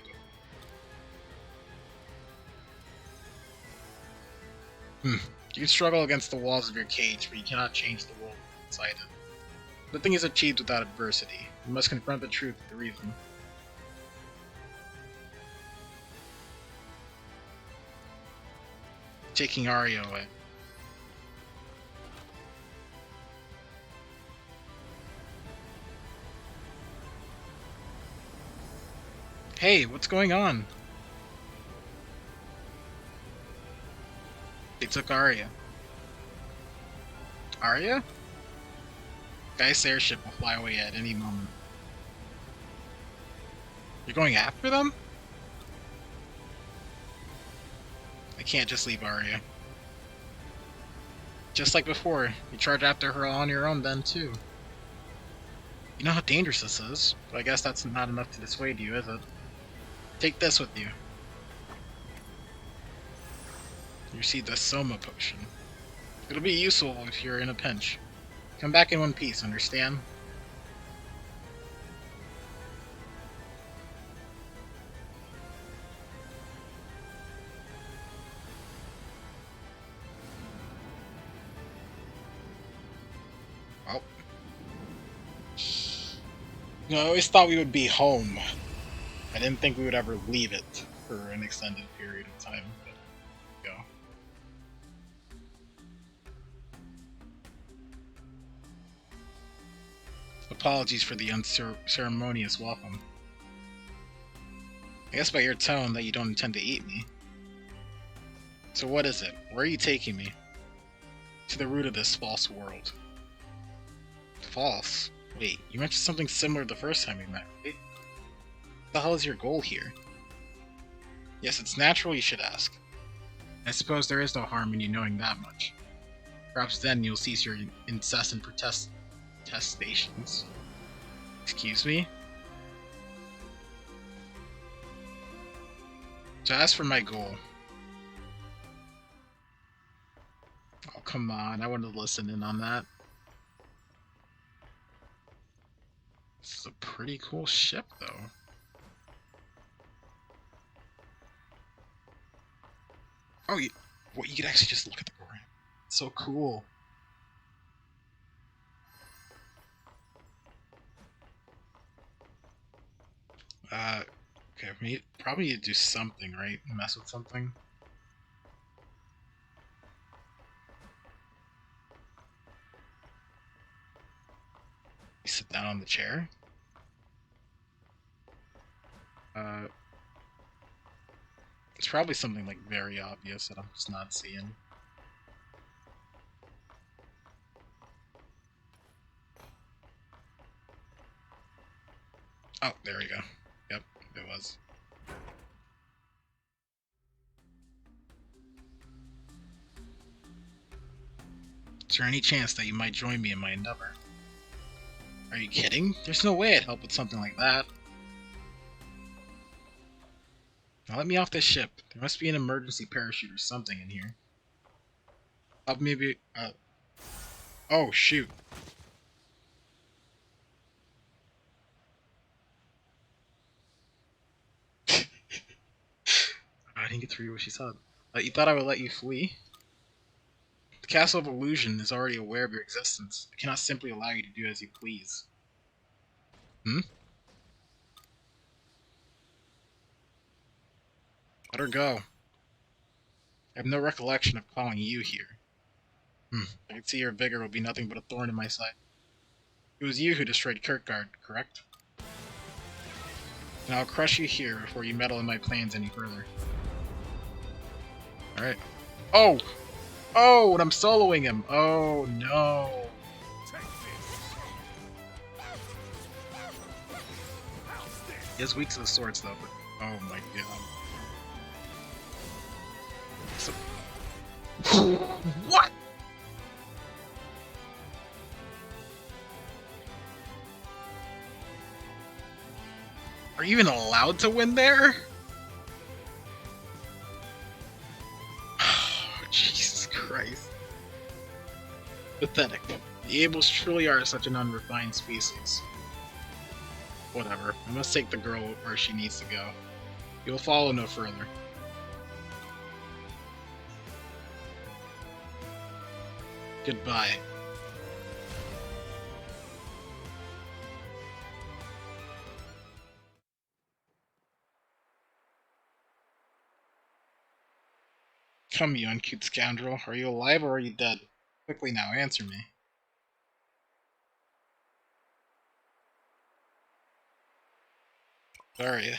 You can struggle against the walls of your cage, but you cannot change the world inside it. Nothing is achieved without adversity. You must confront the truth with reason. Taking Arya away. Hey, what's going on? They took Arya. Arya? Geist airship will fly away at any moment. You're going after them? I can't just leave Arya. Just like before, you charge after her on your own then too. You know how dangerous this is, but I guess that's not enough to dissuade you, is it? Take this with you. You see the Soma potion. It'll be useful if you're in a pinch. Come back in one piece, understand? Well. You know, I always thought we would be home. I didn't think we would ever leave it for an extended period of time. But go. Apologies for the unceremonious welcome. I guess by your tone that you don't intend to eat me. So what is it? Where are you taking me? To the root of this false world. False? Wait, you mentioned something similar the first time we met, right? What the hell is your goal here? Yes, it's natural you should ask. I suppose there is no harm in you knowing that much. Perhaps then you'll cease your incessant protestations. Excuse me? To ask for my goal. Oh, come on, I wanted to listen in on that. This is a pretty cool ship, though. Oh, you could actually just look at the ground. It's so cool. Okay, we probably need to do something, right? Mess with something. You sit down on the chair. It's probably something like very obvious that I'm just not seeing. Oh, there we go. Yep, it was. Is there any chance that you might join me in my endeavor? Are you kidding? There's no way I'd help with something like that. Now let me off this ship. There must be an emergency parachute or something in here. Maybe, oh, shoot. I didn't get to read what she said. You thought I would let you flee? The Castle of Illusion is already aware of your existence. I cannot simply allow you to do as you please. Hmm? Let her go. I have no recollection of calling you here. I can see your vigor will be nothing but a thorn in my side. It was you who destroyed Kirkgard, correct? And I'll crush you here before you meddle in my plans any further. Alright. Oh! Oh, and I'm soloing him! Oh, no! He has weak to the swords, though, but... Oh my god. So... What?! Are you even allowed to win there? Jesus Christ. Pathetic. The Ables truly are such an unrefined species. Whatever. I must take the girl where she needs to go. You will follow no further. Goodbye. Come, you uncouth scoundrel. Are you alive or are you dead? Quickly now, answer me. Where are you?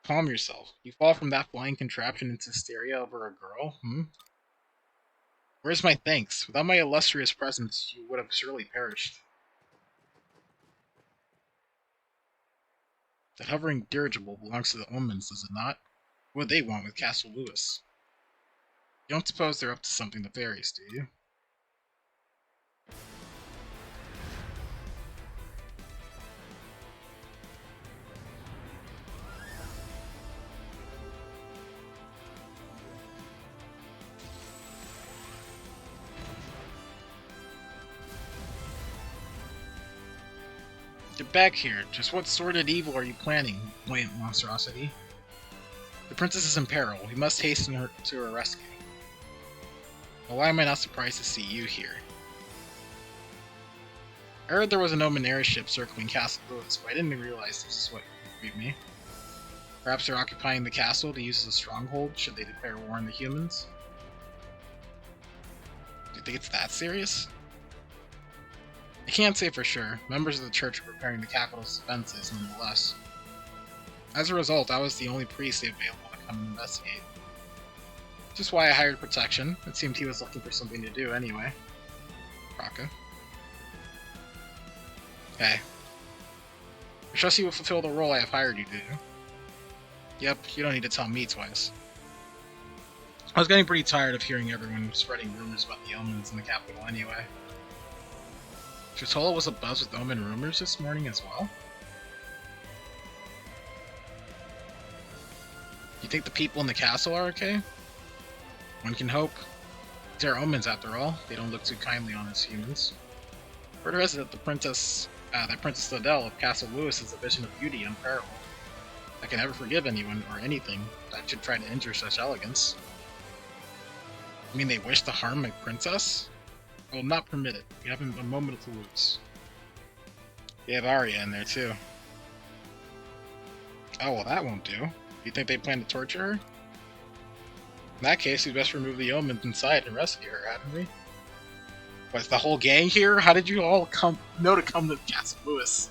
Calm yourself. You fall from that flying contraption into hysteria over a girl, Where's my thanks? Without my illustrious presence, you would have surely perished. That hovering dirigible belongs to the Omens, does it not? What would they want with Castle Lewis? You don't suppose they're up to something nefarious, do you? Get back here. Just what sordid evil are you planning, buoyant monstrosity? The princess is in peril. We must hasten her to her rescue. Well, why am I not surprised to see you here? I heard there was an Omen airship circling Castle Lewis, but I didn't realize this is what you me. Perhaps they're occupying the castle to use as a stronghold should they declare war on the humans? Do you think it's that serious? I can't say for sure. Members of the church are preparing the capital's defenses nonetheless. As a result, I was the only priest available to come and investigate. Which is why I hired protection. It seemed he was looking for something to do anyway. Raka. Okay. I trust you will fulfill the role I have hired you to do. Yep, you don't need to tell me twice. I was getting pretty tired of hearing everyone spreading rumors about the Omens in the capital anyway. Tritola was abuzz with Omen rumors this morning as well? You think the people in the castle are okay? One can hope. These are Omens after all. They don't look too kindly on us humans. Word has it that Princess Adele of Castle Lewis is a vision of beauty unparalleled. I can never forgive anyone or anything that should try to injure such elegance. You mean they wish to harm my princess? I will not permit it. We haven't a moment to lose. We have Arya in there too. Oh, well, that won't do. You think they plan to torture her? In that case, we'd best remove the omens inside and rescue her, hadn't we? What's the whole gang here? How did you all know to come to Castle Lewis?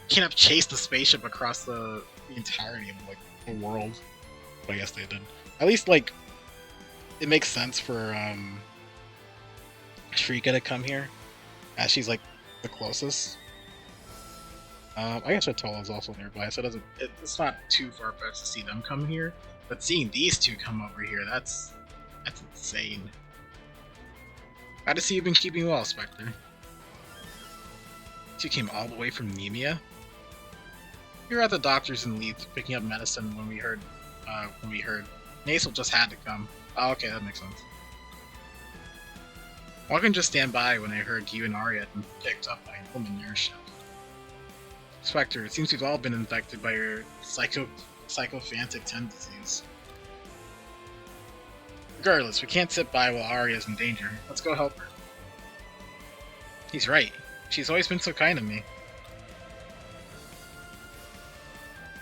You can't have chased the spaceship across the entirety of like the world. But I guess they did. At least like it makes sense for Shrika to come here, as she's like the closest. I guess Atola's also nearby, so it's not too far fetched to see them come here. But seeing these two come over here, that's insane. Glad to see you've been keeping well, Spectre. You came all the way from Nemea? We were at the doctor's in Leeds picking up medicine when we heard. Nasal just had to come. Oh, okay, that makes sense. I can just stand by when I heard you and Arya had been picked up by an Omen airship. Spectre, it seems we've all been infected by your psychophantic tendencies. Regardless, we can't sit by while Arya's in danger. Let's go help her. He's right. She's always been so kind to me.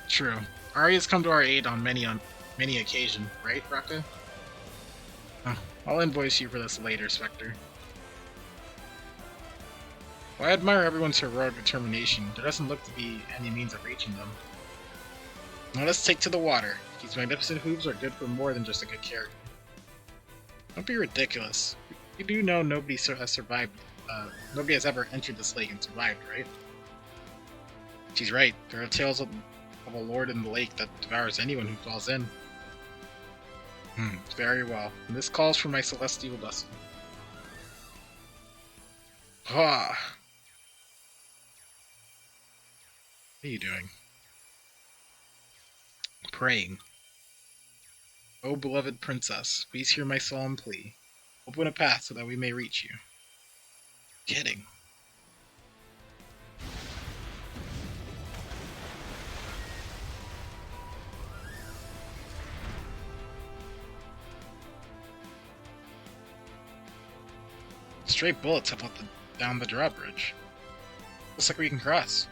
True. Arya's come to our aid on many occasions, right, Raka? I'll invoice you for this later, Spectre. While I admire everyone's heroic determination, there doesn't look to be any means of reaching them. Now let's take to the water. These magnificent hooves are good for more than just a good character. Don't be ridiculous. You do know nobody has survived. Nobody has ever entered this lake and survived, right? She's right. There are tales of a lord in the lake that devours anyone who falls in. Very well. And this calls for my celestial blessing. Ah. What are you doing? Praying. O beloved princess, please hear my solemn plea. Open a path so that we may reach you. Kidding. Straight bullets have let down the drawbridge. Looks like we can cross.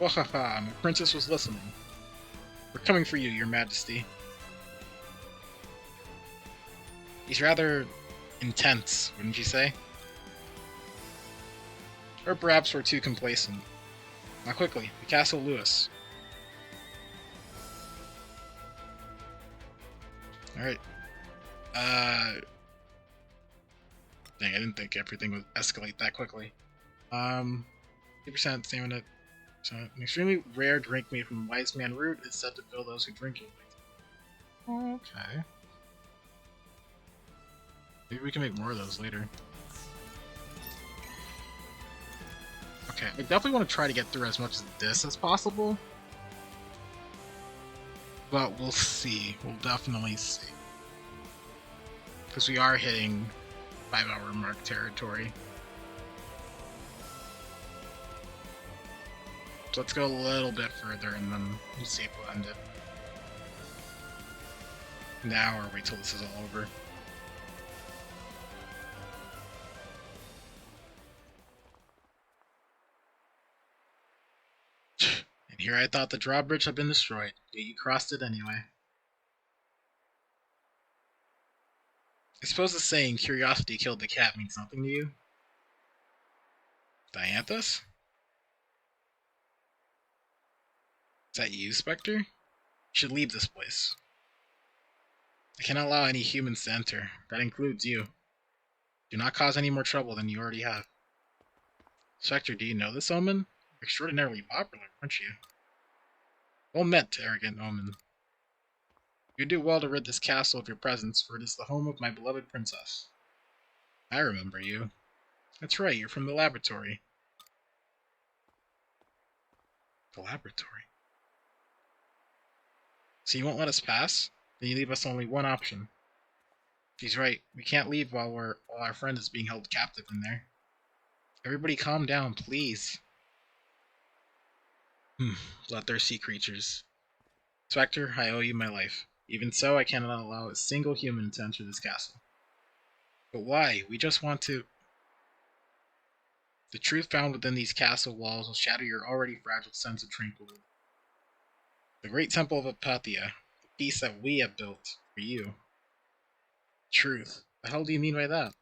Wahaha, my princess was listening. We're coming for you, your majesty. He's rather intense, wouldn't you say? Or perhaps we're too complacent. Now quickly, the Castle Lewis. Alright. Dang, I didn't think everything would escalate that quickly. 2% stamina. So, an extremely rare drink made from wise man root is said to fill those who drink it. Okay. Maybe we can make more of those later. Okay, I definitely want to try to get through as much of this as possible. But we'll see. We'll definitely see. Because we are hitting 5-hour mark territory. So let's go a little bit further and then we'll see if we'll end it now or wait till this is all over. And here I thought the drawbridge had been destroyed, yet you crossed it anyway. I suppose the saying, curiosity killed the cat, means nothing to you? Dianthus? Is that you, Spectre? You should leave this place. I cannot allow any humans to enter. That includes you. Do not cause any more trouble than you already have. Spectre, do you know this omen? You're extraordinarily popular, aren't you? Well met, arrogant omen. You do well to rid this castle of your presence, for it is the home of my beloved princess. I remember you. That's right, you're from the laboratory. The laboratory? So you won't let us pass? Then you leave us only one option. She's right, we can't leave while our friend is being held captive in there. Everybody calm down, please. Bloodthirsty creatures. Spectre, I owe you my life. Even so, I cannot allow a single human to enter this castle. But why? We just want to... The truth found within these castle walls will shatter your already fragile sense of tranquility. The great temple of Apathia, the piece that we have built for you. Truth. The hell do you mean by that?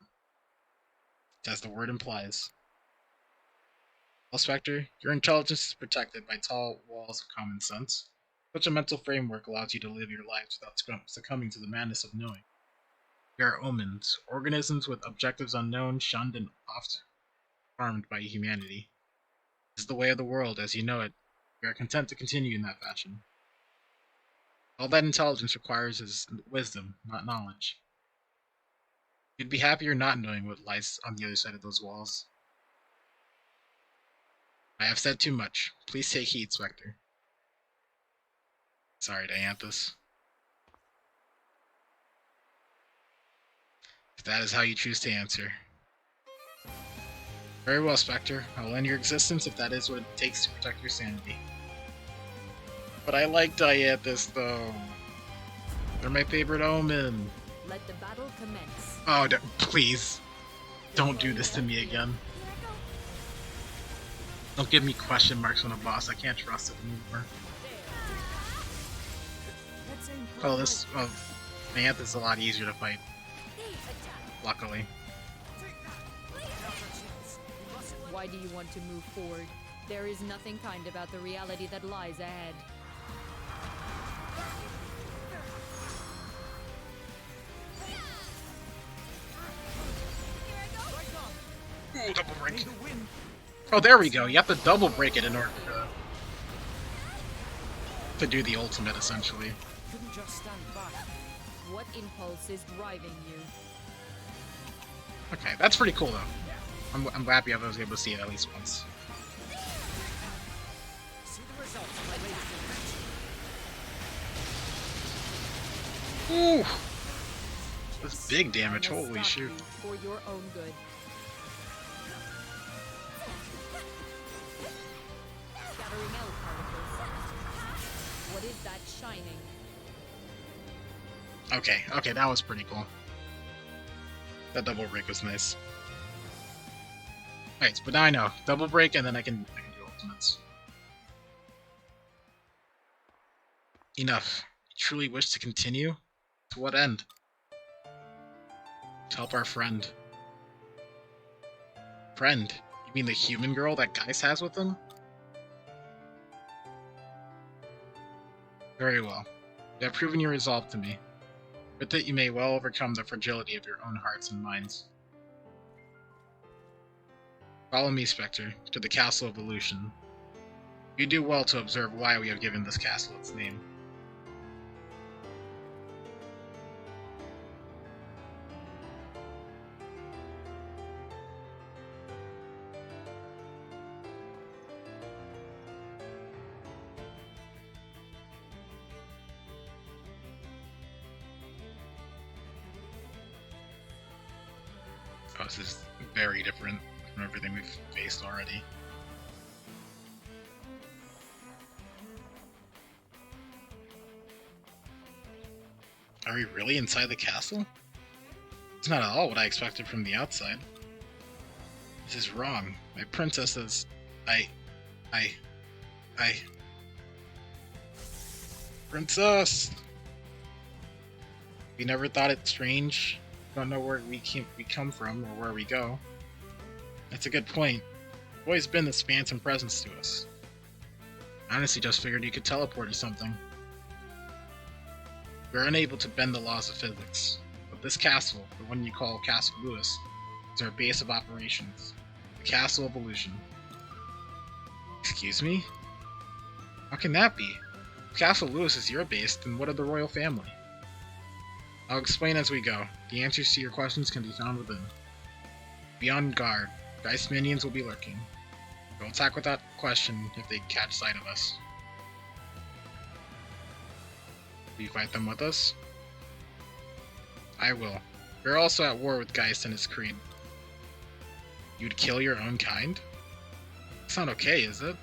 As the word implies. Well, Spectre, your intelligence is protected by tall walls of common sense. Such a mental framework allows you to live your lives without succumbing to the madness of knowing. We are omens, organisms with objectives unknown, shunned, and oft harmed by humanity. This is the way of the world as you know it. We are content to continue in that fashion. All that intelligence requires is wisdom, not knowledge. You'd be happier not knowing what lies on the other side of those walls. I have said too much. Please take heed, Spectre. Sorry, Dianthus. If that is how you choose to answer. Very well, Spectre. I will end your existence if that is what it takes to protect your sanity. But I like Dianthus, though. They're my favorite omen. Let the battle commence. Oh, please. Don't do this to me again. Don't give me question marks on a boss. I can't trust it anymore. Oh, Dianthus is a lot easier to fight. Luckily. Why do you want to move forward? There is nothing kind about the reality that lies ahead. Ooh, double break. Oh, there we go. You have to double break it in order to do the ultimate, essentially. Couldn't just stand back. What impulse is driving you? Okay, that's pretty cool, though. I'm happy I was able to see it at least once. See the results, my ladies Ooh! and That's big damage, I must holy stop shoot. you for your own good. Scattering out particles. What is that shining? Okay, that was pretty cool. That double break was nice. Alright, but now I know. Double break and then I can do ultimates. Enough. You truly wish to continue? To what end? To help our friend. Friend? You mean the human girl that Geist has with him? Very well. You have proven your resolve to me. With it you may well overcome the fragility of your own hearts and minds. Follow me, Spectre, to the Castle of Illusion. You do well to observe why we have given this castle its name. Oh, this is very different from everything we've faced already. Are we really inside the castle? It's not at all what I expected from the outside. This is wrong. My princess is... Princess! We never thought it strange. Don't know where we come from or where we go. That's a good point. You've always been this phantom presence to us. I honestly just figured you could teleport or something. We're unable to bend the laws of physics, but this castle, the one you call Castle Lewis, is our base of operations. The Castle of Illusion. Excuse me? How can that be? If Castle Lewis is your base, then what of the royal family? I'll explain as we go. The answers to your questions can be found within. Be on guard. Geist minions will be lurking. We'll attack without question if they catch sight of us. Will you fight them with us? I will. We're also at war with Geist and his creed. You'd kill your own kind? That's not okay, is it?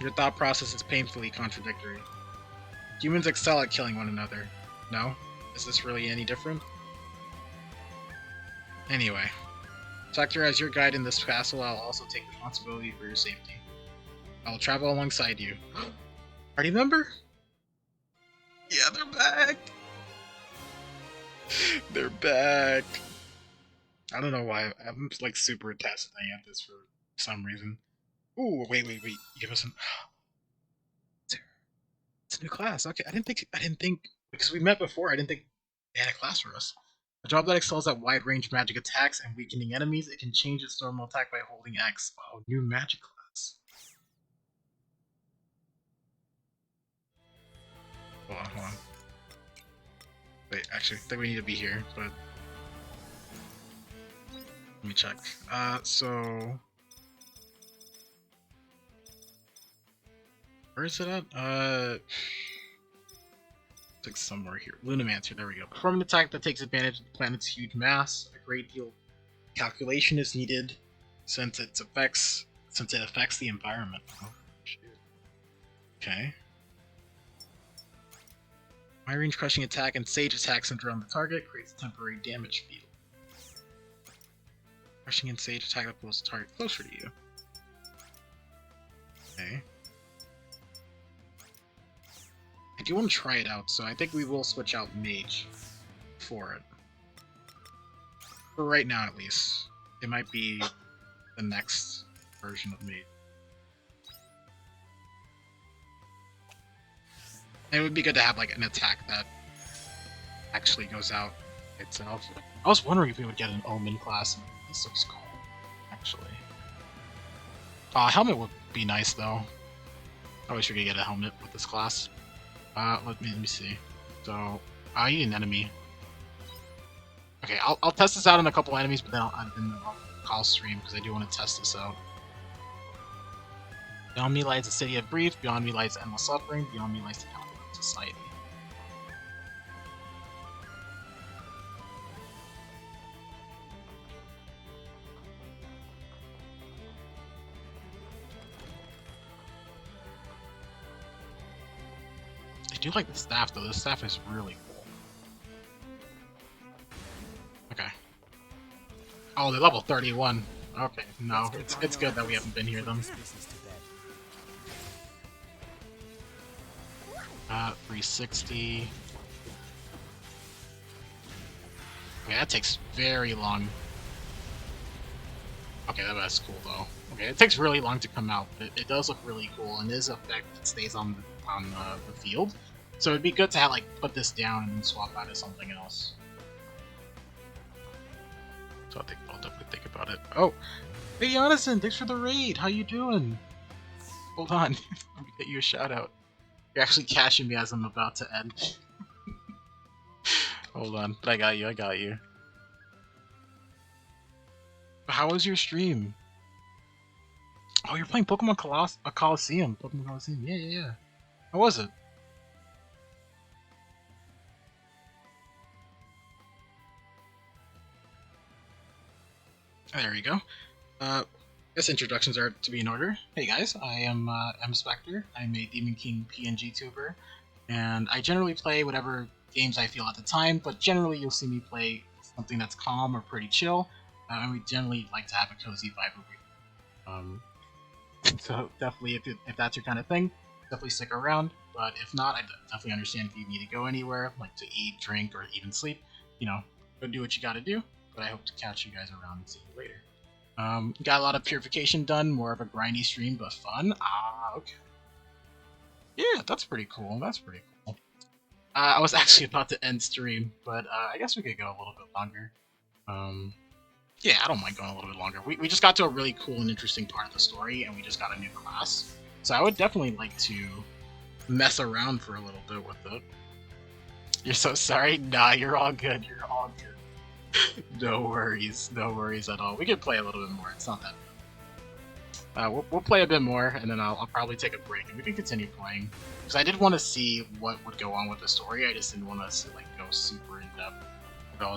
Your thought process is painfully contradictory. Humans excel at killing one another. No? Is this really any different? Anyway. Spectre, as your guide in this castle, I'll also take responsibility for your safety. I'll travel alongside you. Party member? Yeah, they're back! They're back! I don't know why. I'm like super attached to Dianthus for some reason. Ooh, wait. You give us some. It's a new class. Okay, I didn't think because we met before. I didn't think they had a class for us. A job that excels at wide range magic attacks and weakening enemies. It can change its normal attack by holding X. Oh, new magic class. Hold on. Wait, actually, I think we need to be here, but let me check. So where is it at? It's like somewhere here. Lunamancer, there we go. Perform an attack that takes advantage of the planet's huge mass. A great deal of calculation is needed since it affects the environment. Oh, shit. Okay. My range crushing attack and sage attack centered around the target creates a temporary damage field. Crushing and sage attack that pulls the target closer to you. Okay. I do want to try it out, so I think we will switch out Mage for it. For right now, at least. It might be the next version of Mage. It would be good to have like an attack that actually goes out itself. I was wondering if we would get an Omen class. This looks cool, actually. Helmet would be nice though. I wish we could get a helmet with this class. Let me see. So, I need an enemy. Okay, I'll test this out on a couple enemies, but then I'll call stream because I do want to test this out. Beyond me lies the city of grief. Beyond me lies endless suffering. Beyond me lies the capital of society. I do like the staff though. The staff is really cool. Okay. Oh, they're level 31. Okay, no, it's good that we haven't been here then. 360. Okay, that takes very long. Okay, that's cool though. Okay, it takes really long to come out. It does look really cool, and it is an effect that stays on the field. So it'd be good to have like put this down and then swap out to something else. So I'll definitely think about it. Oh, hey Jonathan, thanks for the raid. How you doing? Hold on, let me get you a shout out. You're actually cashing me as I'm about to end. Hold on, but I got you. How was your stream? Oh, you're playing Pokemon Coliseum. Pokemon Coliseum. Yeah. How was it? There you go. Guess introductions are to be in order. Hey guys, I am M Spectre. I'm a Demon King PNG tuber, and I generally play whatever games I feel at the time, but generally you'll see me play something that's calm or pretty chill, and we generally like to have a cozy vibe over here. So definitely, if that's your kind of thing, definitely stick around, but if not, I definitely understand if you need to go anywhere, like to eat, drink, or even sleep, go do what you gotta do. But I hope to catch you guys around and see you later. Got a lot of purification done, more of a grindy stream, but fun. Okay. Yeah, that's pretty cool. I was actually about to end stream, but I guess we could go a little bit longer. Yeah, I don't mind going a little bit longer. We just got to a really cool and interesting part of the story, and we just got a new class. So I would definitely like to mess around for a little bit with it. You're so sorry? Nah, you're all good. No worries at all. We could play a little bit more. It's not that bad. We'll play a bit more, and then I'll probably take a break, and we can continue playing. Because I did want to see what would go on with the story. I just didn't want us to go super in depth if I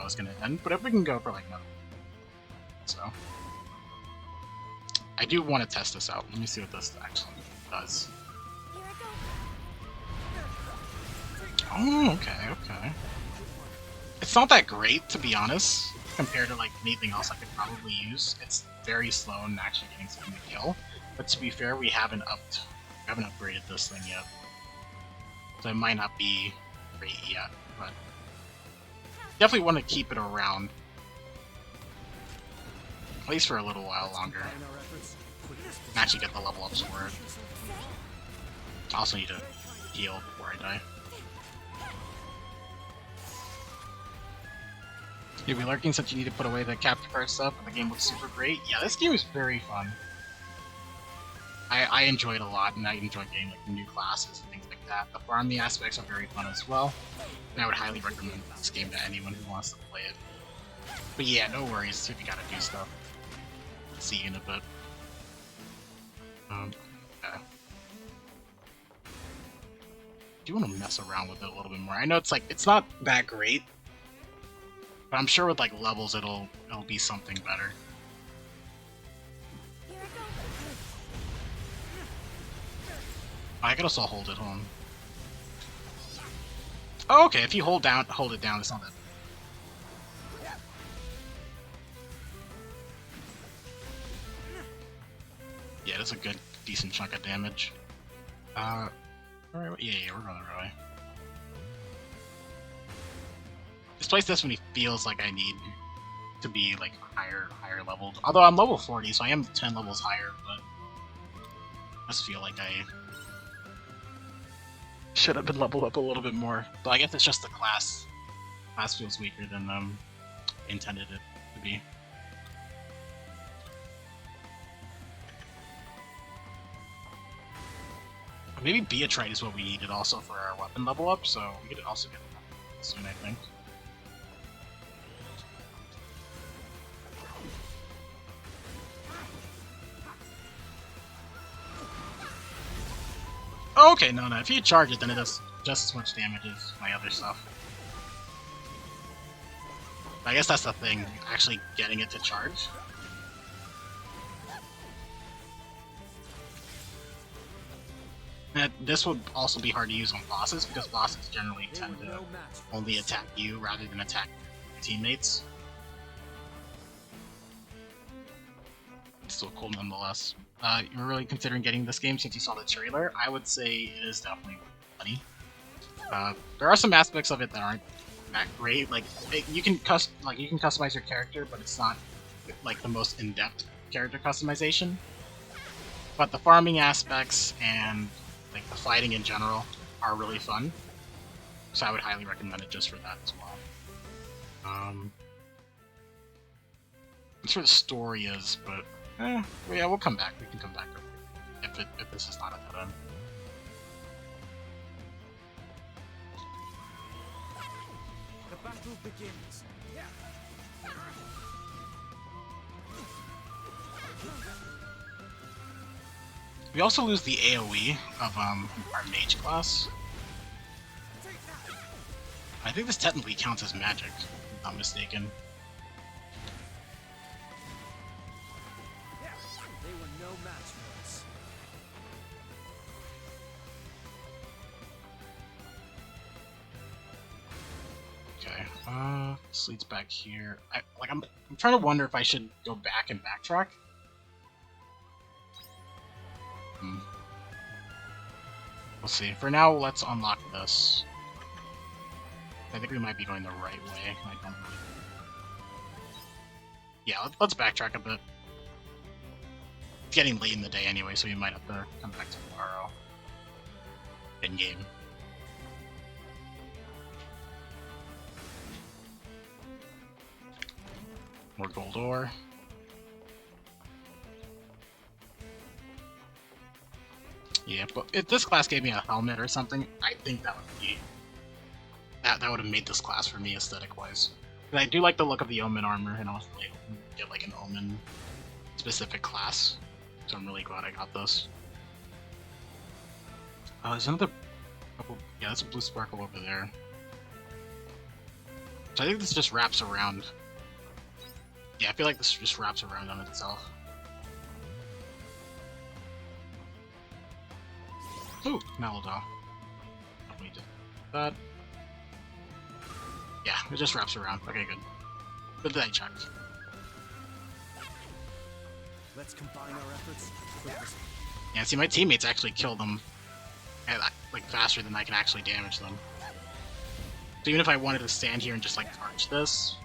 was going to end. But if we can go for another, so I do want to test this out. Let me see what this actually does. Oh, okay. It's not that great, to be honest, compared to anything else I could probably use. It's very slow in actually getting something to kill. but to be fair, we haven't upgraded this thing yet. So it might not be great yet, but definitely want to keep it around. At least for a little while longer. Combine our efforts to put this And actually get the level ups for it. I also need to heal before I die. You'll be lurking since you need to put away the capture card stuff, but the game looks super great. Yeah, this game is very fun. I enjoy it a lot, and I enjoy getting like new classes and things like that. The farming aspects are very fun as well, and I would highly recommend this game to anyone who wants to play it. But yeah, no worries if you gotta do stuff. See you in a bit. Yeah. Do you want to mess around with it a little bit more? I know it's not that great, but I'm sure with like levels it'll be something better. Here I go. I could also hold it on. Oh, okay, if you hold it down, it's not that. Yeah, that's a good, decent chunk of damage. Alright, yeah, we're going the right way. This place definitely feels like I need to be like higher leveled. Although I'm level 40, so I am 10 levels higher, but I just feel like I should have been leveled up a little bit more. But I guess it's just the class. Class feels weaker than intended it to be. Maybe Beatrite is what we needed also for our weapon level up, so we could also get that soon, I think. Oh, okay, no, if you charge it, then it does just as much damage as my other stuff. I guess that's the thing, actually getting it to charge. And this would also be hard to use on bosses, because bosses generally tend to only attack you rather than attack your teammates. It's still cool nonetheless. You were really considering getting this game since you saw the trailer? I would say it is definitely funny. There are some aspects of it that aren't that great. Like you can customize your character, but it's not like the most in-depth character customization. But the farming aspects and like the fighting in general are really fun. So I would highly recommend it just for that as well. That's where the story is, but yeah, we'll come back. We can come back if this is not at that end. The battle begins. We also lose the AoE of our mage class. I think this technically counts as magic, if I'm not mistaken. They were no match for us. Okay, this leads back here. I'm trying to wonder if I should go back and backtrack. We'll see. For now, let's unlock this. I think we might be going the right way. I don't really... Yeah, let's backtrack a bit. It's getting late in the day anyway, so we might have to come back tomorrow. In-game. More gold ore. Yeah, but if this class gave me a helmet or something, I think that would be... That would have made this class for me aesthetic-wise. But I do like the look of the Omen armor, and also like, get like an Omen-specific class. So I'm really glad I got this. There's another couple... Yeah, that's a blue sparkle over there. So I think this just wraps around. Yeah, I feel like this just wraps around on itself. Ooh, Malodor. We did that. Yeah, it just wraps around. Okay, good. Good that I checked. Let's combine our efforts. Put this. Yeah, see, my teammates actually kill them like faster than I can actually damage them. So even if I wanted to stand here and just like charge this,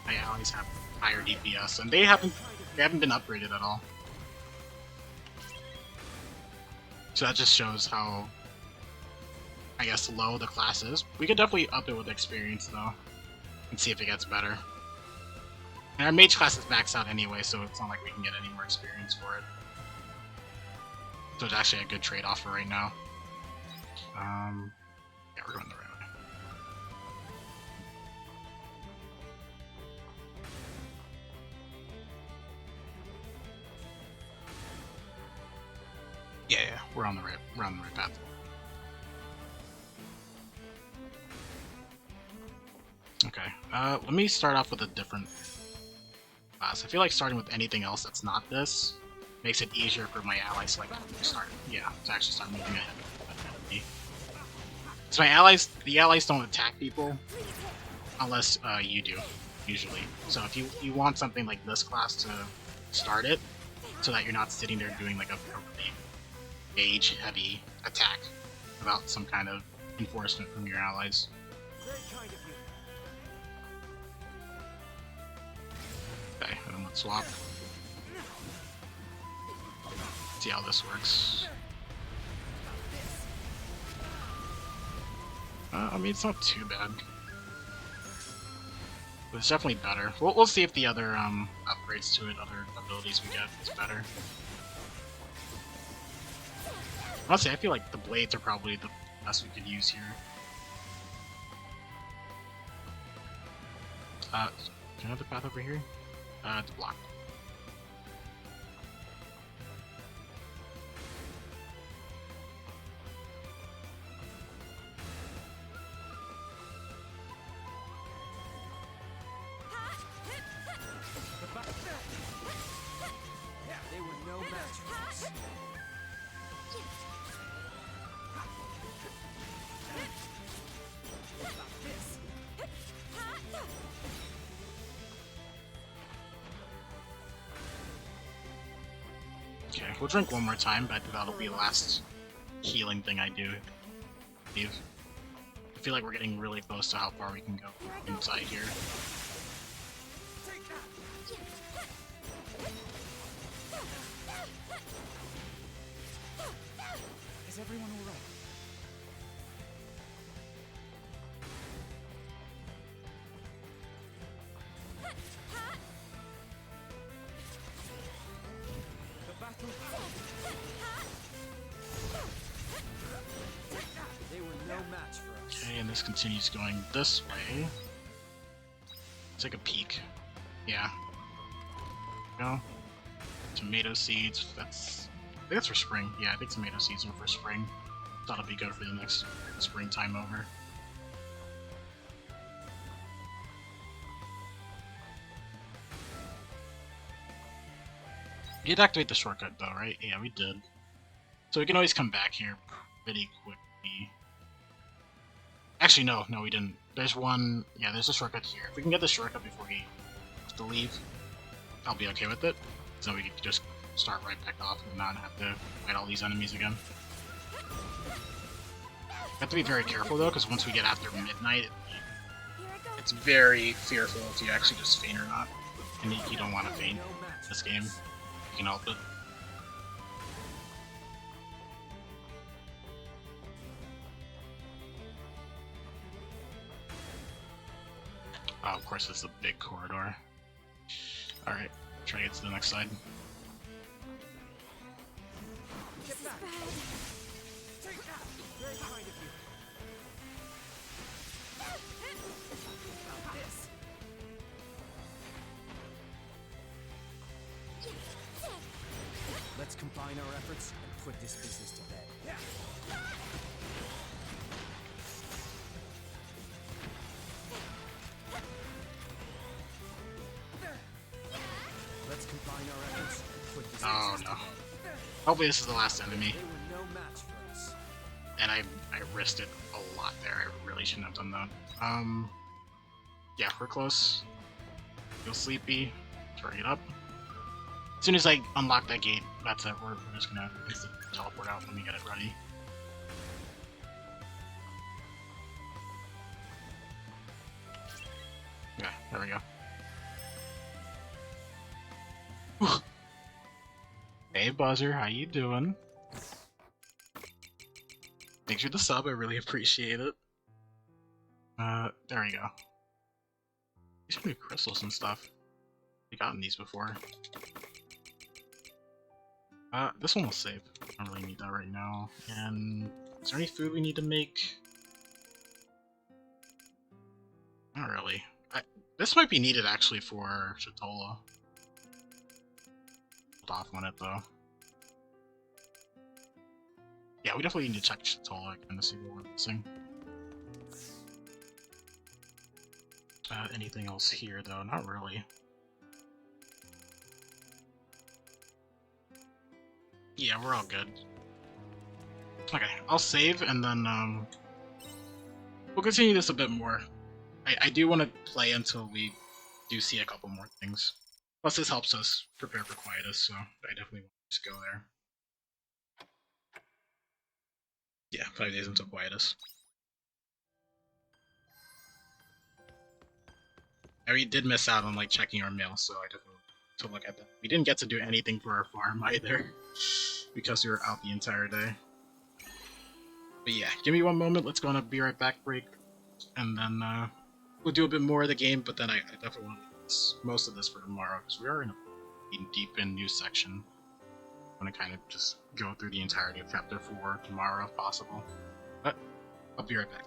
my allies have higher DPS, and they haven't been upgraded at all. So that just shows how, I guess, low the class is. We could definitely up it with experience though, and see if it gets better. And our mage class is maxed out anyway, so it's not like we can get any more experience for it. So it's actually a good trade-off for right now. Yeah, we're going the right way. Yeah, we're on the right path. Okay, let me start off with a different class. I feel like starting with anything else that's not this makes it easier for my allies to like to actually start moving ahead of me. So the allies don't attack people unless you do, usually. So if you want something like this class to start it, so that you're not sitting there doing like a really mage heavy attack without some kind of enforcement from your allies. Very kind of you. Okay, and then let's swap. See how this works. I mean, it's not too bad. But it's definitely better. We'll see if the other upgrades to it, other abilities we get, is better. Honestly, I feel like the blades are probably the best we could use here. Is there another path over here? It's blocked. They were no match for us. Okay, we'll drink one more time, but that'll be the last healing thing I do. I feel like we're getting really close to how far we can go inside here. Is everyone alright? The battle. They were no match for us. Okay, and this continues going this way. Let's take a peek. Yeah. Go. Tomato seeds. I think that's for spring. Yeah, I think tomato seeds are for spring. Thought it'd be good for the next springtime over. We did activate the shortcut though, right? Yeah, we did. So we can always come back here pretty quickly. Actually, no, we didn't. There's one, yeah, there's a shortcut here. If we can get the shortcut before we have to leave, I'll be okay with it. So we can just start right back off and not have to fight all these enemies again. You have to be very careful though, because once we get after midnight, it's very fearful if you actually just faint or not. And you don't want to faint this game. You can help it. Oh, of course, it's a big corridor. Alright, try to get to the next side. This is bad. Take that! Very kind of you. Now this. Let's combine our efforts and put this business to bed. Let's combine our efforts and put this Oh business no. to bed. Hopefully this is the last enemy. They were no match for us. And I risked it a lot there. I really shouldn't have done that. Yeah, we're close. Feel sleepy. Turn it up. As soon as I unlock that gate, that's it. We're just gonna teleport out when we get it ready. Yeah, there we go. Hey Buzzer, how you doing? Thanks for the sub, I really appreciate it. There we go. These are new crystals and stuff. We've gotten these before. This one will save. I don't really need that right now. And is there any food we need to make? Not really. This might be needed actually for Shatola. Hold off on it though. Yeah, we definitely need to check Shatola again to see what we're missing. Anything else here though? Not really. Yeah, we're all good. Okay, I'll save and then we'll continue this a bit more. I do want to play until we do see a couple more things. Plus this helps us prepare for Quietus, so I definitely want to just go there. Yeah, 5 days until Quietus. And we did miss out on like checking our mail, so I definitely want to look at that. We didn't get to do anything for our farm either, because we were out the entire day. But yeah, give me one moment, let's go on a be right back break, and then we'll do a bit more of the game, but then I definitely want to leave most of this for tomorrow, because we are in a deep in news section. I want to kind of just go through the entirety of Chapter 4 tomorrow if possible. But I'll be right back.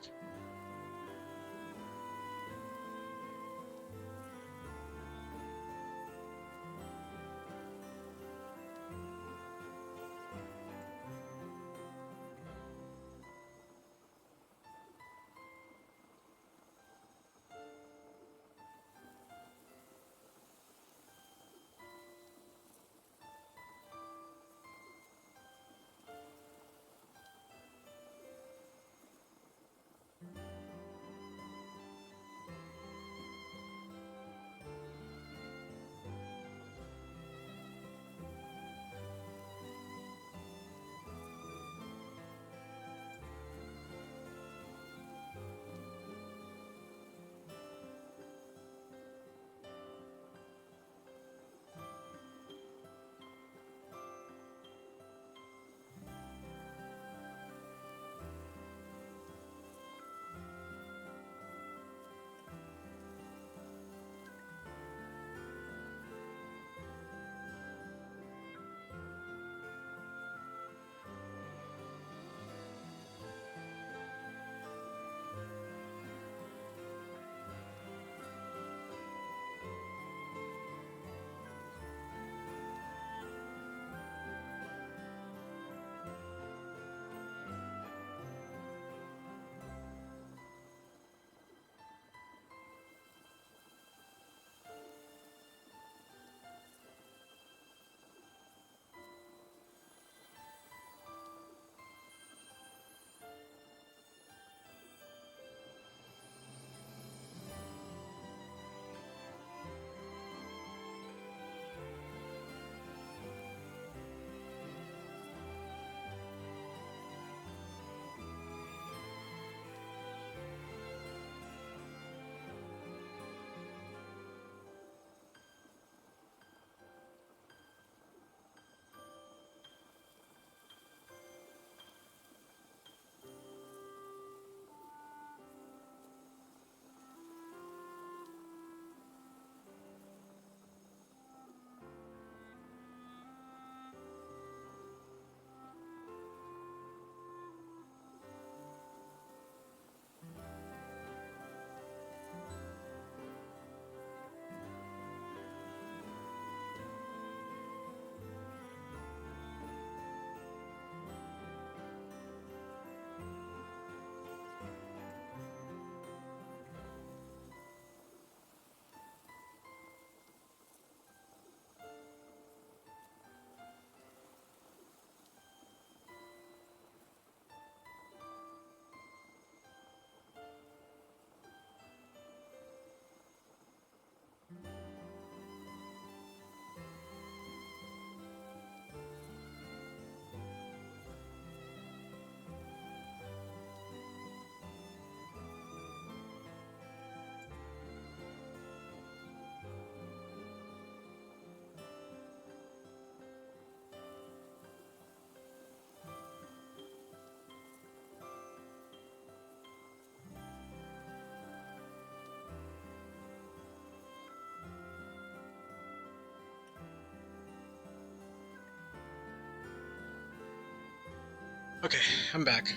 Okay, I'm back.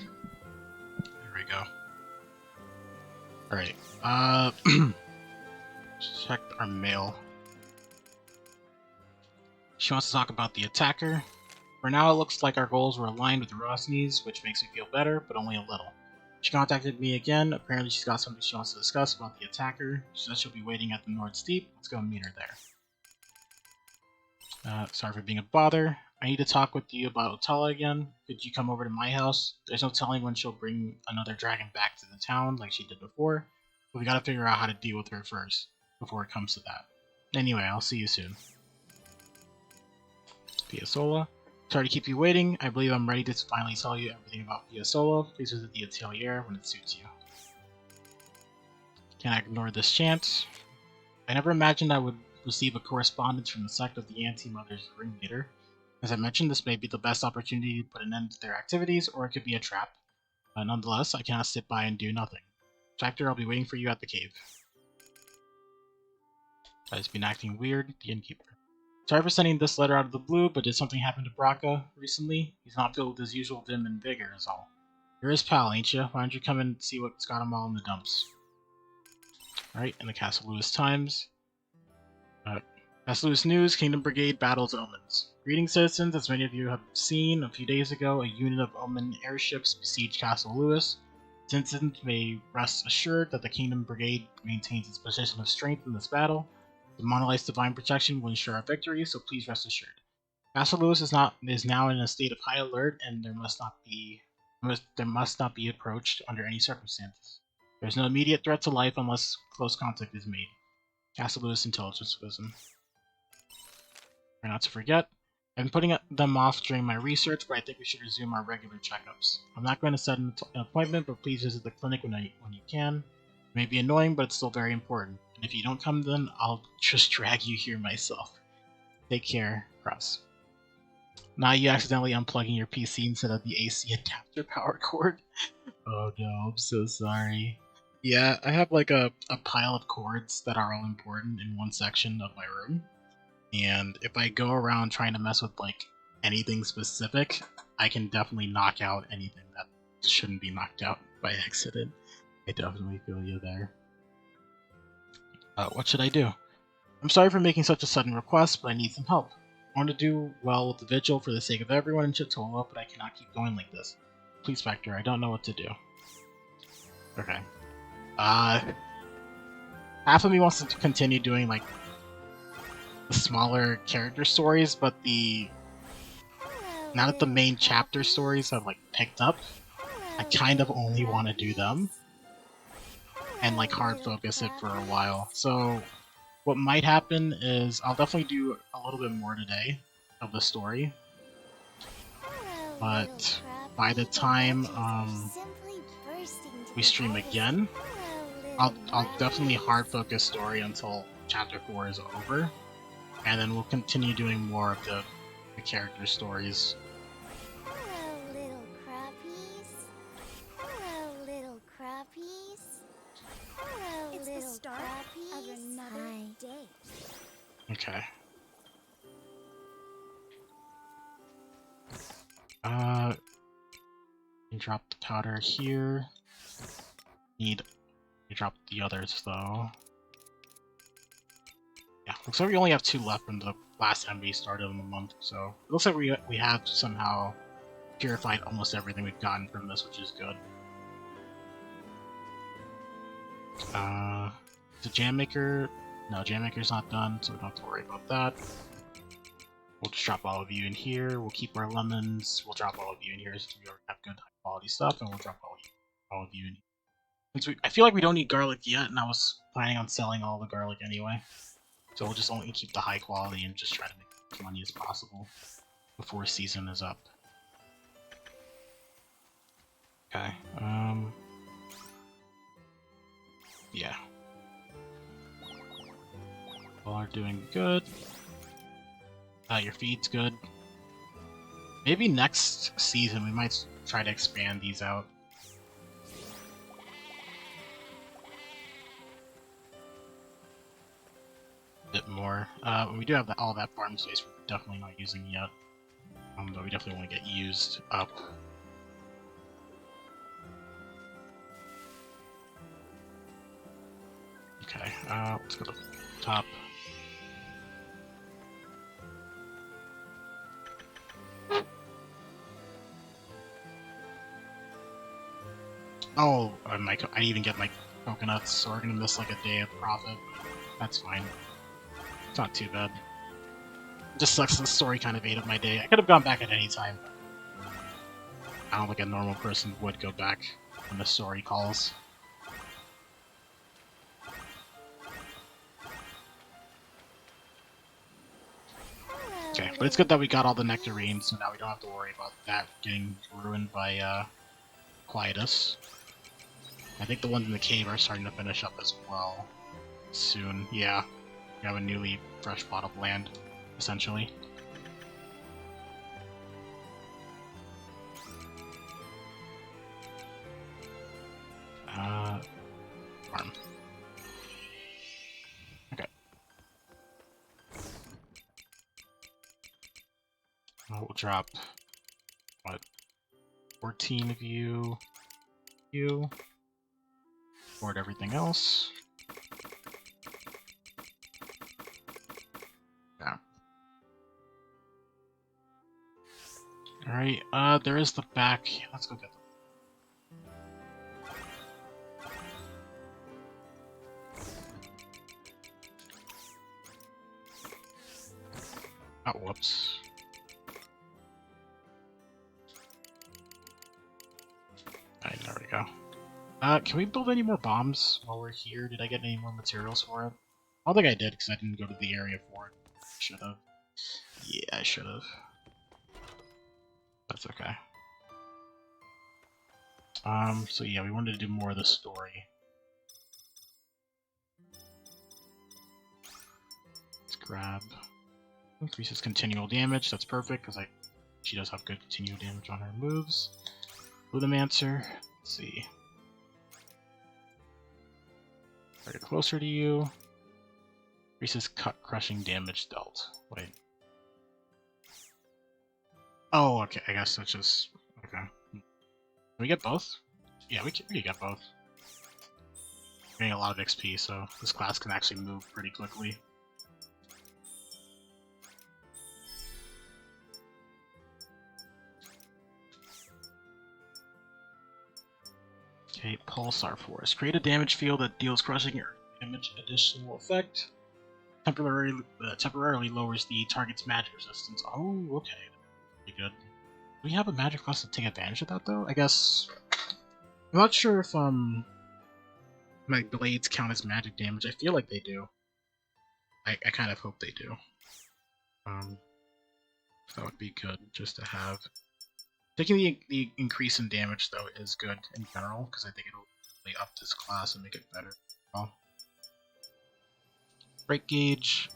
There we go. Alright, check our mail. She wants to talk about the attacker. For now, it looks like our goals were aligned with Rosny's, which makes me feel better, but only a little. She contacted me again. Apparently, she's got something she wants to discuss about the attacker. She says she'll be waiting at the Nord Steep. Let's go meet her there. Sorry for being a bother. I need to talk with you about Otella again. Could you come over to my house? There's no telling when she'll bring another dragon back to the town like she did before, but we gotta figure out how to deal with her first, before it comes to that. Anyway, I'll see you soon. Fiasola. Sorry to keep you waiting. I believe I'm ready to finally tell you everything about Fiasola. Please visit the atelier when it suits you. Can't ignore this chance. I never imagined I would receive a correspondence from the sect of the Anti-Mother's ringleader. As I mentioned, this may be the best opportunity to put an end to their activities, or it could be a trap. Nonetheless, I cannot sit by and do nothing. Factor, I'll be waiting for you at the cave. He's been acting weird, the innkeeper. Sorry for sending this letter out of the blue, but did something happen to Braca recently? He's not filled with his usual vim and vigor, is all. You're his pal, ain't you? Why don't you come and see what's got him all in the dumps? Alright, in the Castle Lewis Times. Castle Lewis News, Kingdom Brigade battles Omens. Greetings, citizens. As many of you have seen, a few days ago, a unit of Omen airships besieged Castle Lewis. Citizens may rest assured that the Kingdom Brigade maintains its position of strength in this battle. The Monolith's divine protection will ensure our victory, so please rest assured. Castle Lewis is now in a state of high alert, and there must not be approached under any circumstances. There is no immediate threat to life unless close contact is made. Castle Lewis Intelligence Division. Try not to forget. I've been putting them off during my research, but I think we should resume our regular checkups. I'm not going to set an appointment, but please visit the clinic when you can. It may be annoying, but it's still very important. And if you don't come, then I'll just drag you here myself. Take care, Cross. Now you accidentally unplugging your PC instead of the AC adapter power cord. Oh no, I'm so sorry. Yeah, I have like a pile of cords that are all important in one section of my room. And if I go around trying to mess with like anything specific, I can definitely knock out anything that shouldn't be knocked out by accident. I definitely feel you there. What should I do? I'm sorry for making such a sudden request, but I need some help. I want to do well with the vigil for the sake of everyone in Chitola, but I cannot keep going like this. Please, Factor, I don't know what to do. Okay. Half of me wants to continue doing like the smaller character stories, but now that the main chapter stories have like picked up, I kind of only want to do them and like hard focus it for a while. So what might happen is I'll definitely do a little bit more today of the story, but by the time we stream again, I'll definitely hard focus story until chapter 4 is over, and then we'll continue doing more of the character stories. Hello, little crappies. Hello, little crappies. Hello, It's little the start crappies. of another Hi. day. Okay. Drop the powder here. Need to drop the others though. Yeah, looks like we only have 2 left from the last time we started in the month, so it looks like we have somehow purified almost everything we've gotten from this, which is good. The jam maker, no, jam maker's not done, so we don't have to worry about that. We'll just drop all of you in here. We'll keep our lemons. We'll drop all of you in here so we already have good high quality stuff, and we'll drop all of you in here. I feel like we don't need garlic yet, and I was planning on selling all the garlic anyway. So we'll just only keep the high quality and just try to make as much money as possible before season is up. Okay, yeah. All are doing good. Your feed's good. Maybe next season we might try to expand these out. A bit more. We do have all that farm space we're definitely not using yet. But we definitely want to get used up. Okay, let's go to the top. Oh, I didn't even get my coconuts, so we're gonna miss like a day of profit. That's fine. It's not too bad. Just sucks the story kind of ate up my day. I could have gone back at any time, but I don't think a normal person would go back when the story calls. Okay, but it's good that we got all the nectarines, so now we don't have to worry about that getting ruined by Quietus. I think the ones in the cave are starting to finish up as well soon. Yeah, we have a newly fresh plot of land, essentially. Farm. Okay. We'll drop, what, 14 of you, board everything else. Yeah. Alright, there is the back. Let's go get them. Oh, whoops. Alright, there we go. Can we build any more bombs while we're here? Did I get any more materials for it? I don't think I did, because I didn't go to the area for it. Should have. Yeah, I should have. That's okay. So yeah, we wanted to do more of the story. Let's grab... Increases continual damage, that's perfect, because she does have good continual damage on her moves. Ludomancer, let's see. Get closer to you. Increases cut crushing damage dealt. Wait. Oh, okay, I guess that's just... Okay. Can we get both? Yeah, we can get both. We're getting a lot of XP, so this class can actually move pretty quickly. Okay, Pulsar Force. Create a damage field that deals crushing or damage additional effect. Temporarily lowers the target's magic resistance. Oh, okay. Pretty good. Do we have a magic class to take advantage of that, though? I guess... I'm not sure if, my blades count as magic damage. I feel like they do. I kind of hope they do. That would be good, just to have... Taking the increase in damage, though, is good in general, because I think it'll really up this class and make it better. Well, Break Gauge,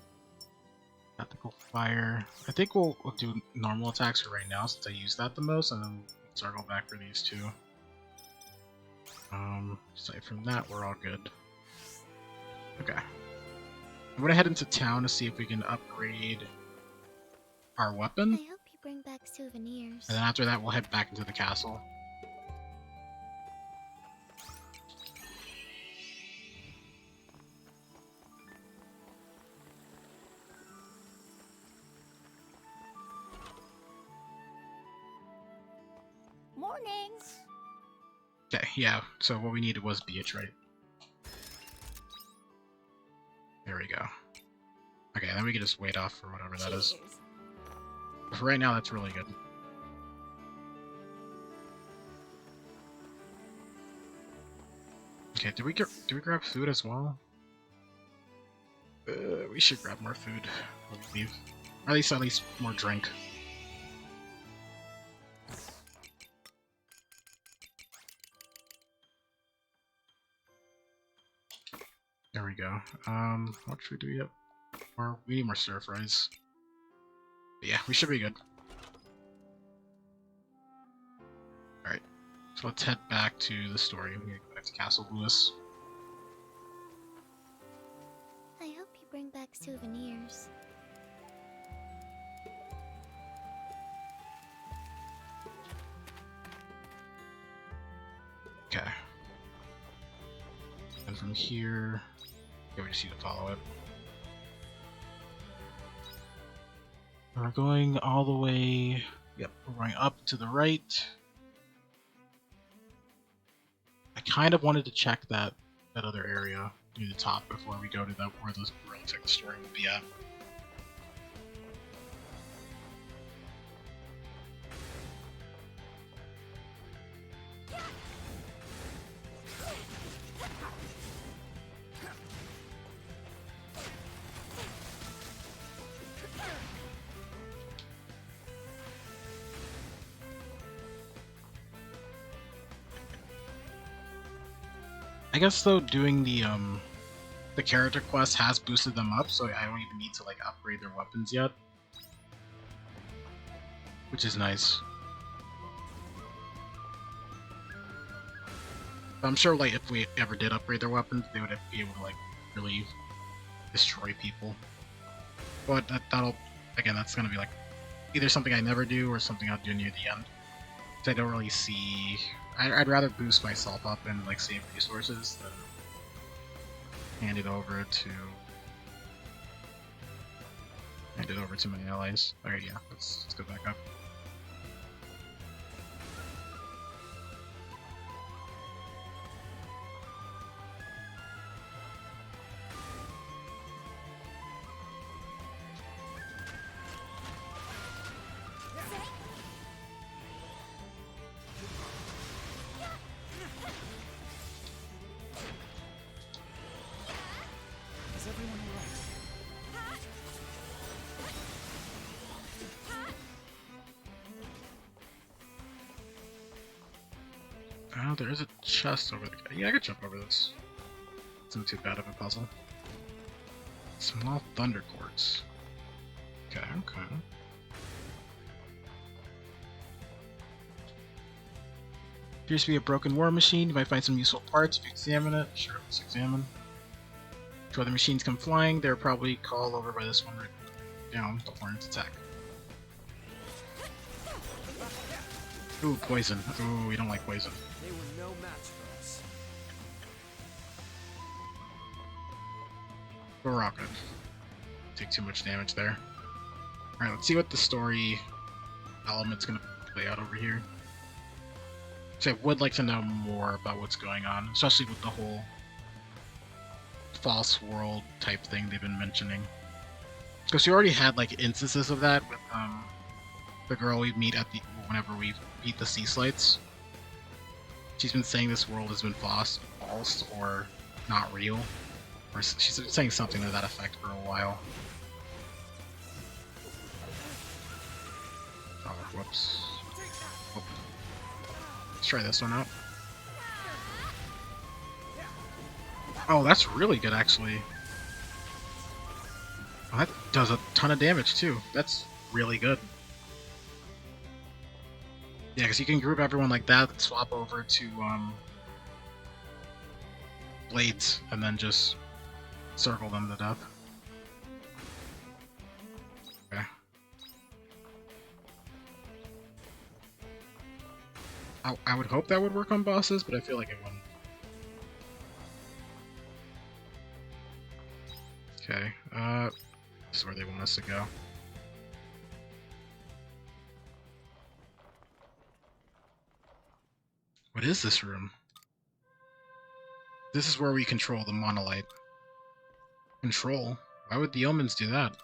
Tactical Fire. I think we'll do normal attacks for right now, since I use that the most, and then we'll circle back for these two. Aside from that, we're all good. Okay. I'm gonna head into town to see if we can upgrade our weapon. I hope you bring back souvenirs. And then after that, we'll head back into the castle. Morning. Okay, yeah, so what we needed was Beach, right? There we go. Okay, then we can just wait off for whatever that is. But for right now, that's really good. Okay, do we grab food as well? We should grab more food when we leave. Or at least more drink. There we go. What should we do yet? Or we need more stir fries. But yeah, we should be good. Alright. So let's head back to the story. We're gonna go back to Castle Lewis. I hope you bring back souvenirs. Okay. And from here, Yeah, we just need to follow it. We're going all the way. Yep, we're going up to the right. I kind of wanted to check that other area near the top before we go to that where the looks like the story would be at. I guess though doing the character quest has boosted them up, so I don't even need to like upgrade their weapons yet, which is nice. I'm sure like if we ever did upgrade their weapons, they would be able to like really destroy people. But that'll again, that's gonna be like either something I never do or something I'll do near the end. So I don't really see. I'd rather boost myself up and like save resources than hand it over to my allies. Okay, yeah, let's go back up. Is everyone alright? Oh, there is a chest over the. Yeah, I could jump over this. It's not too bad of a puzzle. Small thunder quartz. Okay, okay. Appears to be a broken war machine. You might find some useful parts if you examine it. Sure, let's examine. If other machines come flying, they're probably called over by this one right down. Don't learn to attack. Ooh, poison. Ooh, we don't like poison. They were no match for us. But we're all good. Take too much damage there. Alright, let's see what the story element's gonna play out over here. So I would like to know more about what's going on, especially with the whole false world type thing they've been mentioning. Because we already had like instances of that with the girl we meet at the whenever we beat the sea slights. She's been saying this world has been false or not real, or she's been saying something to that effect for a while. Oh, whoops. Oh. Let's try this one out. Oh, that's really good, actually. Oh, that does a ton of damage, too. That's really good. Yeah, because you can group everyone like that, swap over to, blades, and then just circle them to death. Okay. I would hope that would work on bosses, but I feel like it wouldn't. Okay, this is where they want us to go. What is this room? This is where we control the monolith. Control? Why would the omens do that?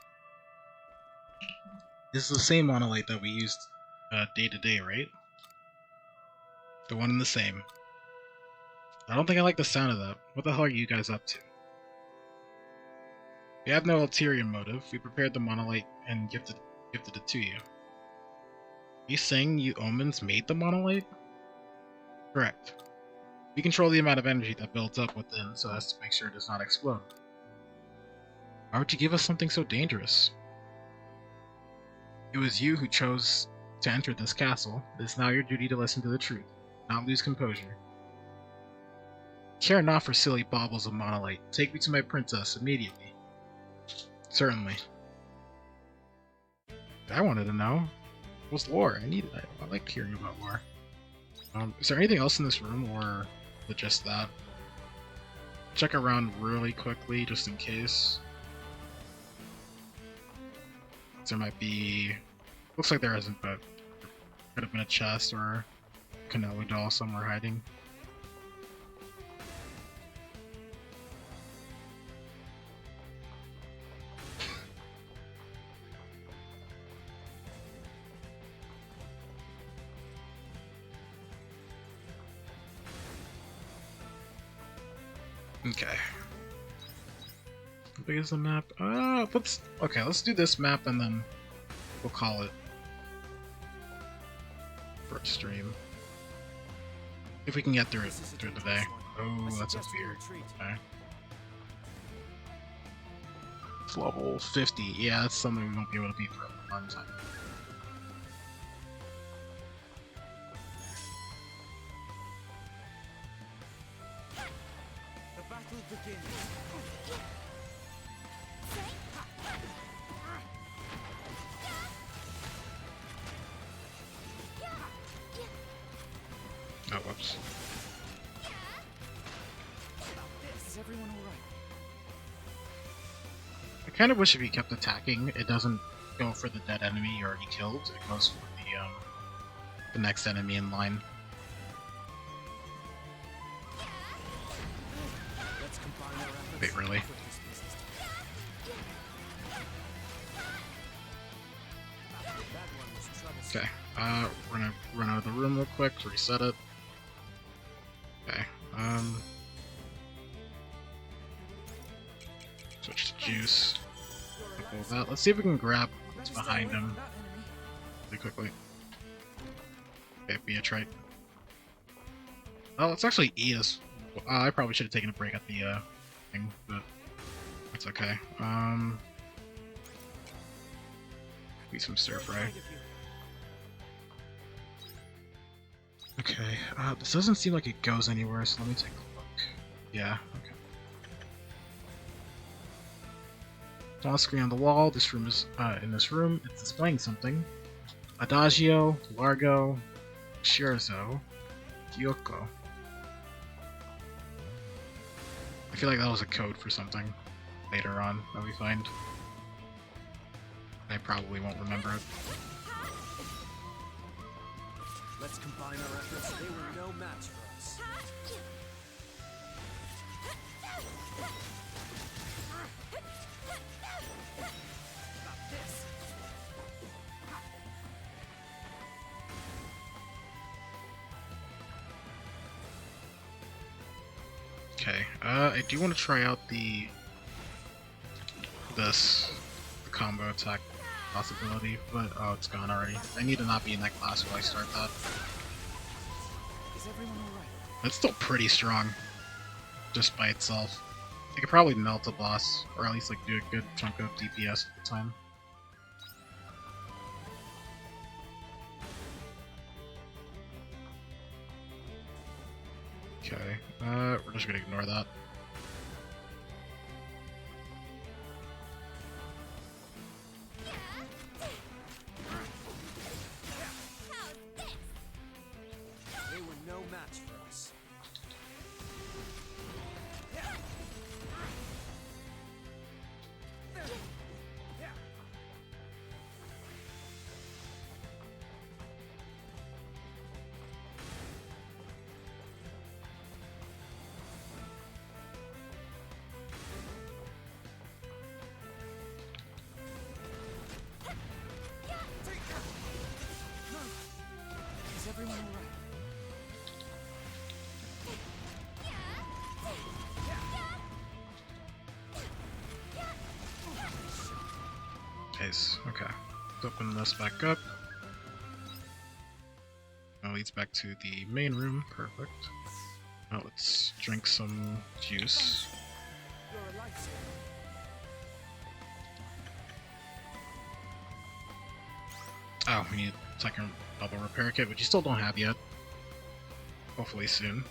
This is the same monolith that we used day to day, right? The one and the same. I don't think I like the sound of that. What the hell are you guys up to? We have no ulterior motive. We prepared the monolith and gifted it to you. Are you saying you omens made the monolith? Correct. We control the amount of energy that builds up within so as to make sure it does not explode. Why would you give us something so dangerous? It was you who chose to enter this castle. It is now your duty to listen to the truth, not lose composure. Care not for silly baubles of monolith. Take me to my princess immediately. Certainly. I wanted to know. What's lore? I like hearing about lore. Is there anything else in this room, or just that? check around really quickly just in case. There might be. Looks like there isn't, but could have been a chest or a Kanoa doll somewhere hiding. Okay. How big is the map? Let's do this map and then we'll call it for a stream. If we can get through it through the day. Oh, that's a fear. Okay. It's level 50. Yeah, that's something we won't be able to beat for a long time. The battle begins. Oh, whoops. Is everyone alright? I kind of wish if he kept attacking, it doesn't go for the dead enemy you already killed. It goes for the next enemy in line. Let's combine our efforts. Wait, really? to put this business together. That one was troublesome. Okay, we're gonna run out of the room real quick, reset it. Okay, switch to juice. Couple of that. Let's see if we can grab what's behind him really quickly. Okay, be a trite. Oh, let's actually eat us. I probably should have taken a break at the thing, but that's okay. Eat some stir fry. Okay, this doesn't seem like it goes anywhere, so let me take a look. Yeah, okay. On screen on the wall, this room is, in this room, it's displaying something. Adagio, Largo, Scherzo, Kyoko. I feel like that was a code for something later on that we find. I probably won't remember it. Let's combine our efforts. They were no match for us. About this. Okay, I do want to try out the combo attack possibility, but oh, it's gone already. I need to not be in that class while I start that. Is everyone alright? It's still pretty strong, just by itself. I could probably melt a boss, or at least like do a good chunk of DPS at the time. Okay, we're just gonna ignore that. They were no match for us. Is everyone alright? Nice, okay. Let's open this back up. That leads back to the main room, perfect. Now let's drink some juice. You're a lifesaver. Oh, we need a second double repair kit, which you still don't have yet. Hopefully soon.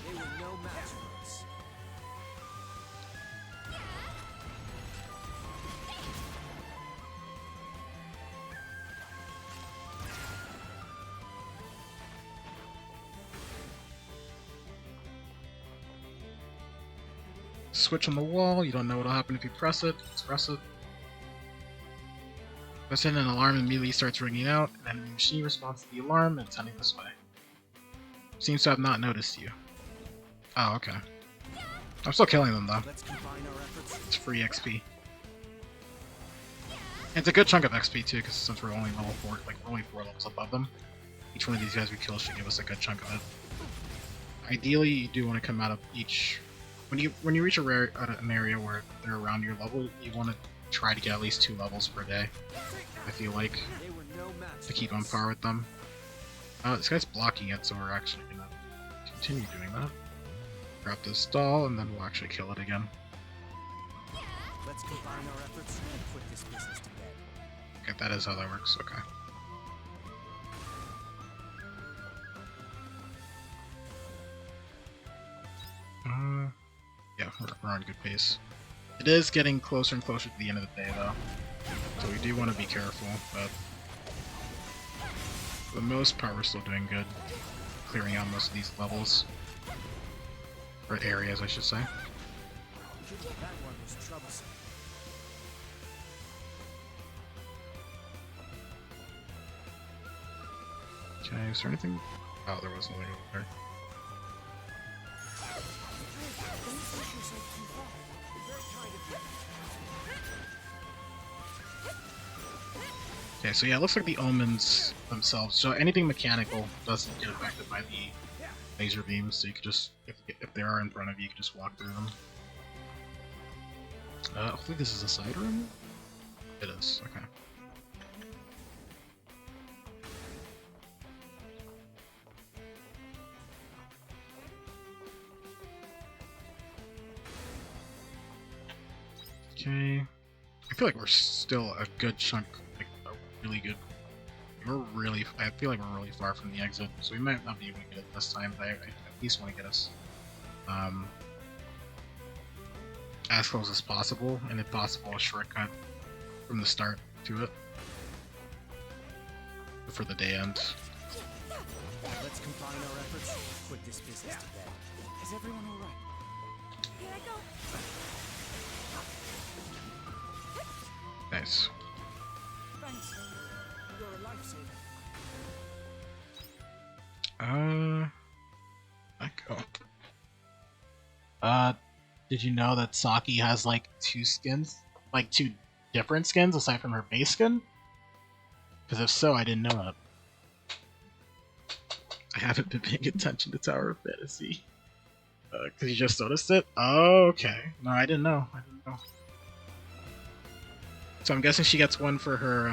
They were no match for us. switch on the wall. You don't know what'll happen if you press it. Just press it. Press in, an alarm immediately starts ringing out, and the machine responds to the alarm and it's heading this way. Seems to have not noticed you. Oh, okay. I'm still killing them though. Let's combine our efforts. It's free XP. And it's a good chunk of XP too, because since we're only level 4, like we're only 4 levels above them, each one of these guys we kill should give us a good chunk of it. Ideally, you do want to come out of each. When you reach an area where they're around your level, you want to try to get at least 2 levels per day. I feel like They were no match to keep for on us. par with them. This guy's blocking it, so we're actually gonna continue doing that. Grab this doll, and then we'll actually kill it again. Let's combine our efforts and put this business to bed. Okay, that is how that works. Okay. Yeah, we're on good pace. It is getting closer and closer to the end of the day, though, so we do want to be careful, but for the most part we're still doing good, clearing out most of these levels. Or areas, I should say. That one was troublesome. Okay, is there anything? Oh, there was nothing over there. Okay, so yeah, it looks like the omens themselves. So anything mechanical doesn't get affected by the laser beams. So you could just, if they are in front of you, you can just walk through them. Hopefully this is a side room. It is. Okay. Okay. I feel like we're still a good chunk, like a really good. I feel like we're really far from the exit, so we might not be able to get it this time, but I at least want to get us as close as possible, and if possible, a shortcut from the start to it before the day ends. Let's combine our efforts and put this business to bed. Is everyone alright? Here I go. Nice. Thanks. You're a lifesaver. Echo. Did you know that Saki has like 2 skins? Like 2 different skins aside from her base skin? Because if so, I didn't know that. I haven't been paying attention to Tower of Fantasy. Because you just noticed it? Oh, okay. No, I didn't know. So I'm guessing she gets one for her,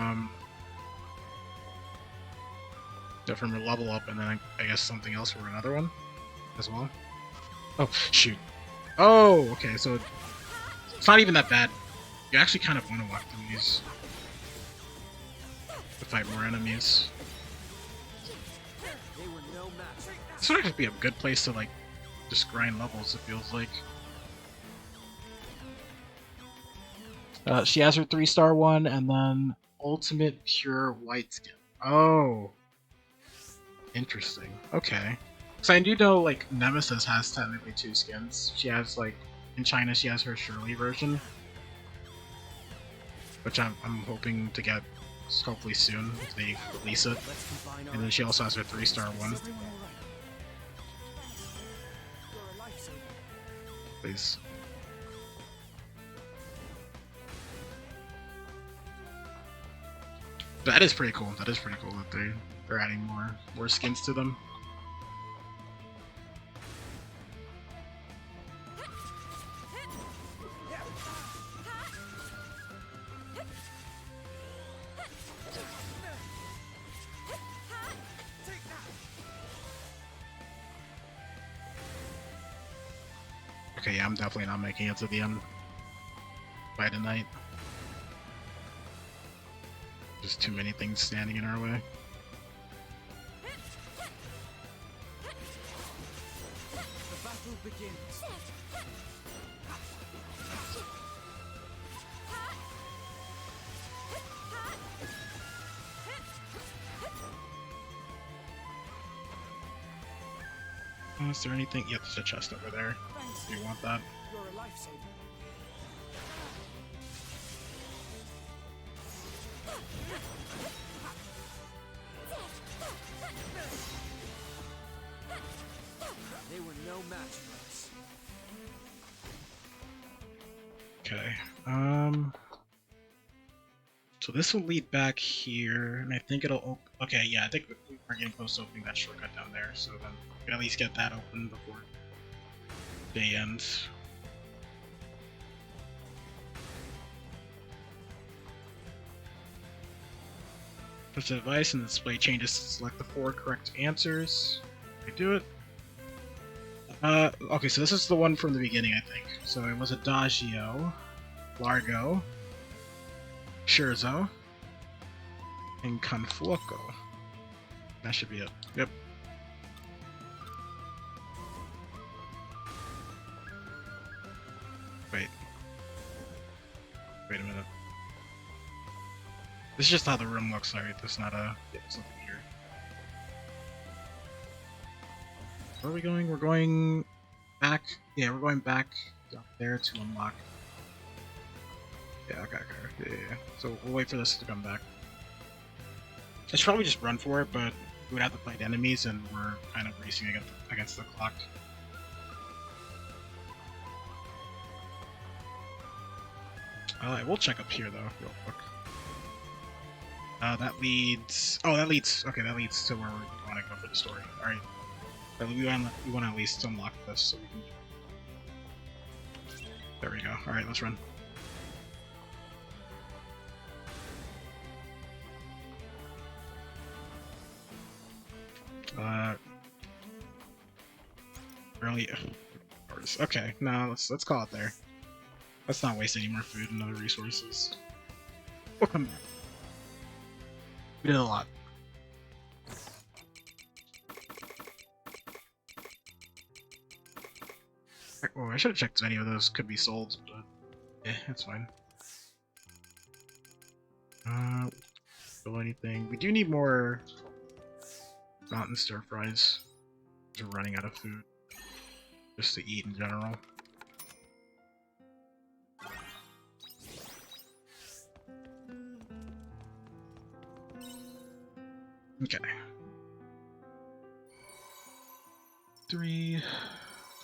from her level up, and then I guess something else for another one as well. Oh, shoot. Oh, okay, so it's not even that bad. You actually kind of want to walk through these to fight more enemies. They were no match. This would actually be a good place to, like, just grind levels, it feels like. She has her 3-star one, and then Ultimate Pure White Skin. Oh. Interesting. Okay. So I do know, like, Nemesis has technically 2 skins. She has, like, in China she has her Shirley version, which I'm hoping to get hopefully soon if they release it. Let's combine our And then she also has her 3-star one. Is everyone alright? You're a lifesaver. Please. That is pretty cool. That is pretty cool that they're adding more skins to them. Okay, yeah, I'm definitely not making it to the end by tonight. Just too many things standing in our way. The battle begins. Is there anything? Yep, there's a chest over there. Thanks. Do you want that? You're a lifesaver. They were no match for us. Okay. So this will lead back here, and I think it'll. Okay, yeah, I think we're getting close to opening that shortcut down there. So then we can at least get that open before day ends. Press the device and the display changes to select the 4 correct answers. I do it. Okay, so this is the one from the beginning, I think. So it was Adagio, Largo, Scherzo, and Confuoco. That should be it. Yep. Wait. Wait a minute. This is just how the room looks, right? There's not a... Yeah, there's nothing here. Where are we going? We're going back. Yeah, we're going back down there to unlock. Yeah, okay. Yeah. So we'll wait for this to come back. I should probably just run for it, but we would have to fight enemies, and we're kind of racing against the clock. I will check up here, though, real quick. That leads... Oh, that leads... Okay, that leads to where we want to go for the story. Alright. We want to at least unlock this so we can... There we go. Alright, let's run. Really? Okay, no, let's call it there. Let's not waste any more food and other resources. We'll come back. We did a lot. Oh, I should have checked if any of those could be sold, but yeah, that's fine. Fill anything. We do need more mountain stir fries. We're running out of food. Just to eat in general. Okay. 3,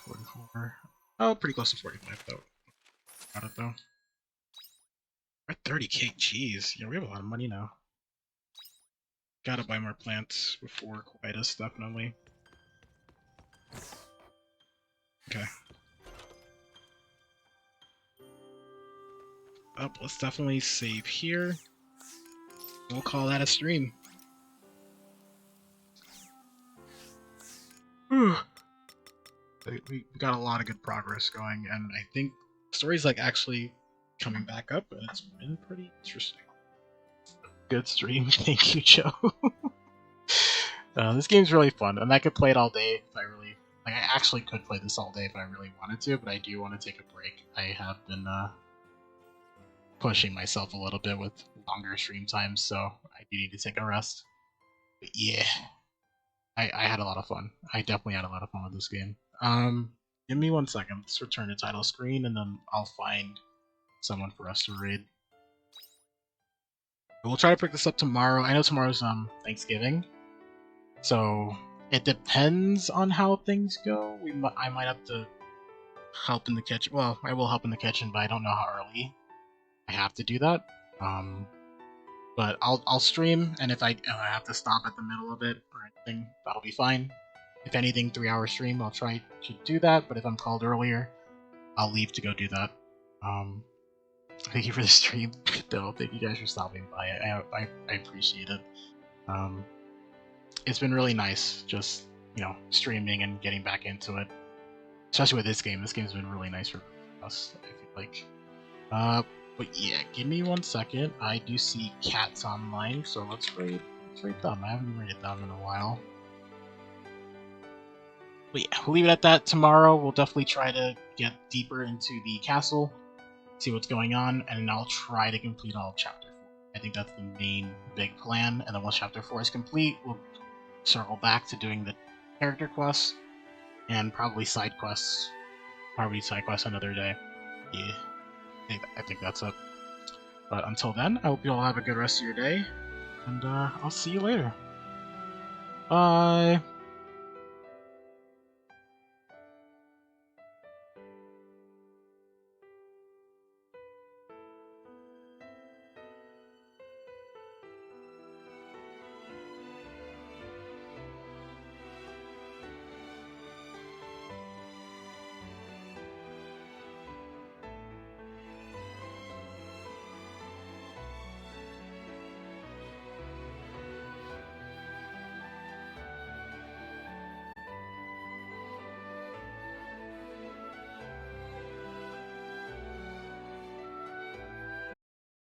44. Oh, pretty close to 45 though. Got it though. We're at 30k. Jeez, yeah, we have a lot of money now. Gotta buy more plants before Quietus, definitely. Okay. Up, let's definitely save here. We'll call that a stream. Whew. We got a lot of good progress going, and I think the story's like actually coming back up, and it's been pretty interesting. Good stream, thank you, Joe. This game's really fun, and I could play it all day if I really... Like, I actually could play this all day if I really wanted to, but I do want to take a break. I have been pushing myself a little bit with longer stream times, so I do need to take a rest. But yeah, I had a lot of fun. I definitely had a lot of fun with this game. Give me 1 second. Let's return to title screen, and then I'll find someone for us to raid. We'll try to pick this up tomorrow. I know tomorrow's Thanksgiving, so it depends on how things go. I might have to help in the kitchen. Well, I will help in the kitchen, but I don't know how early I have to do that. But I'll stream, and if I have to stop at the middle of it or anything, that'll be fine. If anything, 3-hour stream, I'll try to do that. But if I'm called earlier, I'll leave to go do that. Thank you for the stream, though. Thank you guys for stopping by. I appreciate it. It's been really nice, just streaming and getting back into it. Especially with this game. This game's been really nice for us, I feel like. But yeah, give me 1 second. I do see cats online, so let's raid them. I haven't raided them in a while. But yeah, we'll leave it at that. Tomorrow, we'll definitely try to get deeper into the castle, see what's going on, and I'll try to complete all of Chapter 4. I think that's the main big plan, and then once Chapter 4 is complete, we'll circle back to doing the character quests, and probably side quests. Probably side quests another day. Yeah, I think that's it. But until then, I hope you all have a good rest of your day, and I'll see you later. Bye!